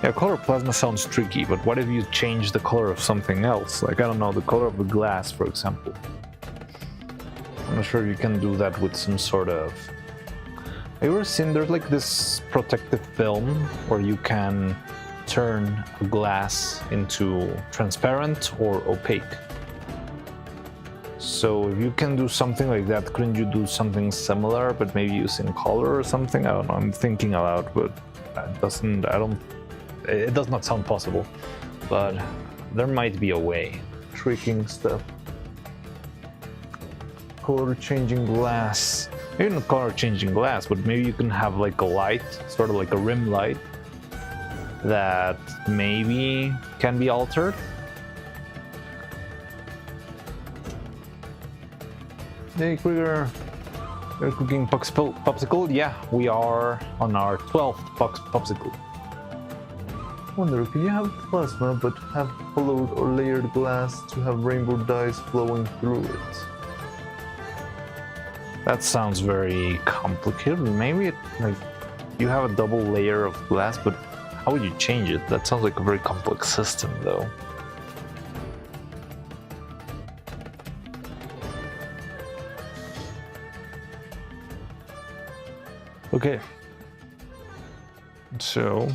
Speaker 1: Yeah, color of plasma sounds tricky, but what if you change the color of something else? Like, I don't know, the color of the glass, for example. I'm not sure if you can do that with some sort of... Have you ever seen, there's like this protective film where you can turn a glass into transparent or opaque. So if you can do something like that, couldn't you do something similar, but maybe using color or something? I don't know, I'm thinking aloud, but it does not sound possible, but there might be a way.
Speaker 2: Tricking stuff.
Speaker 1: Color changing glass. Maybe not color changing glass, but maybe you can have like a light, sort of like a rim light, that maybe can be altered.
Speaker 2: Hey Krieger,
Speaker 1: You're cooking popsicle? Yeah, we are on our 12th popsicle.
Speaker 2: wonder, can you have plasma but have hollowed or layered glass to have rainbow dyes flowing through it?
Speaker 1: That sounds very complicated. Maybe it, like, you have a double layer of glass, but how would you change it? That sounds like a very complex system, though. Okay. So,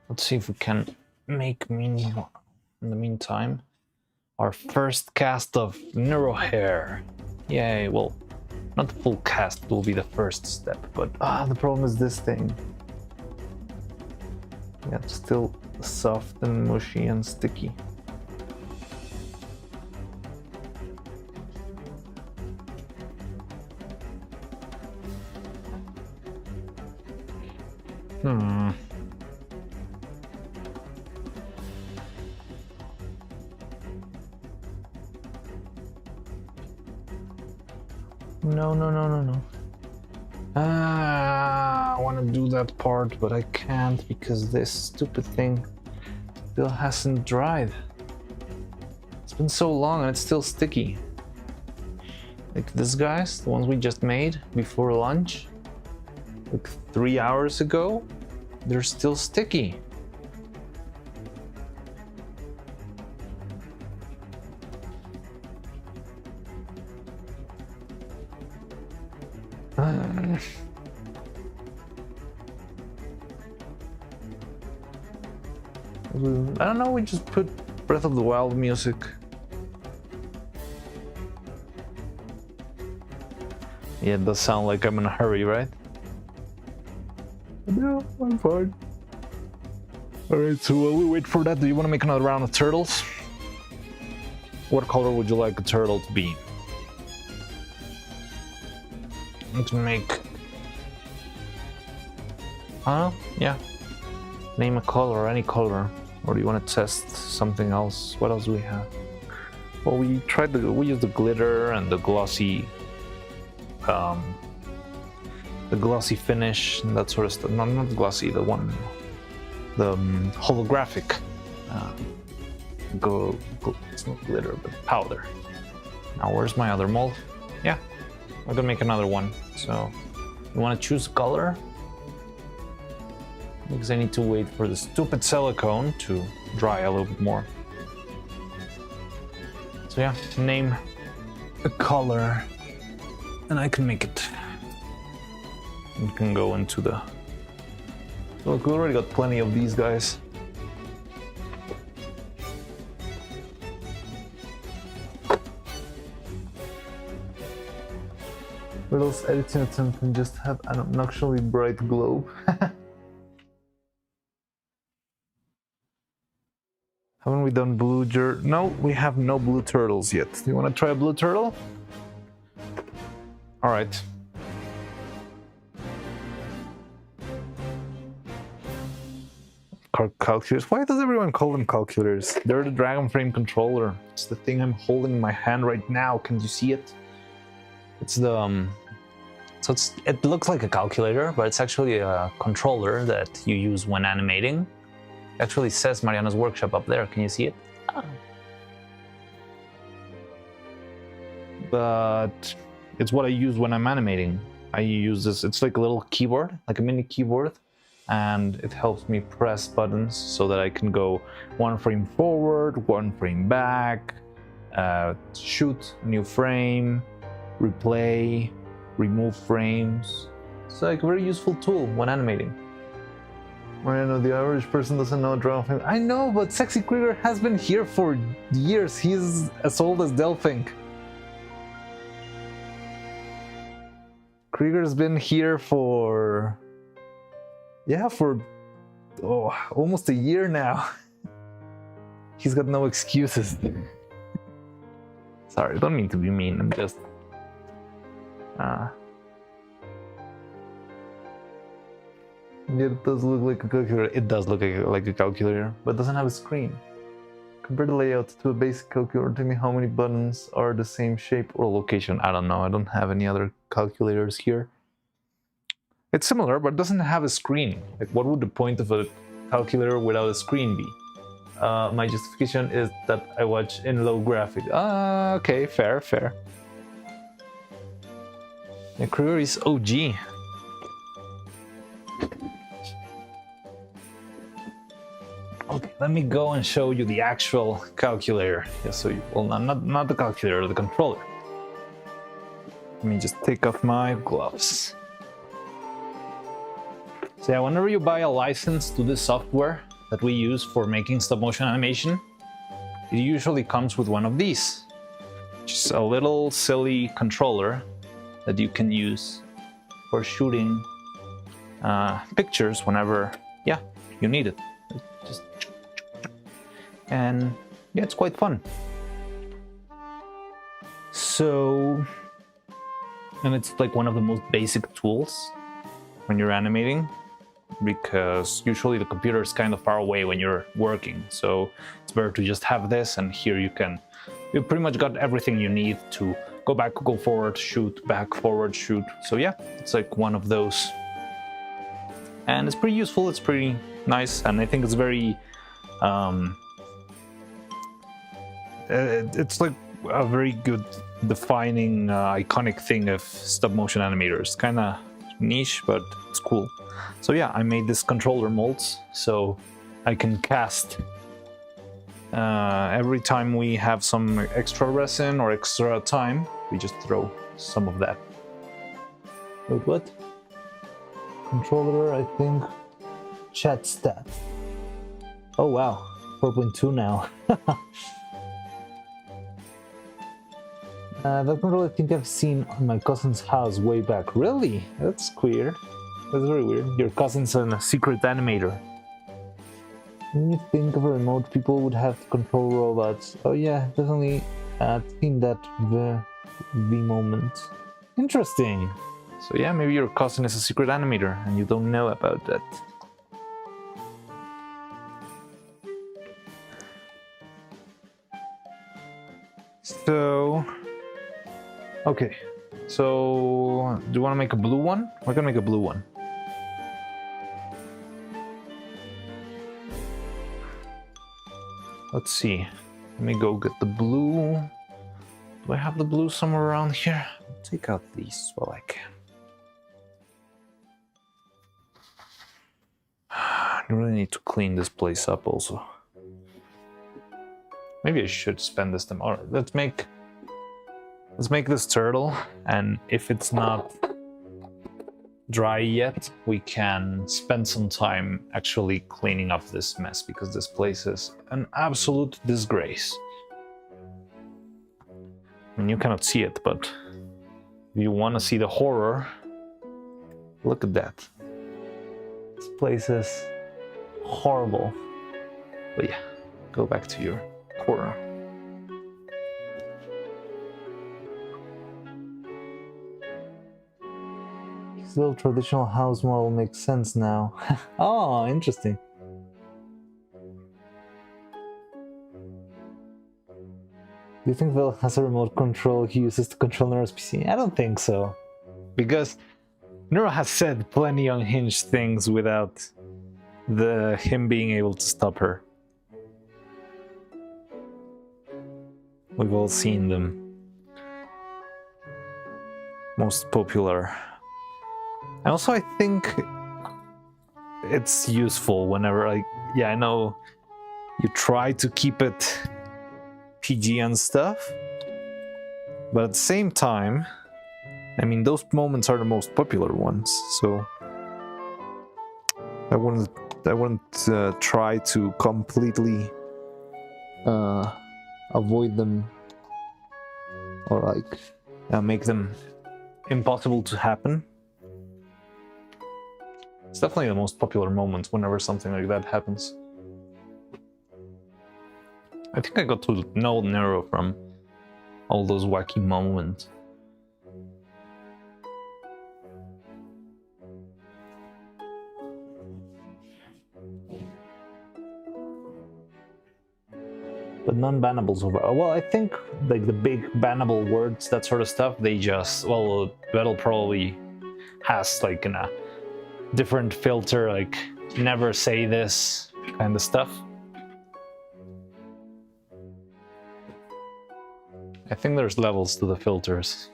Speaker 1: let's see if we can make in the meantime our first cast of Neuro-Hair. Yay, well, not the full cast will be the first step, but
Speaker 2: the problem is this thing. Yeah, it's still soft and mushy and sticky. No.
Speaker 1: I want to do that part, but I can't because this stupid thing still hasn't dried. It's been so long and it's still sticky. Like these guys, the ones we just made before lunch, like 3 hours ago, they're still sticky. I don't know, we just put Breath of the Wild music. Yeah, it does sound like I'm in a hurry, right?
Speaker 2: No, I'm fine.
Speaker 1: Alright, so while we wait for that, do you want to make another round of turtles? What color would you like a turtle to be? Let's make... yeah. Name a color, any color. Or do you want to test something else? What else do we have? Well, we used the glitter and the glossy the glossy finish and that sort of stuff. No, not glossy, the holographic. It's not glitter, but powder. Now, where's my other mold? Yeah, I'm gonna make another one. So, you want to choose color? Because I need to wait for the stupid silicone to dry a little bit more. So yeah, name a color, and I can make it. We can go into the... Look, we already got plenty of these guys.
Speaker 2: Riddle's editing attempt can just have an obnoxiously bright globe.
Speaker 1: Haven't we done blue No, we have no blue turtles yet. Do you want to try a blue turtle? All right. Calculators. Why does everyone call them calculators? They're the Dragon Frame controller. It's the thing I'm holding in my hand right now. Can you see it? It's the so it looks like a calculator, but it's actually a controller that you use when animating. It actually says Mariana's Workshop up there. Can you see it? Oh. But it's what I use when I'm animating. I use this. It's like a little keyboard, like a mini keyboard, and it helps me press buttons so that I can go 1 frame forward, 1 frame back, shoot a new frame, replay, remove frames. It's like a very useful tool when animating.
Speaker 2: Mariano, the average person doesn't know Dragon Frame.
Speaker 1: I know, but Sexy Krieger has been here for years. He's as old as Delphink. Krieger's been here for... yeah, for almost a year now. He's got no excuses. Sorry, I don't mean to be mean. I'm just...
Speaker 2: Yeah, it does look like a calculator.
Speaker 1: It does look like a calculator, but it doesn't have a screen.
Speaker 2: Compare the layout to a basic calculator. Tell me how many buttons are the same shape
Speaker 1: or location. I don't know. I don't have any other calculators here. It's similar, but it doesn't have a screen. Like, what would the point of a calculator without a screen be? My justification is that I watch in low graphic. Okay, fair. The Krieger is OG. Okay, let me go and show you the actual calculator. Yeah, so you, well, not the calculator, the controller. Let me just take off my gloves. So yeah, whenever you buy a license to this software that we use for making stop motion animation, it usually comes with one of these. Just a little silly controller that you can use for shooting pictures whenever, yeah, you need it. Just... and yeah, it's quite fun. So, and it's like one of the most basic tools when you're animating, because usually the computer is kind of far away when you're working, so it's better to just have this, and here you pretty much got everything you need to go back, go forward, shoot, back, forward, shoot. So yeah, it's like one of those, and it's pretty useful, it's pretty nice, and I think it's very it's like a very good defining iconic thing of stop motion animators. Kind of niche, but it's cool. So yeah, I made this controller molds so I can cast every time we have some extra resin or extra time, we just throw some of that. Wait, what? Controller, I think. Chat stat. Oh wow, 4.2 now. That controller I think I've seen on my cousin's house way back. Really? That's weird. That's very weird. Your cousin's a secret animator. When you think of a remote, people would have to control robots. Oh yeah, definitely seen that the moment. Interesting. So yeah, maybe your cousin is a secret animator and you don't know about that. So, okay, So, do you want to make a blue one? We're gonna make a blue one. Let's see. Let me go get the blue. Do I have the blue somewhere around here? I'll take out these while I can. I really need to clean this place up also. Maybe I should spend this time. Alright, let's make this turtle, and if it's not dry yet, we can spend some time actually cleaning up this mess, because this place is an absolute disgrace. I mean, you cannot see it, but if you want to see the horror, look at that. This place is horrible. But yeah, go back to your corner. This little traditional house model makes sense now. Oh, interesting. Do you think Vel has a remote control he uses to control Neuro's PC? I don't think so. Because Neuro has said plenty unhinged things without him being able to stop her. We've all seen them. Most popular. And also I think it's useful whenever, like, yeah, I know you try to keep it PG and stuff, but at the same time, I mean, those moments are the most popular ones, so I wouldn't try to completely avoid them or like make them impossible to happen. It's definitely the most popular moment whenever something like that happens. I think I got to know Nero from all those wacky moments. But non-bannables over. Well, I think like the big bannable words, that sort of stuff, they just, well, that'll probably has like a different filter, like never say this kind of stuff. I think there's levels to the filters.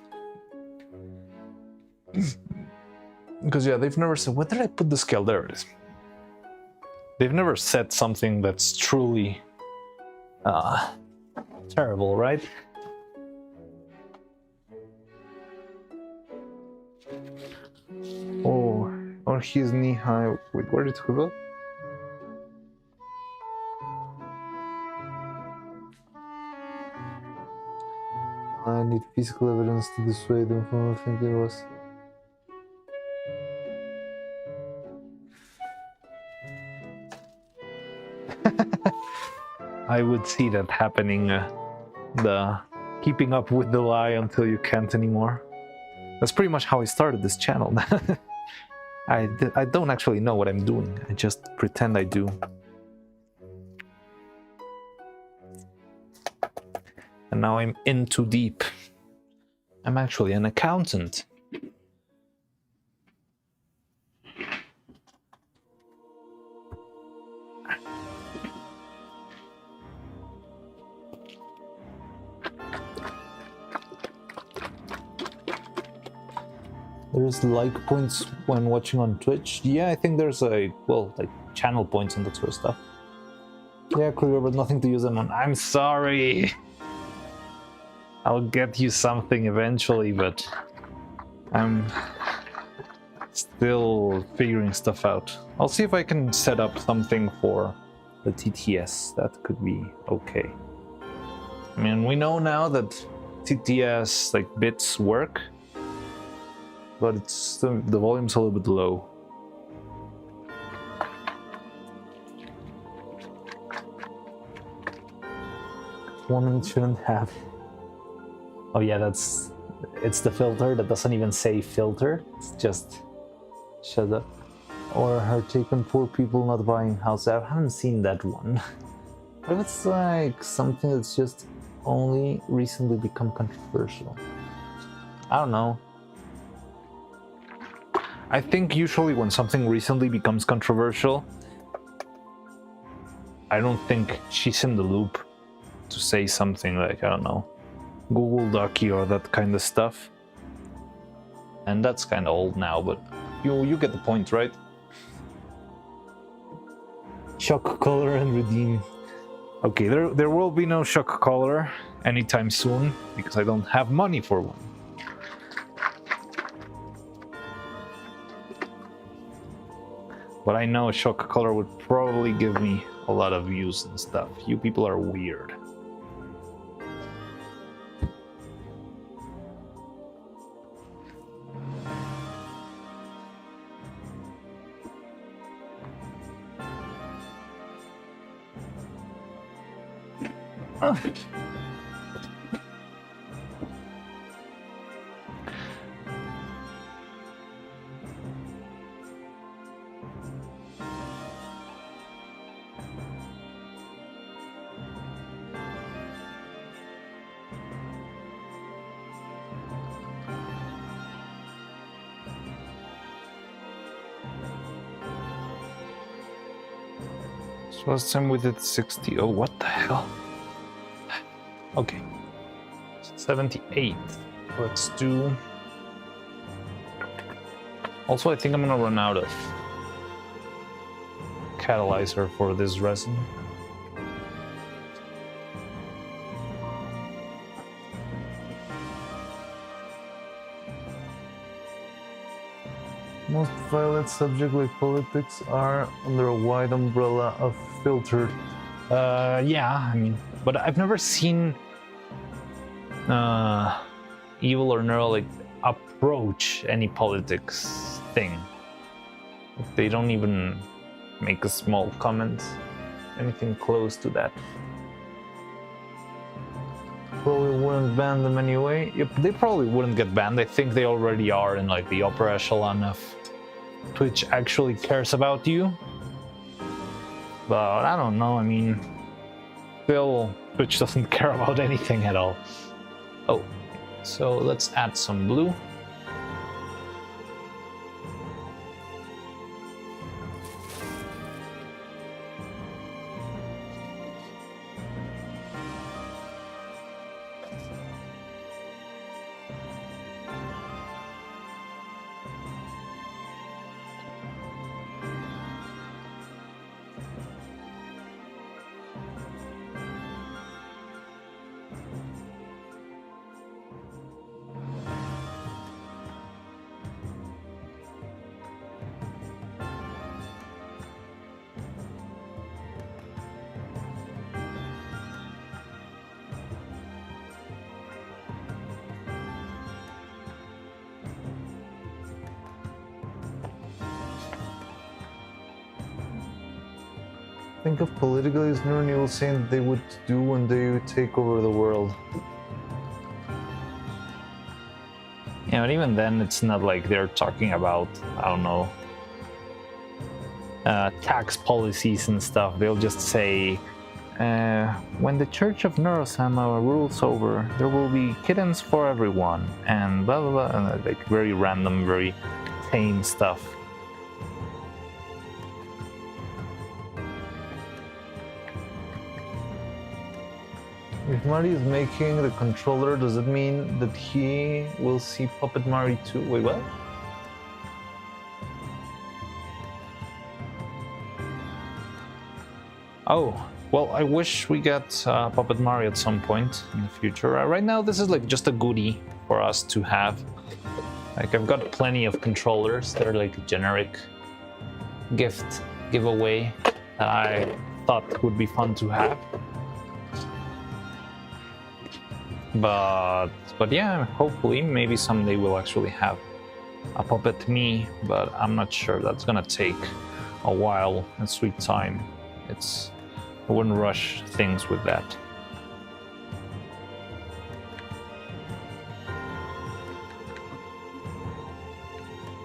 Speaker 1: Because yeah, they've never said, where did I put the scale? There it is. They've never said something that's truly terrible, right? Oh, or he's knee high. Wait, where did he go? I need physical evidence to dissuade them from what I think it was. I would see that happening, the keeping up with the lie until you can't anymore. That's pretty much how I started this channel. I don't actually know what I'm doing, I just pretend I do. And now I'm in too deep. I'm actually an accountant. There's like points when watching on Twitch. Yeah, I think there's like channel points and that sort of stuff. Yeah, Kruger, but nothing to use them on. I'm sorry. I'll get you something eventually, but I'm still figuring stuff out. I'll see if I can set up something for the TTS. That could be okay. I mean, we know now that TTS like bits work, but it's the volume's a little bit low. One minute shouldn't have. Oh yeah, it's the filter that doesn't even say filter. It's just shut up. Or her take on poor people not buying house. I haven't seen that one. What if it's like something that's just only recently become controversial? I don't know. I think usually when something recently becomes controversial, I don't think she's in the loop to say something like, I don't know, Google Docky or that kind of stuff. And that's kind of old now, but you get the point, right? Shock collar and redeem. Okay, there will be no shock collar anytime soon because I don't have money for one. But I know a shock collar would probably give me a lot of views and stuff. You people are weird. So last time we did 60. Oh, what the hell? Okay. 78. Let's do... Also, I think I'm gonna run out of catalyzer for this resin.
Speaker 2: Most violent subjects like politics are under a wide umbrella of filtered.
Speaker 1: Yeah, I mean, but I've never seen Evil or Neuro like approach any politics thing. They don't even make a small comment, anything close to that.
Speaker 2: Probably wouldn't ban them anyway.
Speaker 1: Yep, they probably wouldn't get banned. I think they already are in like the upper echelon of Twitch actually cares about you. But I don't know, I mean, still, Twitch doesn't care about anything at all. Oh, so let's add some blue.
Speaker 2: Think of politically as New Renewal saying that they would do when they would take over the world.
Speaker 1: Yeah, but even then, it's not like they're talking about, I don't know, tax policies and stuff. They'll just say, when the Church of Neuro-Sama rules over, there will be kittens for everyone, and blah blah blah, and like very random, very tame stuff.
Speaker 2: If Mari is making the controller, does it mean that he will see Puppet Mari too? Wait, what?
Speaker 1: Oh, well, I wish we get Puppet Mario at some point in the future. Right now, this is like just a goodie for us to have. Like, I've got plenty of controllers that are like a generic giveaway that I thought would be fun to have. But yeah, hopefully, maybe someday we'll actually have a Puppet Me, but I'm not sure. That's gonna take a while and sweet time. I wouldn't rush things with that.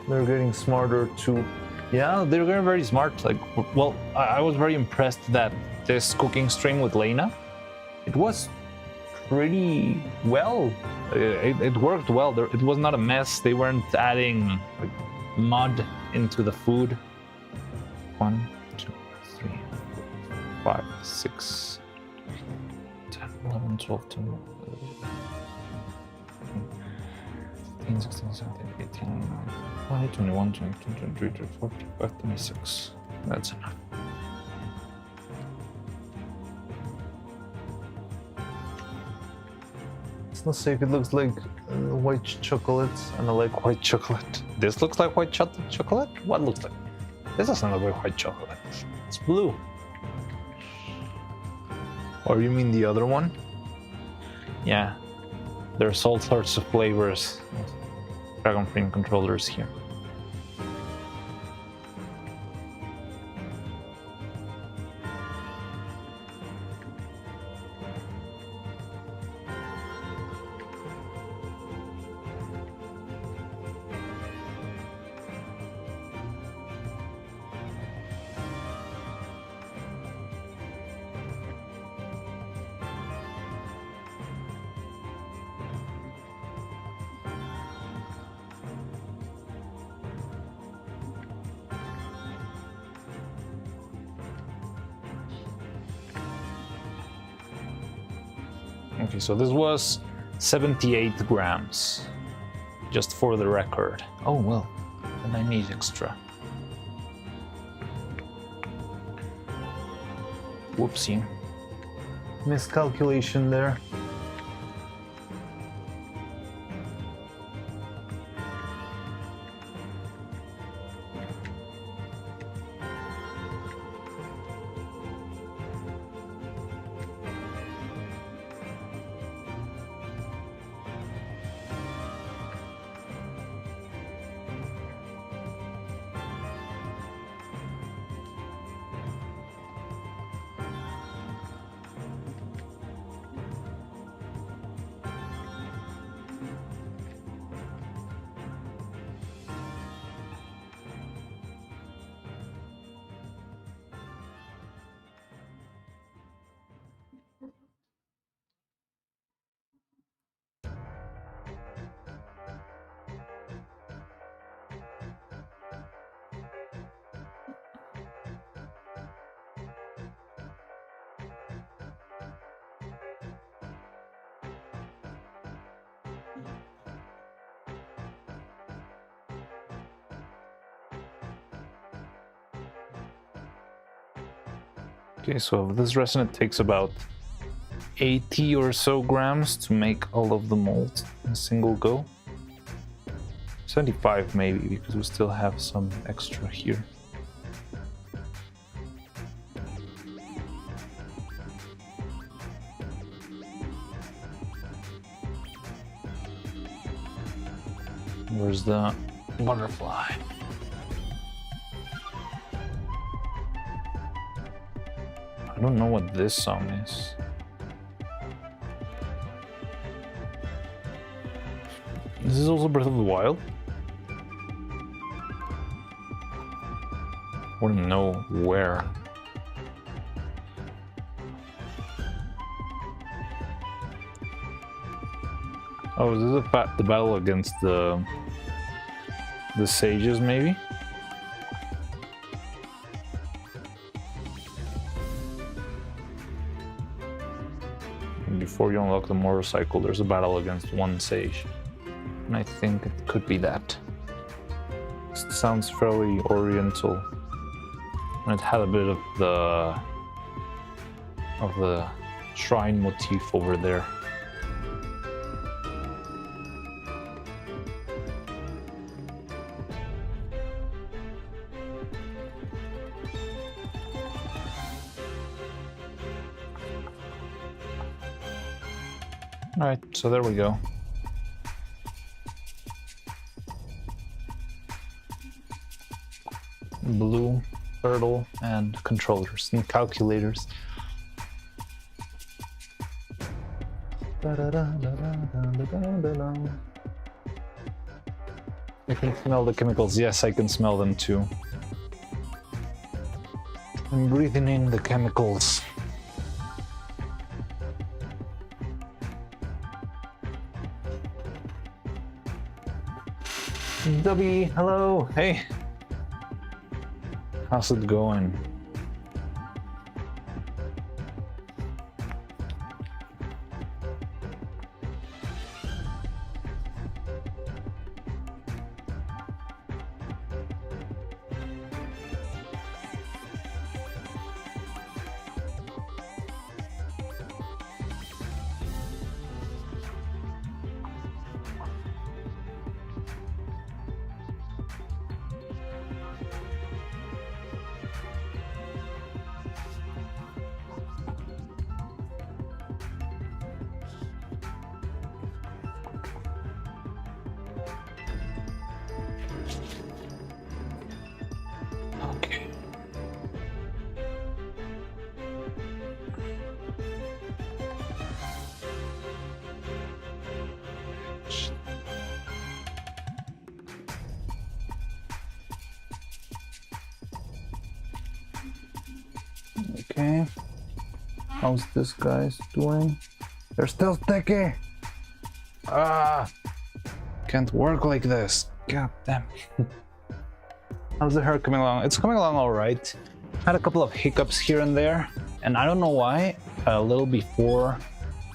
Speaker 2: They're getting smarter too.
Speaker 1: Yeah, they're getting very smart. Like, well, I was very impressed that this cooking stream with Lena, it was pretty well. It worked well. It was not a mess. They weren't adding like mud into the food. 1, 2, 3, 5, 6, 10, 11, 12, 13, 15, 16, 17, 18, 20, 21, 22, 23, 24, 25, 26. That's enough.
Speaker 2: Let's say if it looks like white chocolate, and I like white chocolate.
Speaker 1: This looks like white chocolate? What looks like? This doesn't look like white chocolate. It's blue. Or you mean the other one? Yeah. There's all sorts of flavors. Dragon Frame controllers here. Okay, so this was 78 grams, just for the record. Oh well, then I need extra. Whoopsie.
Speaker 2: Miscalculation there.
Speaker 1: Okay, so this resin, it takes about 80 or so grams to make all of the molds in a single go. 75 maybe, because we still have some extra here. Where's the butterfly? I don't know what this song is. This is also Breath of the Wild? I want to know where. Oh, is this the battle against the sages, maybe? Before you unlock the motorcycle, there's a battle against one sage. And I think it could be that. It sounds fairly oriental. And it had a bit of the shrine motif over there. Alright, so there we go. Blue, turtle, and controllers and calculators. I can smell the chemicals. Yes, I can smell them too. I'm breathing in the chemicals. Dubby, hello. Hey. How's it going? Okay. Okay. How's this guy's doing? They're still sticky. Ah, can't work like this. God damn. How's the hair coming along? It's coming along all right. Had a couple of hiccups here and there, and I don't know why. A little before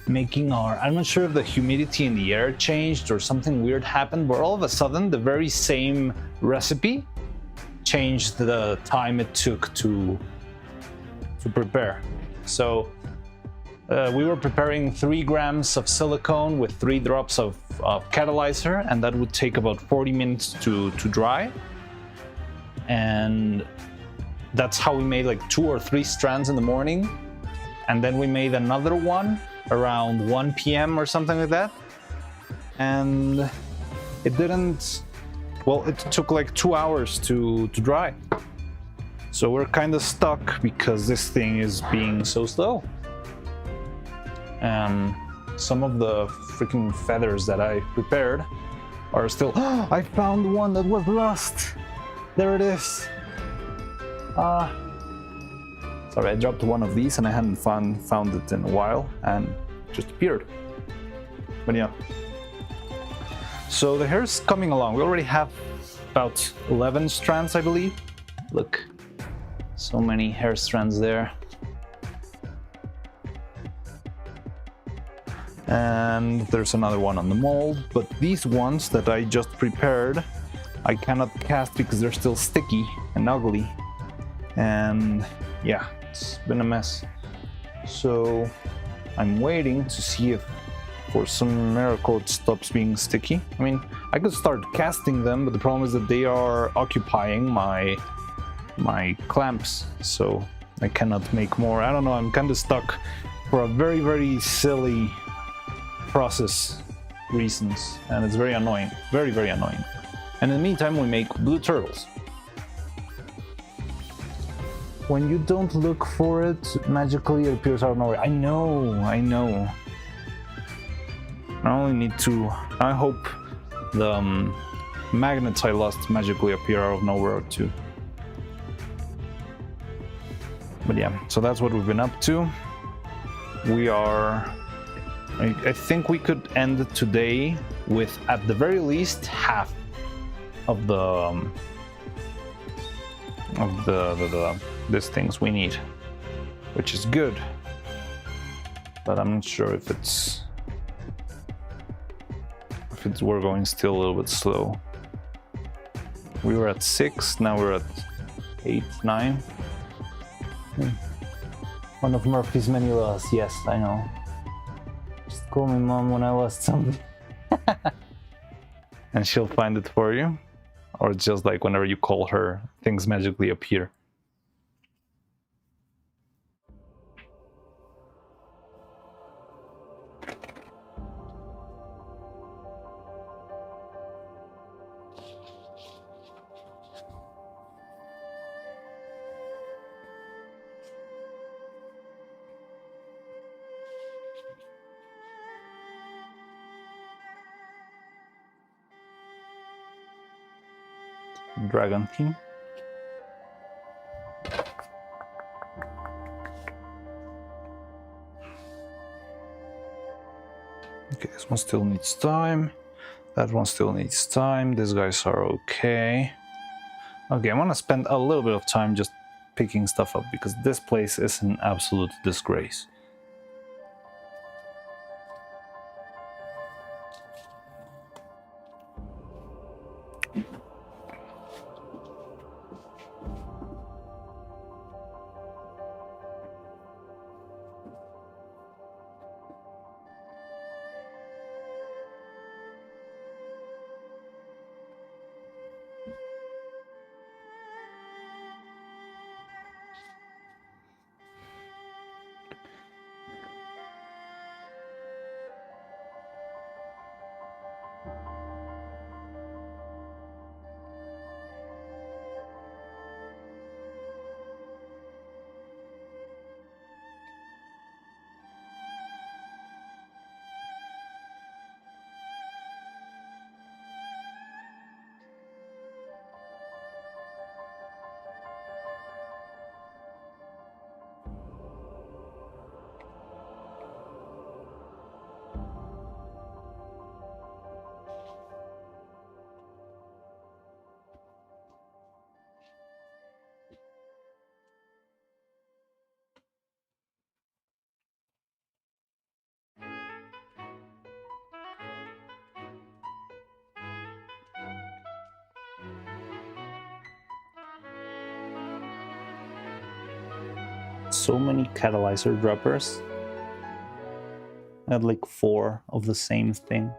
Speaker 1: making our, I'm not sure if the humidity in the air changed or something weird happened, but all of a sudden the very same recipe changed the time it took to prepare. So we were preparing 3 grams of silicone with 3 drops of catalyzer, and that would take about 40 minutes to dry. And that's how we made like 2 or 3 strands in the morning. And then we made another one around 1 p.m. or something like that. And it didn't, well, it took like 2 hours to dry. So we're kind of stuck because this thing is being so slow. Some of the freaking feathers that I prepared are still, I found one that was lost. There it is. Sorry, I dropped one of these and I hadn't found it in a while and it just appeared. But yeah. So the hair's coming along. We already have about 11 strands, I believe. Look, so many hair strands there. And there's another one on the mold, but these ones that I just prepared, I cannot cast because they're still sticky and ugly. And yeah, it's been a mess. So I'm waiting to see if for some miracle it stops being sticky. I mean, I could start casting them, but the problem is that they are occupying my clamps, so I cannot make more. I don't know, I'm kind of stuck for a very, very silly process reasons, and it's very annoying, very, very annoying. And in the meantime, we make blue turtles. When you don't look for it, magically it appears out of nowhere. I know. I only need to, I hope the magnets I lost magically appear out of nowhere too. But yeah, so that's what we've been up to. We are, I think we could end today with, at the very least, half of these things we need, which is good. But I'm not sure if we're going still a little bit slow. We were at 6, now we're at 8, 9. One of Murphy's many laws. Yes, I know. Just call me mom when I lost something. And she'll find it for you. Or it's just like whenever you call her, things magically appear. Dragon team. Okay, this one still needs time. That one still needs time. These guys are okay. Okay, I'm gonna spend a little bit of time just picking stuff up because this place is an absolute disgrace. So many catalyzer droppers. I had like 4 of the same thing.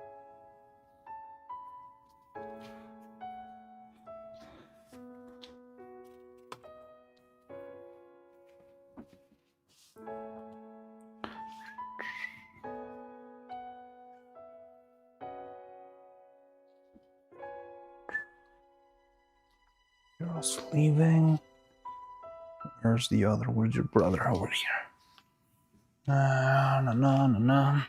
Speaker 1: You're also leaving. Where's the other? Where's your brother? Over here. No, no, no, no.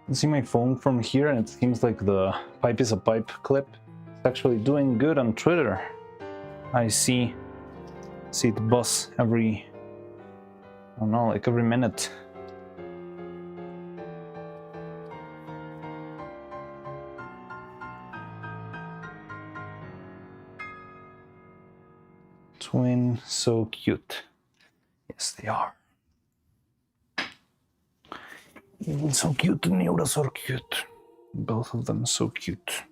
Speaker 1: I see my phone from here and it seems like the pipe is a pipe clip. It's actually doing good on Twitter. I see it buzz every, I don't know, like every minute. Twin, so cute. Yes, they are. Even so cute, the Neuras are cute. Both of them so cute.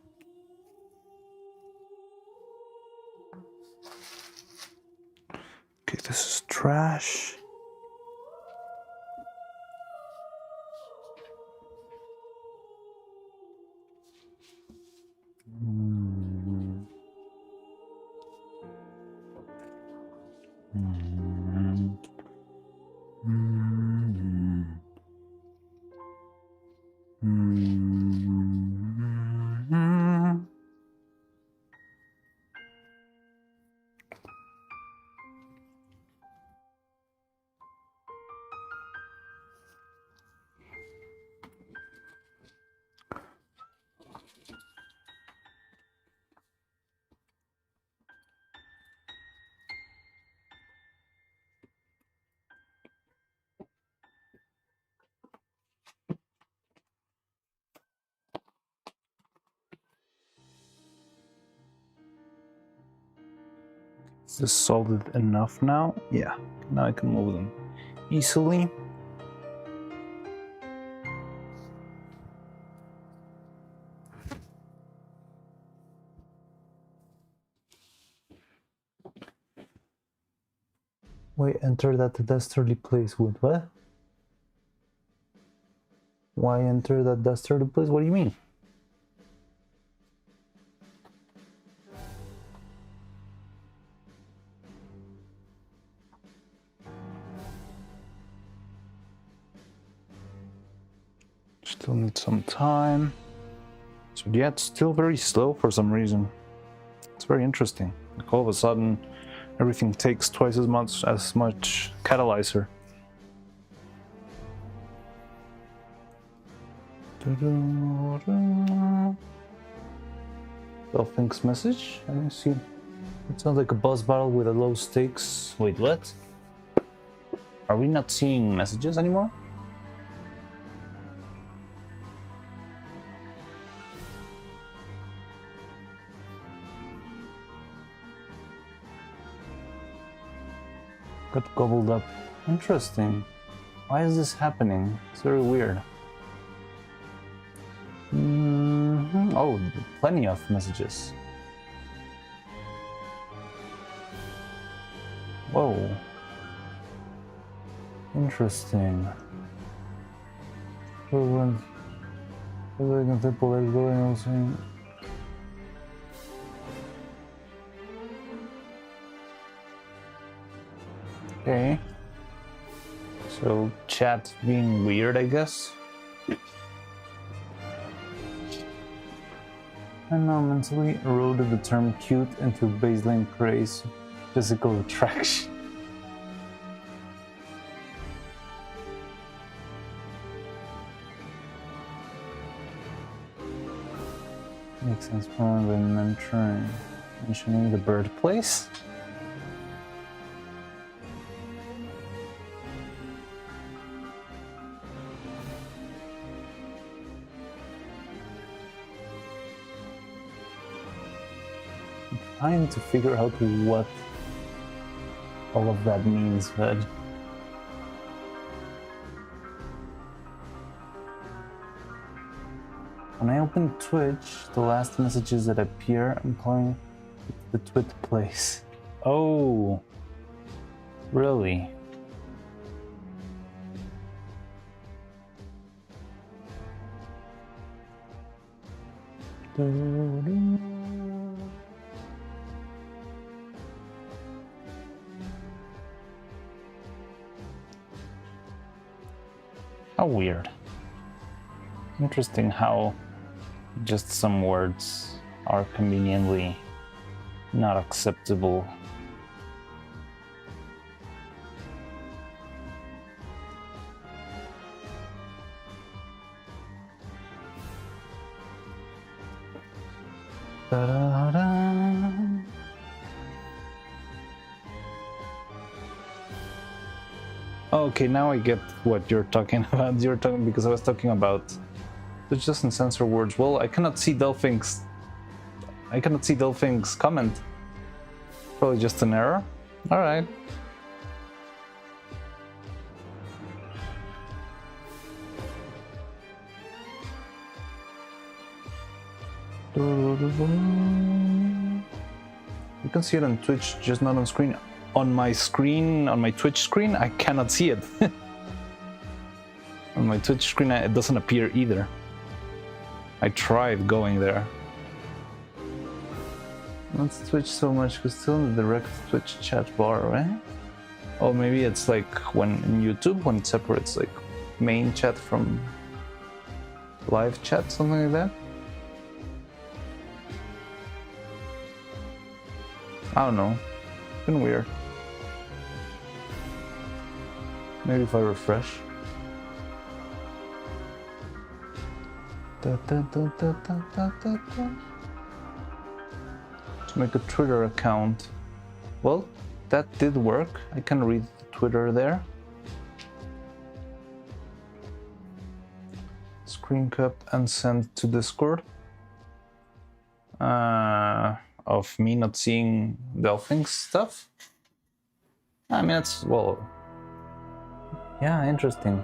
Speaker 1: Okay, this is trash. Is this solid enough now? Yeah, now I can move them easily. Why enter that dastardly place with what? Why enter that dastardly place? What do you mean? Still need some time. So yeah, it's still very slow for some reason. It's very interesting. Like all of a sudden, everything takes twice as much catalyzer. Dolphin's message. Let me see. It sounds like a boss battle with a low stakes. Wait, what? Are we not seeing messages anymore? Got gobbled up. Interesting. Why is this happening? It's very weird. Oh, plenty of messages. Whoa. Interesting. Okay. So chat being weird, I guess. I know, mentally eroded the term cute into baseline praise, physical attraction. Makes sense when mentioning the birthplace. Trying to figure out what all of that means, but when I open Twitch, the last messages that appear, I'm calling it the twit place. Oh, really? How weird. Interesting how just some words are conveniently not acceptable. Da-da-da. Okay, now I get what you're talking about. You're talking because I was talking about it just doesn't censor words. Well, I cannot see Delphing's comment. Probably just an error. All right. You can see it on Twitch, just not on screen. On my screen, on my Twitch screen, I cannot see it. On my Twitch screen, it doesn't appear either. I tried going there. Not Twitch so much, because still in the direct Twitch chat bar, right? Oh, maybe it's like when in YouTube, when it separates like main chat from live chat, something like that. I don't know. It's been weird. Maybe if I refresh. To make a Twitter account. Well, that did work. I can read Twitter there. Screen cap and send to Discord. Of me not seeing Delphing's stuff. I mean, it's, well, yeah, interesting.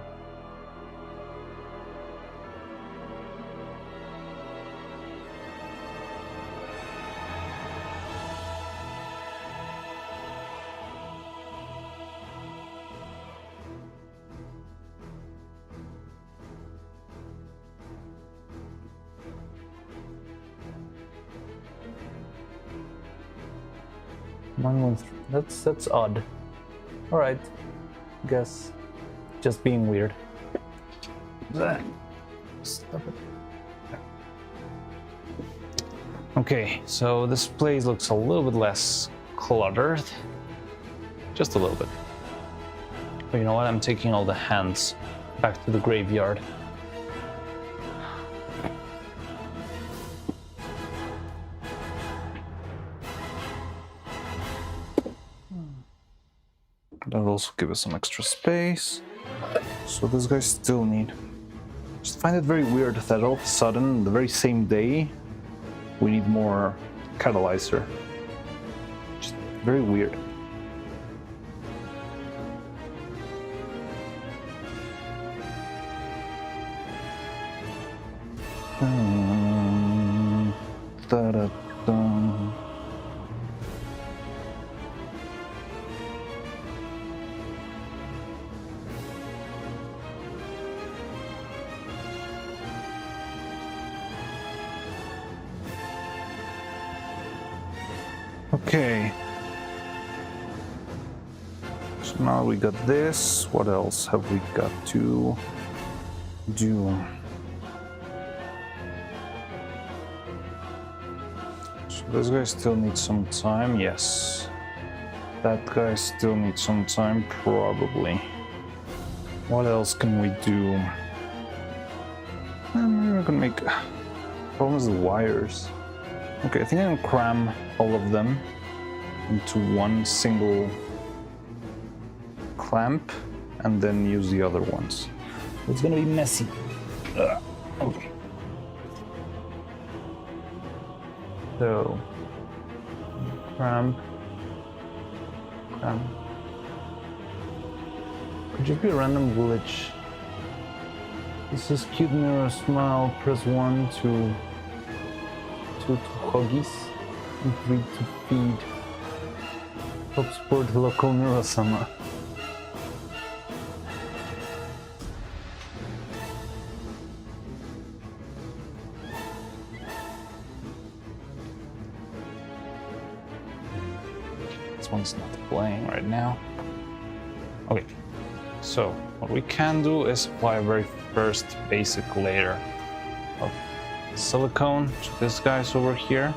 Speaker 1: That's odd. All right, guess just being weird. Stop it. Okay, so this place looks a little bit less cluttered. Just a little bit. But you know what? I'm taking all the hands back to the graveyard. That'll also give us some extra space. So this guy still need. Just find it very weird that all of a sudden, the very same day, we need more catalyzer. Just very weird. Da-da-dum. Okay. So now we got this. What else have we got to do? So this guy still needs some time. Yes. That guy still needs some time, probably. What else can we do? Maybe we can make. Problem is the wires. Okay, I think I can cram all of them into one single clamp and then use the other ones. It's gonna be messy. Okay. So, cramp. Could just be a random glitch. This is cute Neuro-Sama. Press 1 to huggies and 3 to feed. Help support local Neuro-Sama. This one's not playing right now. Okay, so what we can do is apply a very first basic layer of silicone to this guy's over here.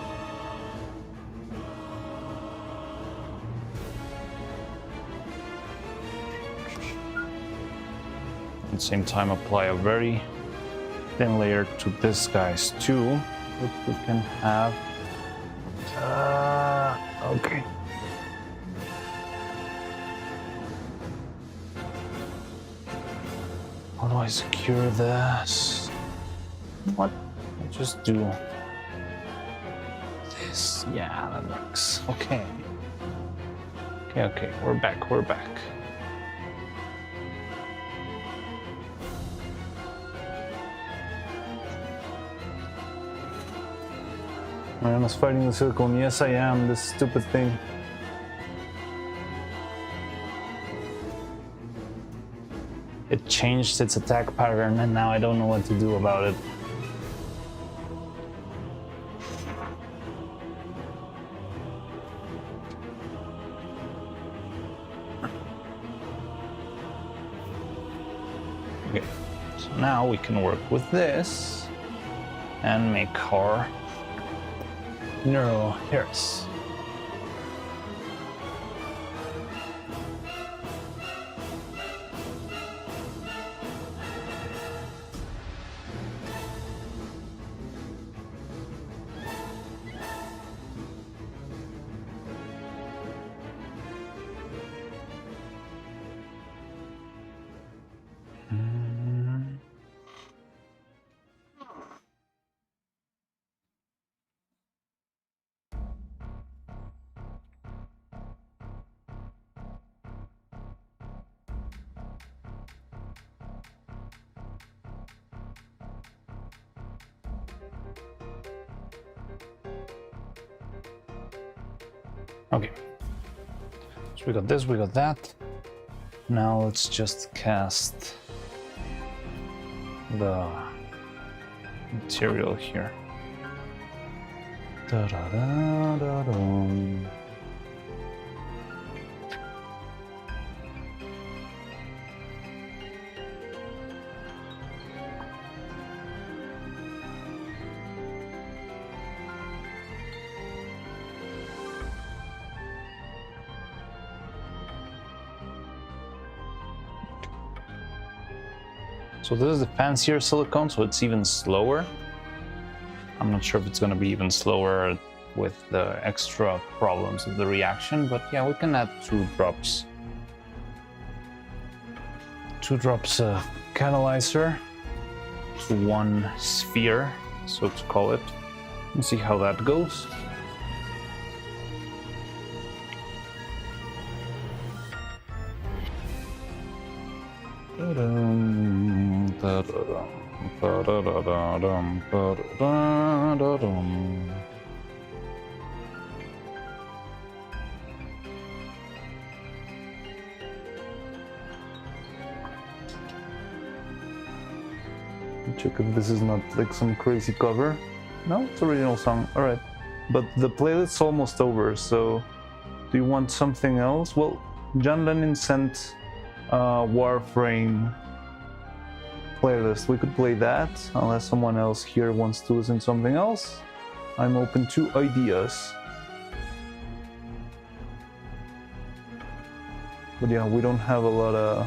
Speaker 1: At the same time apply a very thin layer to this guy's too, which we can have. Okay. How do I secure this? What? Just do this. Yeah, that works. Okay. Okay, we're back. I am fighting the silicone. Yes, I am. This stupid thing. It changed its attack pattern, and now I don't know what to do about it. Okay, so now we can work with this and make our neural hairs. Okay, so we got this, we got that. Now let's just cast the material here. Da da da da da. So this is the fancier silicone, so it's even slower. I'm not sure if it's gonna be even slower with the extra problems of the reaction, but yeah, we can add 2 drops. 2 drops of catalyzer to 1 sphere, so to call it. Let's see how that goes.
Speaker 2: Check if this is not like some crazy cover. No, it's original song. All right, but the playlist's almost over. So, do you want something else? Well, John Lennon sent Warframe playlist. We could play that unless someone else here wants to listen to something else. I'm open to ideas. But yeah, we don't have a lot of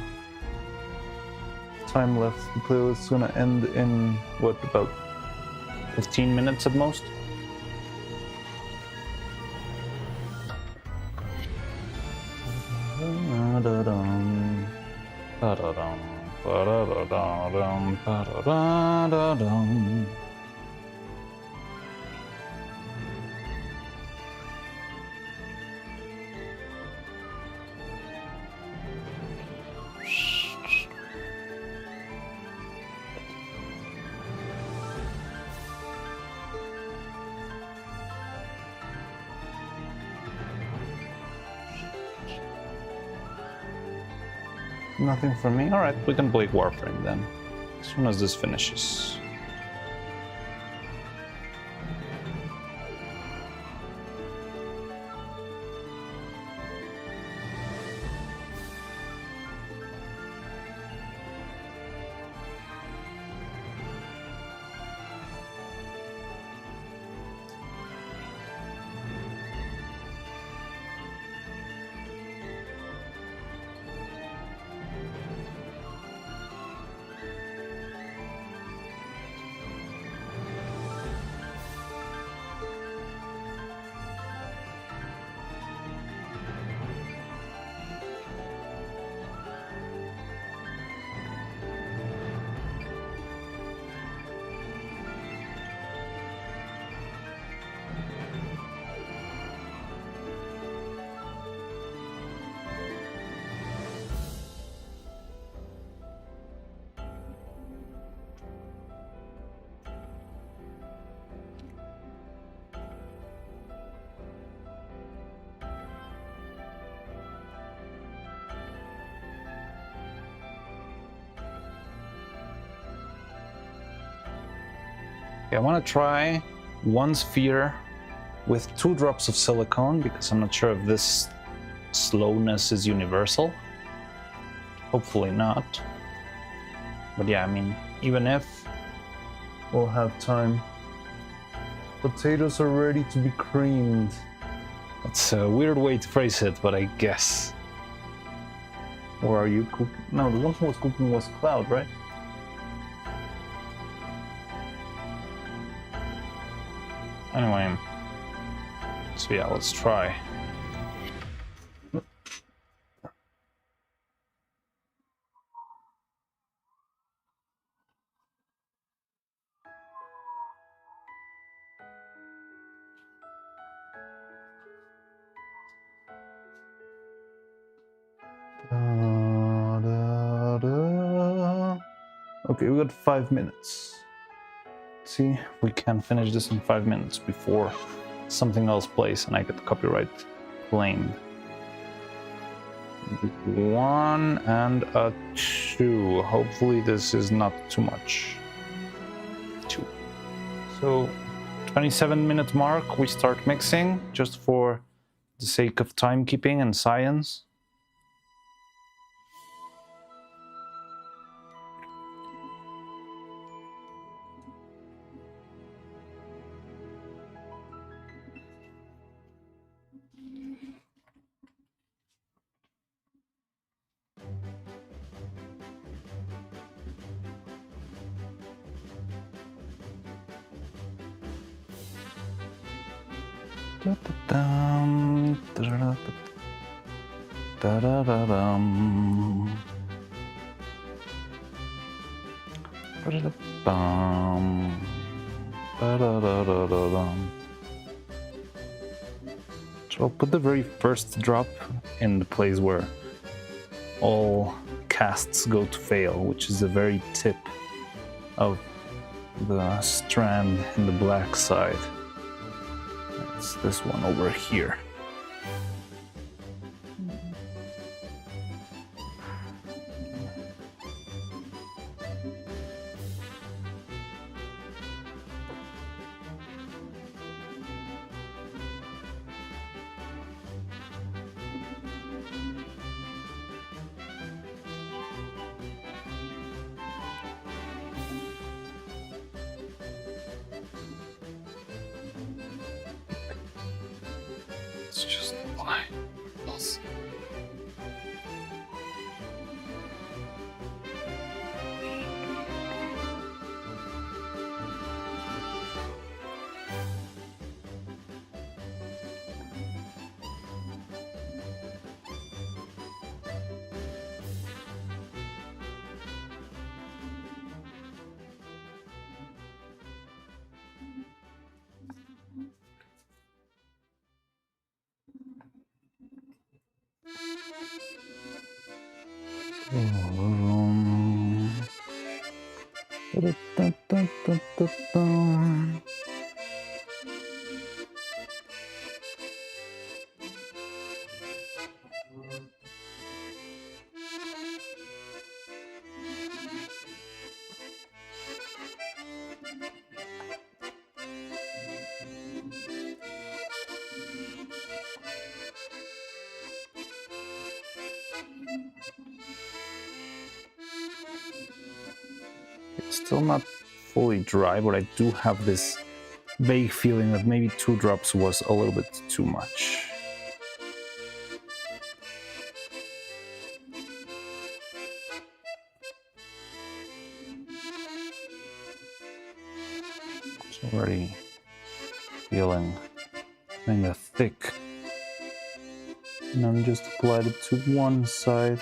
Speaker 2: time left. The playlist is gonna end in what, about
Speaker 1: 15 minutes at most.
Speaker 2: nothing for me.
Speaker 1: All right, we can play Warframe then, as soon as this finishes. Okay, I want to try 1 sphere with 2 drops of silicone because I'm not sure if this slowness is universal. Hopefully not. But yeah, I mean, even if
Speaker 2: We'll have time. Potatoes are ready to be creamed.
Speaker 1: it's a weird way to phrase it, but I guess.
Speaker 2: Or are you cooking? No, the one who was cooking was Cloud, right?
Speaker 1: Anyway, so yeah, let's try.
Speaker 2: Okay, we got 5 minutes.
Speaker 1: See, we can finish this in 5 minutes before something else plays and I get copyright claimed. 1 and a 2. Hopefully this is not too much. 2. So 27-minute mark, we start mixing just for the sake of timekeeping and science. So I'll put the very first drop in the place where all casts go to fail, which is the very tip of the strand in the black side. It's this one over here. It's just why. It's still not fully dry, but I do have this vague feeling that maybe 2 drops was a little bit too much. It's already feeling kind of thick. And I'm just applied it to one side.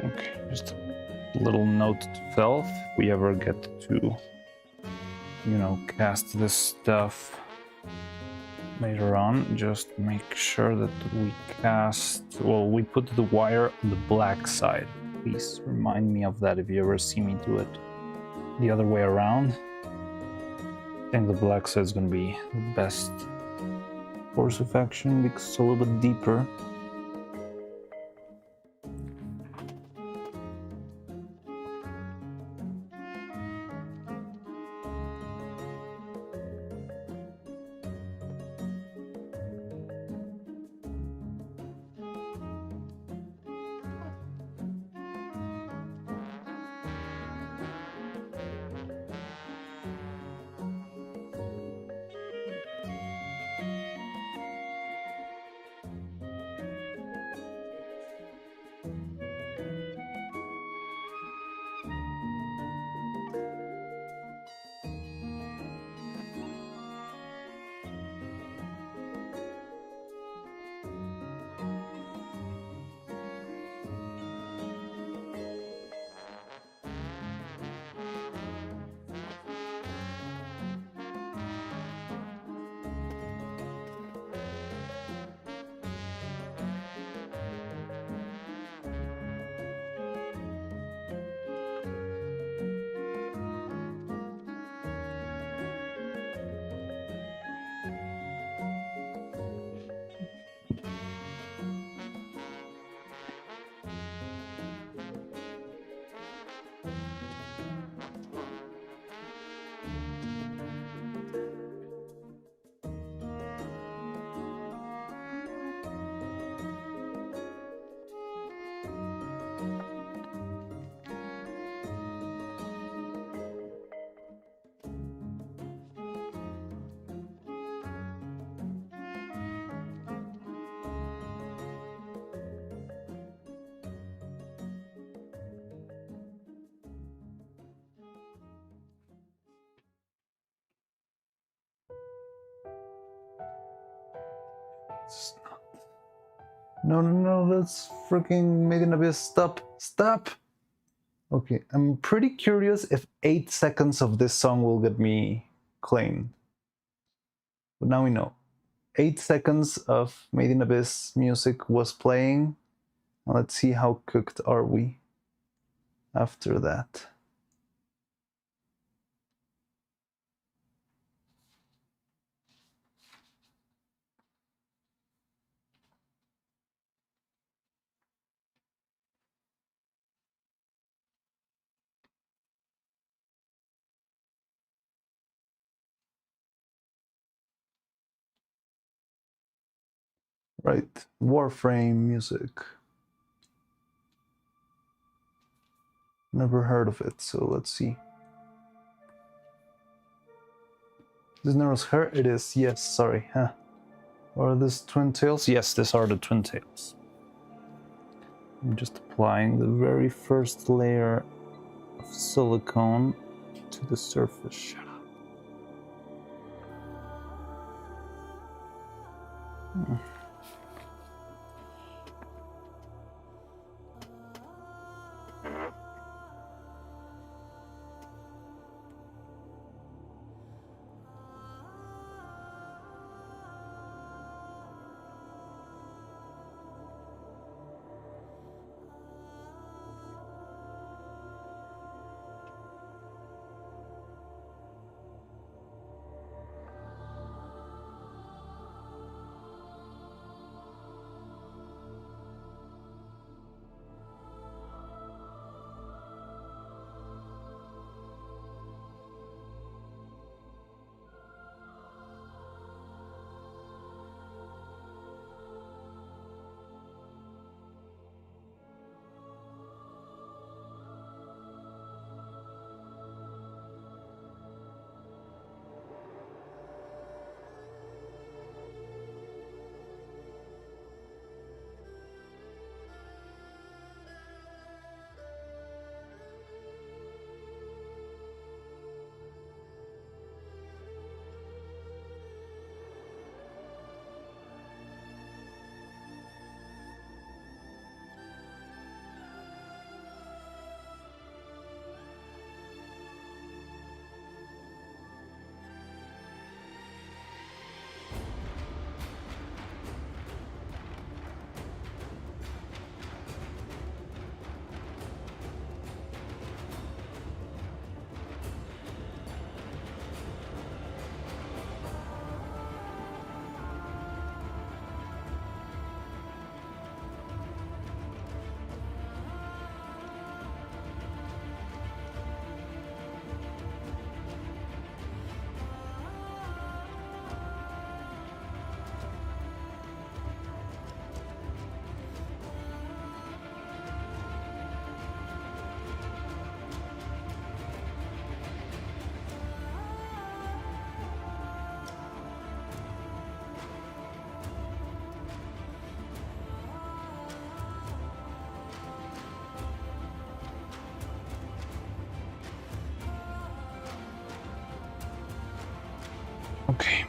Speaker 1: Okay, just a little note to Felth. If we ever get to, cast this stuff later on, just make sure that we we put the wire on the black side. Please remind me of that if you ever see me do it the other way around. I think the black side is going to be the best course of action because it's a little bit deeper.
Speaker 2: It's not. No, no, no, that's freaking Made in Abyss. Stop, stop. Okay, I'm pretty curious if 8 seconds of this song will get me claimed. But now we know. 8 seconds of Made in Abyss music was playing. Let's see how cooked are we after that. Right, Warframe music. Never heard of it, so let's see. This Nero's hair? It is, yes, sorry. Huh. Are these twin tails? Yes, these are the twin tails. I'm just applying the very first layer of silicone to the surface. Shut up. Okay.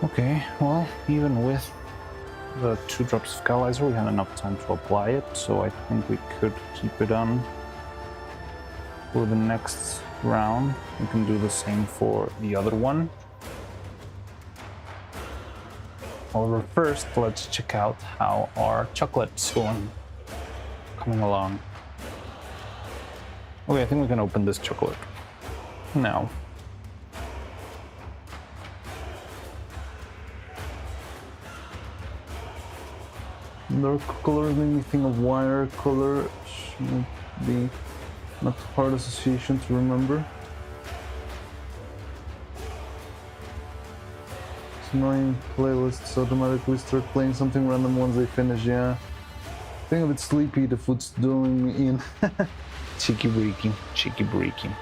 Speaker 2: Okay, well, even with the 2 drops of catalyzer, we had enough time to apply it, so I think we could keep it on for the next round. We can do the same for the other one. However, first, let's check out how our chocolate's coming along. Okay, I think we can open this chocolate. now. Dark colors make me think of wire color. Should be not hard association to remember. It's annoying playlists automatically start playing something random once they finish, yeah. I think a bit sleepy, the food's doing me in.
Speaker 1: Cheeky breaking, cheeky breaking.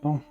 Speaker 2: Oh.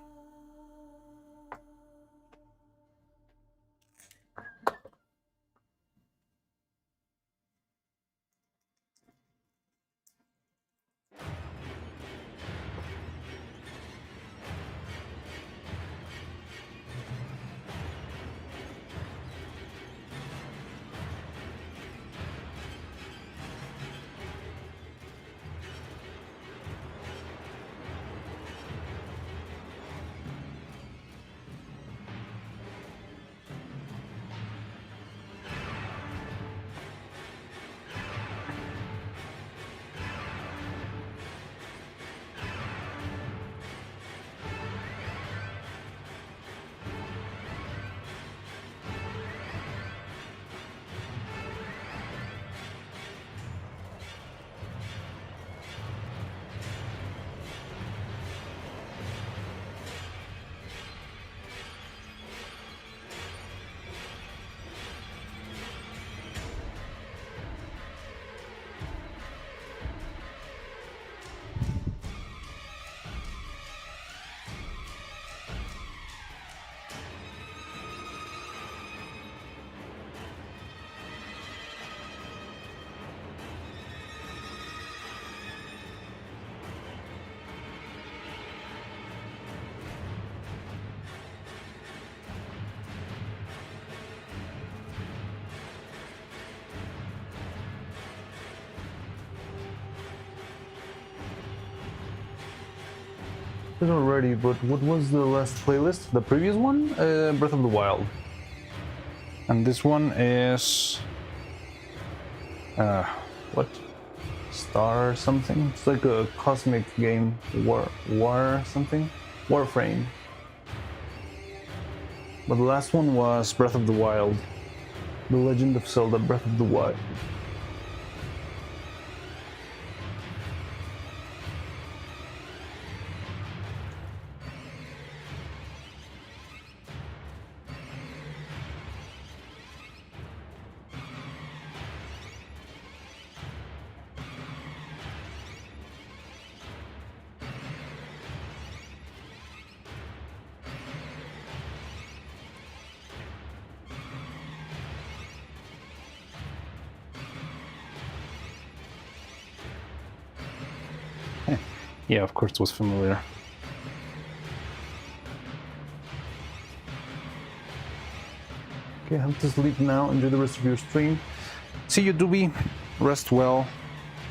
Speaker 2: It's not ready, but what was the last playlist? The previous one? Breath of the Wild. And this one is... what? Star something? It's like a cosmic game. War something? Warframe. But the last one was Breath of the Wild. The Legend of Zelda Breath of the Wild.
Speaker 1: Yeah, of course it was familiar.
Speaker 2: Okay, I have to sleep now. Enjoy the rest of your stream.
Speaker 1: See you, Doobie. Rest well.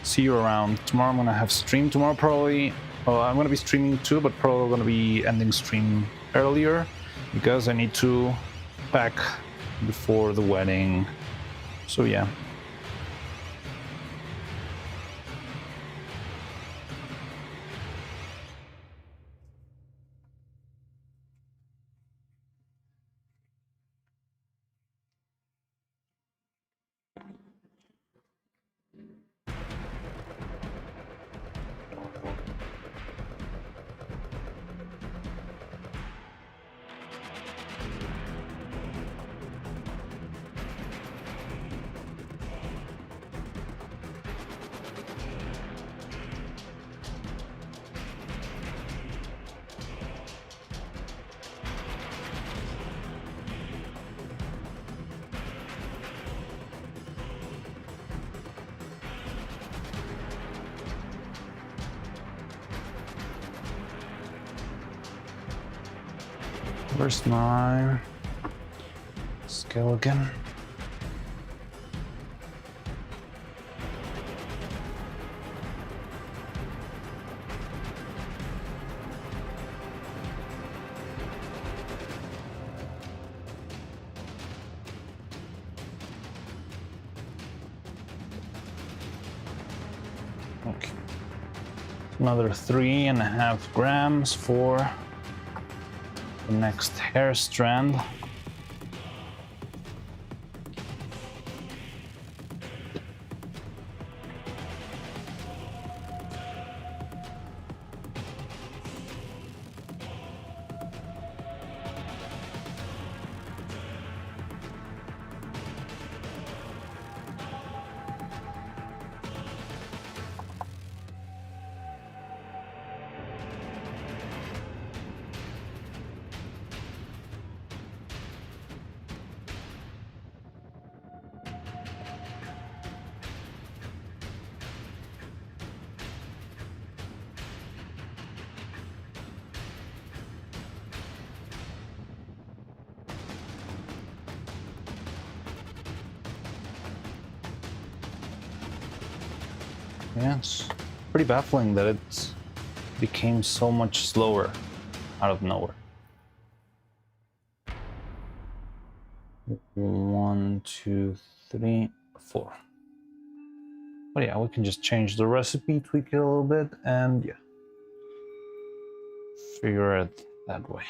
Speaker 1: See you around. Tomorrow I'm gonna have stream. Tomorrow probably... Well, I'm gonna be streaming too, but probably gonna be ending stream earlier because I need to pack before the wedding. So yeah. Where's my scale again? Okay. Another 3.5 grams for the next hair strand. Yeah, it's pretty baffling that it became so much slower out of nowhere. 1, 2, 3, 4. But yeah, we can just change the recipe, tweak it a little bit, and yeah, figure it that way.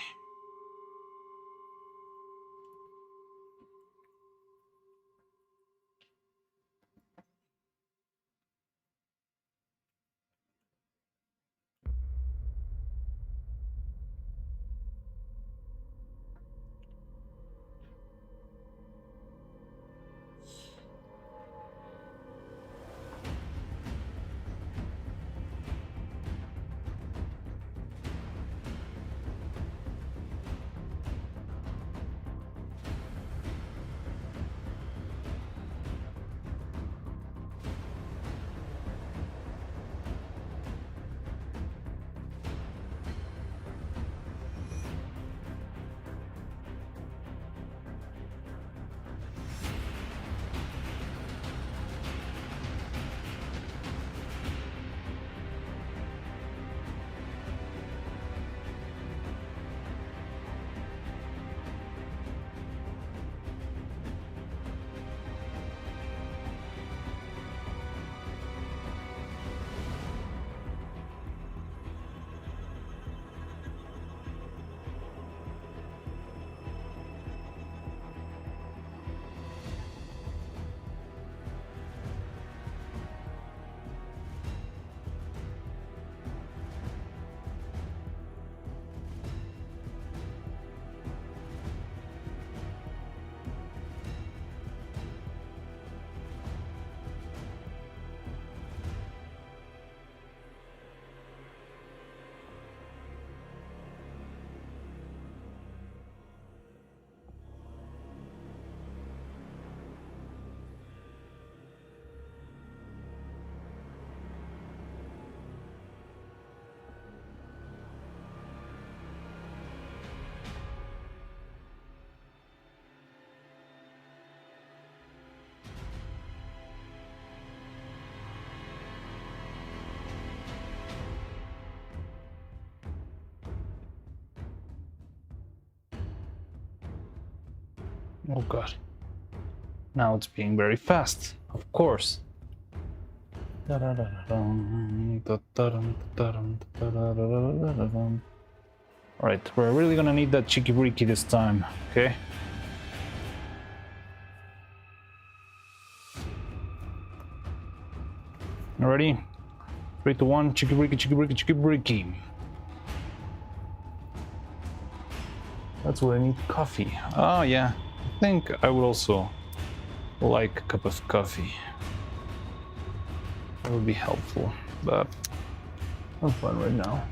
Speaker 1: Oh god. Now it's being very fast, of course. Alright, we're really gonna need that chikibriki this time, okay? You ready? 3, 2, 1, chikibriki, chikibriki, chikibriki. That's what I need, coffee. Oh yeah, I think I would also like a cup of coffee. That would be helpful, but I'm fine right now.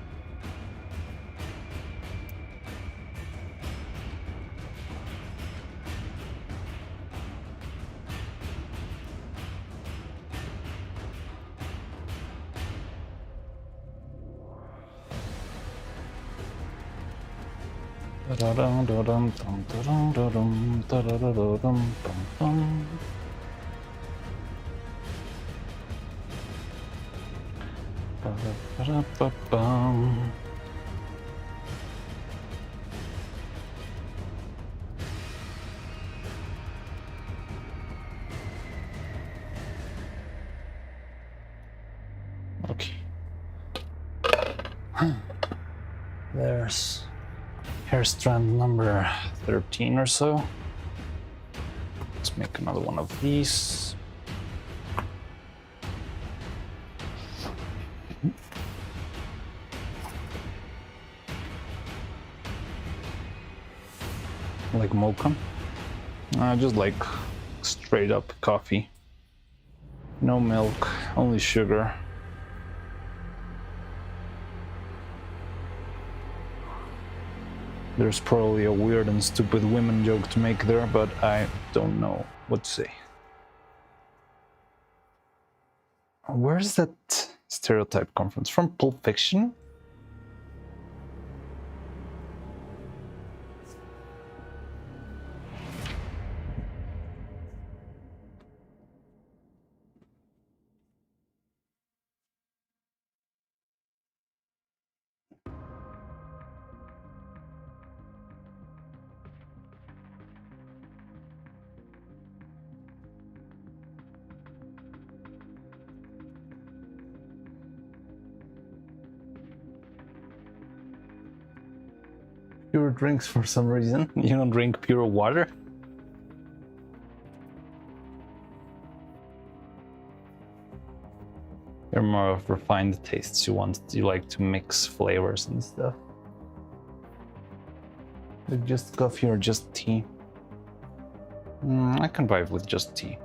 Speaker 1: Okay. There's hair strand number 13 or so. Let's make another one of these. Like mocha. Just like straight up coffee. No milk, only sugar. There's probably a weird and stupid women joke to make there, but I don't know what to say. Where does that stereotype come from? It's from Pulp Fiction? Pure drinks for some reason. You don't drink pure water? You're more of refined tastes. You like to mix flavors and stuff. With just coffee or just tea? I can vibe with just tea.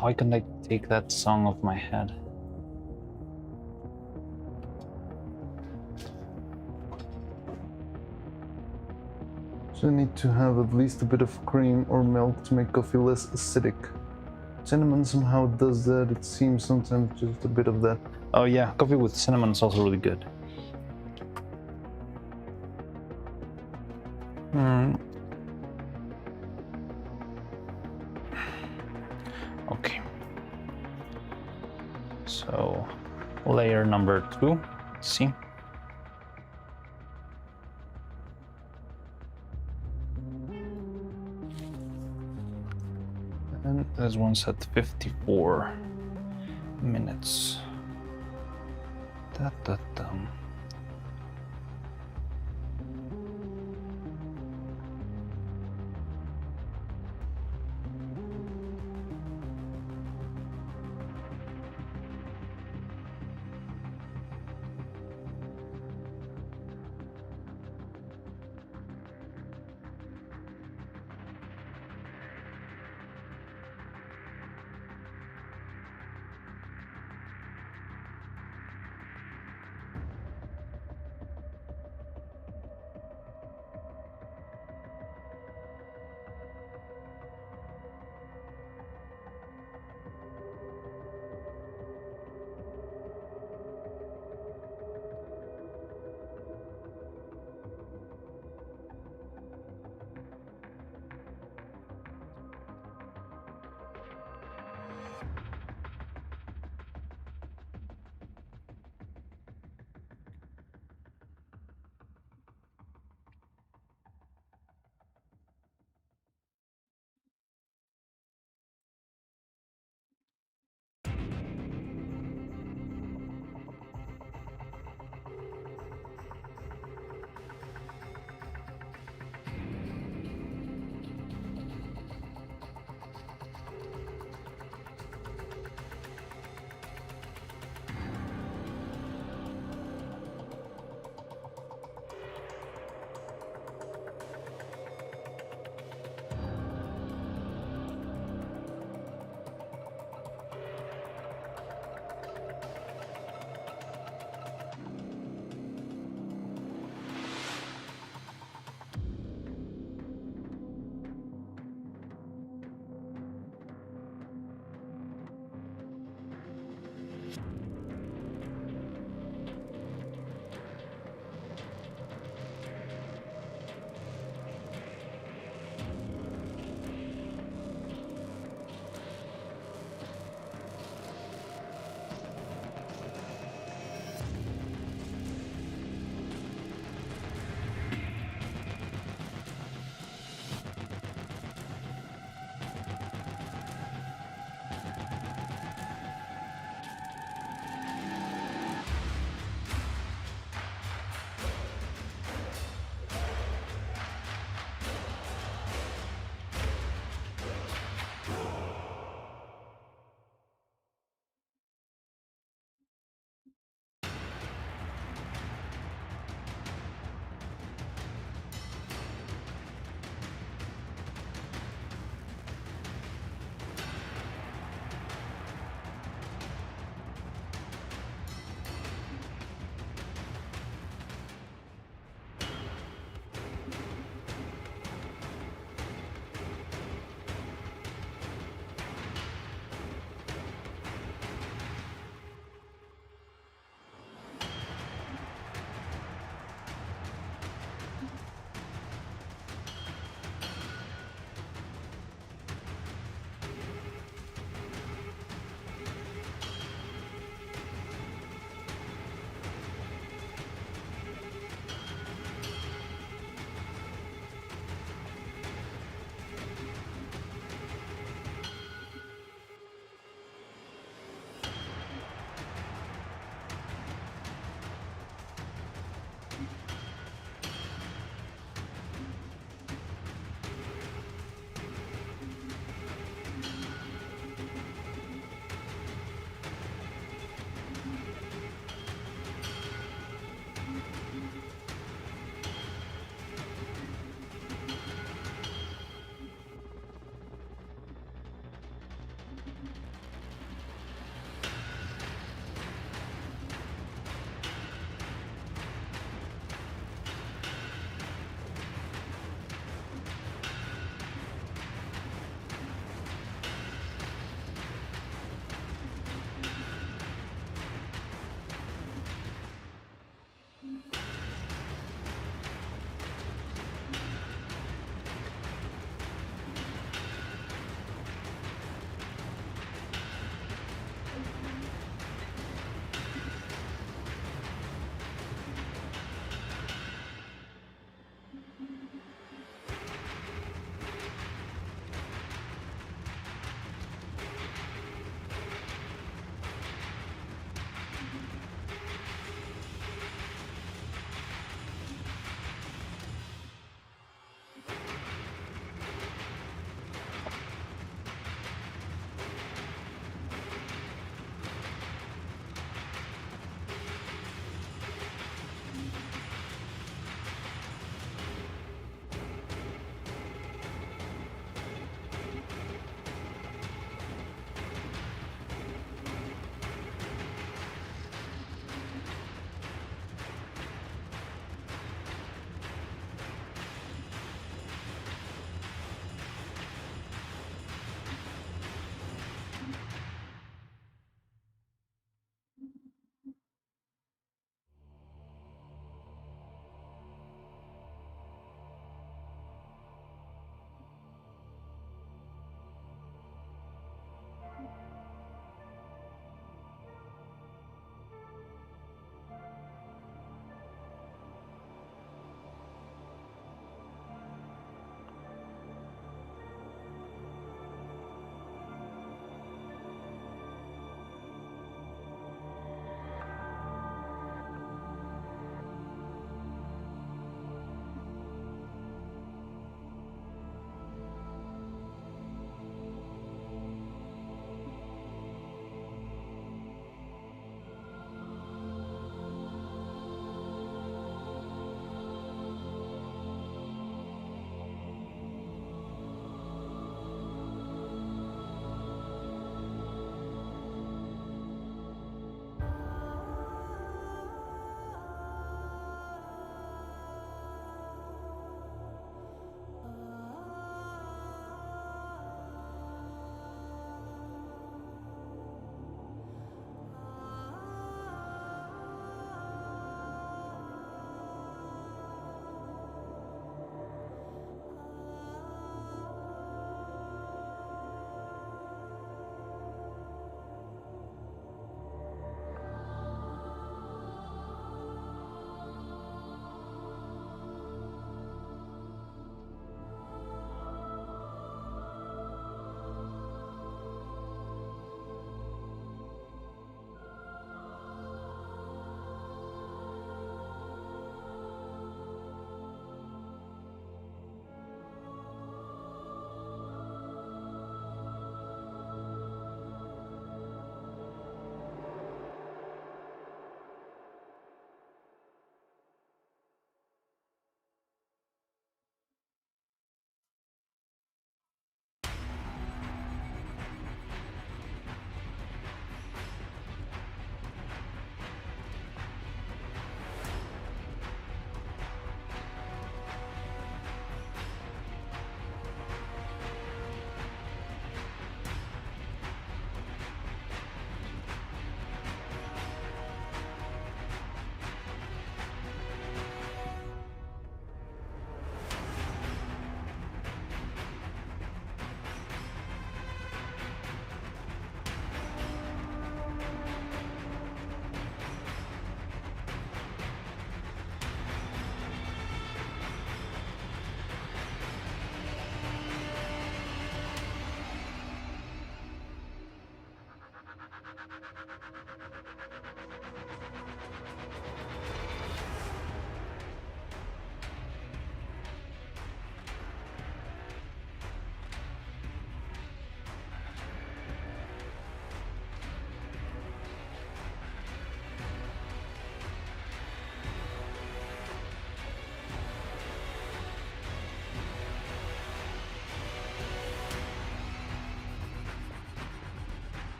Speaker 1: Why couldn't I take that song off my head?
Speaker 2: So you need to have at least a bit of cream or milk to make coffee less acidic. Cinnamon somehow does that. It seems sometimes just a bit of that.
Speaker 1: Oh yeah, coffee with cinnamon is also really good. Okay. So, layer number 2. Let's see. And this one's at 54 minutes. Da-da-dum.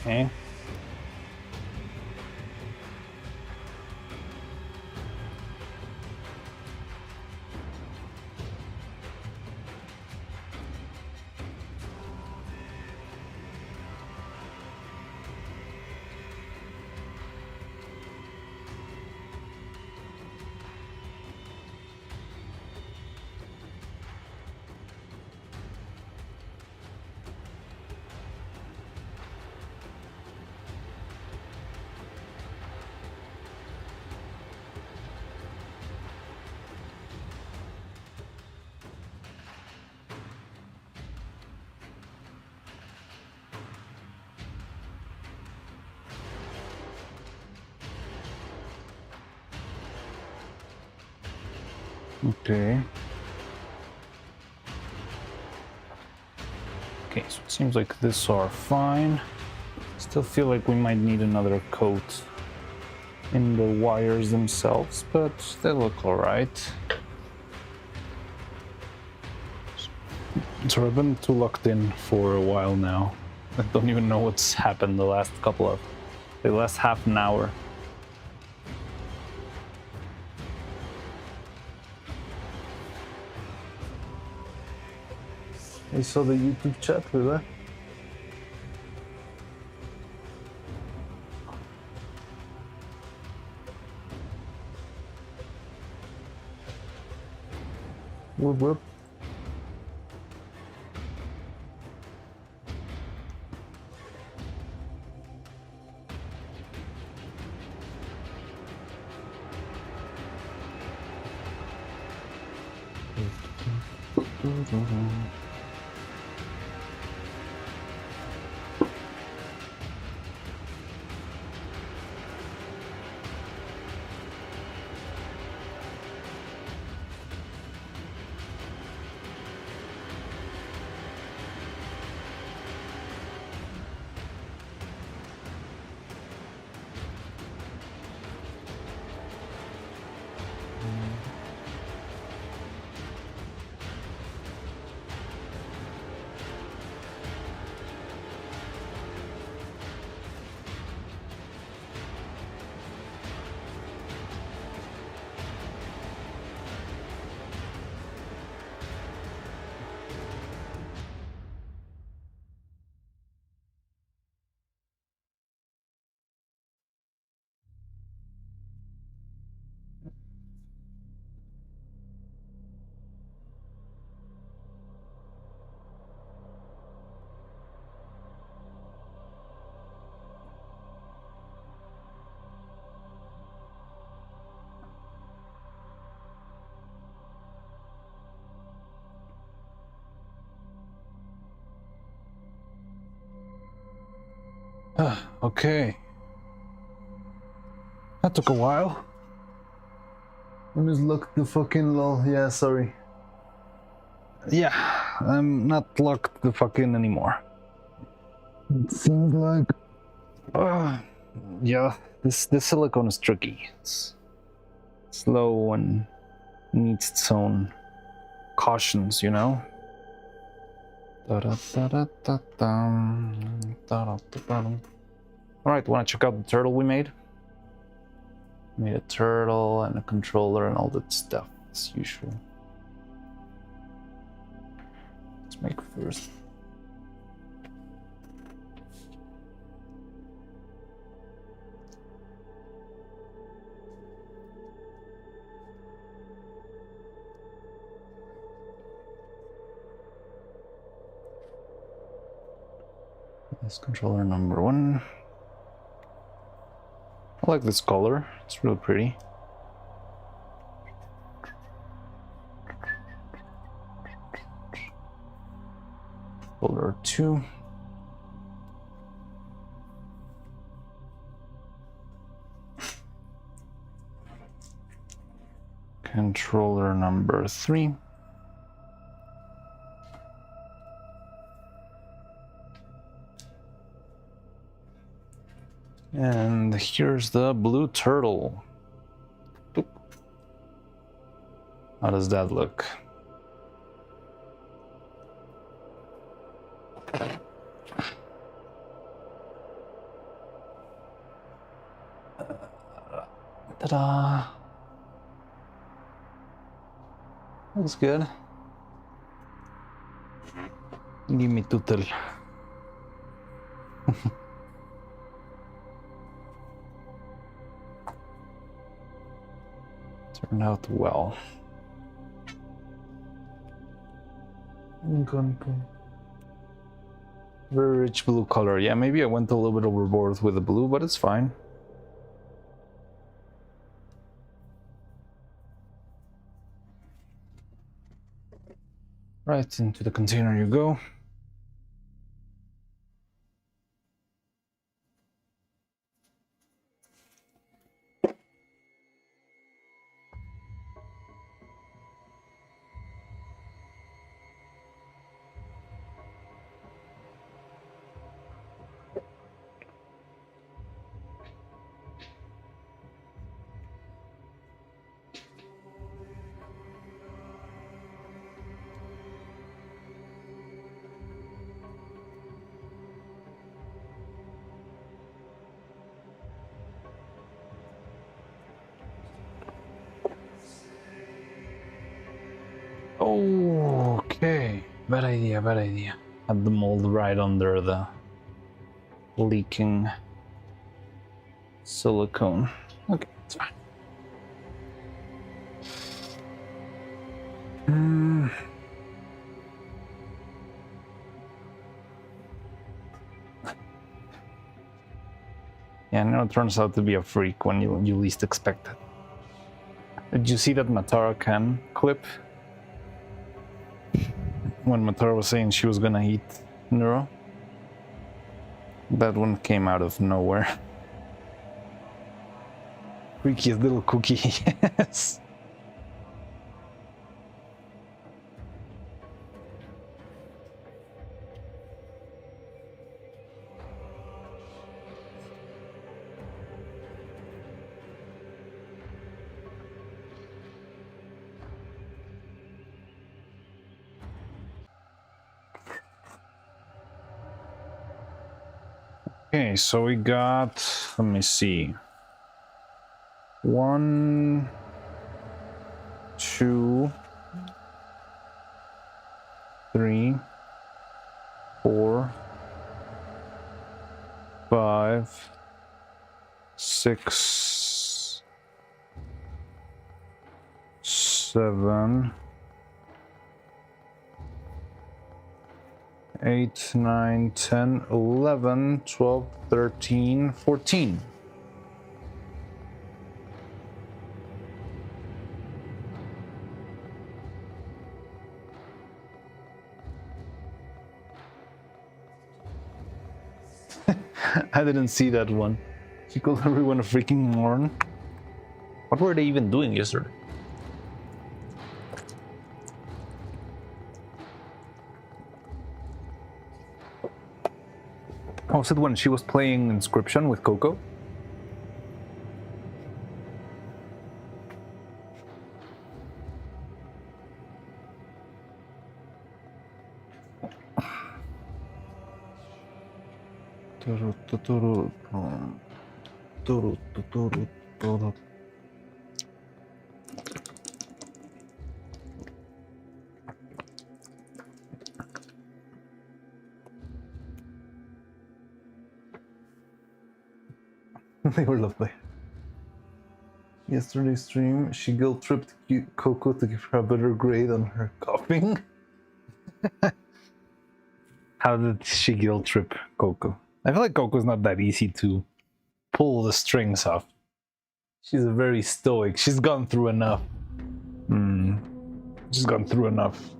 Speaker 1: Okay. Okay. Okay, so it seems like these are fine. Still feel like we might need another coat in the wires themselves, but they look alright. So I've been too locked in for a while now. I don't even know what's happened the last half an hour.
Speaker 2: I saw the YouTube chat with that. Whoop whoop.
Speaker 1: Okay. That took a while.
Speaker 2: I just locked the fucking lol. Yeah, sorry.
Speaker 1: Yeah, I'm not locked the fuck in anymore.
Speaker 2: It seems like
Speaker 1: Yeah, this silicone is tricky. It's slow and needs its own cautions, you know? Alright, wanna check out the turtle we made? Made a turtle and a controller and all that stuff, as usual. Let's make first. This controller number 1. I like this color, it's really pretty. Controller 2. Controller number 3. And here's the blue turtle. Boop. How does that look?
Speaker 2: Ta-da! Looks good. Give me tutel. Turned out well. Very rich blue color. Yeah, maybe I went a little bit overboard with the blue, but it's fine. Right into the container you go. Oh, okay. Bad idea, bad idea. Had the mold right under the leaking silicone. Okay, it's fine. Yeah, no, it turns out to be a freak when you least expect it. Did you see that Matara Khan clip? When Matara was saying she was gonna eat Neuro? That one came out of nowhere. Freakiest little cookie, yes. Okay, so we got, let me see. 1, 2, 3, 4, 5, 6, 7, 8, 9, 10, 11, 12, 13, 14. I didn't see that one. She called everyone a freaking moron. What were they even doing yesterday? Oh, was it when she was playing Inscription with Coco? They were lovely. Yesterday's stream, she guilt-tripped Coco to give her a better grade on her coughing. How did she guilt-trip Coco? I feel like Coco's not that easy to pull the strings off. She's very stoic. She's gone through enough. She's gone through enough.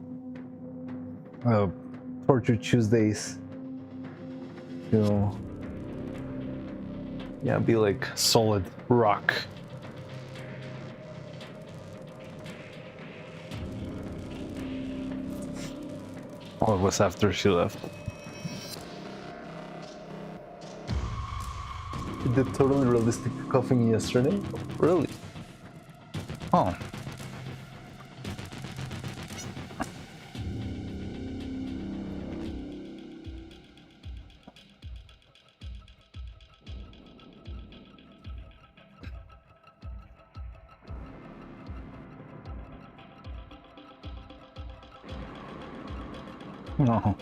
Speaker 2: Torture Tuesdays. To, yeah, be like solid rock. Oh, it was after she left. She did totally realistic coughing yesterday? Really? Oh.
Speaker 1: No.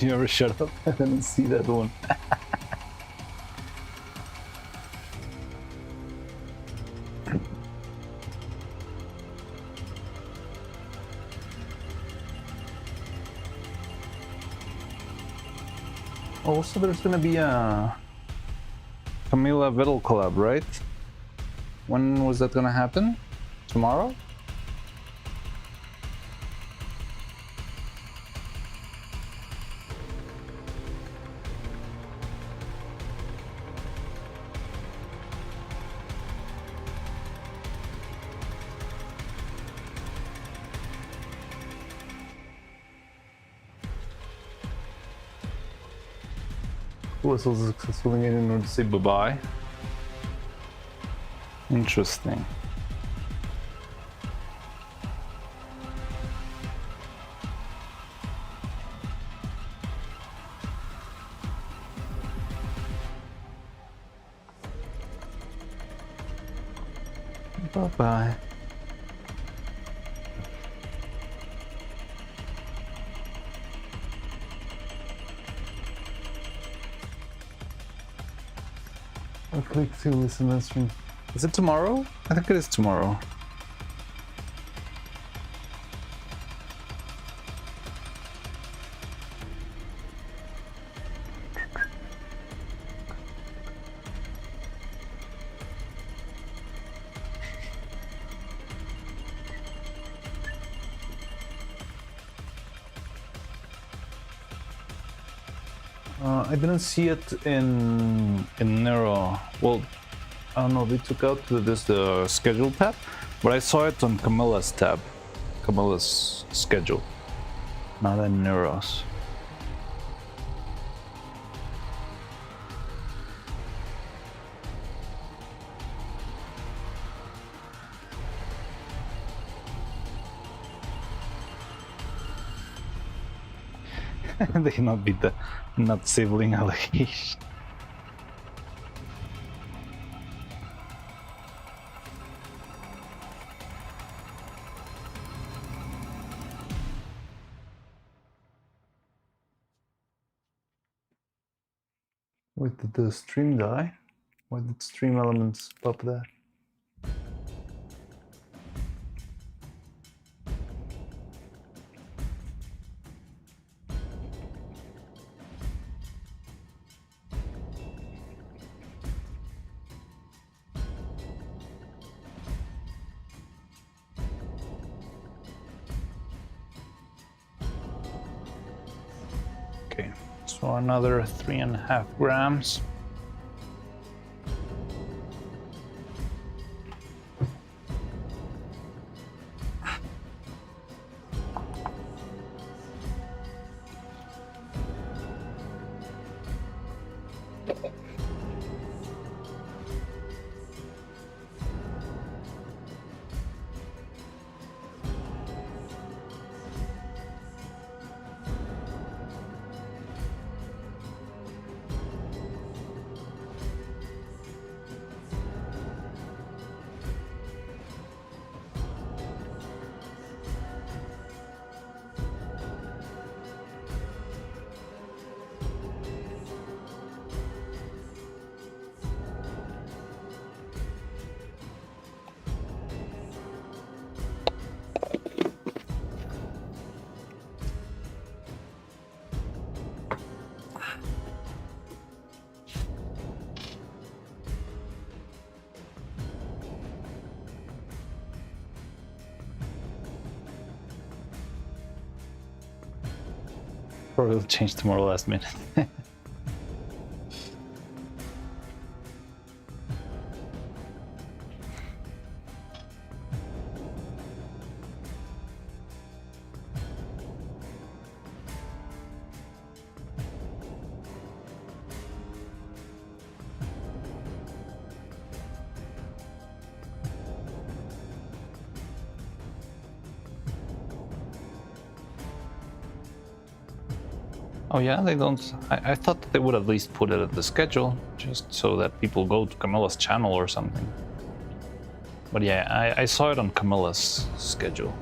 Speaker 1: You ever shut up? I didn't see that one. Also, there's gonna be a Camila Vittel collab, right? When was that gonna happen? Tomorrow? Who was also successful in getting order to say bye-bye? Interesting. Bye-bye.
Speaker 2: I click to listen to stream.
Speaker 1: Is it tomorrow? I think it is tomorrow. I didn't see it in Neuro. Well, I don't know. They took out the schedule tab, but I saw it on Camilla's tab, Camilla's schedule, not in Neuro's. They not be the not sibling allegation.
Speaker 2: Wait, did the stream die? Why did stream elements pop there?
Speaker 1: Okay, so another 3.5 grams. Probably will change tomorrow last minute. Oh yeah, they don't. I thought that they would at least put it at the schedule, just so that people go to Camilla's channel or something. But yeah, I saw it on Camilla's schedule.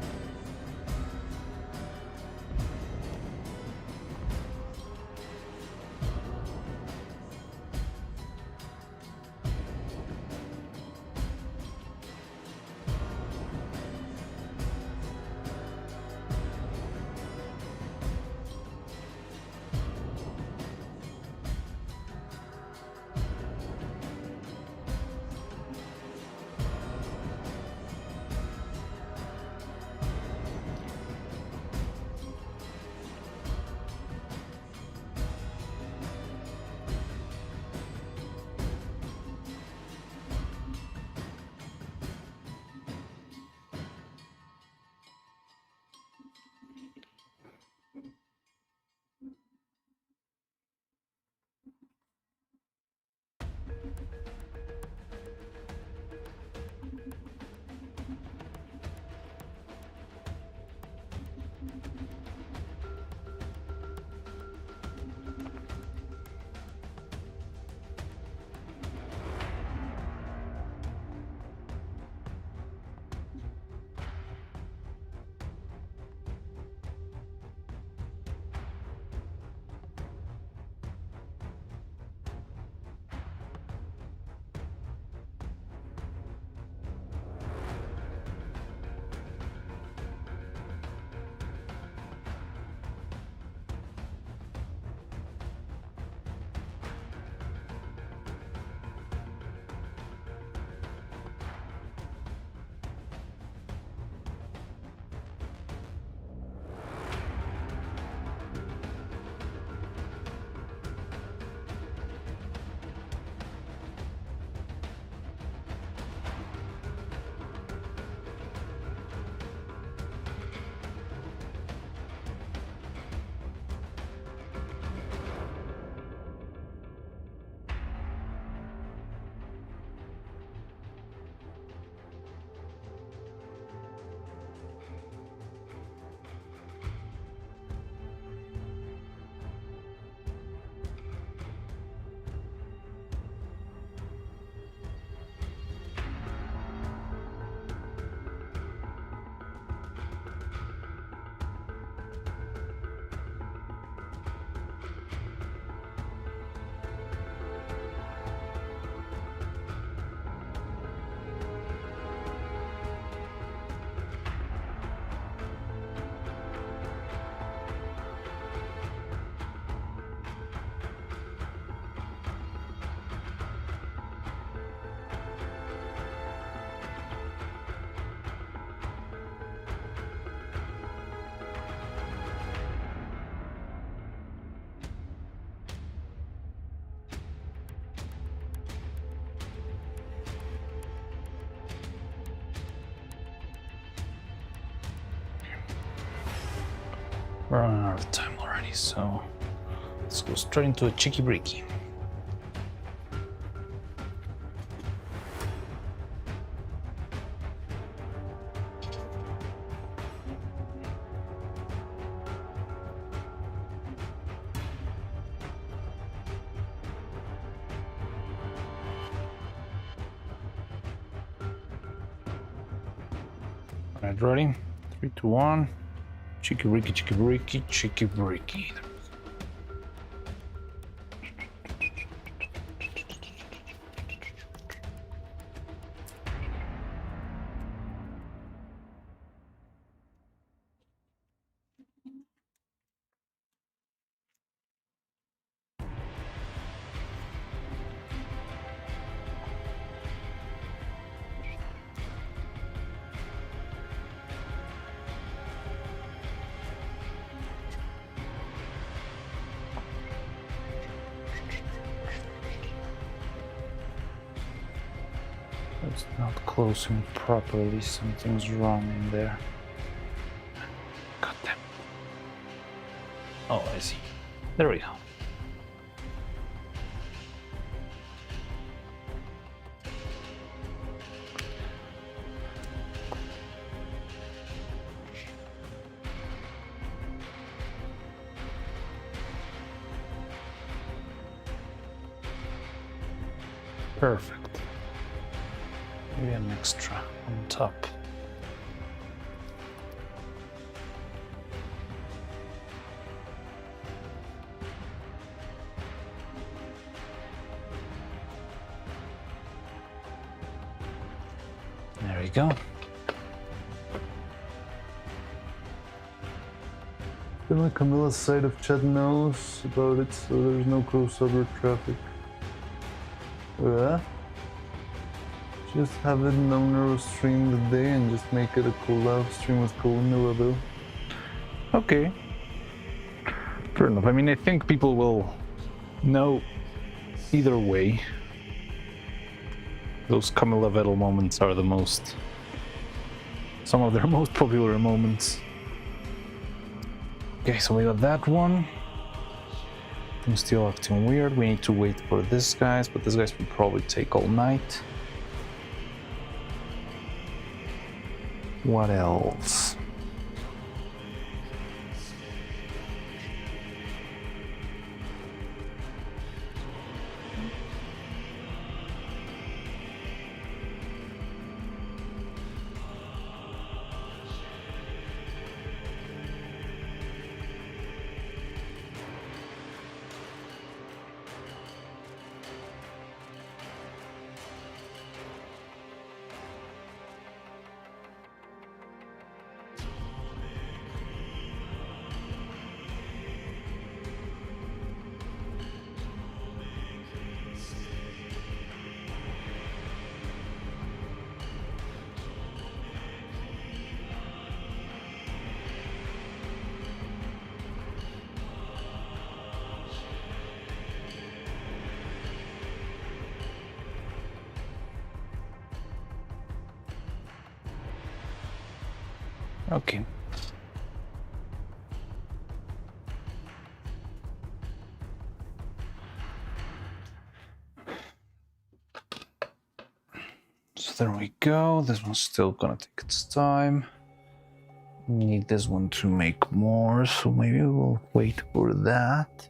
Speaker 1: We're running out of time already, so let's go straight into a cheeky breaky. Alright, ready? 3, 2, 1. Cheeky breaky, cheeky breaky, cheeky breaky. It's not closing properly. Something's wrong in there. God damn. Oh, I see. There we go. Perfect. Maybe an extra on top. There we go.
Speaker 2: Then like Camilla's side of chat knows about it, so there's no crossover traffic. Just have it no Neuro stream the day and just make it a collab stream with Camilla though.
Speaker 1: Okay. Fair enough. I mean, I think people will know either way. Those Camilla Vettel moments are some of their most popular moments. Okay, so we got that one. I'm still acting weird. We need to wait for this guys, but this guys will probably take all night. What else? Okay. So there we go. This one's still gonna take its time. Need this one to make more, so maybe we'll wait for that.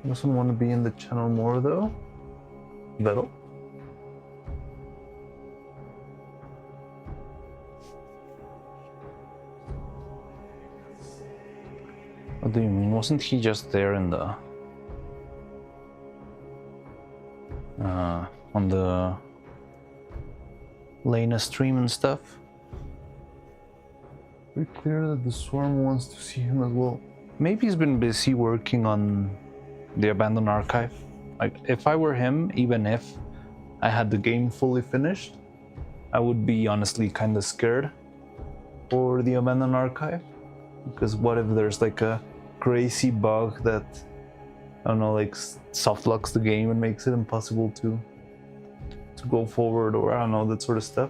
Speaker 2: Doesn't want to be in the channel more though. Vettel.
Speaker 1: What do you mean? Wasn't he just there in the on the Lena stream and stuff?
Speaker 2: Pretty clear that the Swarm wants to see him as well.
Speaker 1: Maybe he's been busy working on the abandoned archive. Like, if I were him, even if I had the game fully finished, I would be honestly kind of scared for the abandoned archive. Because what if there's like a crazy bug that, I don't know, like soft locks the game and makes it impossible to go forward, or I don't know, that sort of stuff.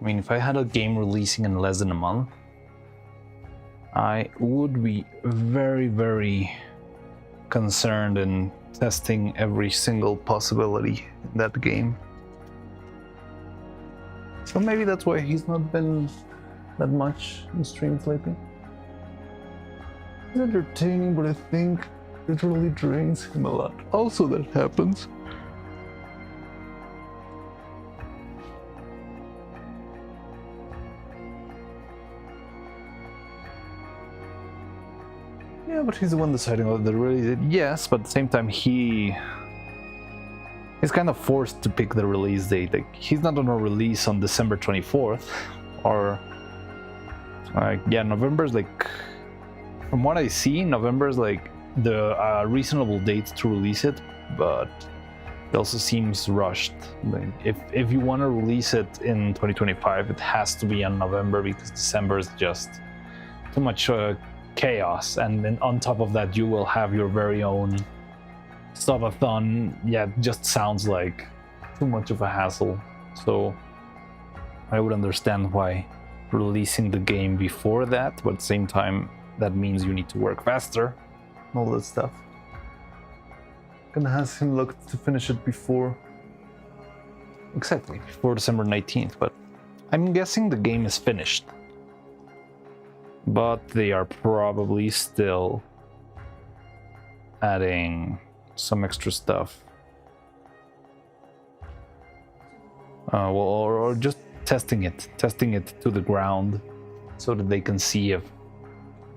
Speaker 1: I mean, if I had a game releasing in less than a month, I would be very, very concerned and testing every single possibility in that game. So maybe that's why he's not been that much in streams lately.
Speaker 2: It's entertaining, but I think it really drains him a lot. Also, that happens.
Speaker 1: Yeah, but he's the one deciding whether to release it. Yes, but at the same time, he's kind of forced to pick the release date. Like, he's not gonna release on December 24th, or yeah, November's like, from what I see, November's like the reasonable date to release it, but It also seems rushed. Like, if you want to release it in 2025, it has to be in November, because December is just too much chaos. And then on top of that, you will have your very own subathon. Yeah, it just sounds like too much of a hassle. So I would understand why releasing the game before that, but at the same time, that means you need to work faster, all that stuff.
Speaker 2: Gonna ask him luck to finish it before.
Speaker 1: Exactly, before December 19th, but I'm guessing the game is finished. But they are probably still adding some extra stuff. Or just testing it to the ground, so that they can see if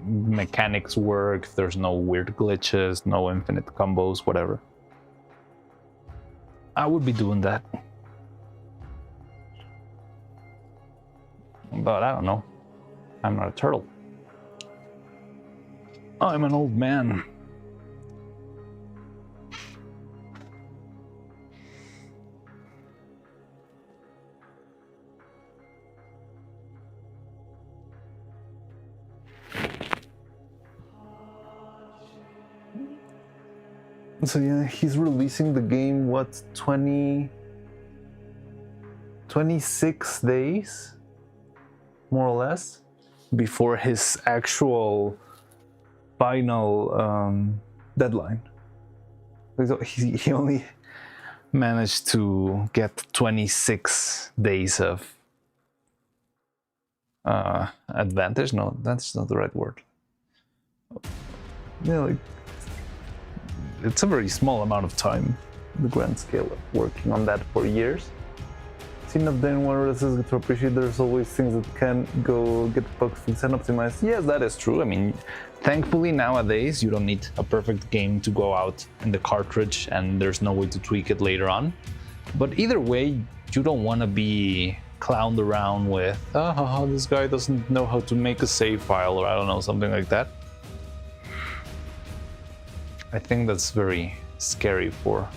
Speaker 1: mechanics work, if there's no weird glitches, no infinite combos, whatever. I would be doing that. But I don't know. I'm not a turtle. I'm an old man.
Speaker 2: So yeah, he's releasing the game, what, 26 days? More or less?
Speaker 1: Before his actual
Speaker 2: Final deadline.
Speaker 1: So he only managed to get 26 days of advantage. No, that's not the right word.
Speaker 2: Yeah, like,
Speaker 1: It's a very small amount of time,
Speaker 2: the grand scale of working on that for years. It's enough then one is to appreciate there's always things that can go get bugs fixed and optimized.
Speaker 1: yes, that is true. I mean, thankfully nowadays you don't need a perfect game to go out in the cartridge, and there's no way to tweak it later on. But either way, you don't want to be clowned around with, this guy doesn't know how to make a save file, or I don't know, something like that. I think that's very scary for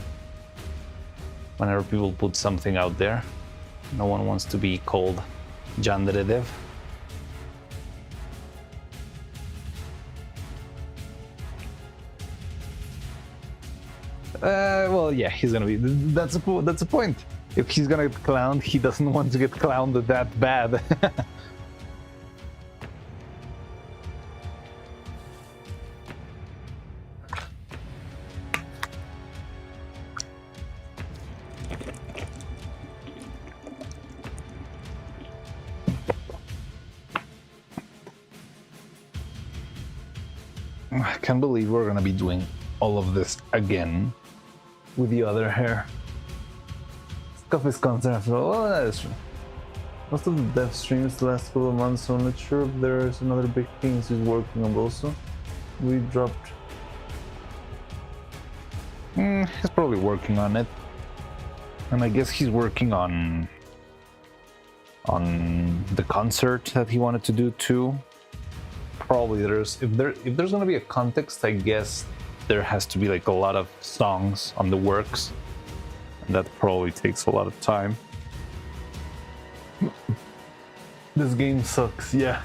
Speaker 1: whenever people put something out there. No one wants to be called Yandere Dev. Well, yeah, he's gonna be. That's a point. If he's gonna get clowned, he doesn't want to get clowned that bad. I can't believe we're gonna be doing all of this again with the other hair.
Speaker 2: Stuff is constant after all. Well, that is true. Most of the dev streams the last couple of months, so I'm not sure if there's another big thing he's working on also. We dropped.
Speaker 1: He's probably working on it. And I guess he's working on the concert that he wanted to do too. Probably if there's gonna be a context, I guess there has to be like a lot of songs on the works, and that probably takes a lot of time.
Speaker 2: This game sucks, yeah.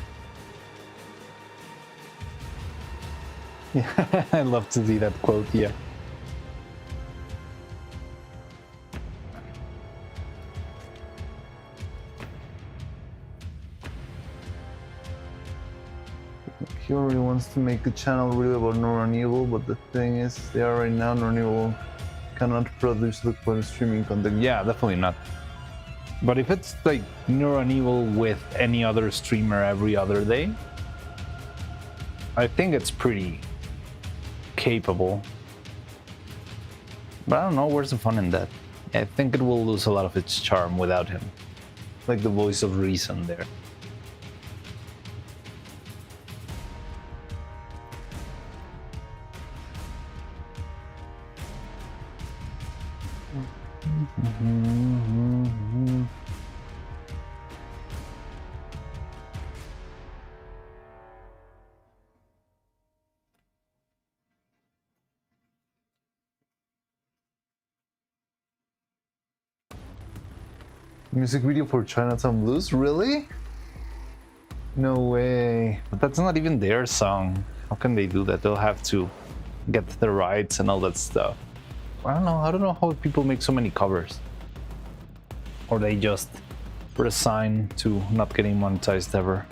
Speaker 1: Yeah, I love to see that quote, yeah.
Speaker 2: He already wants to make a channel really about Neuro-Sama, but the thing is, they are right now, Neuro-Sama cannot produce the quality streaming content.
Speaker 1: Yeah, definitely not. But if it's like Neuro-Sama with any other streamer every other day, I think it's pretty capable. But I don't know, where's the fun in that? I think it will lose a lot of its charm without him. Like the voice of reason there.
Speaker 2: Music video for Chinatown Blues? Really? No way.
Speaker 1: But that's not even their song. How can they do that? They'll have to get the rights and all that stuff. I don't know. I don't know how people make so many covers. Or they just resign to not getting monetized ever.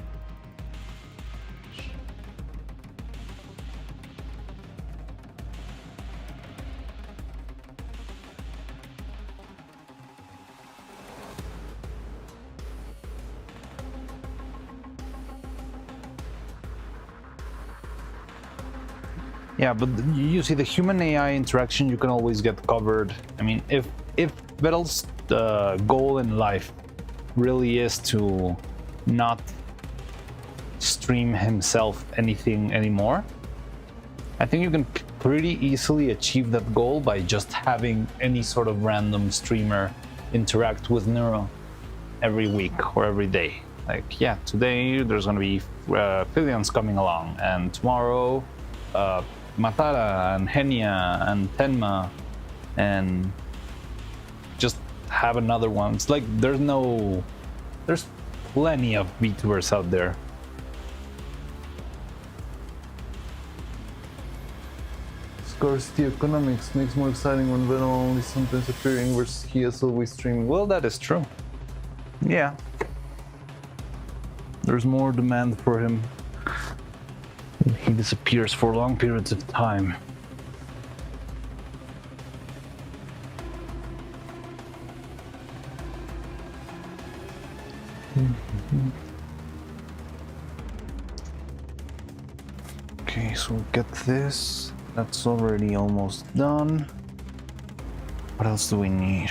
Speaker 1: Yeah, but you see, the human AI interaction you can always get covered. I mean, if Vettel's goal in life really is to not stream himself anything anymore, I think you can pretty easily achieve that goal by just having any sort of random streamer interact with Neuro every week or every day. Like, yeah, today there's gonna be Filions coming along, and tomorrow Matara and Henya and Tenma, and just have another one. It's like there's plenty of VTubers out there.
Speaker 2: Scarcity economics makes more exciting when Venom only sometimes appearing versus he is always streaming.
Speaker 1: Well, that is true. Yeah. There's more demand for him. He disappears for long periods of time. Okay, so we'll get this. That's already almost done. What else do we need?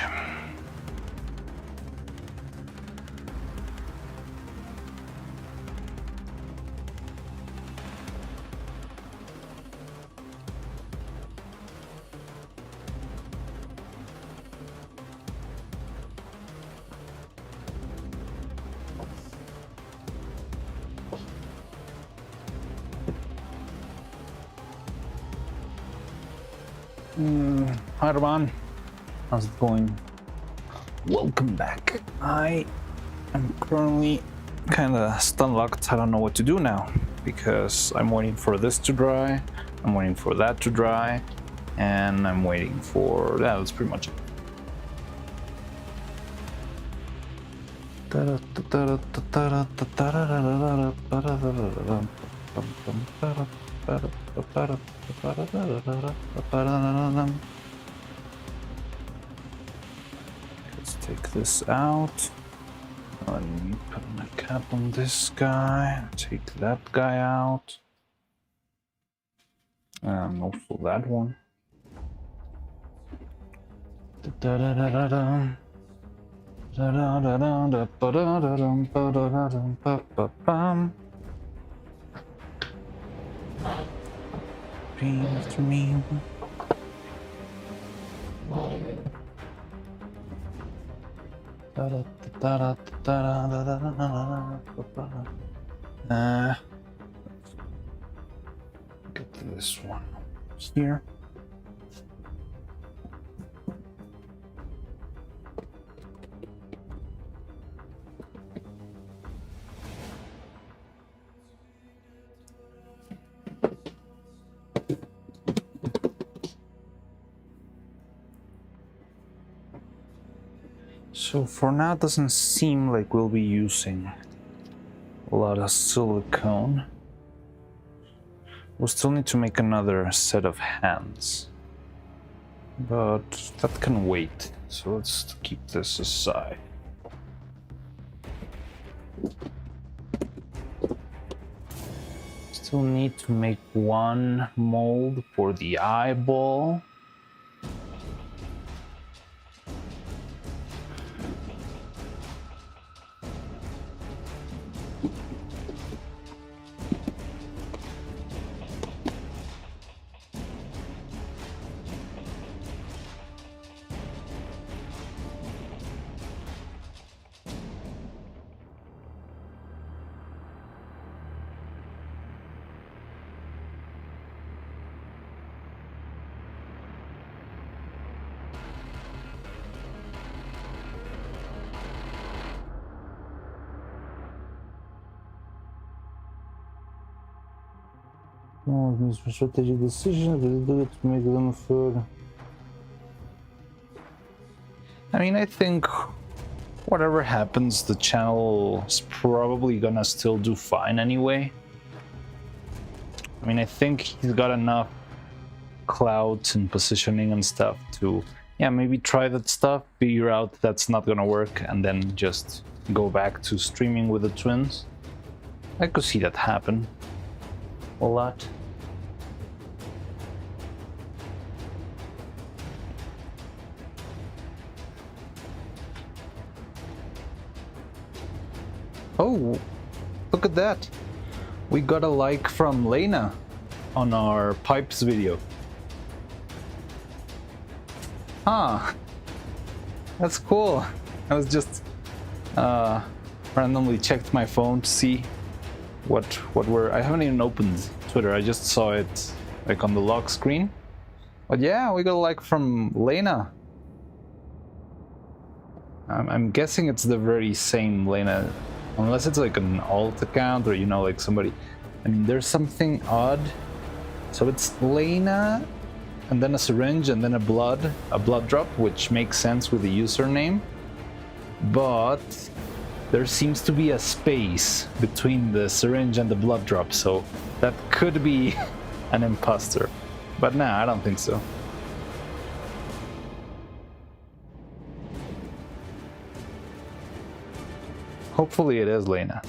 Speaker 1: Hi Roman, how's it going? Welcome back. I am currently kind of stun-locked. I don't know what to do now because I'm waiting for this to dry, I'm waiting for that to dry, and I'm waiting for that. That's pretty much it. Let's take this out. Let me put a cap on this guy. Take that guy out. And also that one. Repeat after me. Get to this one here. So for now, it doesn't seem like we'll be using a lot of silicone. We'll still need to make another set of hands, but that can wait. So let's keep this aside. Still need to make one mold for the eyeball.
Speaker 2: Oh, strategic decisions, but do it to make them further.
Speaker 1: I mean, I think whatever happens, the channel is probably gonna still do fine anyway. I mean, I think he's got enough clout and positioning and stuff to, yeah, maybe try that stuff, figure out that's not gonna work, and then just go back to streaming with the twins. I could see that happen a lot. Oh, look at that. We got a like from Lena on our pipes video. Ah, that's cool. I was just randomly checked my phone to see what were. I haven't even opened Twitter. I just saw it like on the lock screen. But yeah, we got a like from Lena. I'm guessing it's the very same Lena, unless it's like an alt account or, you know, like somebody. I mean, there's something odd. So it's Lena, and then a syringe, and then a blood drop, which makes sense with the username. But there seems to be a space between the syringe and the blood drop, so that could be an imposter. But nah, I don't think so. Hopefully it is Lena.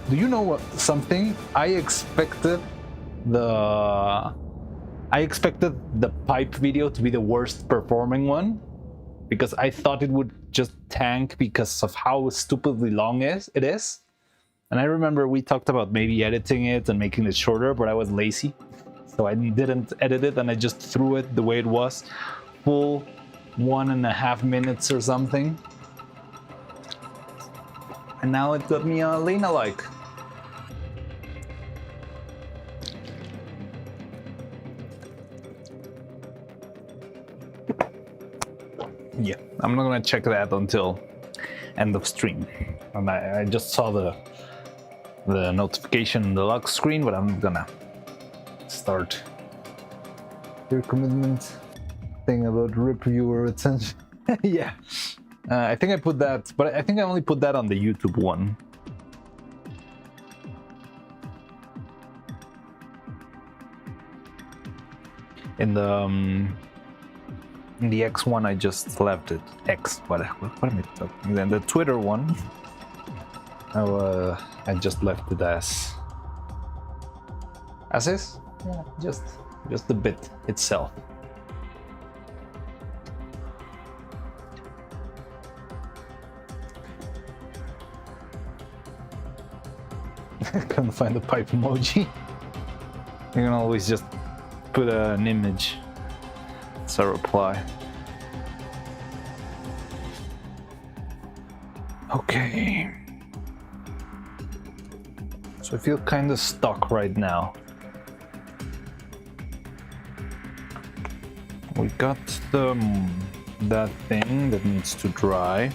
Speaker 1: Do you know what something? I expected the pipe video to be the worst performing one, because I thought it would just tank because of how stupidly long it is. And I remember we talked about maybe editing it and making it shorter, but I was lazy, so I didn't edit it, and I just threw it the way it was, full 1.5 minutes or something. And now it got me a Lena like. Yeah, I'm not gonna check that until end of stream. And I just saw the notification in the lock screen, but I'm gonna start your commitment thing about reviewer attention. Yeah, I think I put that, but I think I only put that on the YouTube one. In the X one, I just left it. X, what am I talking? Then the Twitter one, I just left it as is. Yeah, just the bit itself. Couldn't find the pipe emoji. You can always just put an image as a reply. Okay. So I feel kind of stuck right now. We got that thing that needs to dry.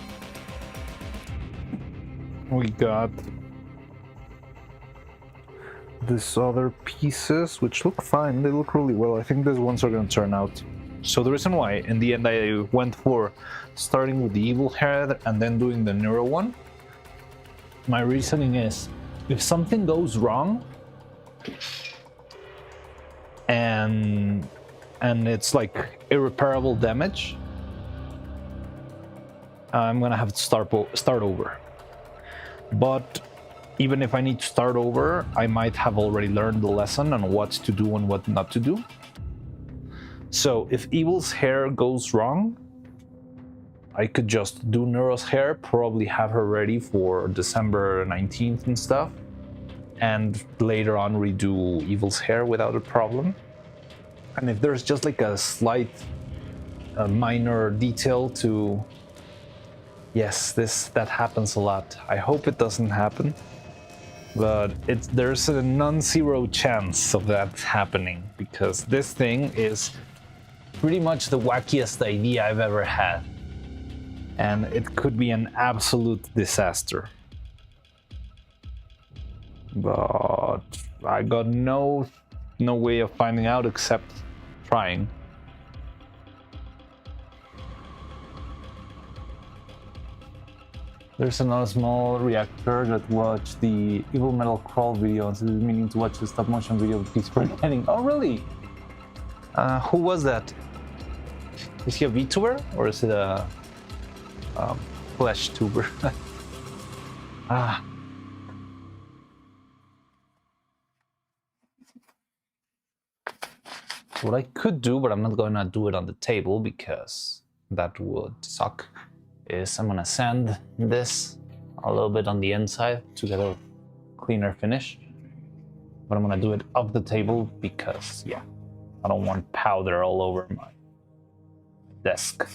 Speaker 1: We got these other pieces, which look fine. They look really well. I think these ones are going to turn out. So the reason why in the end I went for starting with the evil head and then doing the neuro one, my reasoning is, if something goes wrong and it's like irreparable damage, I'm gonna have to start over. But even if I need to start over, I might have already learned the lesson on what to do and what not to do. So if Evil's hair goes wrong, I could just do Neuro's hair, probably have her ready for December 19th and stuff, and later on redo Evil's hair without a problem. And if there's just like a slight, minor detail to, yes, that happens a lot. I hope it doesn't happen, but there's a non-zero chance of that happening, because this thing is pretty much the wackiest idea I've ever had, and it could be an absolute disaster. but I got no way of finding out except trying. There's another small reactor that watched the Evil Metal Crawl video and is meaning to watch the stop motion video of Peace Pretending. Oh, really? Who was that? Is he a VTuber or is it a flesh tuber? Ah. What I could do, but I'm not going to do it on the table because that would suck, is I'm going to sand this a little bit on the inside to get a cleaner finish. But I'm going to do it off the table because, yeah, I don't want powder all over my desk.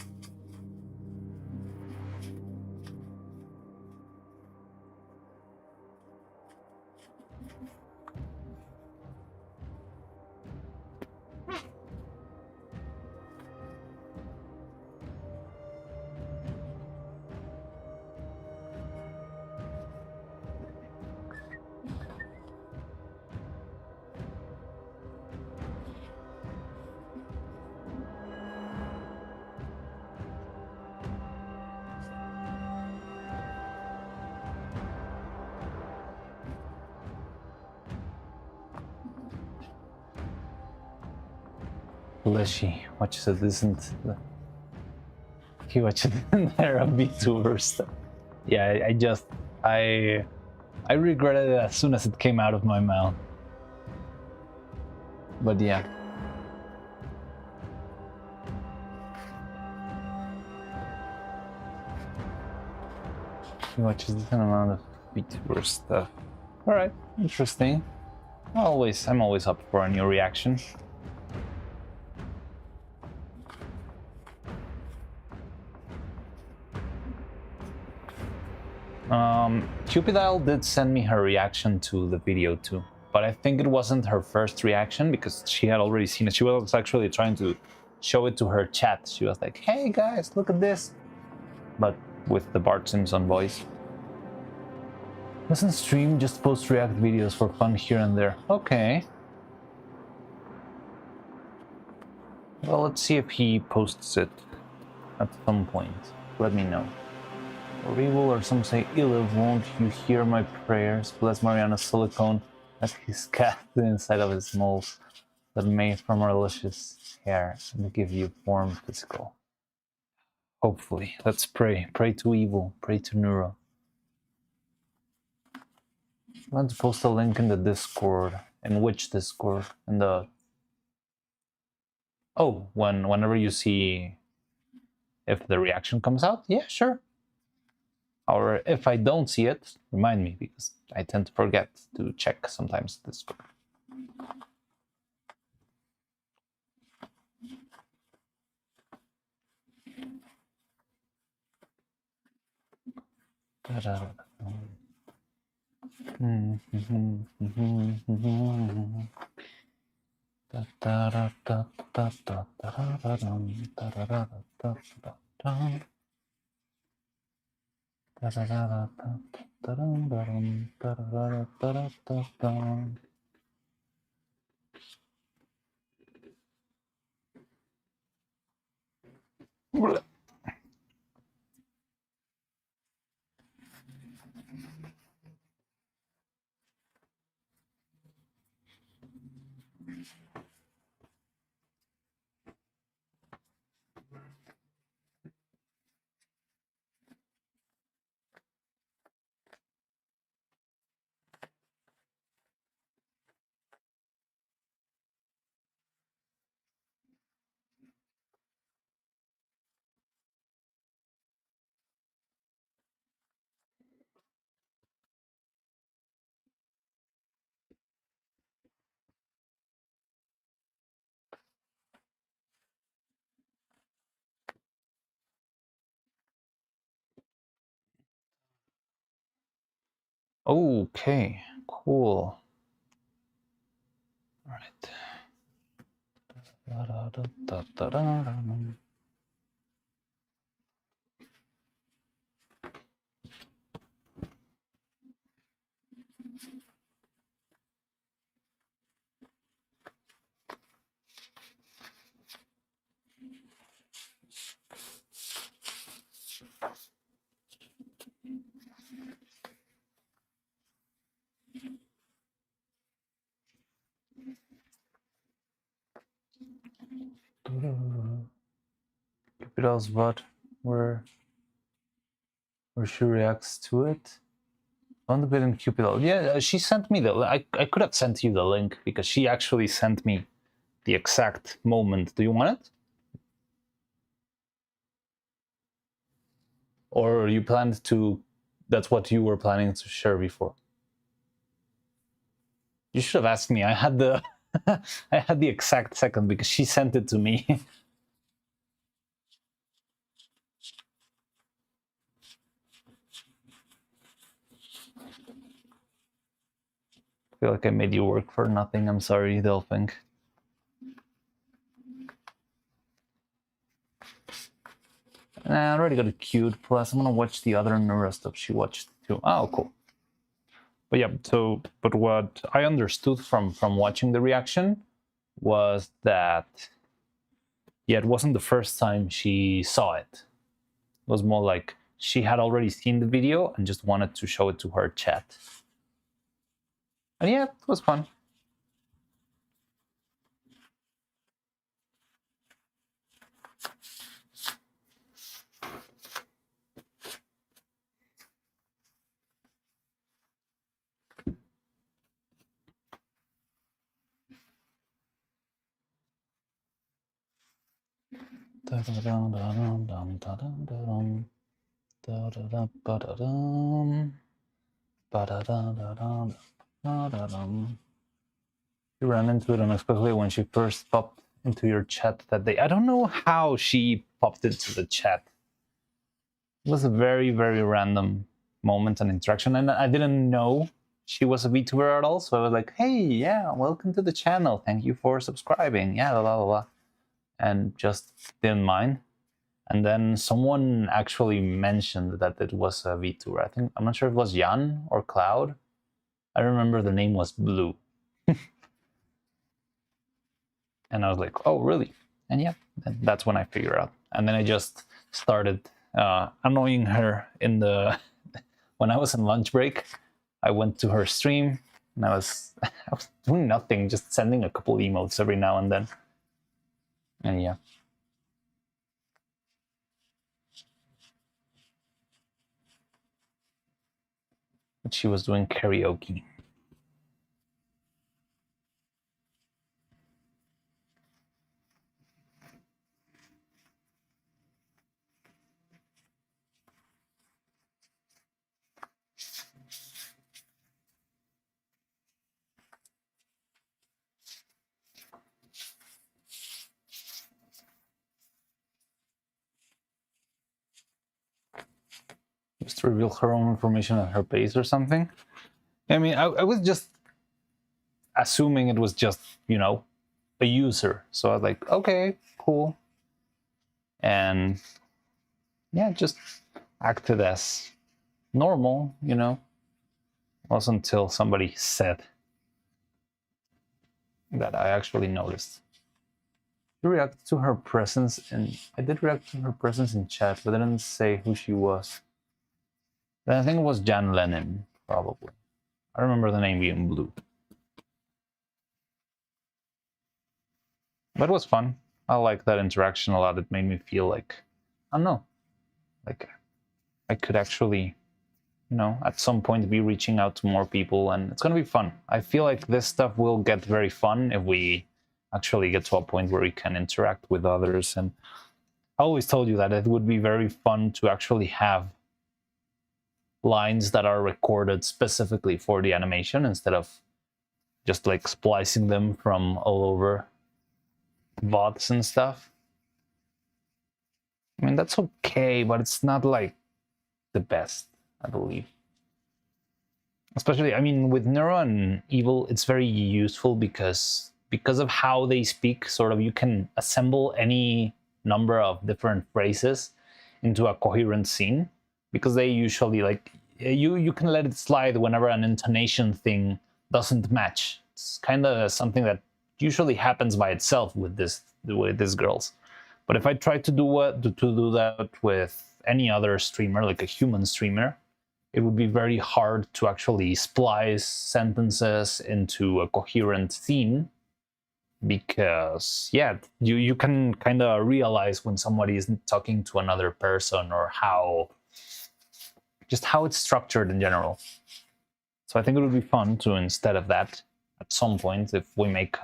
Speaker 1: Leshy watches a decent. He watches there a VTuber stuff. Yeah, I regretted it as soon as it came out of my mouth. But yeah. He watches a decent amount of VTuber stuff. Alright, interesting. I'm always up for a new reaction. Cupidile did send me her reaction to the video too, but I think it wasn't her first reaction because she had already seen it. She was actually trying to show it to her chat. She was like, "Hey guys, look at this," but with the Bart Simpson voice. Doesn't stream, just post react videos for fun here and there. Okay. Well, let's see if he posts it at some point. Let me know. Or evil, or some say ill, won't you hear my prayers? Bless Mariana's silicone as he's cast inside of his moles that made from her luscious hair and give you form physical. Hopefully. Let's pray. Pray to evil. Pray to Neuro. I'm going to post a link in the Discord. In which Discord? In the... Oh, whenever you see if the reaction comes out? Yeah, sure. Or if I don't see it, remind me, because I tend to forget to check sometimes Discord. Okay, cool. All right. Cupid's VOD where she reacts to it. On the bit in Cupid. Yeah, she sent me I could have sent you the link because she actually sent me the exact moment. Do you want it? Or you planned to... That's what you were planning to share before. You should have asked me. I had the I had the exact second because she sent it to me. I feel like I made you work for nothing. I'm sorry, they'll think. I already got it queued. Plus, I'm gonna watch the other Neuro stuff she watched too. Oh, cool. But yeah, so but what I understood from watching the reaction was that yeah, it wasn't the first time she saw it. It was more like she had already seen the video and just wanted to show it to her chat. And yeah, it was fun. You ran into it unexpectedly when she first popped into your chat that day. I don't know how she popped into the chat. It was a very, very random moment and interaction, and I didn't know she was a VTuber at all, so I was like, hey, yeah, welcome to the channel. Thank you for subscribing. Yeah, blah, blah, blah. And just didn't mind. And then someone actually mentioned that it was a VTuber. I'm not sure if it was Jan or Cloud. I remember the name was Blue. And I was like, oh, really? And yeah, that's when I figured out. And then I just started annoying her in the... when I was in lunch break, I went to her stream and I was doing nothing, just sending a couple emotes every now and then. And yeah. But she was doing karaoke. Just to reveal her own information at her pace or something. I mean, I was just assuming it was just, you know, a user. So I was like, okay, cool. And yeah, just acted as normal, you know. It wasn't until somebody said that I actually noticed. I reacted to her presence, and I did react to her presence in chat, but I didn't say who she was. I think it was Jan Lennon, probably. I remember the name being Blue. But it was fun. I liked that interaction a lot. It made me feel like, I don't know, like I could actually, you know, at some point be reaching out to more people, and it's going to be fun. I feel like this stuff will get very fun if we actually get to a point where we can interact with others. And I always told you that it would be very fun to actually have lines that are recorded specifically for the animation instead of just like splicing them from all over VODs and stuff. I mean, that's okay, but it's not like the best, I believe. Especially, I mean, with Neuro and Evil, it's very useful because of how they speak. Sort of, you can assemble any number of different phrases into a coherent scene, because they usually, like, you can let it slide whenever an intonation thing doesn't match. It's kind of something that usually happens by itself with these girls. But if I try to do that with any other streamer, like a human streamer, it would be very hard to actually splice sentences into a coherent theme because yeah, you can kind of realize when somebody is talking to another person, or how it's structured in general. So I think it would be fun to, instead of that, at some point, if we make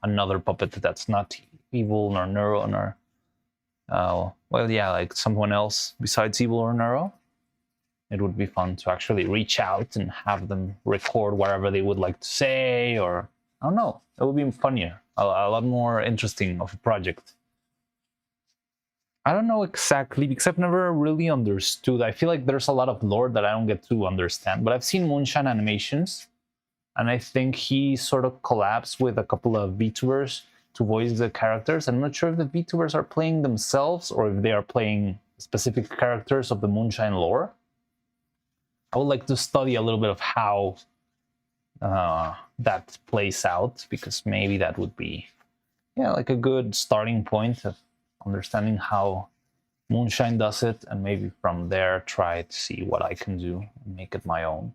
Speaker 1: another puppet that's not evil nor Neuro nor well, yeah, like someone else besides evil or Neuro, it would be fun to actually reach out and have them record whatever they would like to say, or I don't know, it would be funnier, a lot more interesting of a project. I don't know exactly, because I've never really understood. I feel like there's a lot of lore that I don't get to understand, but I've seen Moonshine animations, and I think he sort of collabs with a couple of VTubers to voice the characters. I'm not sure if the VTubers are playing themselves or if they are playing specific characters of the Moonshine lore. I would like to study a little bit of how that plays out, because maybe that would be, yeah, like a good starting point of understanding how Moonshine does it, and maybe from there try to see what I can do and make it my own.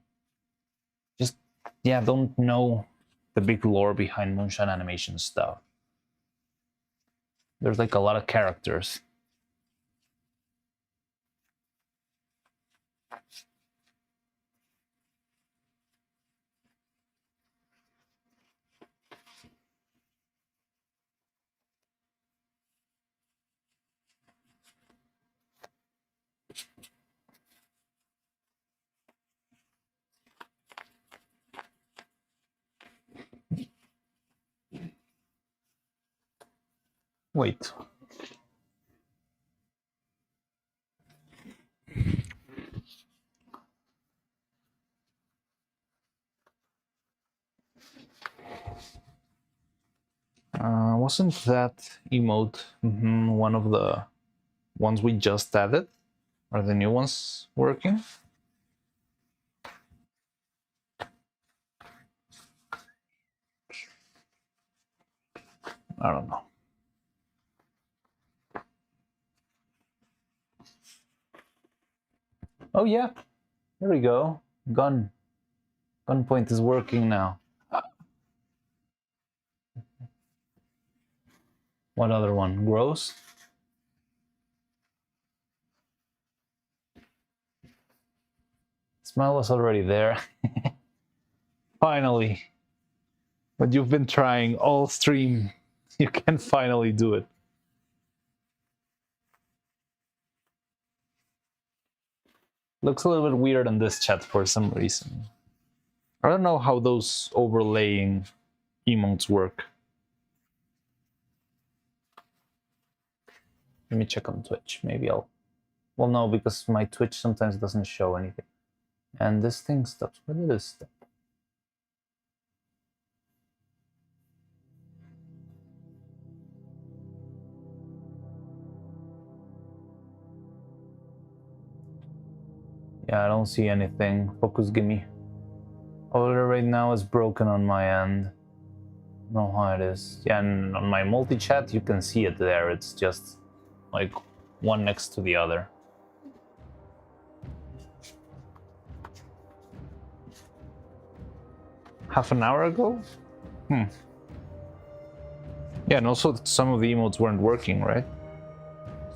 Speaker 1: Just, yeah, don't know the big lore behind Moonshine animation stuff. There's like a lot of characters. Wait. Wasn't that emote one of the ones we just added? Are the new ones working? I don't know. Oh yeah, there we go. Gunpoint is working now. What other one? Gross? Smell was already there. Finally. But you've been trying all stream. You can finally do it. Looks a little bit weird on this chat for some reason. I don't know how those overlaying emotes work. Let me check on Twitch. Maybe I'll... Well, no, because my Twitch sometimes doesn't show anything. And this thing stops. Where did this stop? Yeah, I don't see anything. Focus, gimme. Order right now is broken on my end. Know how it is. Yeah, and on my multi-chat you can see it there. It's just like one next to the other. Half an hour ago? Yeah, and also some of the emotes weren't working, right?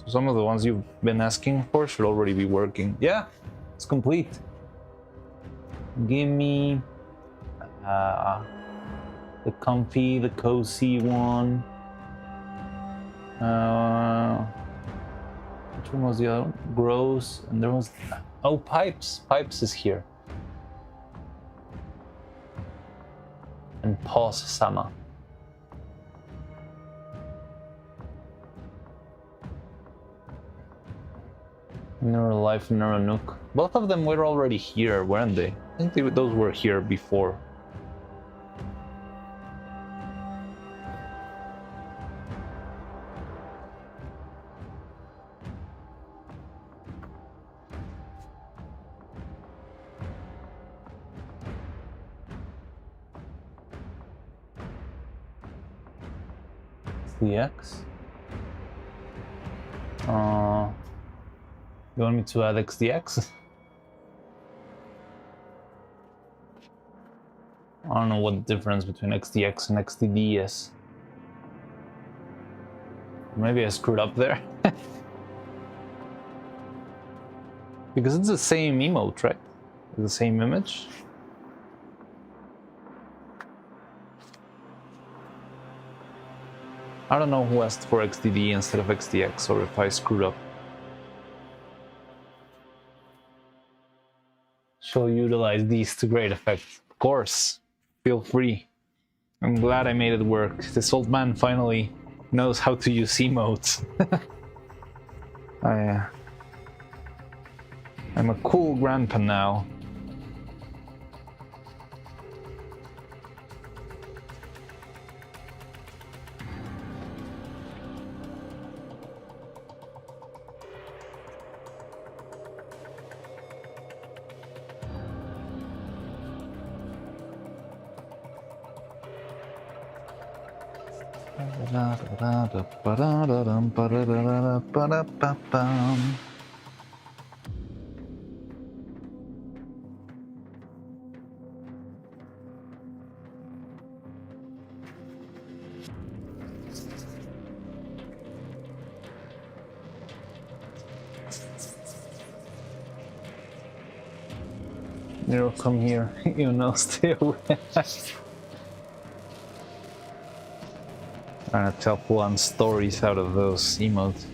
Speaker 1: So some of the ones you've been asking for should already be working. Yeah, it's complete. Give me the comfy, the cozy one. Which one was the other one? Gross, and there was... Oh, Pipes. Pipes is here. And Neuro-Sama. Neurolife and Neuronook. Both of them were already here, weren't they? I think those were here before. XDX. You want me to add XDX? I don't know what the difference between XDX and XDD is. Maybe I screwed up there. Because it's the same emote, right? The same image. I don't know who asked for XDD instead of XDX or if I screwed up. Shall utilize these to great effect. Of course, feel free. I'm glad I made it work. This old man finally knows how to use emotes. I'm a cool grandpa now. Nero, come here. You know, stay away. Trying to tell full-on stories out of those emotes.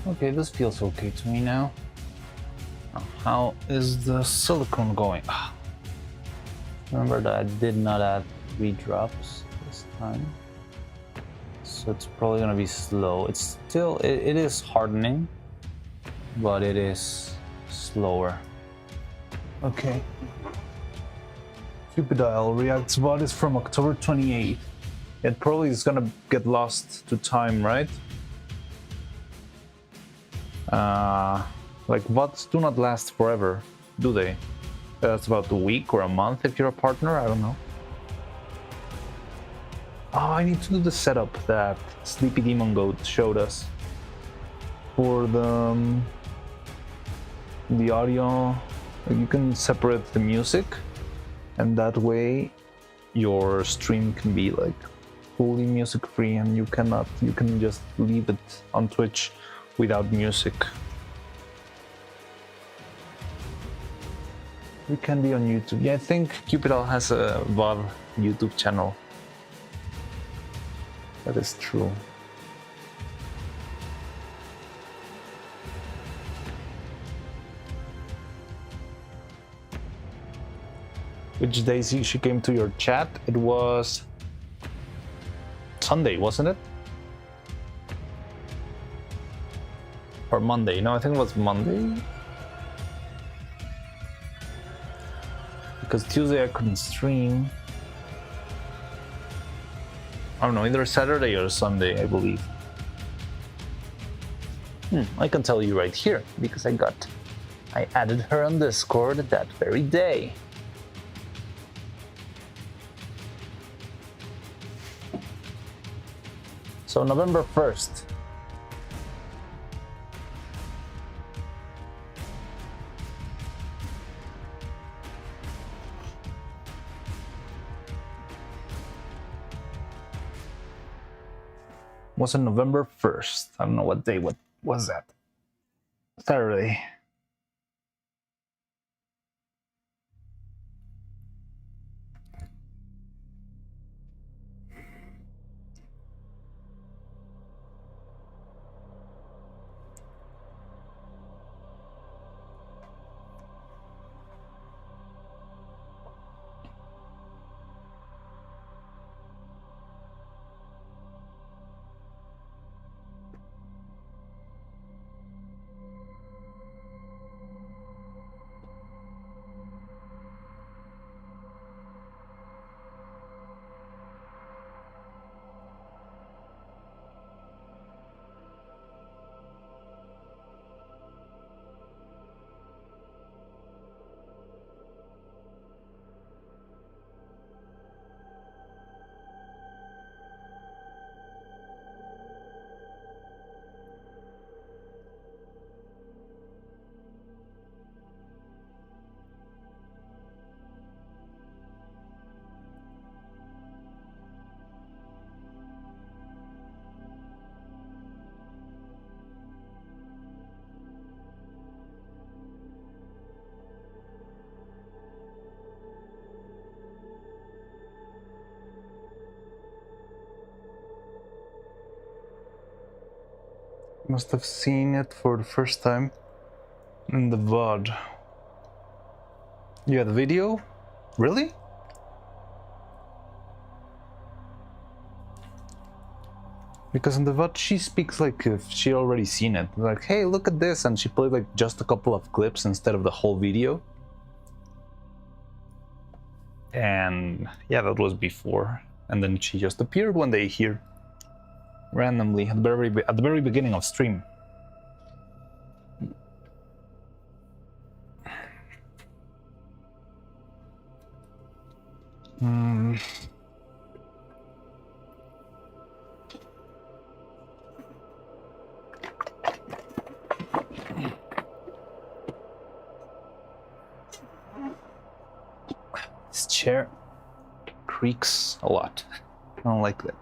Speaker 1: Okay, this feels okay to me now. How is the silicone going? Remember that I did not add 3 drops this time, so it's probably gonna be slow. It's still, it is hardening, but it is slower. Okay. Cupidile reacts VOD is from October 28th. It probably is gonna get lost to time, right? Like VODs do not last forever, do they? That's about a week or a month if you're a partner, I don't know. Oh, I need to do the setup that Sleepy Demon Goat showed us for the audio. You can separate the music, and that way your stream can be like fully music free, and you can just leave it on Twitch without music. We can be on YouTube. Yeah, I think Cupidal has a VOD YouTube channel. That is true. Which day she came to your chat? It was Sunday, wasn't it? Or Monday? No, I think it was Monday. Because Tuesday I couldn't stream. I don't know, either Saturday or Sunday, I believe. I can tell you right here, because I added her on Discord that very day. So November 1st. Was on November 1st. I don't know what day, what was that? Saturday.
Speaker 2: Must have seen it for the first time in the VOD.
Speaker 1: You had the video? Really?
Speaker 2: Because in the VOD she speaks like if she already seen it. Like, hey, look at this, and she played like just a couple of clips instead of the whole video.
Speaker 1: And yeah, that was before. And then she just appeared one day here, randomly at the very beginning of stream. This chair creaks a lot. I don't like that.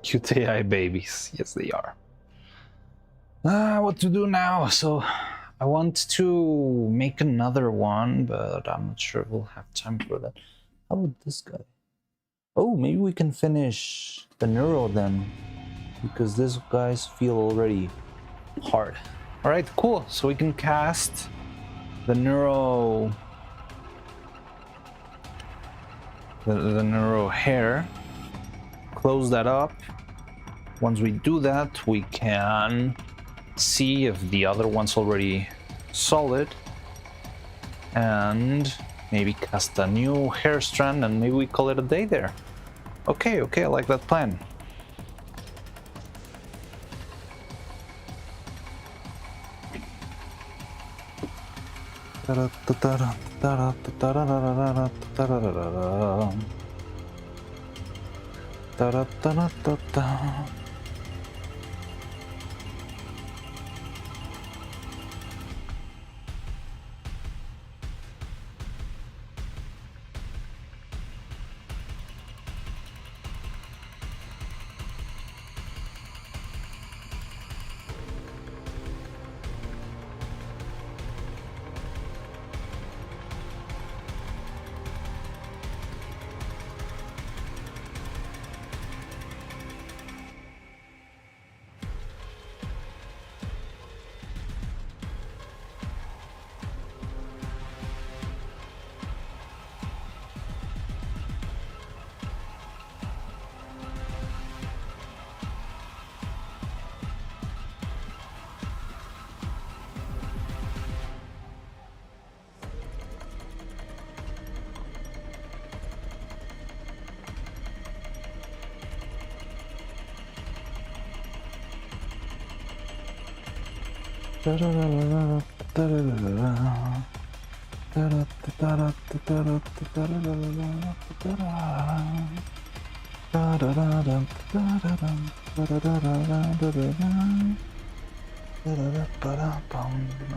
Speaker 1: Cute AI babies. Yes, they are. What to do now? So I want to make another one, but I'm not sure we'll have time for that. How about this guy? Oh, maybe we can finish the Neuro then, because these guys feel already hard. All right, cool. So we can cast the Neuro, the Neuro hair. Close that up. Once we do that, we can see if the other one's already solid, and maybe cast a new hair strand, and maybe we call it a day there. Okay, I like that plan.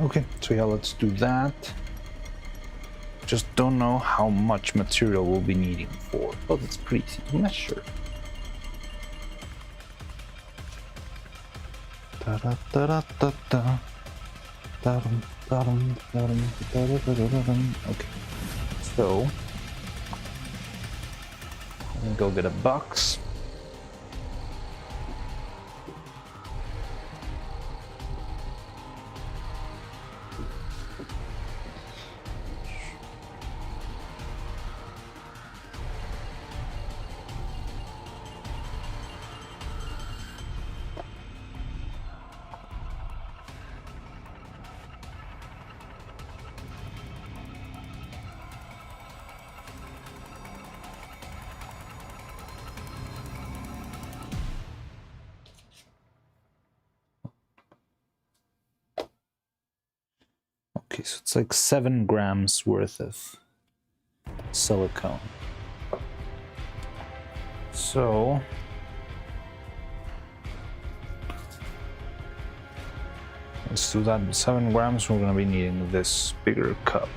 Speaker 1: Okay, so yeah, let's do that. Just don't know how much material we'll be needing for, but it's pretty easy to measure. Okay, so let me go get a box. Okay, so it's like 7 grams worth of silicone. So let's do that. 7 grams, we're gonna be needing this bigger cup.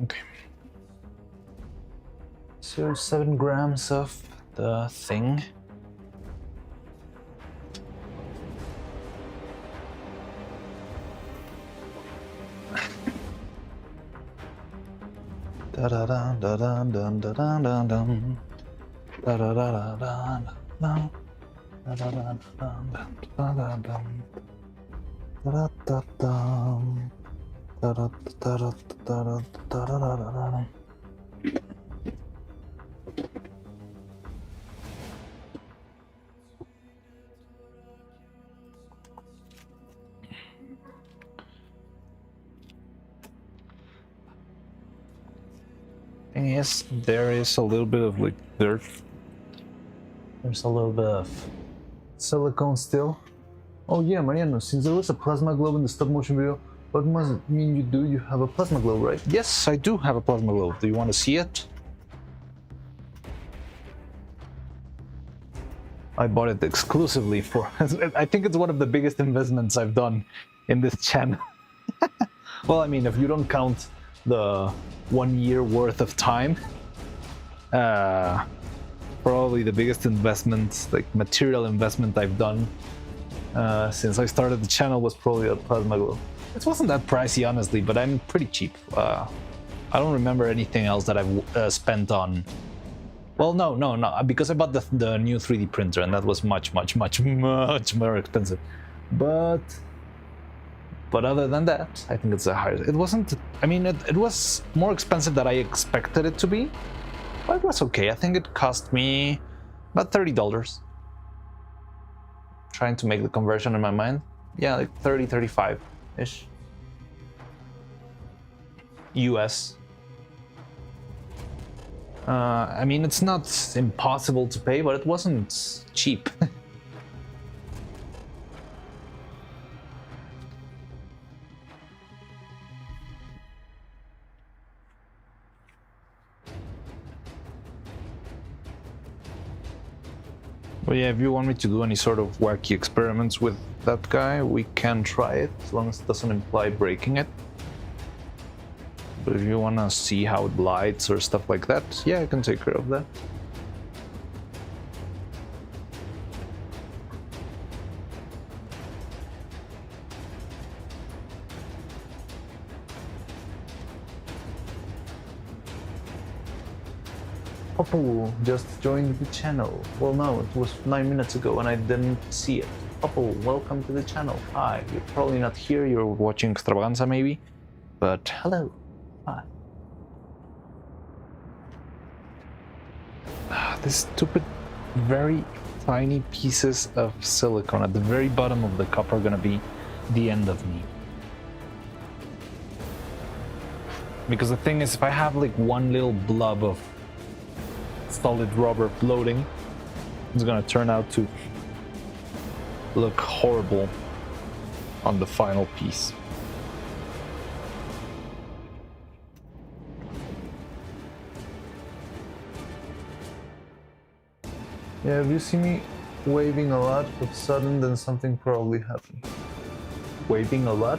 Speaker 1: Okay. So 7 grams of the thing. Da da da da da da da da da da da da da da da da. Yes, there is a little bit of like dirt.
Speaker 2: There's a little bit of silicone still. Oh yeah, Mariano, since there was a plasma globe in the stop motion video, what must it mean you do? You have a plasma globe, right?
Speaker 1: Yes, I do have a plasma globe. Do you want to see it? I bought it exclusively for... I think it's one of the biggest investments I've done in this channel. Well, I mean, if you don't count the 1 year worth of time, probably the biggest investment, like material investment I've done since I started the channel was probably a plasma globe. It wasn't that pricey, honestly, but I'm pretty cheap. I don't remember anything else that I've spent on. Well, no, because I bought the new 3D printer, and that was much more expensive. But other than that, I think it's a higher. It wasn't. I mean, it was more expensive than I expected it to be, but it was okay. I think it cost me about $30. Trying to make the conversion in my mind. Yeah, like 30, 35 ish. US. I mean, it's not impossible to pay, but it wasn't cheap. But yeah, if you want me to do any sort of wacky experiments with that guy, we can try it, as long as it doesn't imply breaking it. But if you want to see how it lights or stuff like that, yeah, I can take care of that.
Speaker 2: Popo just joined the channel. Well, no, it was 9 minutes ago and I didn't see it. Popo, welcome to the channel. Hi, you're probably not here, you're watching Extravaganza maybe, but hello. Hi.
Speaker 1: These stupid, very tiny pieces of silicone at the very bottom of the cup are gonna be the end of me. Because the thing is, if I have like one little blob of solid rubber floating, it's gonna turn out to look horrible on the final piece.
Speaker 2: Yeah, if you see me waving a lot of sudden, then something probably happened. Waving a lot?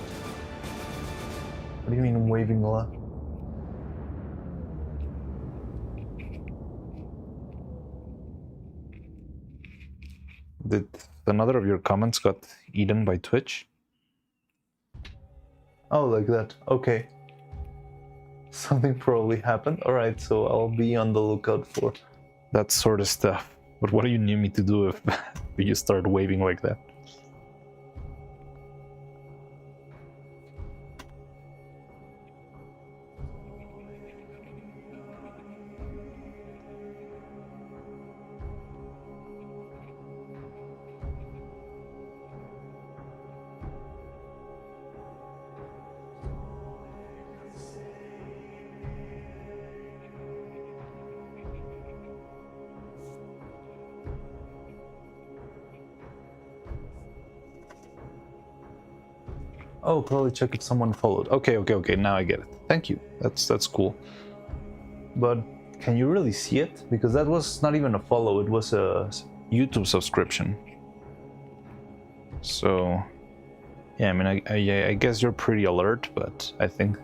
Speaker 2: What do you mean waving a lot?
Speaker 1: Did another of your comments got eaten by Twitch?
Speaker 2: Oh, like that. Okay. Something probably happened. Alright, so I'll be on the lookout for
Speaker 1: That sort of stuff. But what do you need me to do if you start waving like that?
Speaker 2: Oh, probably check if someone followed.
Speaker 1: Okay, now I get it. Thank you. That's cool.
Speaker 2: But can you really see it? Because that was not even a follow, it was a
Speaker 1: YouTube subscription. So, yeah, I mean, I guess you're pretty alert, but I think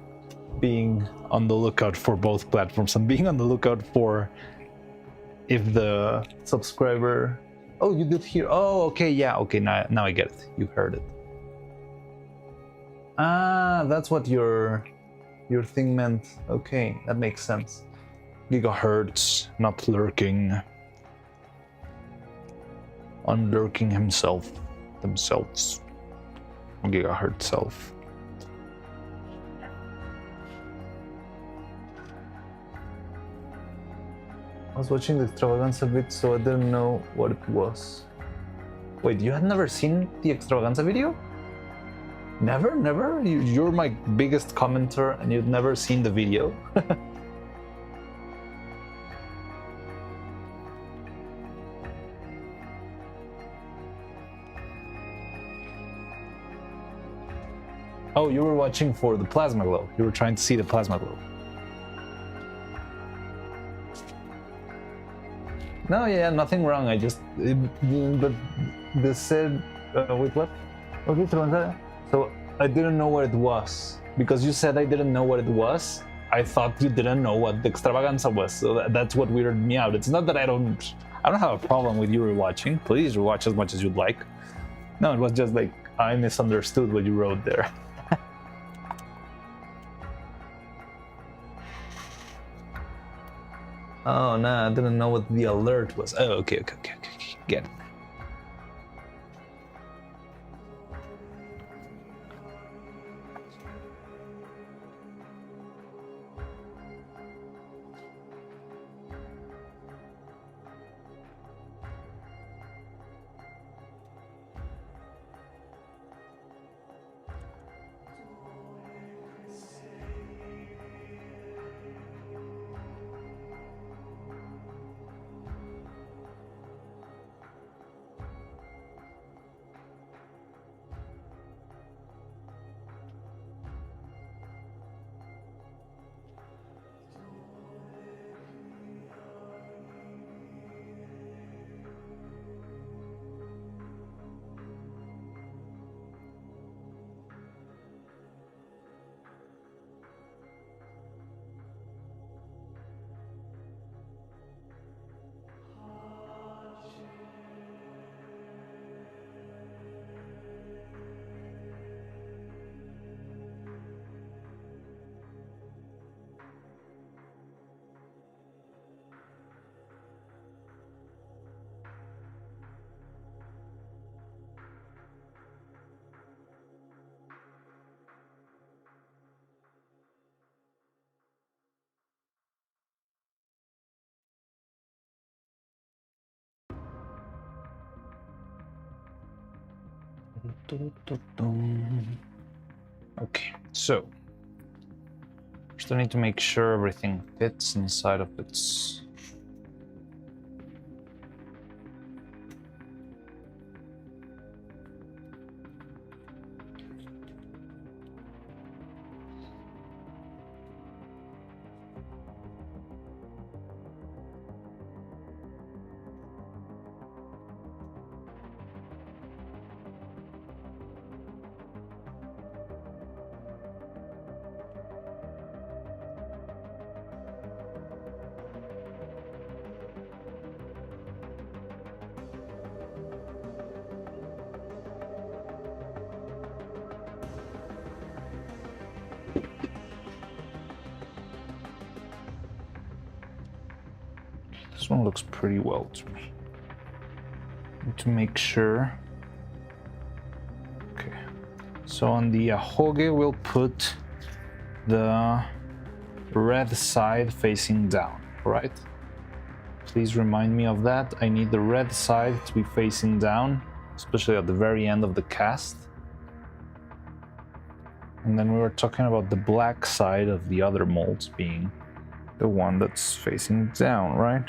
Speaker 1: being on the lookout for both platforms and being on the lookout for if the
Speaker 2: subscriber...
Speaker 1: Oh, you did hear... Oh, okay, yeah, okay, now I get it. You heard it.
Speaker 2: Ah, that's what your thing meant. Okay, that makes sense.
Speaker 1: Gigahertz, not lurking. Unlurking themselves. Gigahertz self.
Speaker 2: I was watching the Extravaganza bit, so I didn't know what it was. Wait, you had never seen the Extravaganza video? Never? You're my biggest commenter and you've never seen the video?
Speaker 1: Oh, you were watching for the plasma glow. You were trying to see the plasma glow. No, yeah, nothing wrong. I just, but they said, wait, what? Okay, so I didn't know what it was because you said I didn't know what it was. I thought you didn't know what the extravaganza was, so that's what weirded me out. It's not that I don't have a problem with you rewatching. Please rewatch as much as you'd like. No, it was just like I misunderstood what you wrote there. Oh no, I didn't know what the alert was. Oh, okay. Get it. Okay, so first I need to make sure everything fits inside of its. This one looks pretty well to me. Need to make sure. Okay, so on the ahoge we'll put the red side facing down, right? Please remind me of that. I need the red side to be facing down, especially at the very end of the cast. And then we were talking about the black side of the other molds being the one that's facing down, right?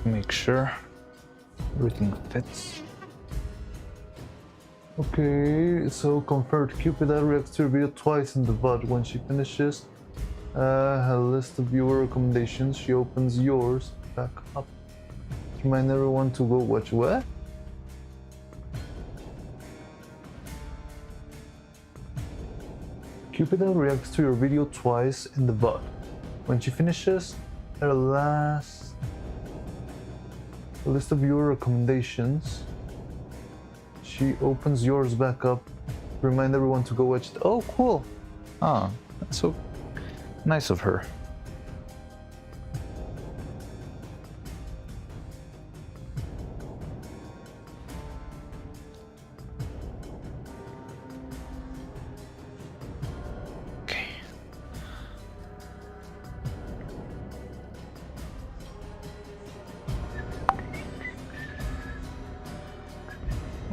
Speaker 1: make sure everything fits.
Speaker 2: Okay, so confirmed. Cupida reacts to your video twice in the VOD. When she finishes a list of viewer recommendations, she opens yours back up. Remind everyone to go watch what? Cupida reacts to your video twice in the VOD. When she finishes her last list of viewer recommendations, she opens yours back up. Remind everyone to go watch it. Oh, cool.
Speaker 1: Ah, that's so nice of her. Okay.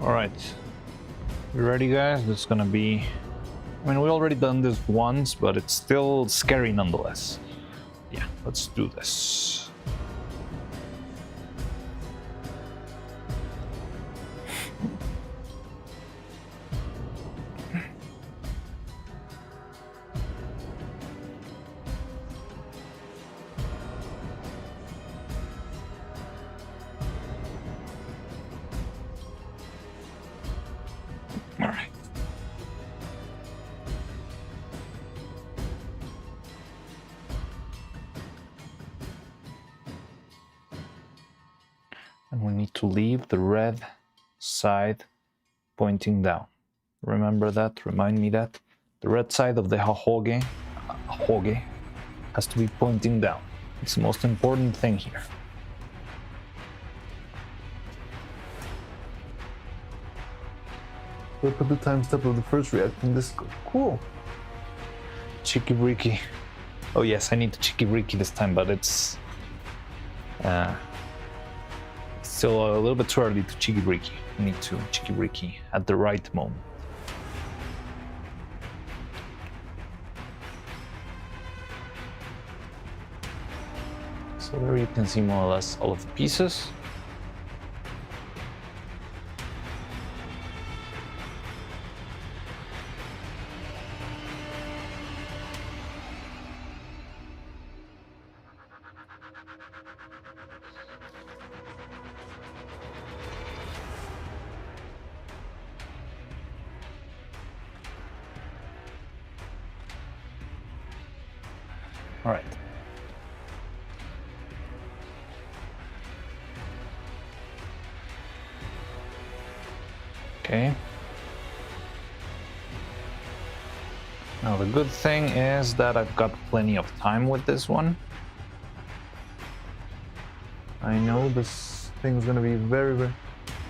Speaker 1: All right. You ready, guys? This is gonna be... I mean, we already done this once, but it's still scary nonetheless. Yeah, let's do this. All right. And we need to leave the red side pointing down. Remember that, remind me that. The red side of the hoge has to be pointing down. It's the most important thing here.
Speaker 2: Look at the time step of the first reacting disco. Cool.
Speaker 1: Chikibriki. Oh yes, I need to Chikibriki this time, but it's still a little bit too early to Chikibriki. I need to Chikibriki at the right moment. So there you can see more or less all of the pieces. All right. Okay. Now the good thing is that I've got plenty of time with this one.
Speaker 2: I know this thing is gonna be very, very...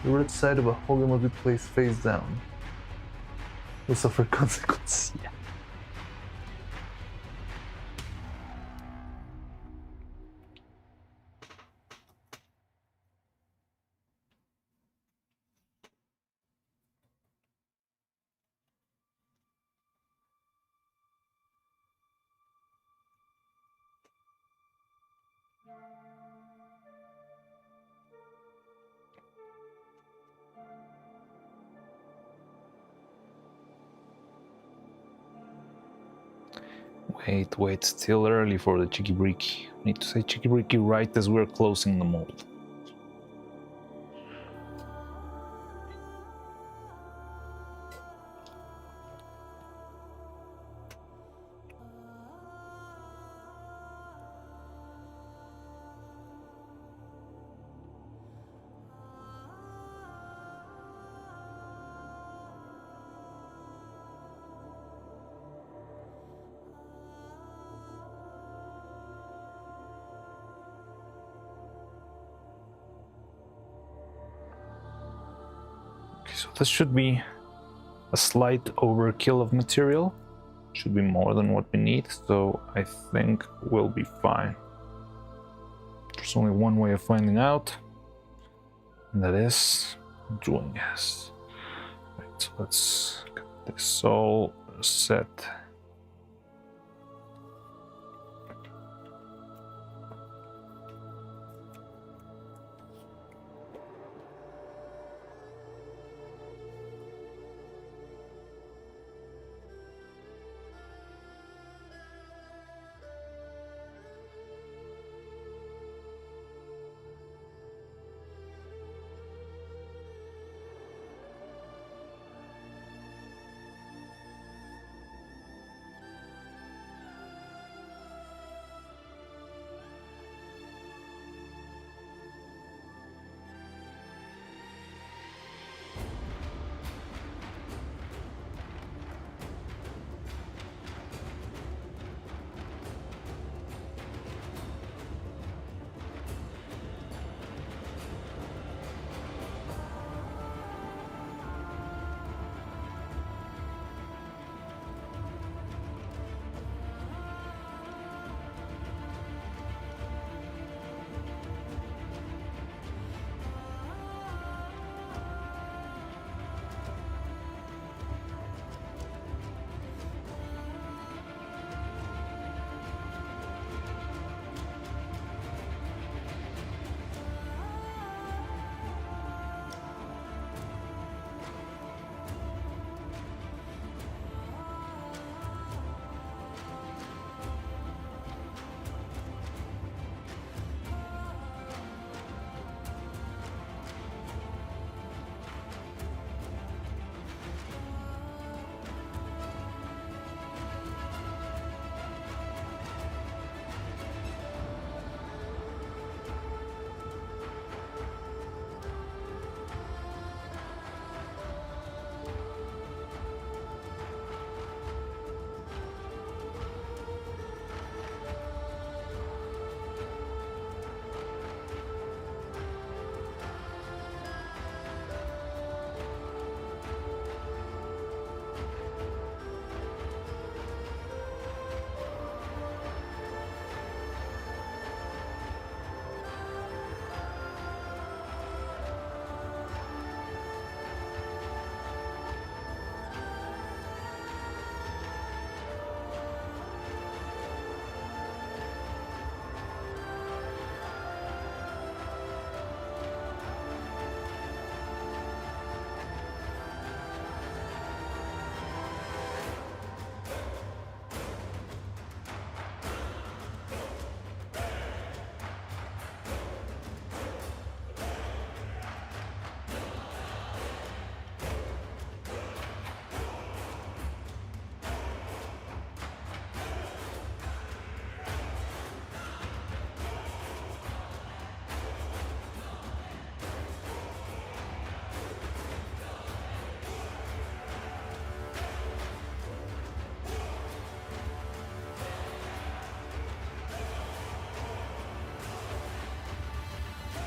Speaker 2: The red side of a hoge must be placed face down. Will suffer consequences.
Speaker 1: Yeah. Wait, still early for the Chikibriki. Need to say Chikibriki right as we're closing the mold. So this should be a slight overkill of material. Should be more than what we need, so I think we'll be fine. There's only one way of finding out, and that is doing this. Right, so let's get this all set.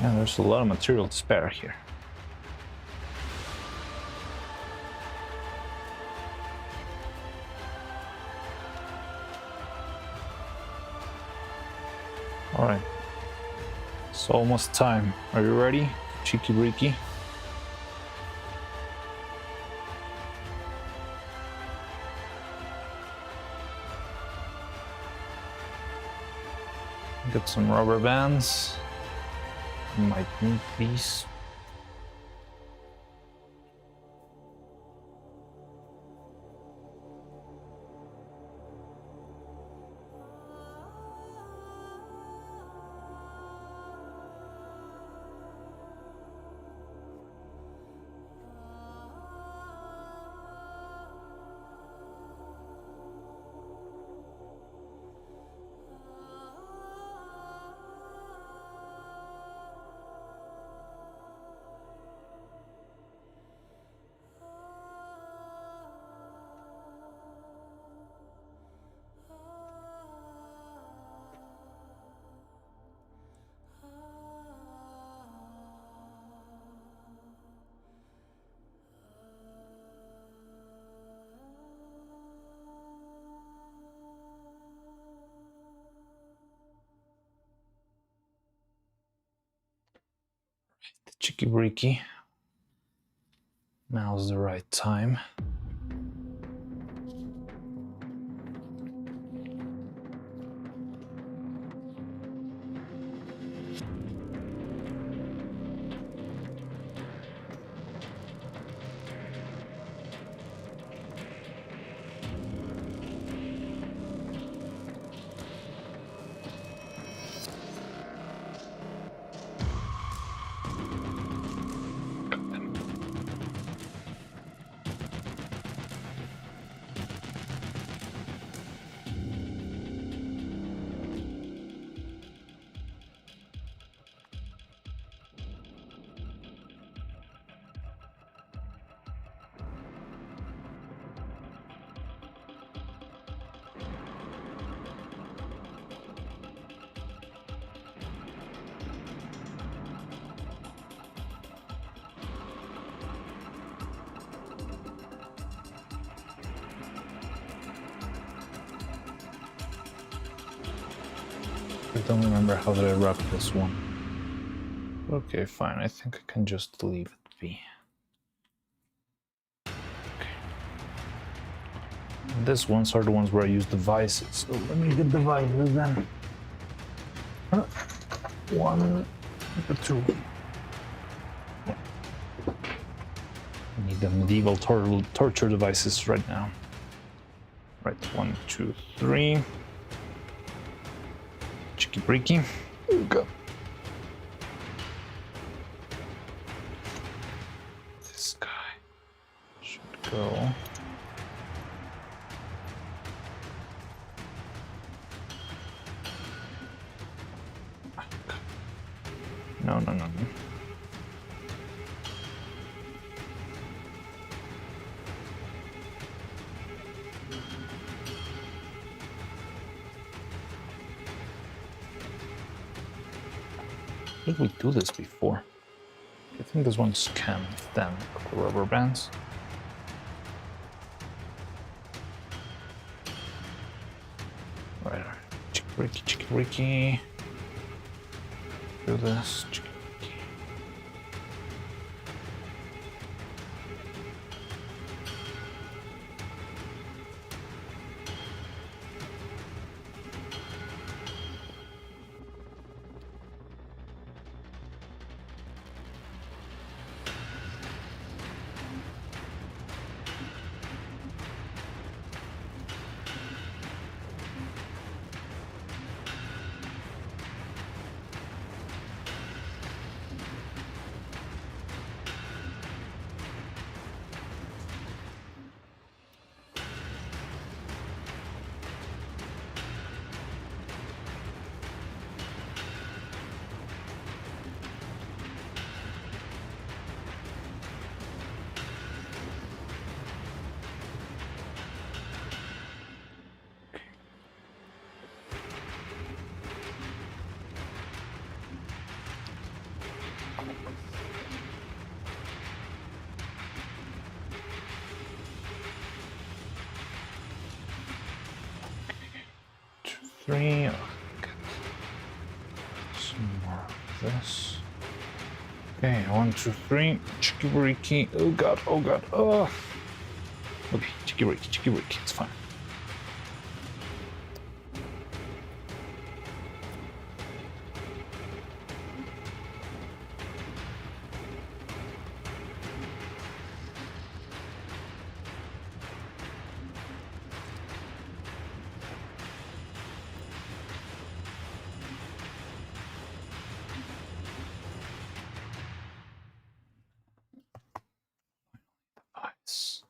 Speaker 1: Yeah, there's a lot of material to spare here. All right, it's almost time. Are you ready, Cheeky Breeky? Get some rubber bands. Might need these. Cheeky Breeky. Now's the right time. I don't remember how did I rock this one. Okay, fine. I think I can just leave it be. Okay. These ones are the ones where I use devices. So let me get devices then. One, two. I need the medieval torture devices right now. Right, 1, 2, 3. Cheeky Breeky. Go. This guy should go. No. Did we do this before? I think this one's can then the rubber bands. Right, Cheeky Breeky. Do this. Cheeky Breeky. 3. Oh, God. Some more of this. Okay, 1, 2, 3. Chikiburiki. Oh god, oh god. Oh. Okay, chikiburiki, it's fine. Nice.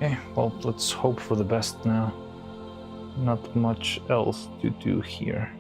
Speaker 1: Okay, well, let's hope for the best now. Not much else to do here.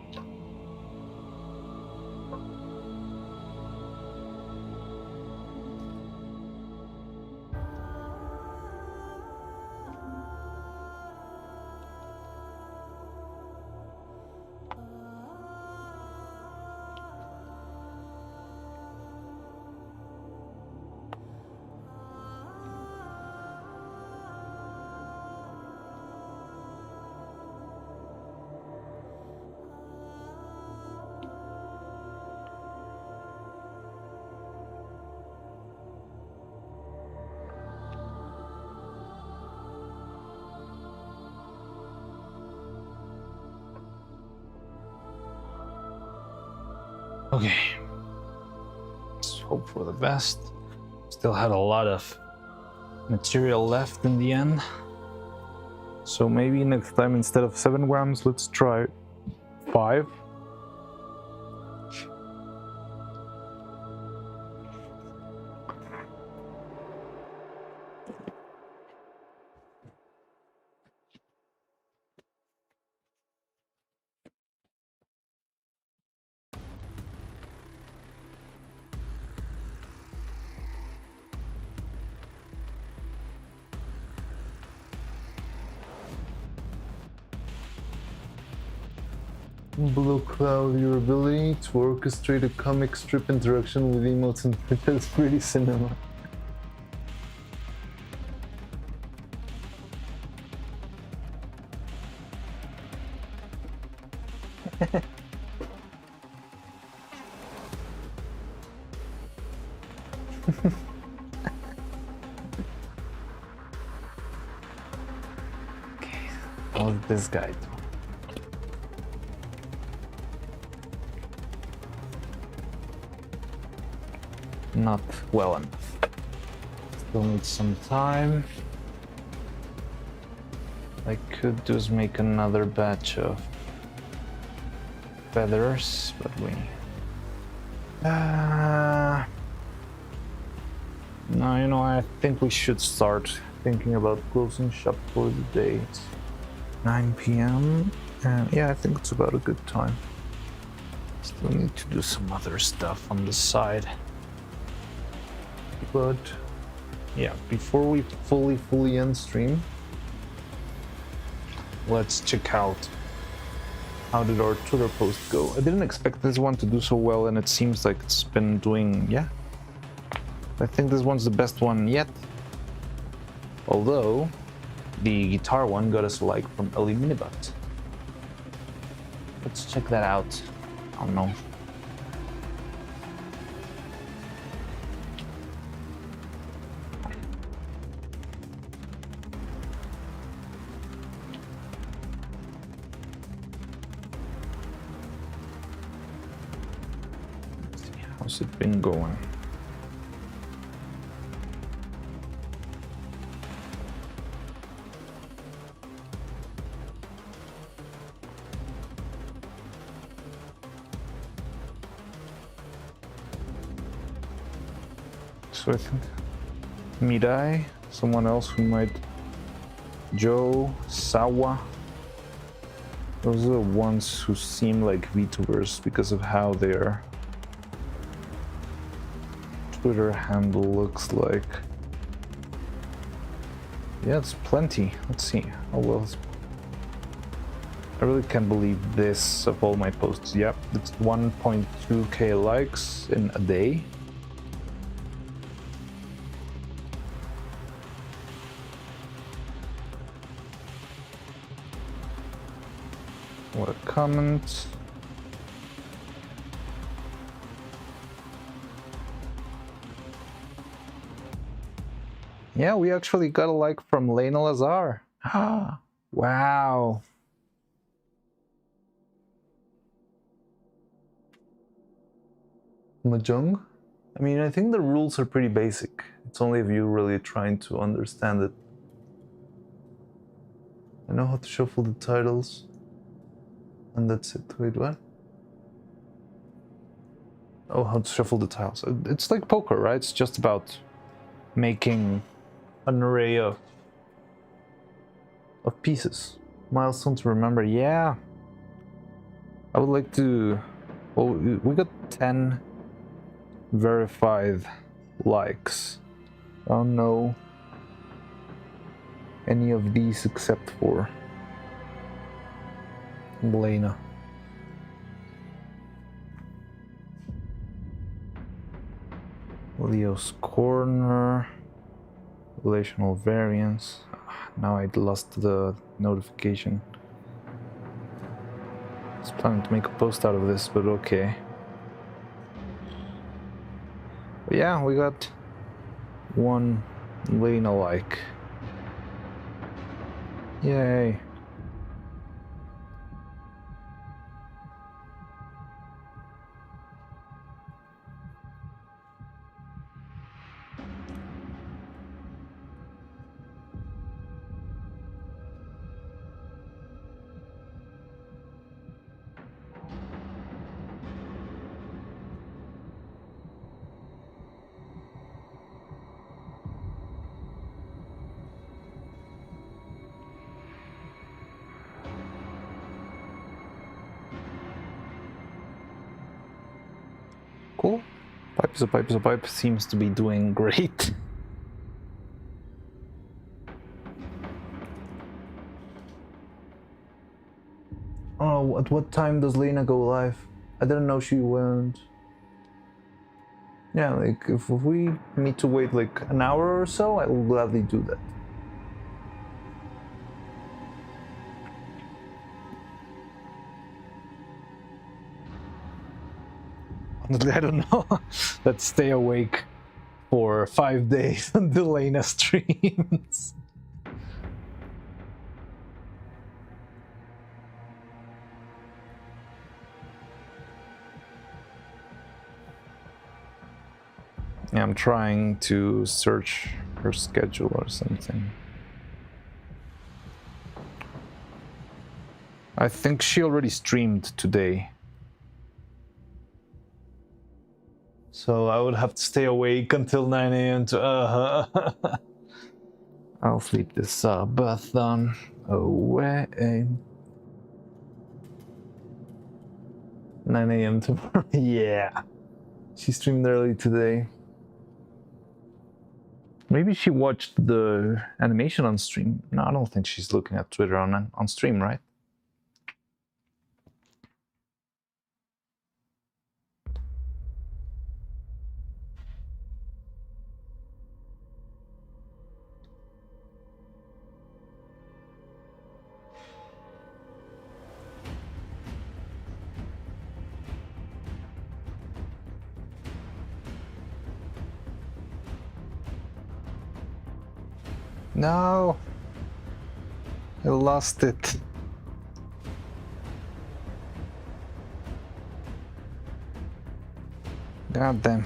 Speaker 1: Okay, let's hope for the best. Still had a lot of material left in the end. So maybe next time instead of 7 grams, let's try 5.
Speaker 2: Blue Cloud, your ability to orchestrate a comic strip interaction with emotes and that's pretty cinema.
Speaker 1: Okay, how's this guy do? Not well enough. Still need some time. I could just make another batch of feathers, but we... No, you know, I think we should start thinking about closing shop for the day. It's 9 p.m. and yeah, I think it's about a good time. Still need to do some other stuff on the side. But yeah, before we fully end stream, let's check out how did our Twitter post go. I didn't expect this one to do so well, and it seems like it's been doing, yeah. I think this one's the best one yet. Although the guitar one got us a like from Ellie Minibut. Let's check that out. I don't know. How's it been going? So I think Mirai, someone else who might, Joe, Sawa. Those are the ones who seem like VTubers because of how their Twitter handle looks like. Yeah, it's plenty. Let's see. Oh well. I really can't believe this of all my posts. Yep, it's 1.2k likes in a day. What a comment. Yeah, we actually got a like from Lena Lazar. Wow.
Speaker 2: Mahjong? I mean, I think the rules are pretty basic. It's only if you're really trying to understand it. I know how to shuffle the titles. And that's it. Wait, what?
Speaker 1: Oh, how to shuffle the tiles. It's like poker, right? It's just about making an array of pieces. Milestone to remember. Yeah. I would like to... Well, we got 10 verified likes. I don't know any of these except for Lena. Leo's Corner. Relational variance. Now I lost the notification. I was planning to make a post out of this, but okay. But yeah, we got one Lena like. Yay. Cool. Pipe is a pipe is a pipe seems to be doing great. Oh, at what time does Lena go live? I didn't know she went. Yeah, like if we need to wait like an hour or so, I will gladly do that. Honestly, I don't know. Let's stay awake for 5 days until Lena streams. Yeah, I'm trying to search her schedule or something. I think she already streamed today. So I would have to stay awake until 9 a.m. to I'll sleep this subathon away. 9 a.m. tomorrow. Yeah. She streamed early today. Maybe she watched the animation on stream. No, I don't think she's looking at Twitter on stream, right? No, I lost it. God damn.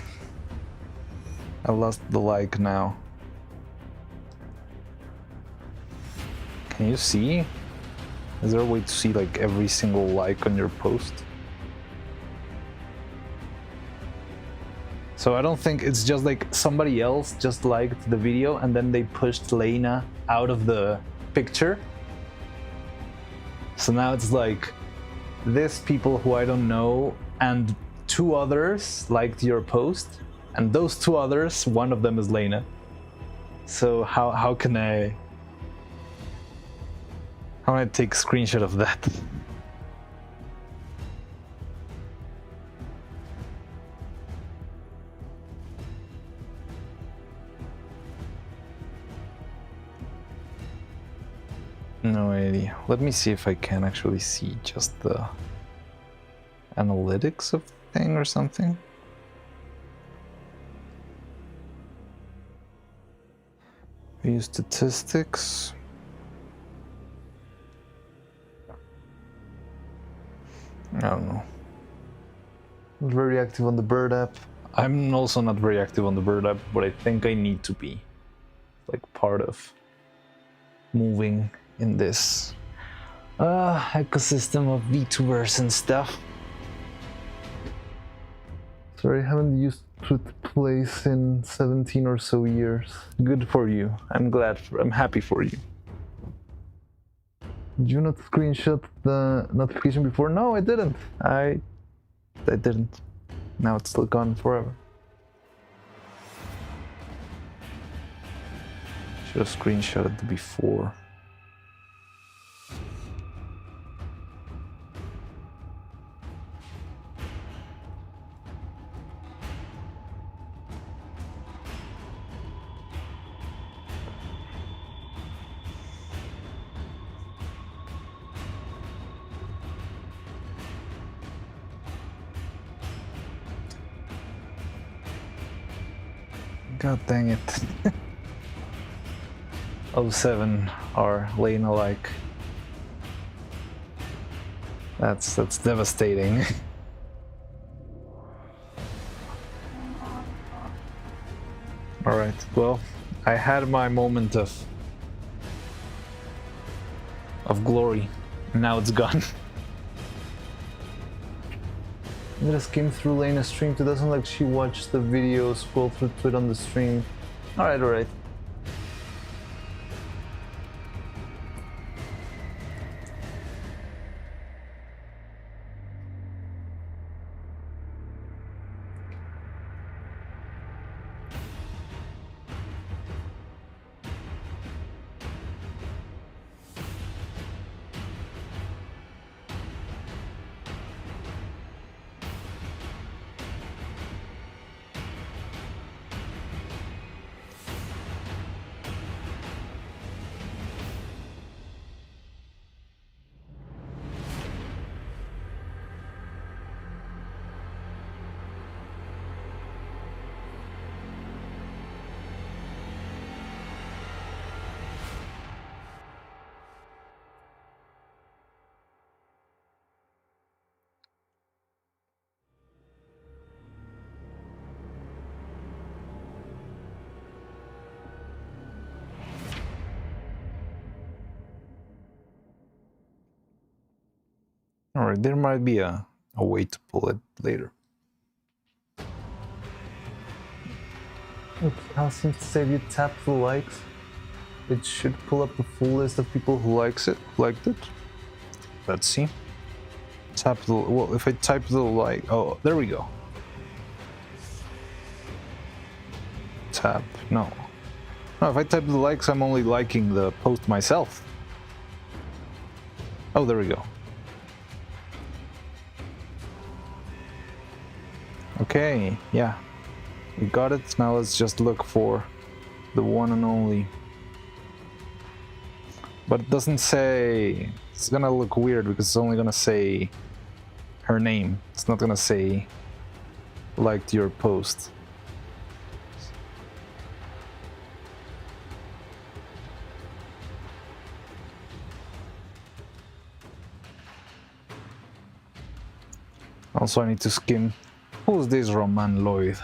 Speaker 1: I lost the like now. Can you see? Is there a way to see like every single like on your post? So I don't think it's just like somebody else just liked the video and then they pushed Lena out of the picture. So now it's like this people who I don't know and 2 others liked your post, and those 2 others, one of them is Lena. So how can I take a screenshot of that? No idea. Let me see if I can actually see just the analytics of the thing or something. View statistics. I don't know.
Speaker 2: I'm very active on the Bird app.
Speaker 1: I'm also not very active on the Bird app, but I think I need to be like part of moving in this ecosystem of VTubers and stuff.
Speaker 2: Sorry, I haven't used Truth Place in 17 or so years.
Speaker 1: Good for you. I'm happy for you.
Speaker 2: Did you not screenshot the notification before? No, I didn't.
Speaker 1: I didn't. Now it's still gone forever. Should have screenshotted before. God dang it. 07 are Lena like. That's devastating. Alright, well, I had my moment of glory. Now it's gone.
Speaker 2: I just came through Lena's stream. It doesn't like she watched the video, scroll through to it on the stream.
Speaker 1: Alright. Alright, there might be a way to pull it later.
Speaker 2: It seems to say if you tap the likes, it should pull up the full list of people who liked it.
Speaker 1: Let's see. Tap the, well, if I type the like, oh, there we go. Tap, no. No, if I type the likes, I'm only liking the post myself. Oh, there we go. Okay, yeah, we got it. Now let's just look for the one and only. But it doesn't say, it's gonna look weird because it's only gonna say her name. It's not gonna say liked your post. Also, I need to skim. Who's this Roman Lloyd?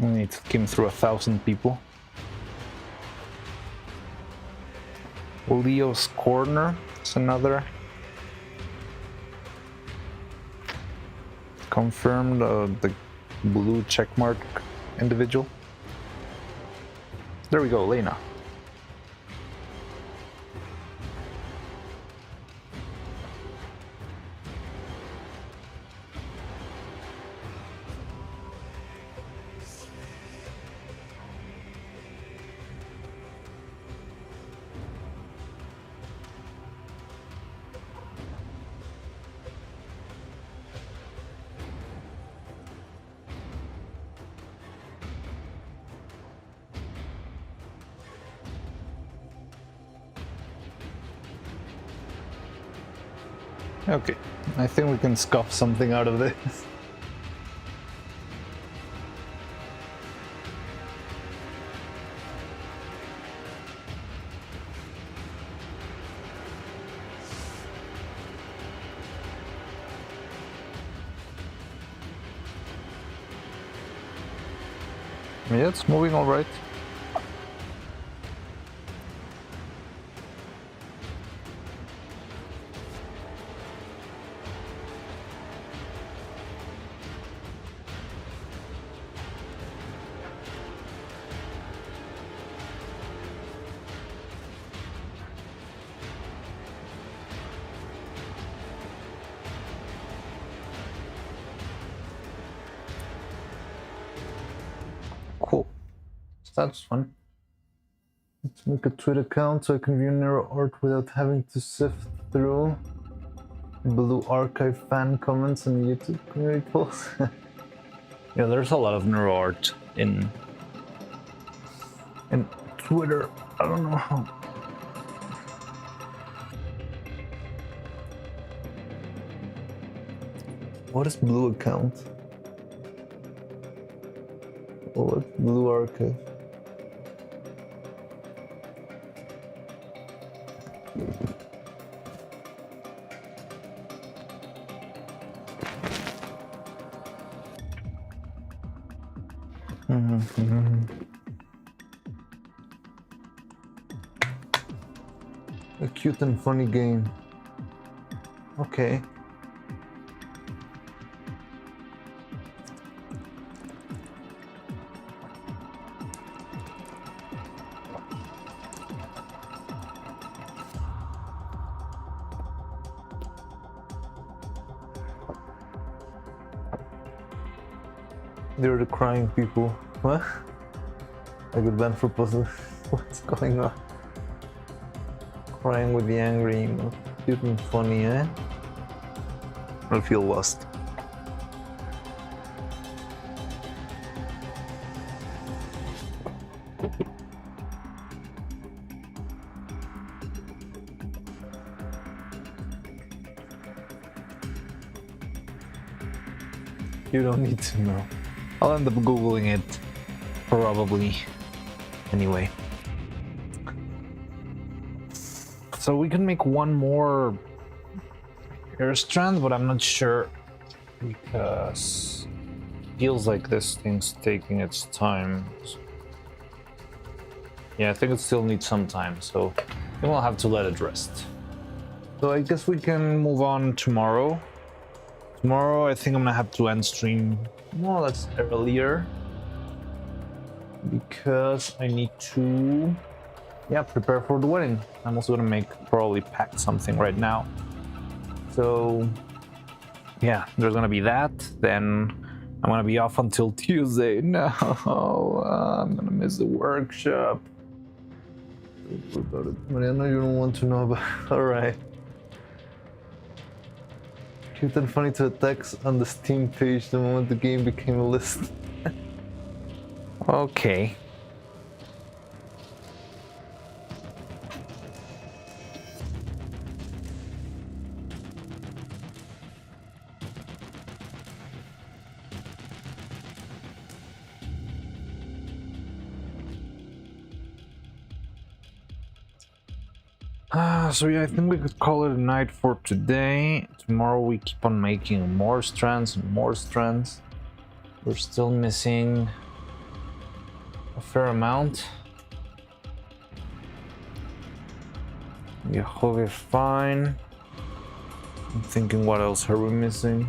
Speaker 1: I need to skim through 1,000 people. Leo's Corner is another. Confirmed the blue checkmark individual. There we go, Lena. Okay, I think we can scuff something out of this. Yeah, it's moving all right. Cool. So that's fun.
Speaker 2: Let's make a Twitter account so I can view Neuro art without having to sift through Blue Archive fan comments and YouTube community posts.
Speaker 1: Yeah, there's a lot of neuro art in
Speaker 2: Twitter. I don't know how. What is Blue account? Oh, what's Blue Archive? A cute and funny game. Okay. They're the crying people. What? A good band for puzzle. What's going on? Crying with the angry, cute and funny, eh?
Speaker 1: I feel lost.
Speaker 2: You don't need to know.
Speaker 1: I'll end up Googling it, probably. Anyway. So we can make one more hair strand, but I'm not sure because it feels like this thing's taking its time. Yeah, I think it still needs some time, so then we'll have to let it rest. So I guess we can move on tomorrow. Tomorrow I think I'm gonna have to end stream more or less earlier because I need to prepare for the wedding. I'm also gonna probably pack something right now. So yeah, there's gonna be that. Then I'm gonna be off until Tuesday. No, I'm gonna miss the workshop.
Speaker 2: About it. Mariano, you don't want to know about it. Alright. Cute and funny to attacks on the Steam page the moment the game became a list.
Speaker 1: Okay. So yeah, I think we could call it a night for today. Tomorrow we keep on making more strands and more strands. We're still missing a fair amount. Yeah, Hove is fine. I'm thinking what else are we missing?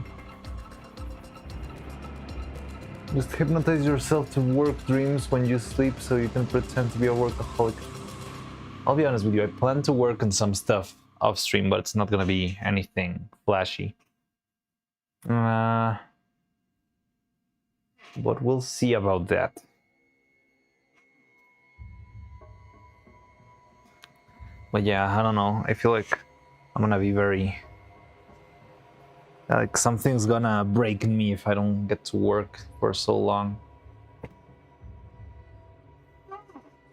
Speaker 1: Just hypnotize yourself to work dreams when you sleep so you can pretend to be a workaholic. I'll be honest with you, I plan to work on some stuff off stream, but it's not gonna be anything flashy. But we'll see about that. But yeah, I don't know. I feel like I'm gonna be very... like something's gonna break in me if I don't get to work for so long.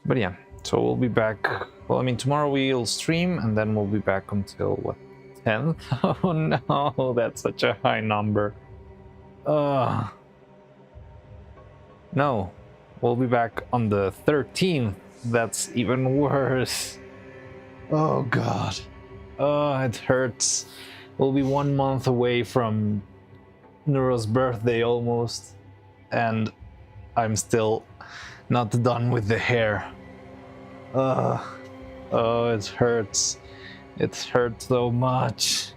Speaker 1: But yeah, so we'll be back. Well, I mean, tomorrow we'll stream and then we'll be back until what, 10th? Oh no, that's such a high number. No, we'll be back on the 13th. That's even worse. Oh god. It hurts. We'll be 1 month away from Neuro's birthday almost, and I'm still not done with the hair. Oh, it hurts. It hurts so much.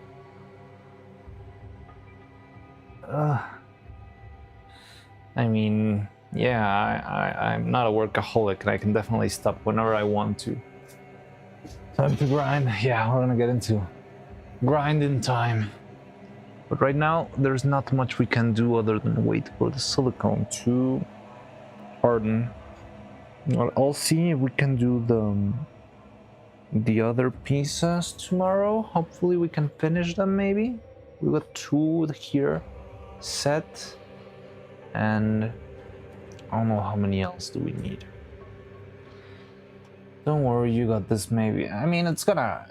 Speaker 1: I mean, yeah, I'm not a workaholic and I can definitely stop whenever I want to. Time to grind. Yeah, we're gonna get into grinding time. But right now, there's not much we can do other than wait for the silicone to harden. I'll see if we can do the other pieces tomorrow. Hopefully we can finish them maybe. We got 2 here set. And I don't know how many else do we need. Don't worry, you got this maybe. I mean, it's gonna...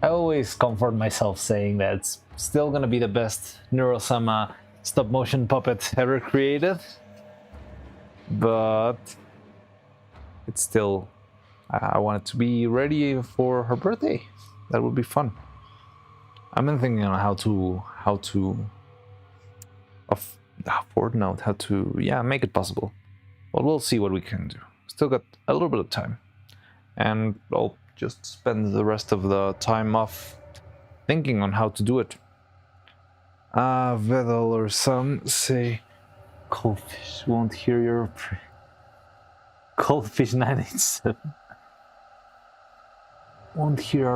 Speaker 1: I always comfort myself saying that it's still gonna be the best Neuro-Sama stop motion puppet ever created. But it's still... I want it to be ready for her birthday. That would be fun. I've been thinking on how to make it possible. But we'll see what we can do. Still got a little bit of time. And I'll just spend the rest of the time off thinking on how to do it. Vedal or some say Coldfish won't hear your Coldfish 987 won't hear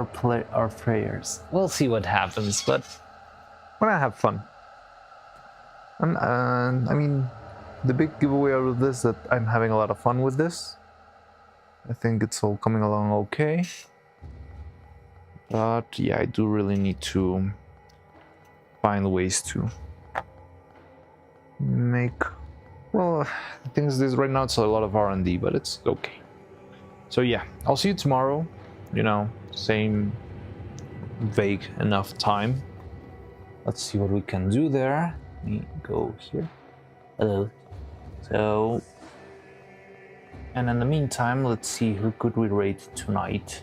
Speaker 1: our prayers. We'll see what happens, but we're gonna have fun. And I mean, the big giveaway out of this is that I'm having a lot of fun with this. I think it's all coming along okay. But yeah, I do really need to find ways to make... Well, the thing is this, right now it's a lot of R&D, but it's okay. So yeah, I'll see you tomorrow. You know, same vague enough time. Let's see what we can do there. Let me go here. Hello. So... And in the meantime, let's see who could we raid tonight.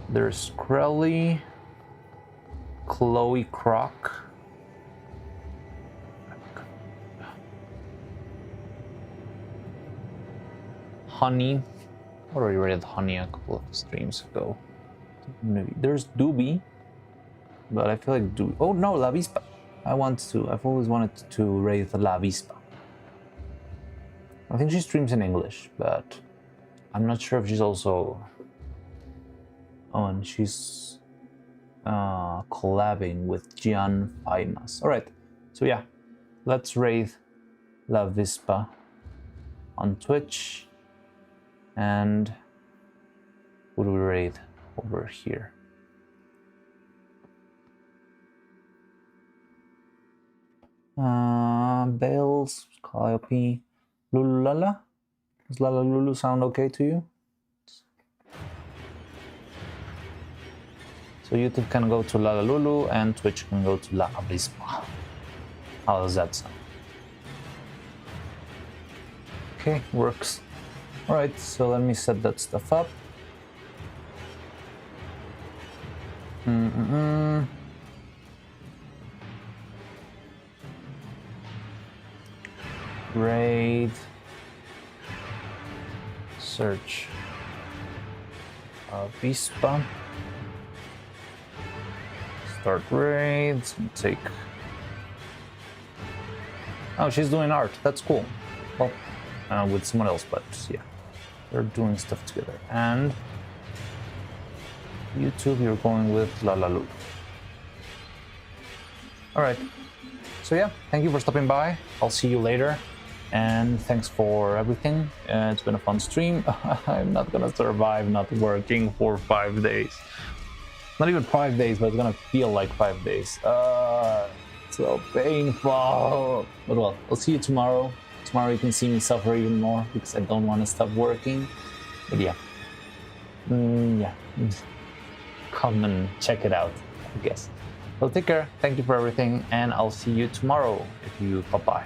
Speaker 1: There's Krelly, Chloe Croc, Honey. I already raided Honey a couple of streams ago. Maybe there's Doobie, but I feel like Doobie. Oh no, La Vispa. I've always wanted to raid La Vispa. I think she streams in English, but I'm not sure if she's also... Oh, and she's collabing with Gian Fainas. Alright, so yeah, let's raid La Vispa on Twitch. And who do we raid over here? Bales, Calliope, Lululala. Does Lala Lulu sound okay to you? So YouTube can go to Lala Lulu and Twitch can go to La Avispa. How does that sound? Okay, works. Alright, so let me set that stuff up. Raid Search. Vispa. Start raids. Take. Oh, she's doing art. That's cool. Well, with someone else, but yeah, they're doing stuff together. And YouTube, you're going with La La Lu. All right. So yeah, thank you for stopping by. I'll see you later. And thanks for everything. It's been a fun stream. I'm not gonna survive not working for 5 days. Not even 5 days, but it's gonna feel like 5 days. So painful. But well, I'll see you tomorrow. Tomorrow you can see me suffer even more because I don't want to stop working. But yeah. Come and check it out, I guess. So take care. Thank you for everything. And I'll see you tomorrow if you pop by.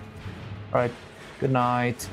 Speaker 1: All right. Good night.